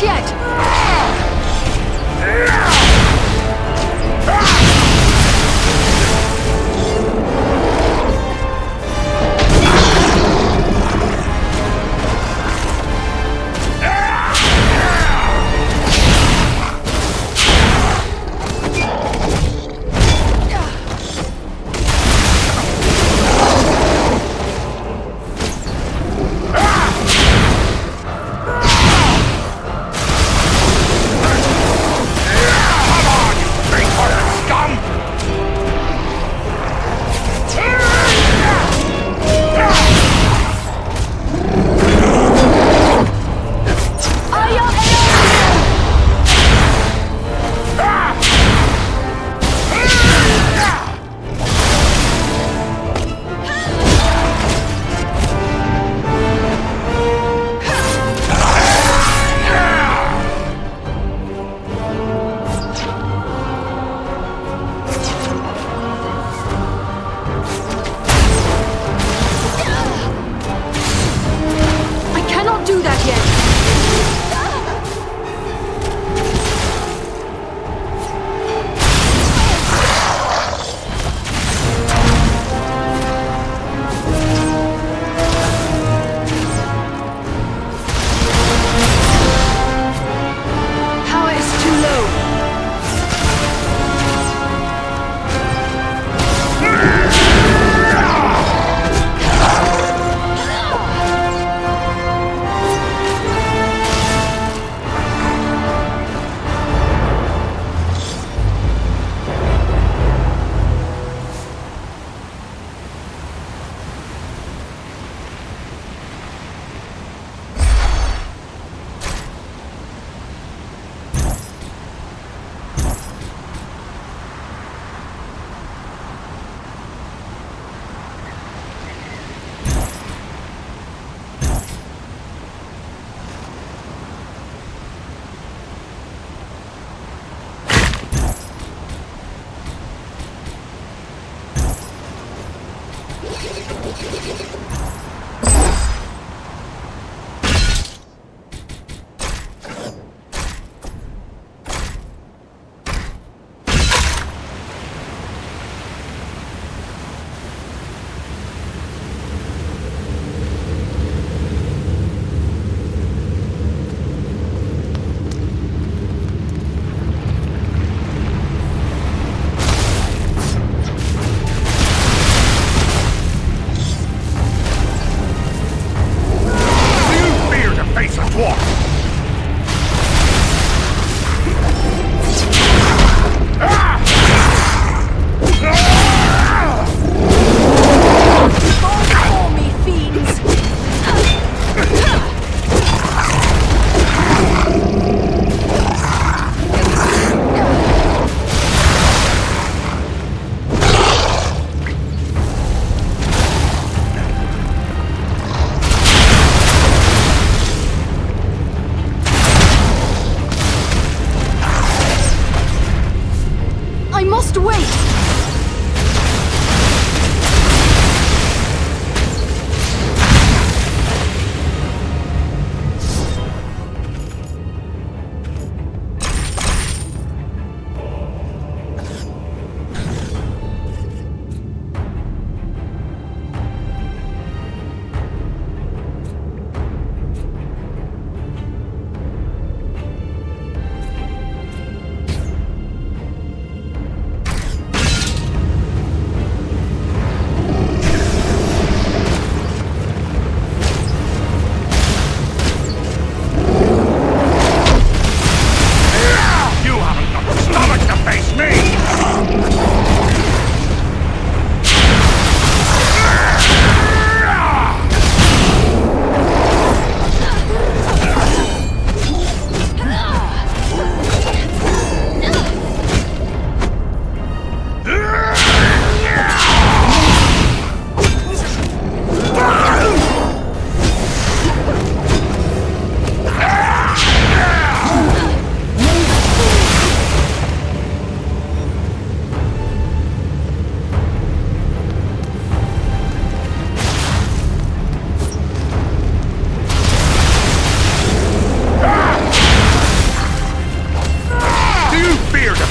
yet!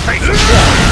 face of war!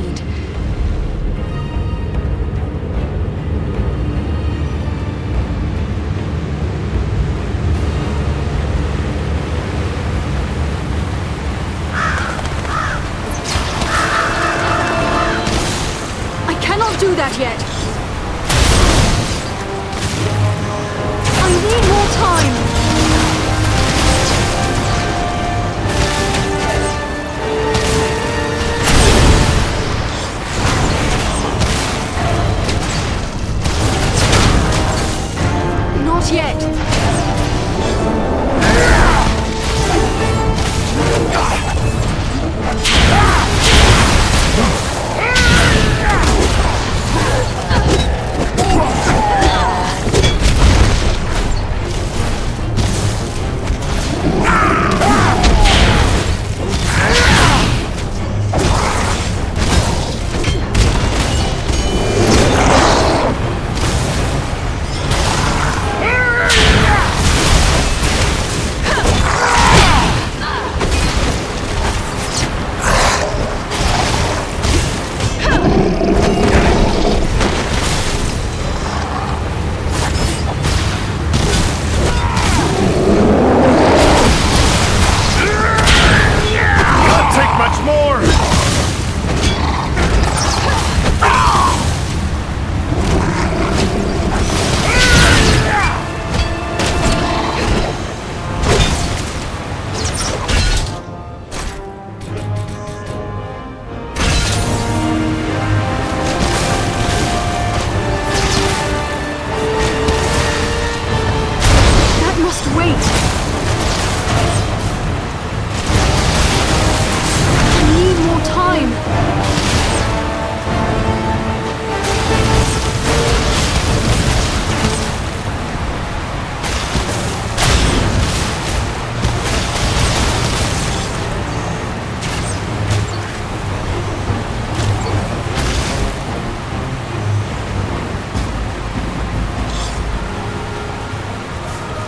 need. I cannot do that yet. I need more time. Not yet.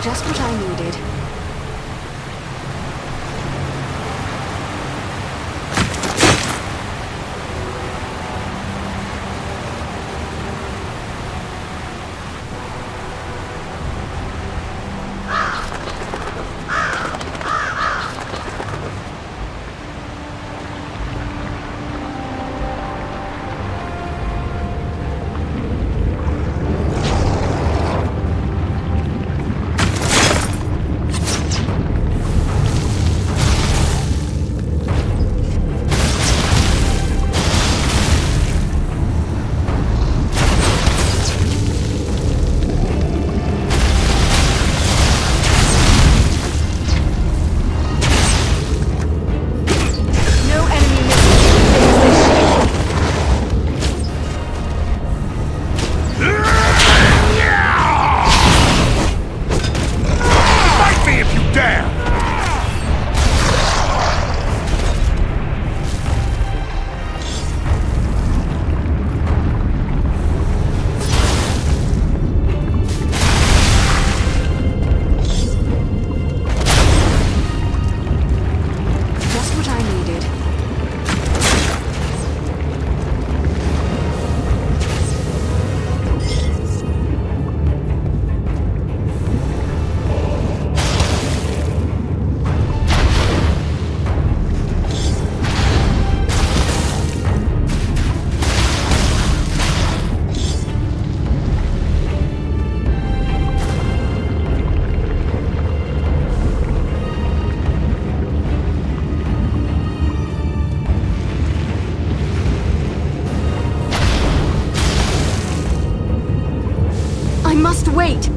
Just what I needed. Wait!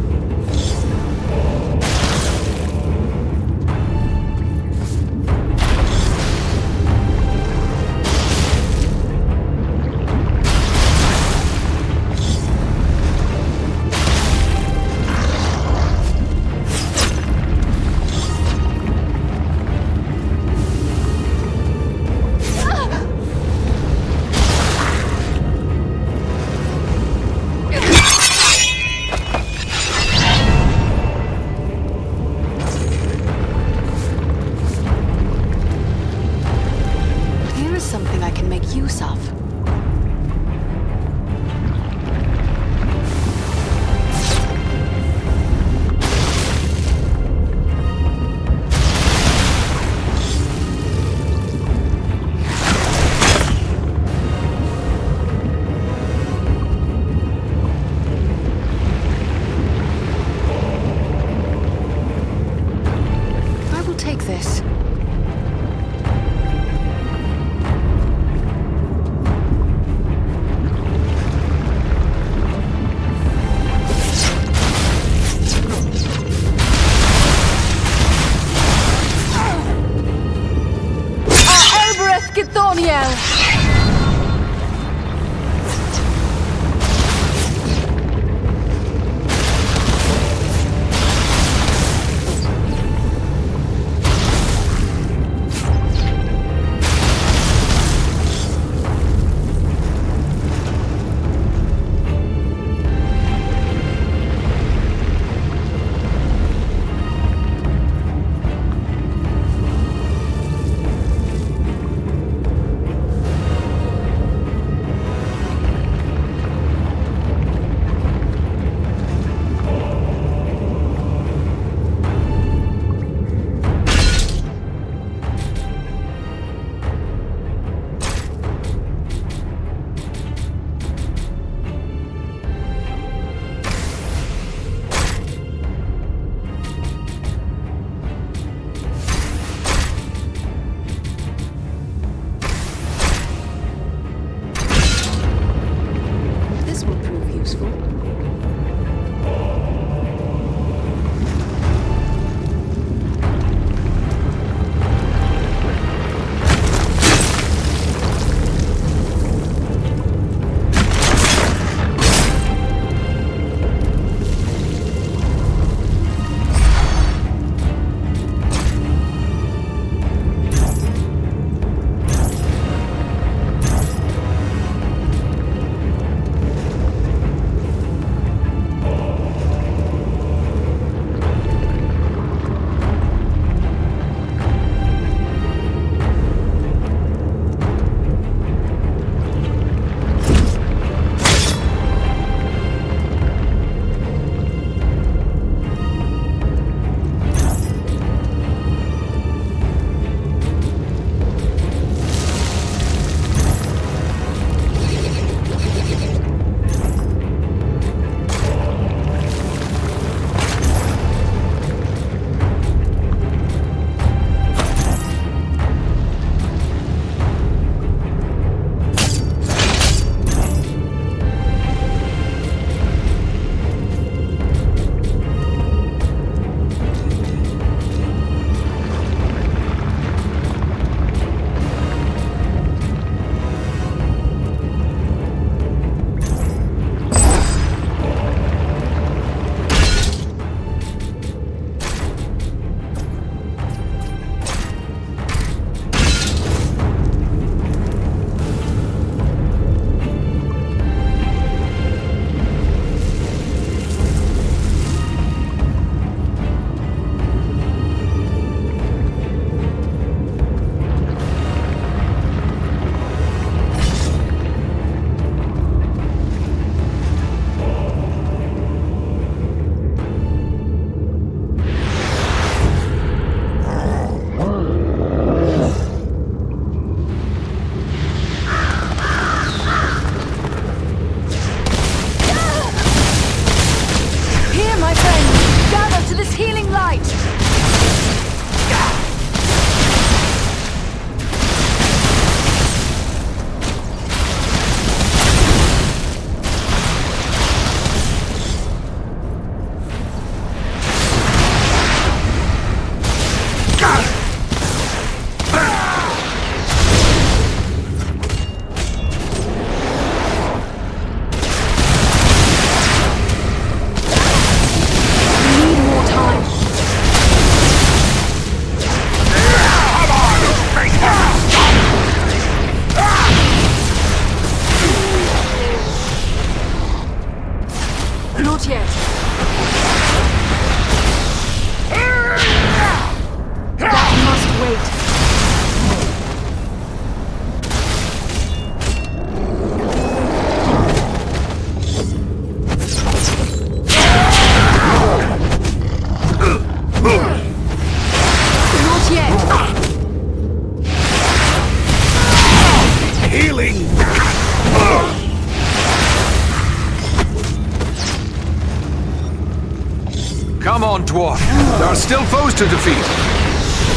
Come on, dwarf. There are still foes to defeat.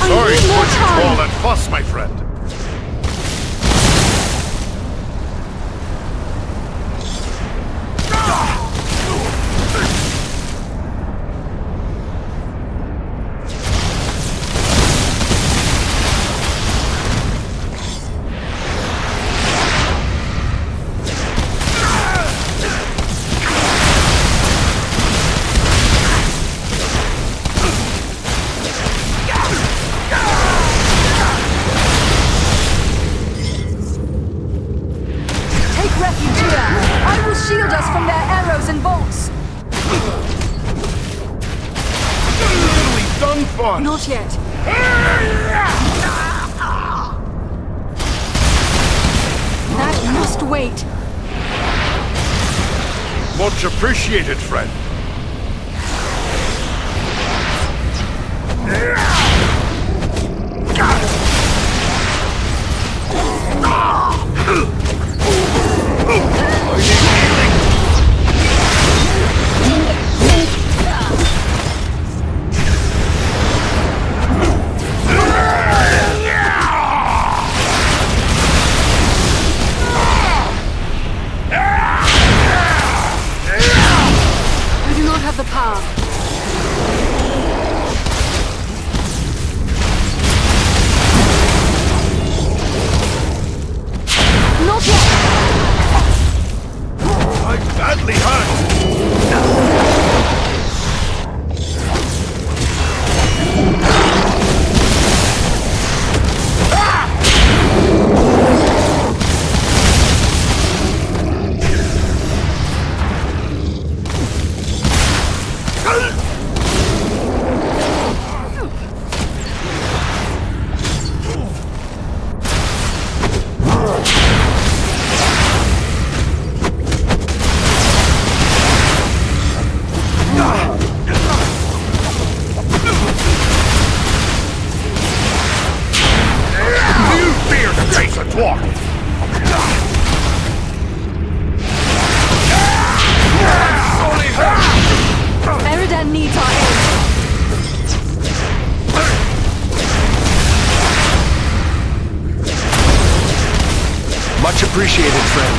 Sorry to put you through all that fuss, my friend. Shield us from their arrows and bolts! Literally done for! Not yet. That must wait. Much appreciated, friend. The power. Not yet. I'm badly hurt. Eridan needs our aid. Much appreciated, friend.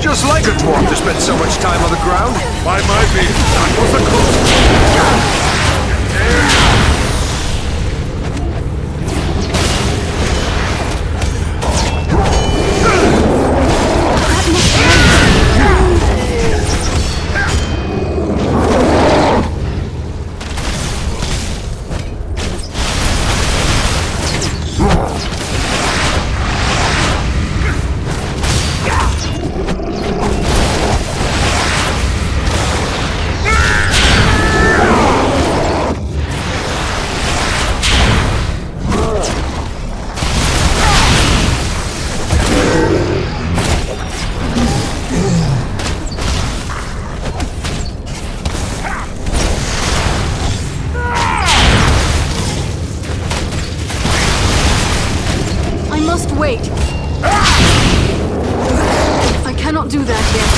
Just like a dwarf to spend so much time on the ground. By my being, that was a close. Wait. I cannot do that yet.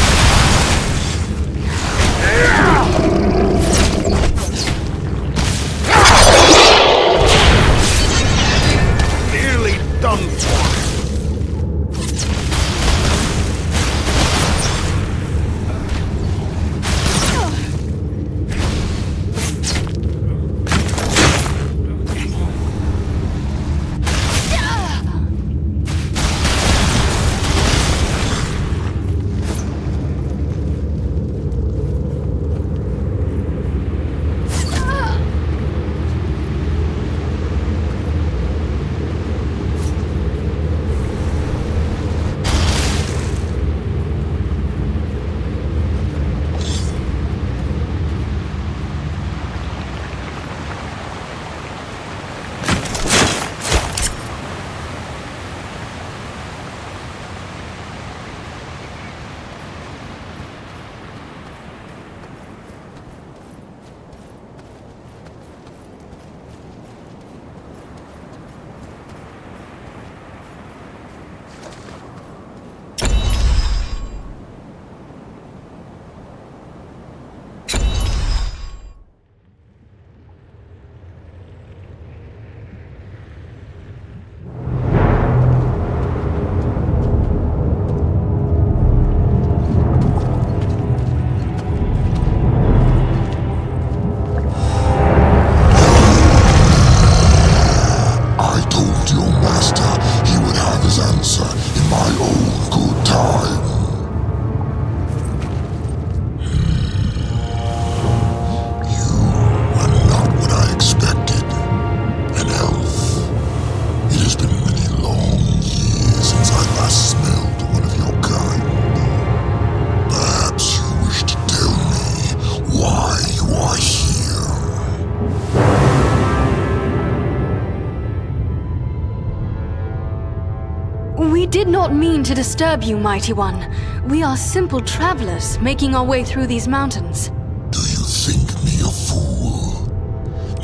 did not mean to disturb you, Mighty One. We are simple travelers making our way through these mountains. Do you think me a fool?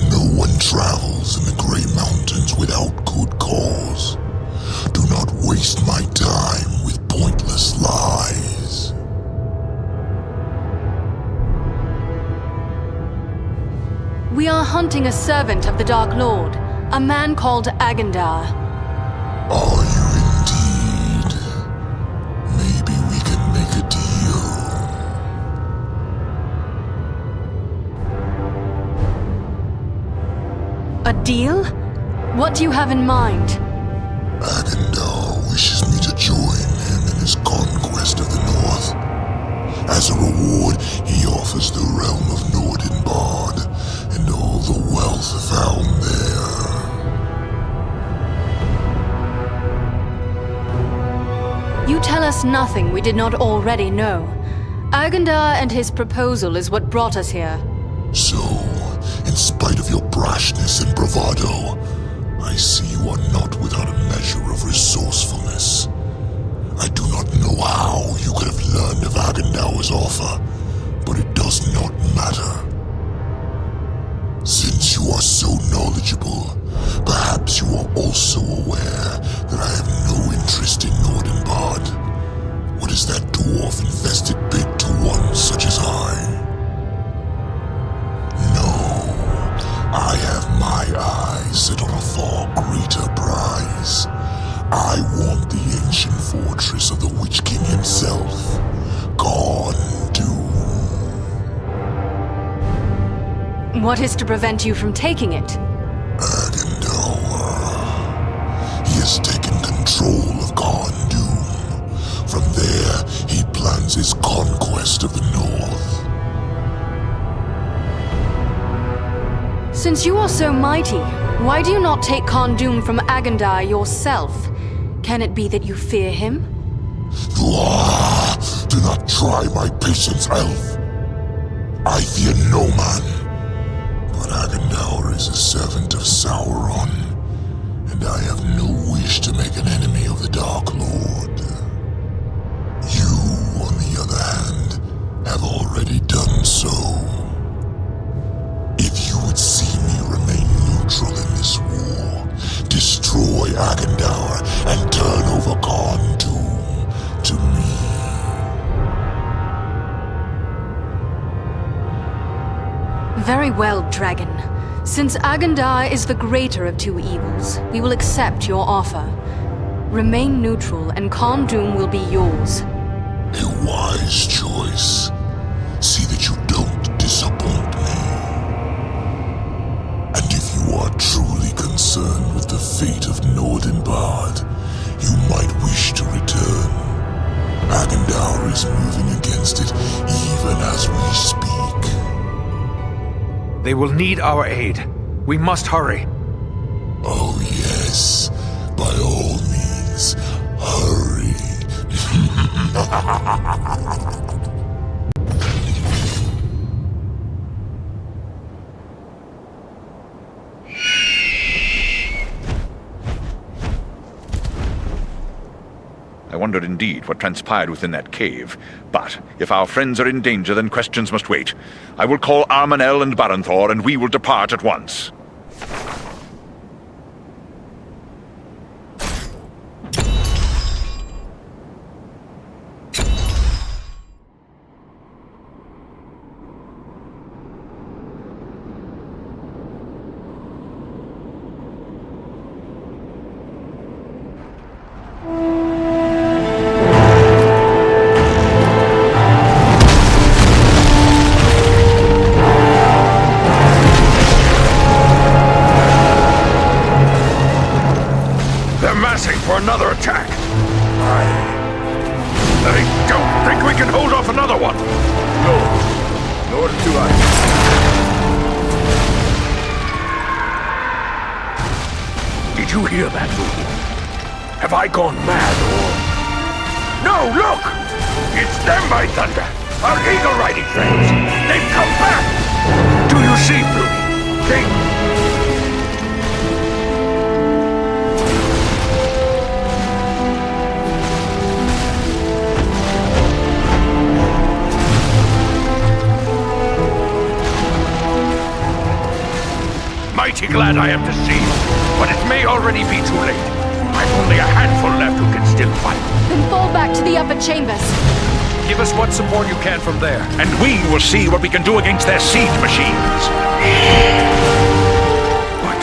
No one travels in the Grey Mountains without good cause. Do not waste my time with pointless lies. We are hunting a servant of the Dark Lord, a man called Agandauр. Are you indeed? Maybe we can make a deal. A deal? What do you have in mind? Agandauр wishes me to join him in his conquest of the North. As a reward, he offers the realm of Nordinbad and all the wealth found there. You tell us nothing we did not already know. Agandauр and his proposal is what brought us here. So, in spite of your brashness and bravado, I see you are not without a measure of resourcefulness. I do not know how you could have learned of Agandaur's offer, but it does not matter. Since you are so knowledgeable, perhaps you are also aware that I have no interest in Nordinbad. What is that dwarf-infested bit to one such as I? No, I have my eyes set on a far greater prize. I want the ancient fortress of the Witch King himself, Karn. What is to prevent you from taking it? Agandauр. He has taken control of Karn. From there, he plans his conquest of the North. Since you are so mighty, why do you not take Karn from Agandauр yourself? Can it be that you fear him? Do not try my patience, elf. I fear no man. But Agandauр is a servant of Sauron, and I have no wish to make an enemy of the Dark Lord. You, on the other hand, have already done so. If you would see me remain neutral in this war, destroy Agandauр and turn over Karn to me. Very well, Dragon. Since Agandauр is the greater of two evils, we will accept your offer. Remain neutral and Karn will be yours. A wise choice. See that you don't disappoint me. And if you are truly concerned with the fate of Nordinbad, you might wish to return. Agandaur is moving against it even as we speak. They will need our aid. We must hurry. Oh yes, by all means, hurry. I wonder indeed what transpired within that cave. But if our friends are in danger, then questions must wait. I will call Armanel and Baranthor, and we will depart at once. Another attack. I don't think we can hold off another one. No, nor do I. Did you hear that, Ruby? Have I gone mad or... No, look! It's them, by thunder! Our eagle riding friends! They've come back! Do you see, Ruby? They... glad I am to see you, but it may already be too late. I've only a handful left who can still fight. Then fall back to the upper chambers. Give us what support you can from there. And we will see what we can do against their siege machines. But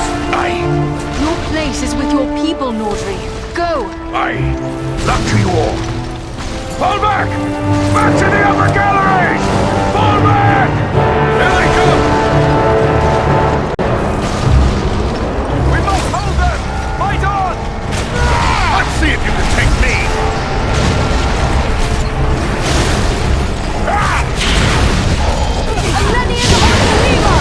Your place is with your people, Nordri. Go! Luck to you all. Fall back! Back to the upper galleries! Fall back! Here they come! We must hold them! Fight on! Let's see if you can take me! Alenian Orcaliva!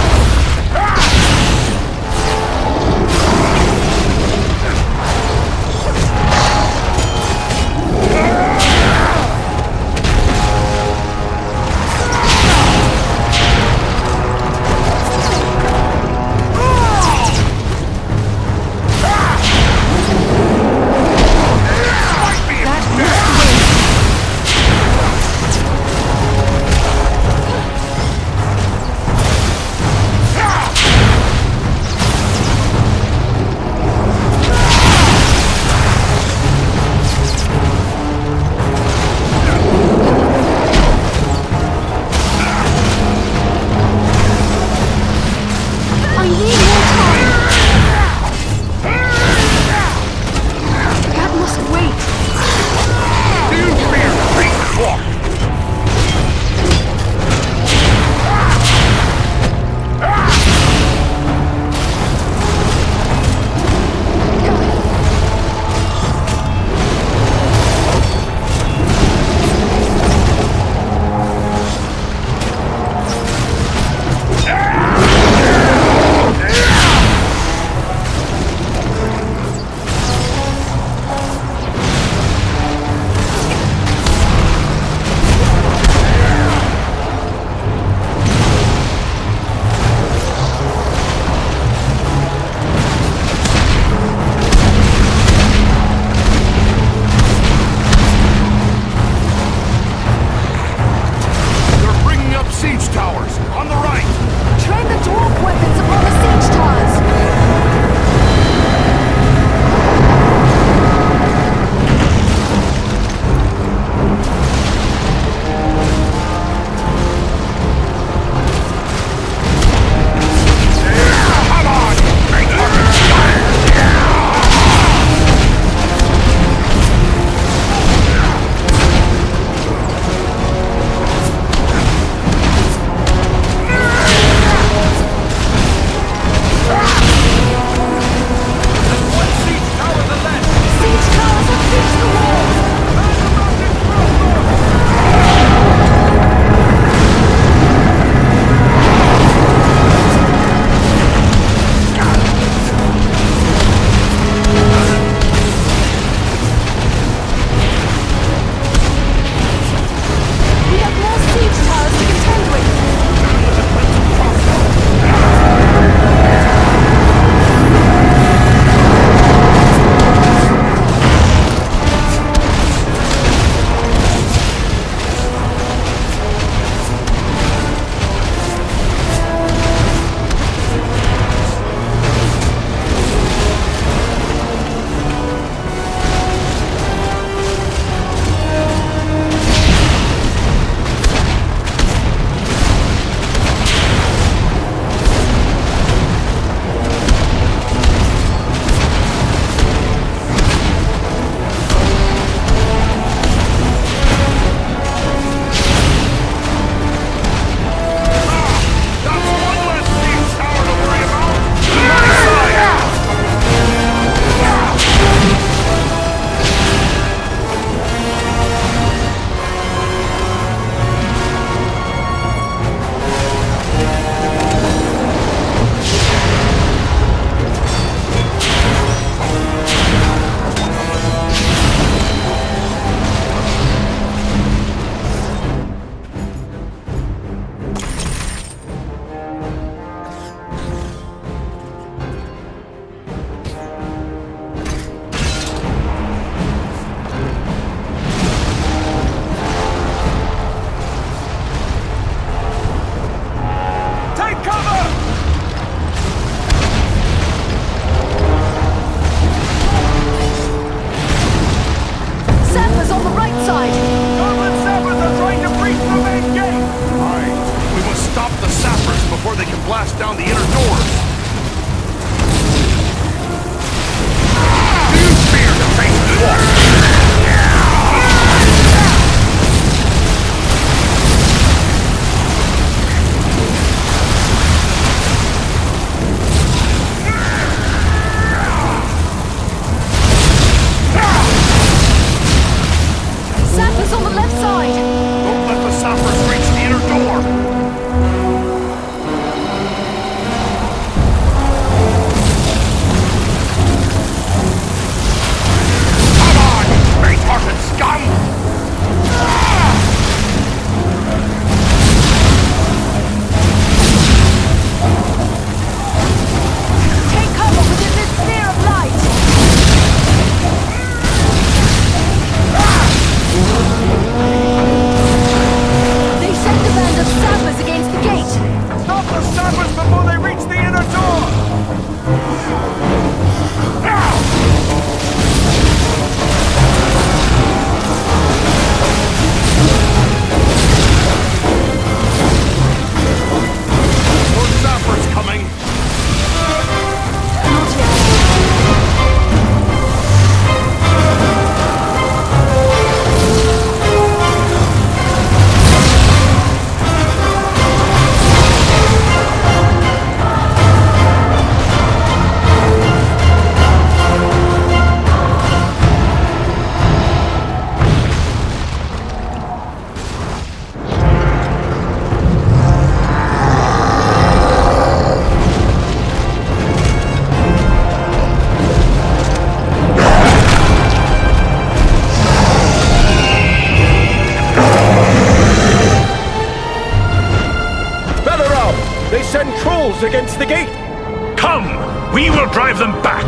past the gate! Come! We will drive them back!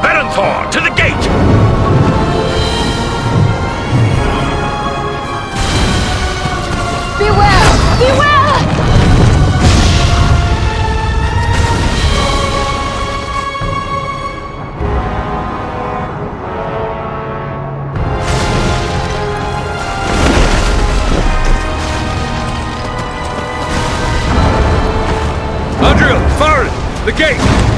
Berenthor, to the gate! Beware! Beware! Andriel, Farron, the gate!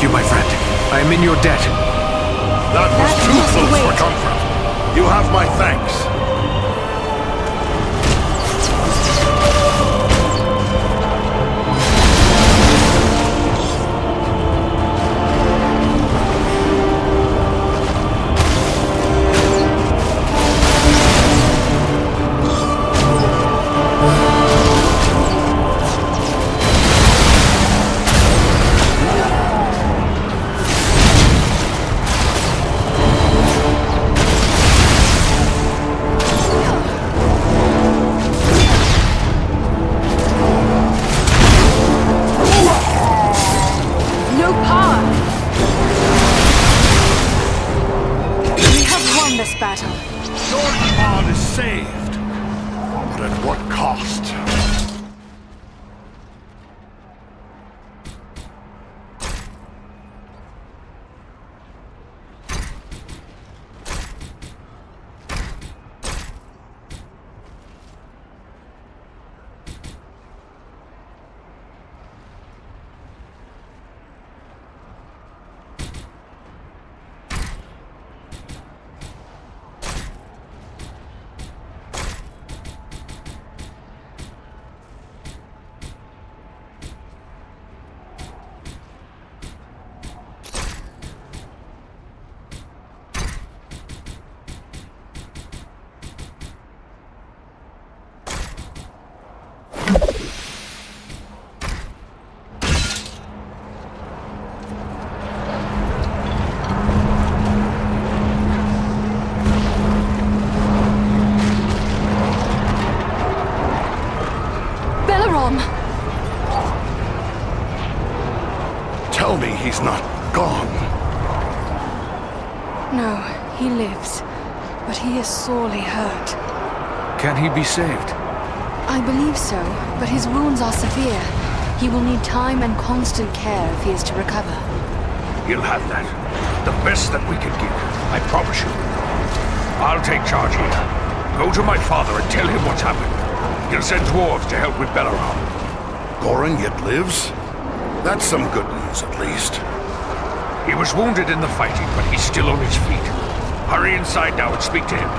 you, my friend. I am in your debt. That was too close for comfort. You have my thanks. Nordinbad is saved, but at what cost? Tell me he's not gone. No, he lives, but he is sorely hurt. Can he be saved? I believe so, but his wounds are severe. He will need time and constant care if he is to recover. He'll have that. The best that we can give, I promise you. I'll take charge here. Go to my father and tell him what's happened. He'll send dwarves to help with Belaram. Goring yet lives? That's some good news, at least. He was wounded in the fighting, but he's still on his feet. Hurry inside now and speak to him.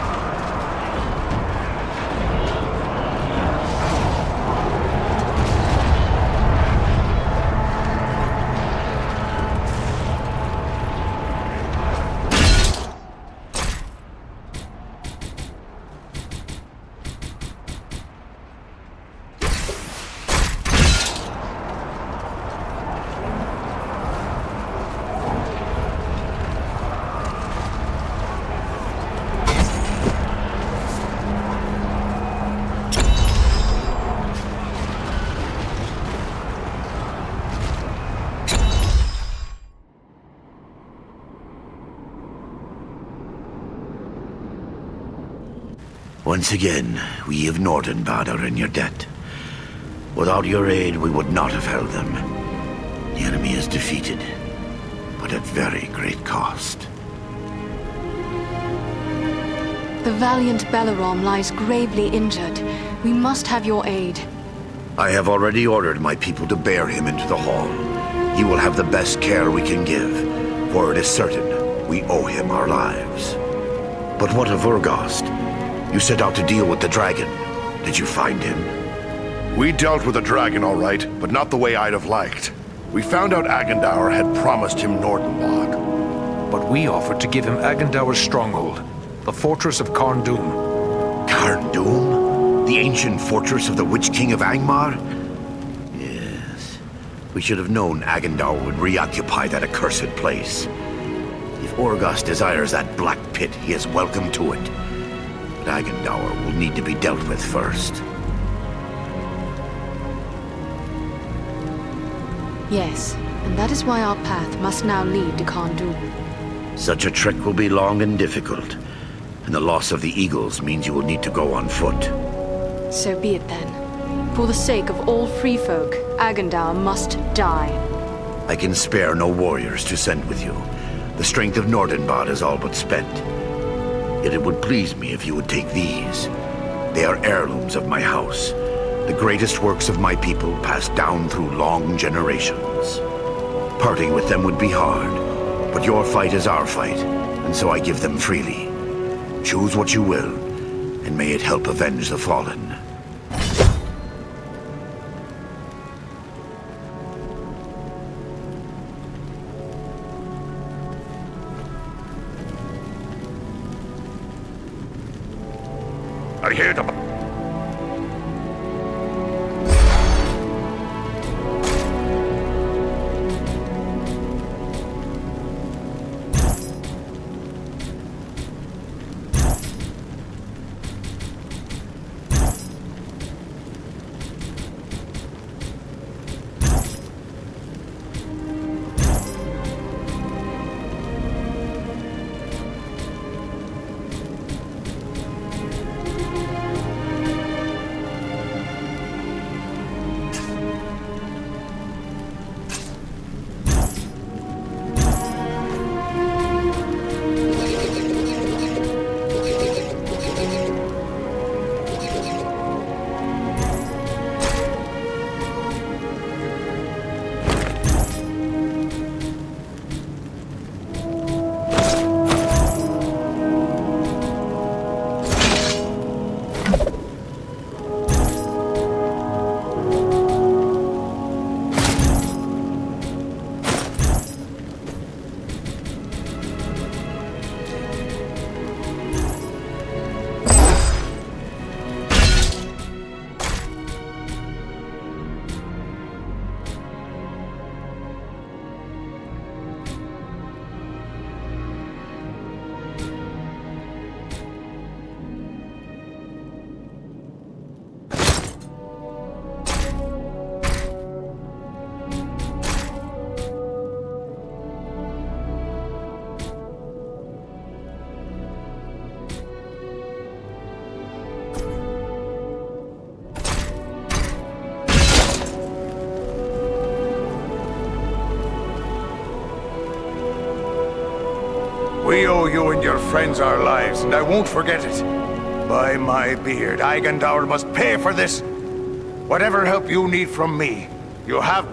Once again, we of Nordinbad are in your debt. Without your aid, we would not have held them. The enemy is defeated, but at very great cost. The valiant Belaram lies gravely injured. We must have your aid. I have already ordered my people to bear him into the hall. He will have the best care we can give, for it is certain we owe him our lives. But what of Urghost? You set out to deal with the dragon. Did you find him? We dealt with the dragon all right, but not the way I'd have liked. We found out Agandauр had promised him Nordinbad. But we offered to give him Agandaur's stronghold, the fortress of Karn. Karn? The ancient fortress of the Witch King of Angmar? Yes. We should have known Agandauр would reoccupy that accursed place. If Urghost desires that black pit, he is welcome to it. Agandauр will need to be dealt with first. Yes, and that is why our path must now lead to Karn. Such a trek will be long and difficult, and the loss of the eagles means you will need to go on foot. So be it then. For the sake of all free folk, Agandauр must die. I can spare no warriors to send with you. The strength of Nordinbad is all but spent. Yet it would please me if you would take these. They are heirlooms of my house, the greatest works of my people passed down through long generations. Parting with them would be hard, but your fight is our fight, and so I give them freely. Choose what you will, and may it help avenge the fallen. I hear them. We owe you and your friends our lives, and I won't forget it. By my beard, Agandauр must pay for this. Whatever help you need from me, you have...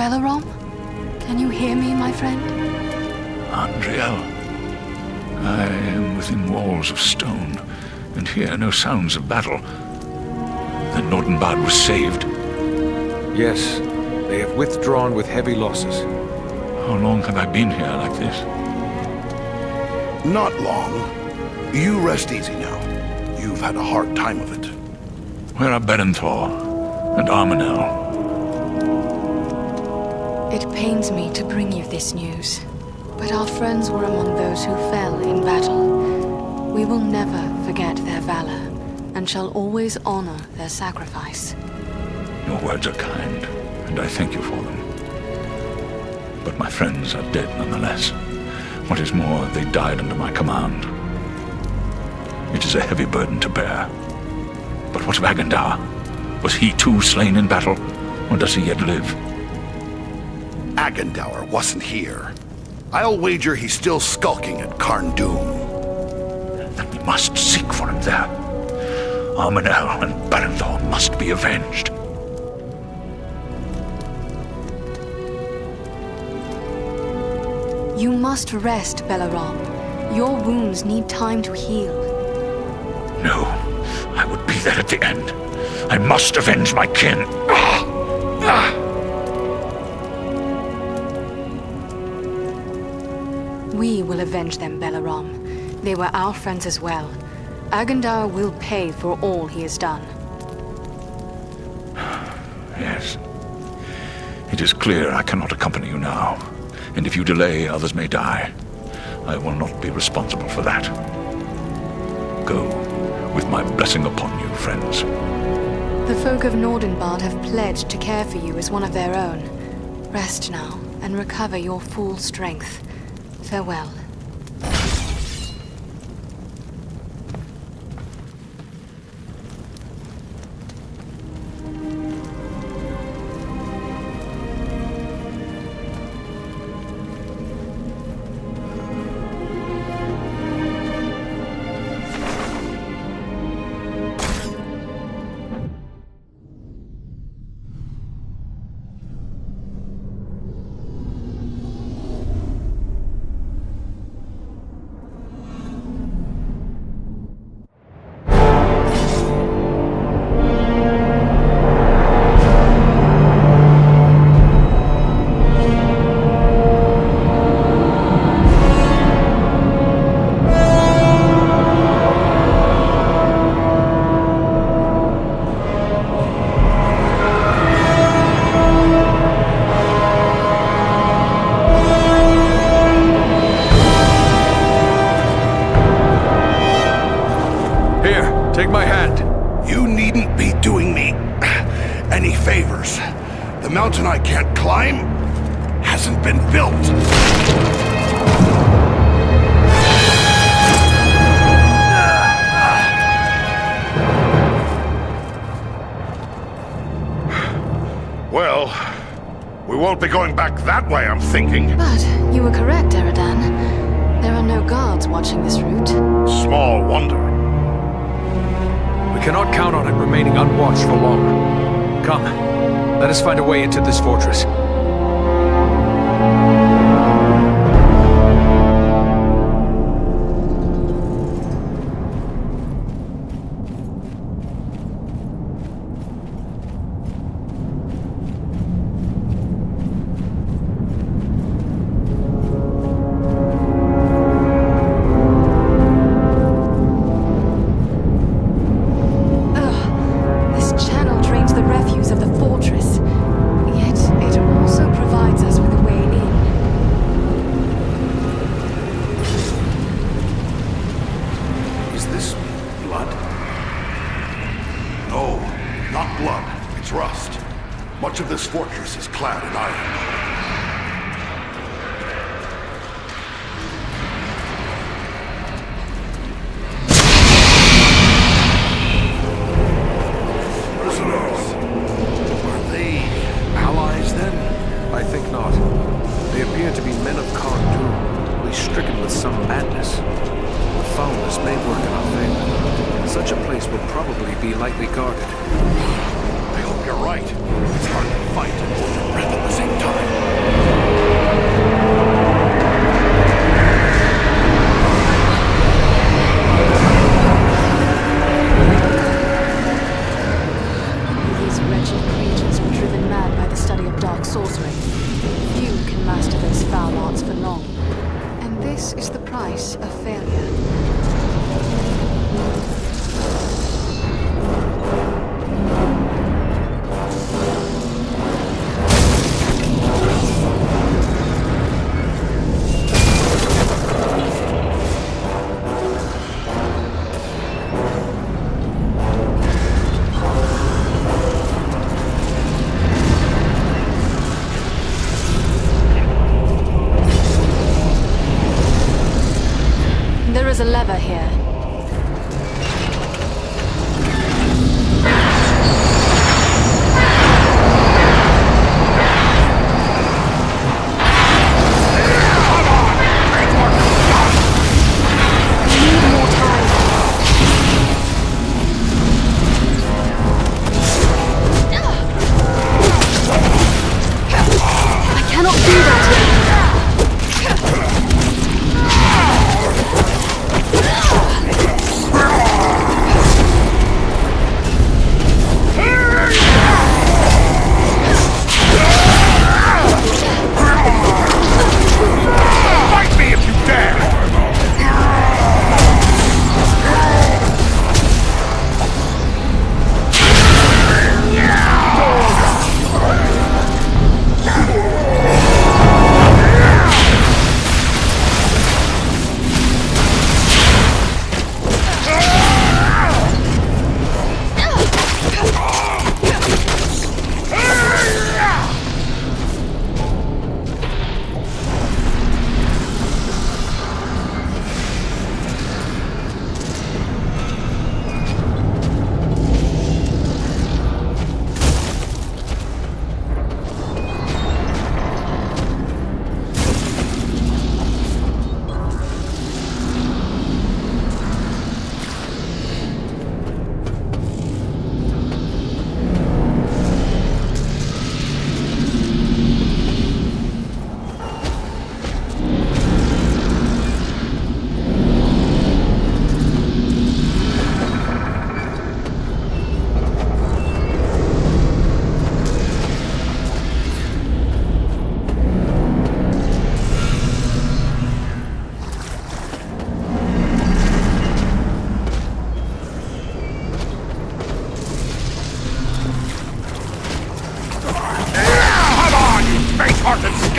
Belarom? Can you hear me, my friend? Andriel, I am within walls of stone, and hear no sounds of battle. Then Nordinbad was saved. Yes, they have withdrawn with heavy losses. How long have I been here like this? Not long. You rest easy now. You've had a hard time of it. Where are Berenthor and Armanel? It pains me to bring you this news, but our friends were among those who fell in battle. We will never forget their valor, and shall always honor their sacrifice. Your words are kind, and I thank you for them. But my friends are dead nonetheless. What is more, they died under my command. It is a heavy burden to bear. But what of Agandauр? Was he too slain in battle, or does he yet live? Agandauр wasn't here. I'll wager he's still skulking at Karn. Then we must seek for him there. Armanel and Berenthor must be avenged. You must rest, Belarom. Your wounds need time to heal. No, I would be there at the end. I must avenge my kin. We will avenge them, Belarom. They were our friends as well. Agandauр will pay for all he has done. Yes. It is clear I cannot accompany you now. And if you delay, others may die. I will not be responsible for that. Go, with my blessing upon you, friends. The folk of Nordinbad have pledged to care for you as one of their own. Rest now, and recover your full strength. Farewell. mountain I can't climb hasn't been built. Well, we won't be going back that way, I'm thinking. But you were correct, Eridan. There are no guards watching this route. Small wonder. We cannot count on it remaining unwatched for long. Come, let us find a way into this fortress. There's a lever here.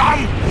scum!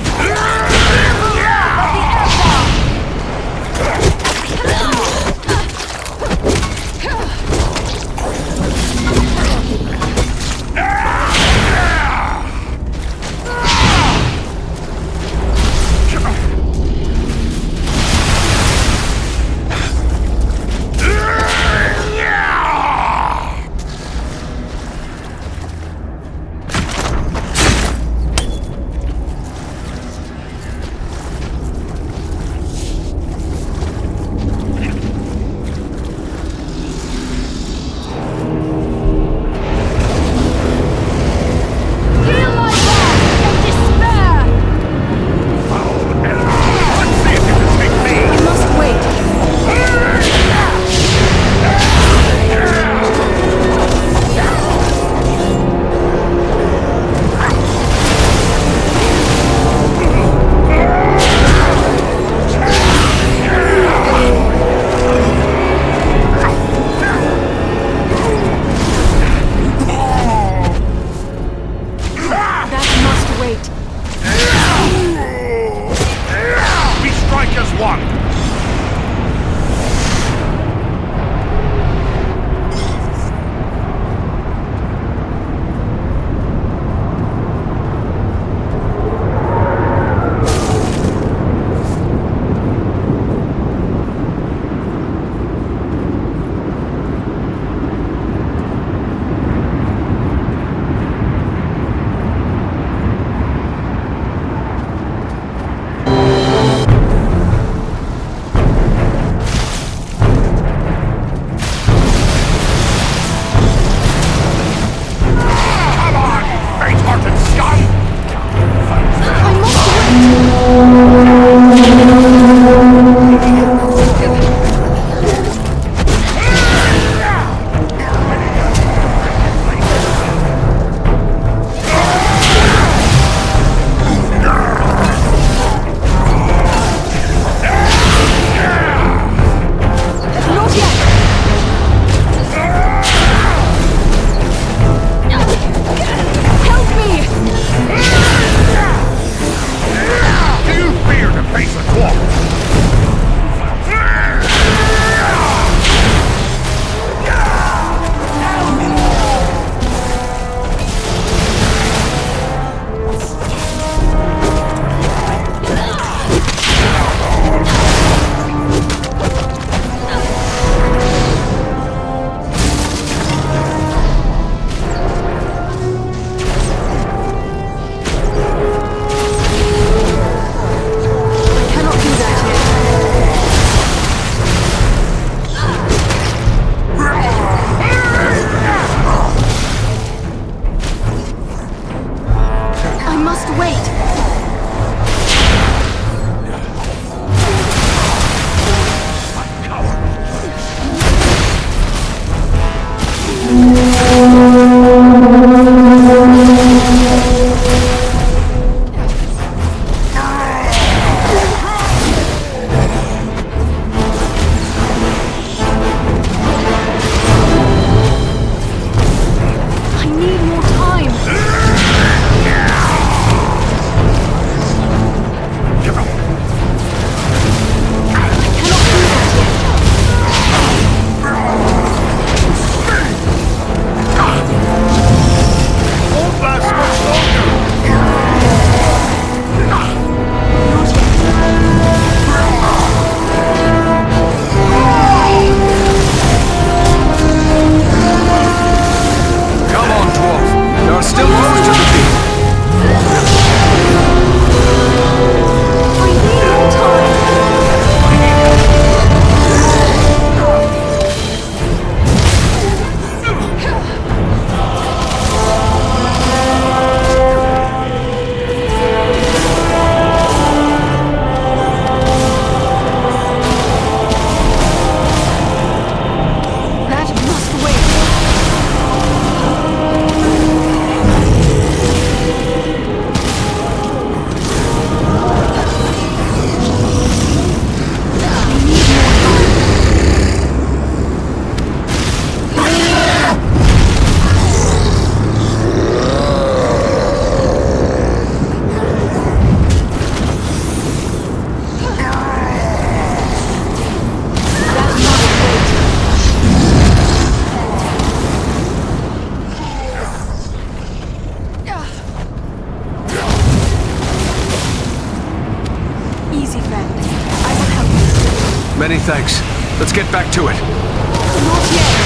Many thanks. Let's get back to it. Not yet.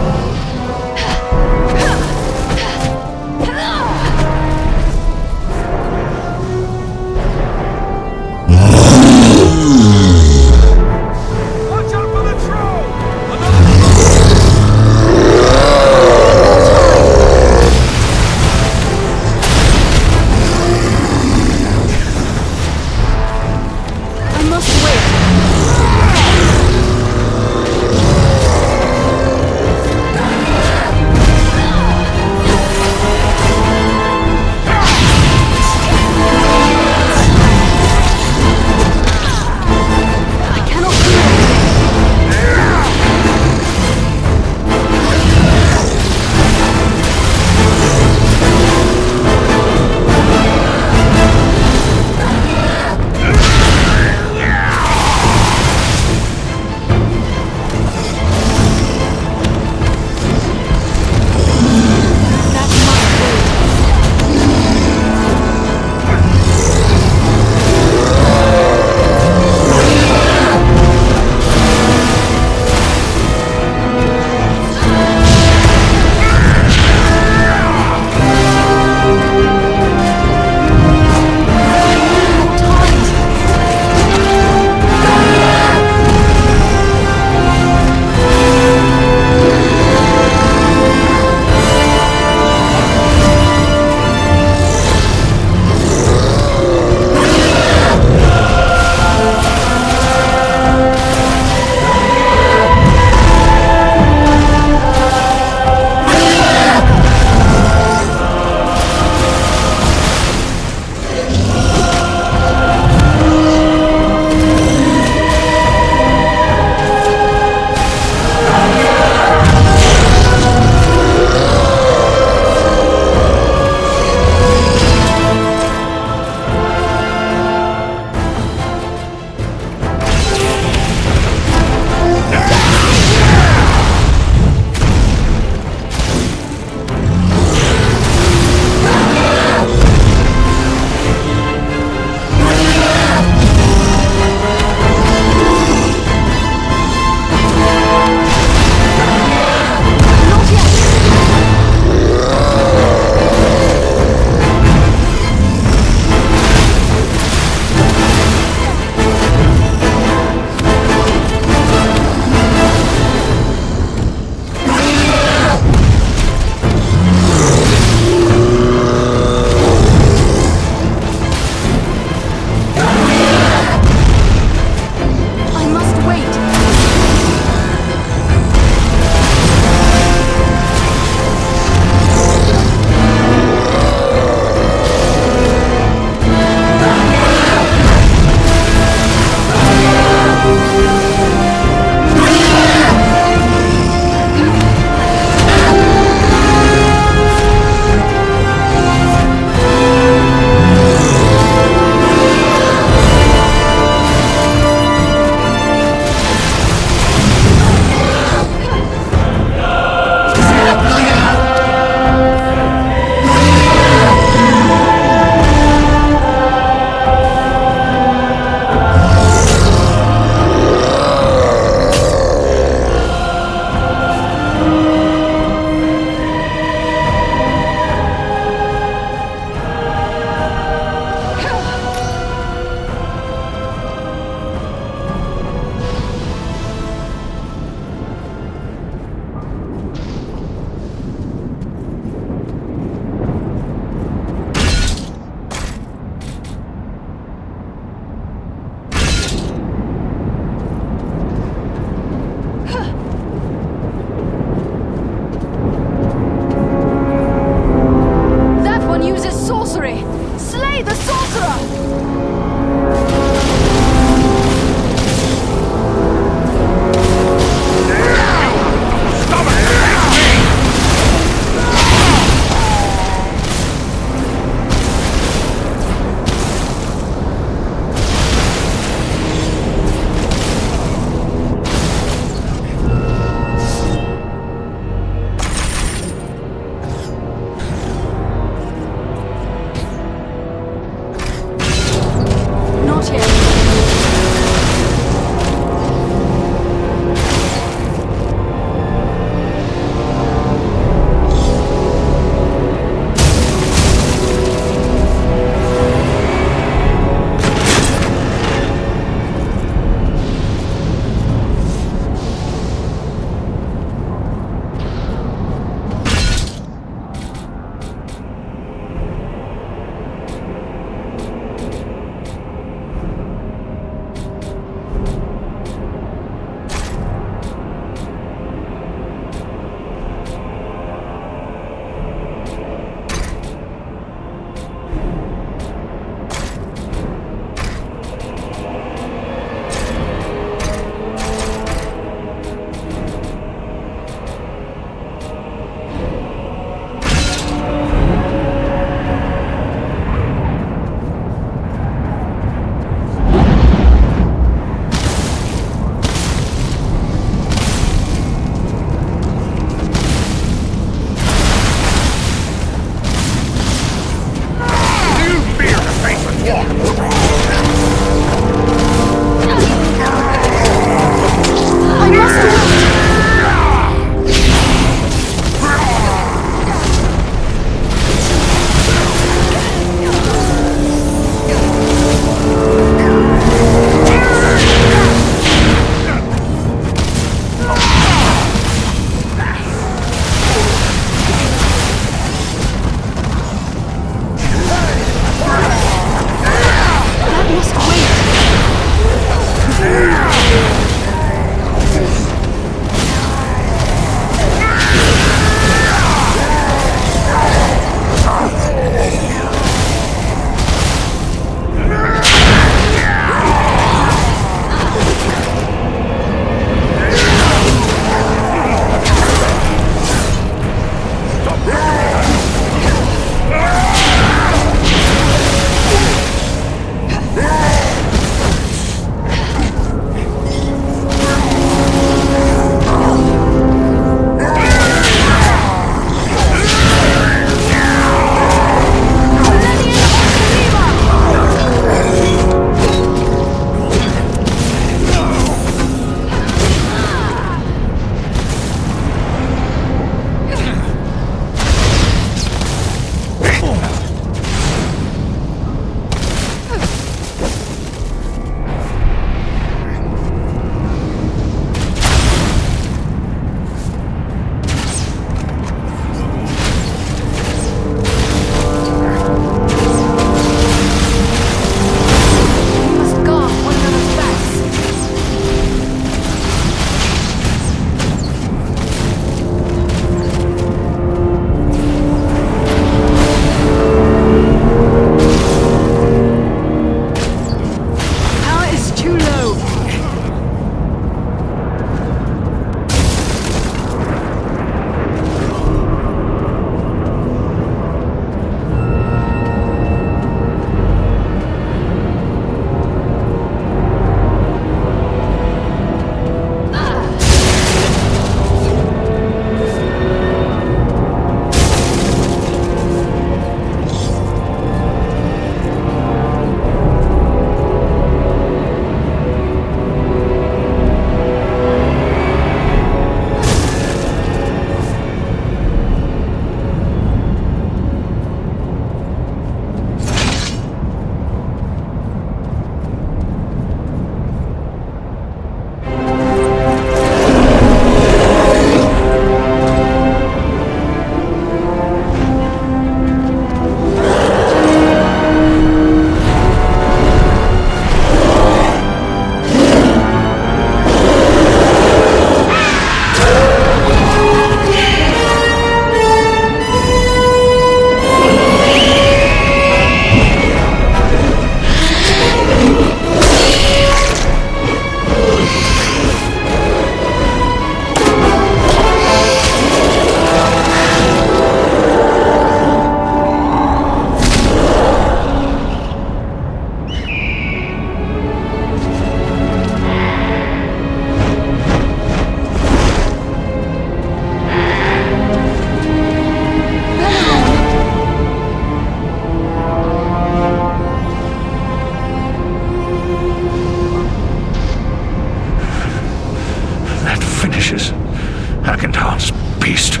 beast.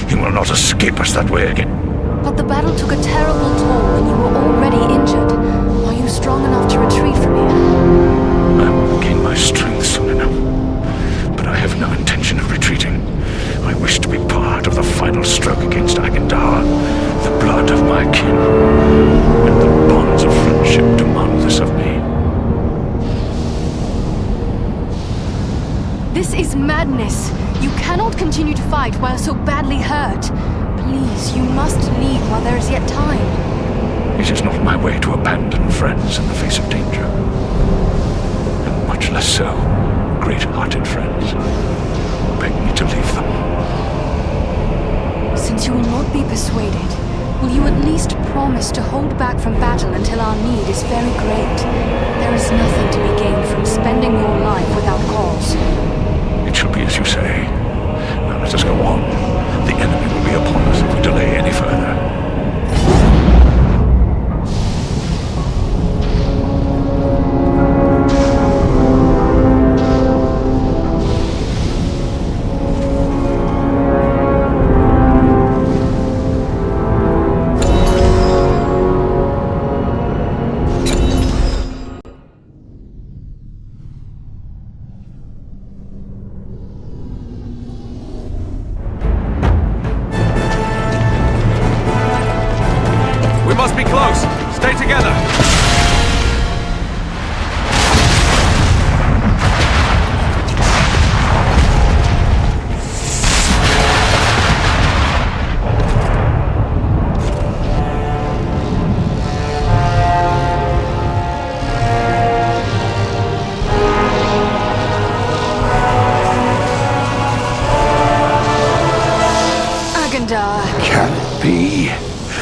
He will not escape us that way again. But the battle took a terrible toll and you were already injured. Are you strong enough to retreat from here? I will regain my strength soon enough. But I have no intention of retreating. I wish to be part of the final stroke against Agandauр, the blood of my kin, and the bonds of friendship demand this of me. This is madness. You cannot continue to fight while so badly hurt. Please, you must leave while there is yet time. It is not my way to abandon friends in the face of danger. And much less so, great-hearted friends who beg me to leave them. Since you will not be persuaded, will you at least promise to hold back from battle until our need is very great? There is nothing to be gained from spending your life without cause. It shall be as you say. Now let us go on. The enemy will be upon us if we delay any further.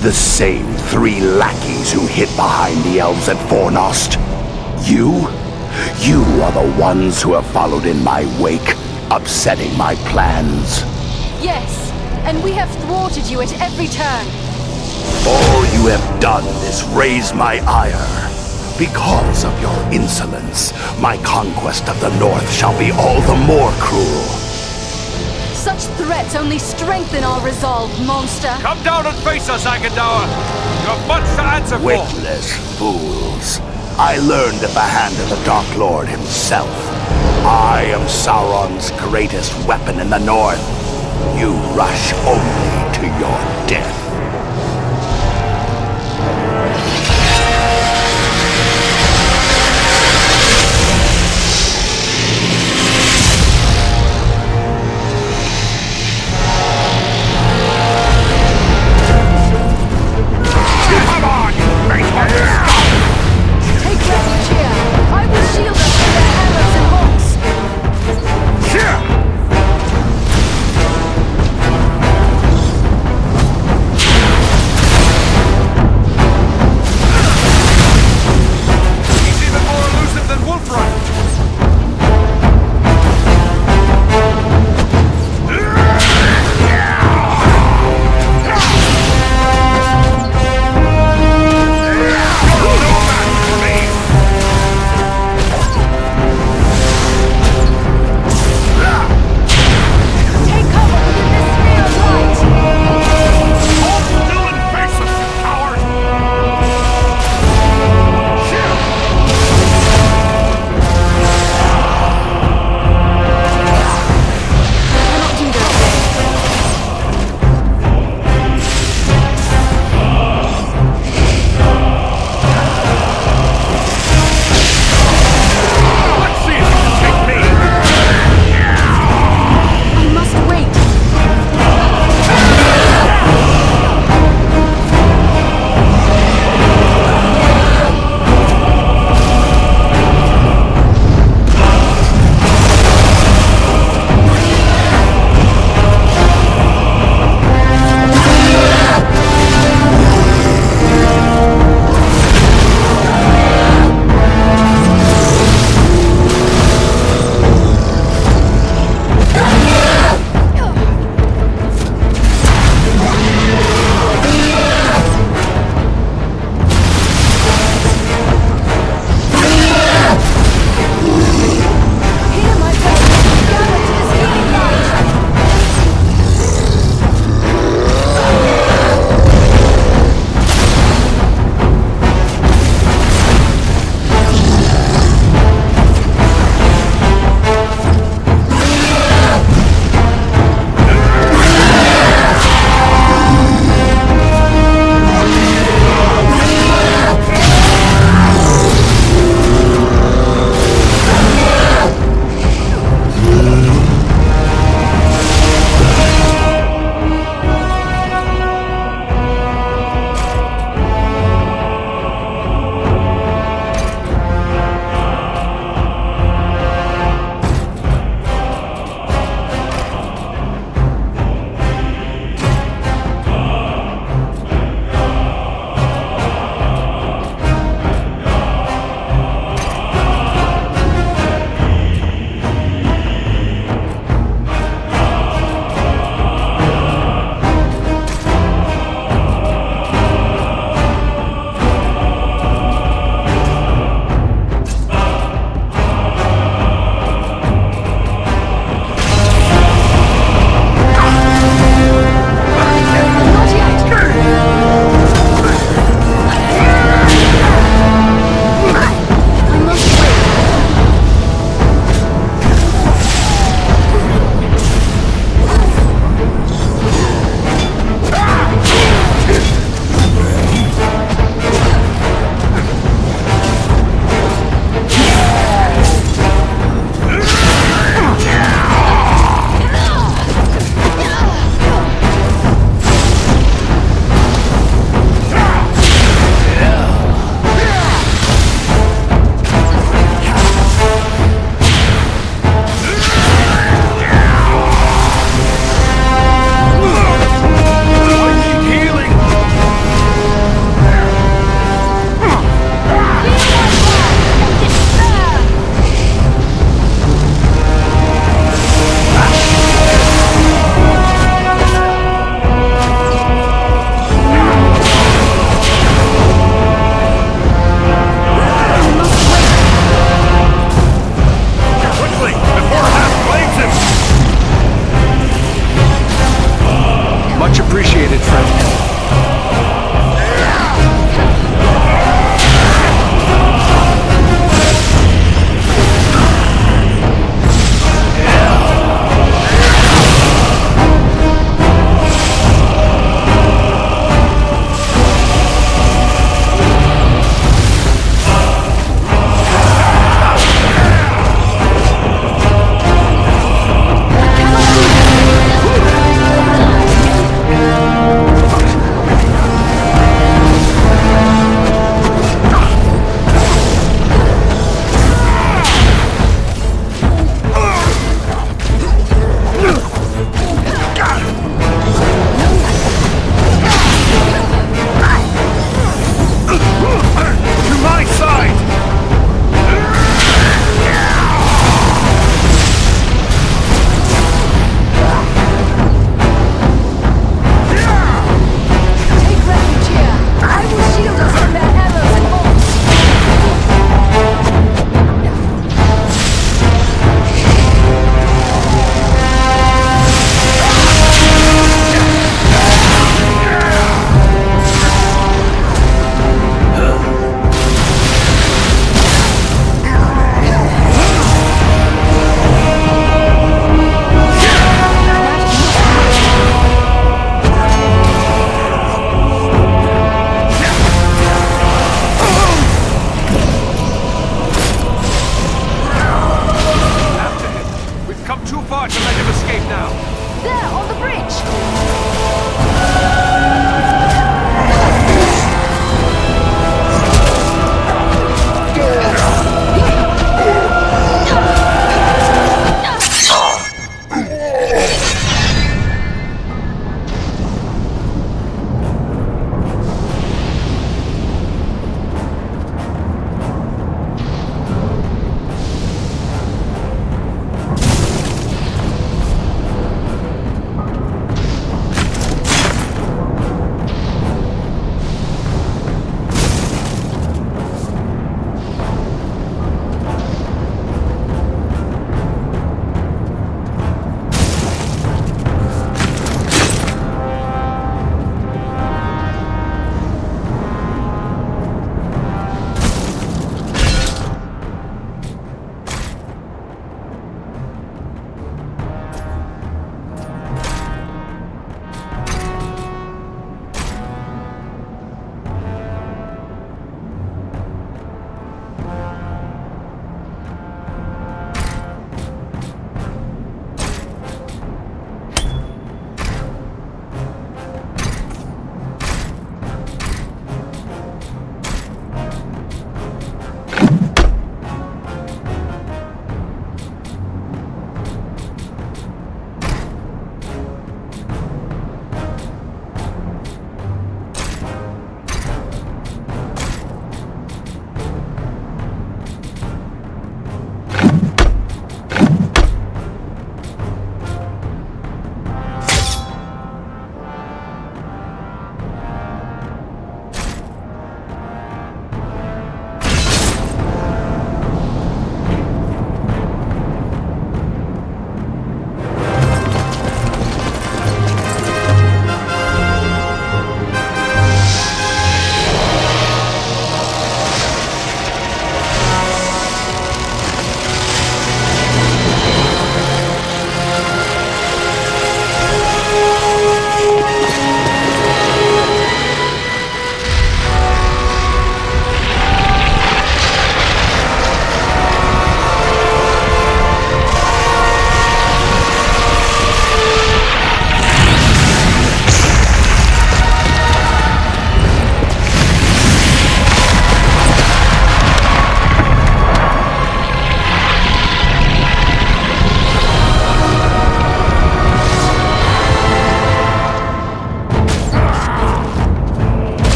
The same three lackeys who hid behind the elves at Fornost. You are the ones who have followed in my wake, upsetting my plans. Yes, and we have thwarted you at every turn. All you have done is raise my ire. Because of your insolence, my conquest of the North shall be all the more cruel. Such threats only strengthen our resolve, monster. Come down and face us, Agandauр. You have much to answer for. Witless fools. I learned at the hand of the Dark Lord himself. I am Sauron's greatest weapon in the North. You rush only to your death.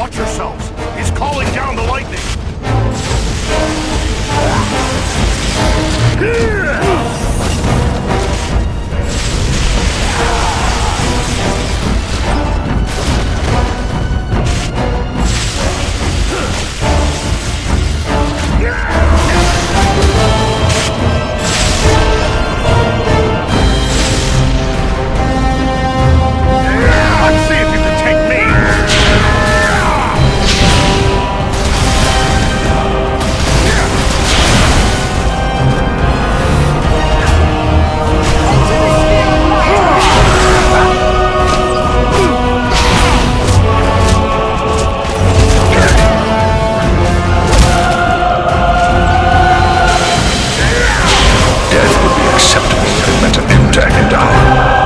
Watch yourselves! He's calling down the lightning! Let's see if you can take me! Death would be acceptable if it meant an end to Agandaur.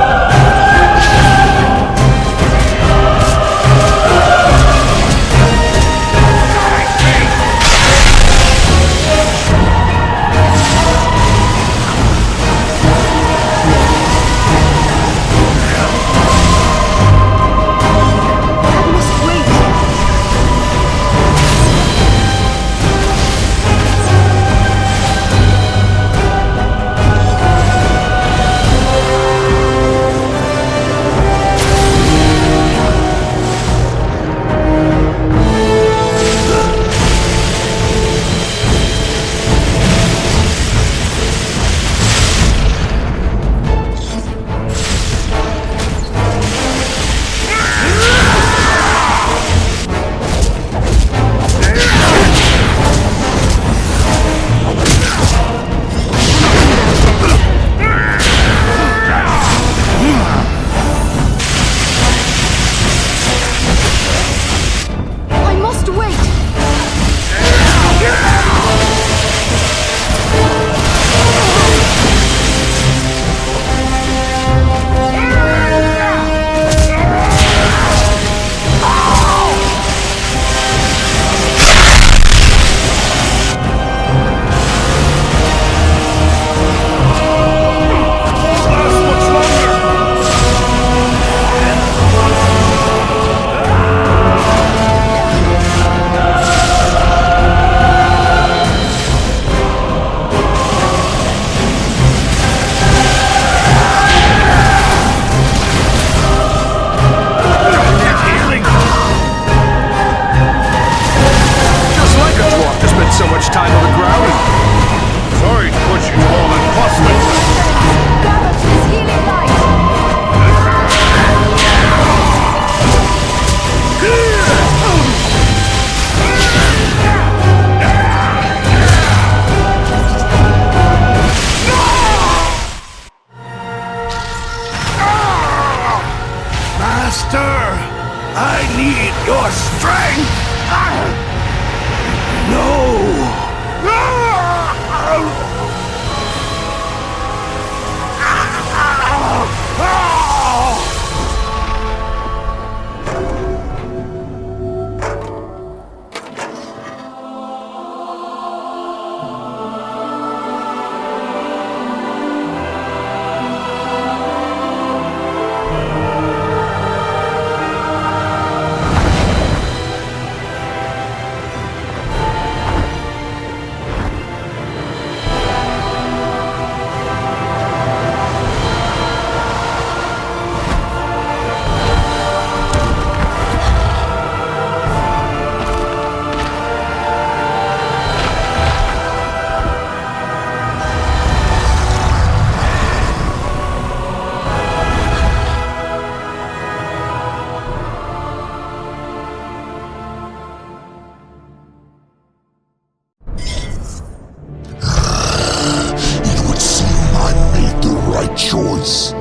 choice.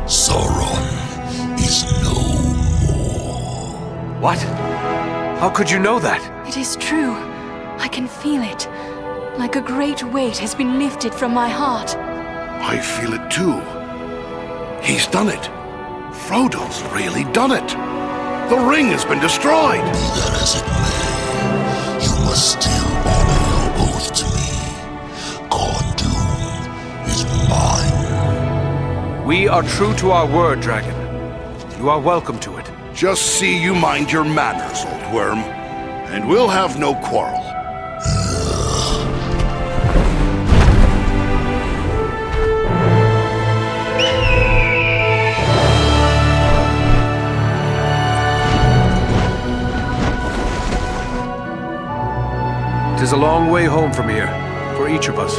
Sauron is no more. What? How could you know that? It is true. I can feel it. Like a great weight has been lifted from my heart. I feel it too. He's done it. Frodo's really done it. The ring has been destroyed. Be that as it may, you must still honor your oath to me. Khorne is mine. We are true to our word, Dragon. You are welcome to it. Just see you mind your manners, old worm, and we'll have no quarrel. Tis a long way home from here, for each of us.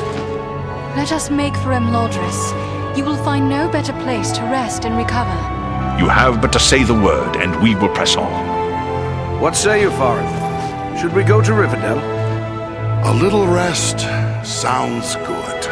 Let us make for Imladris. You will find no better place to rest and recover. You have but to say the word, and we will press on. What say you, Farin? Should we go to Rivendell? A little rest sounds good.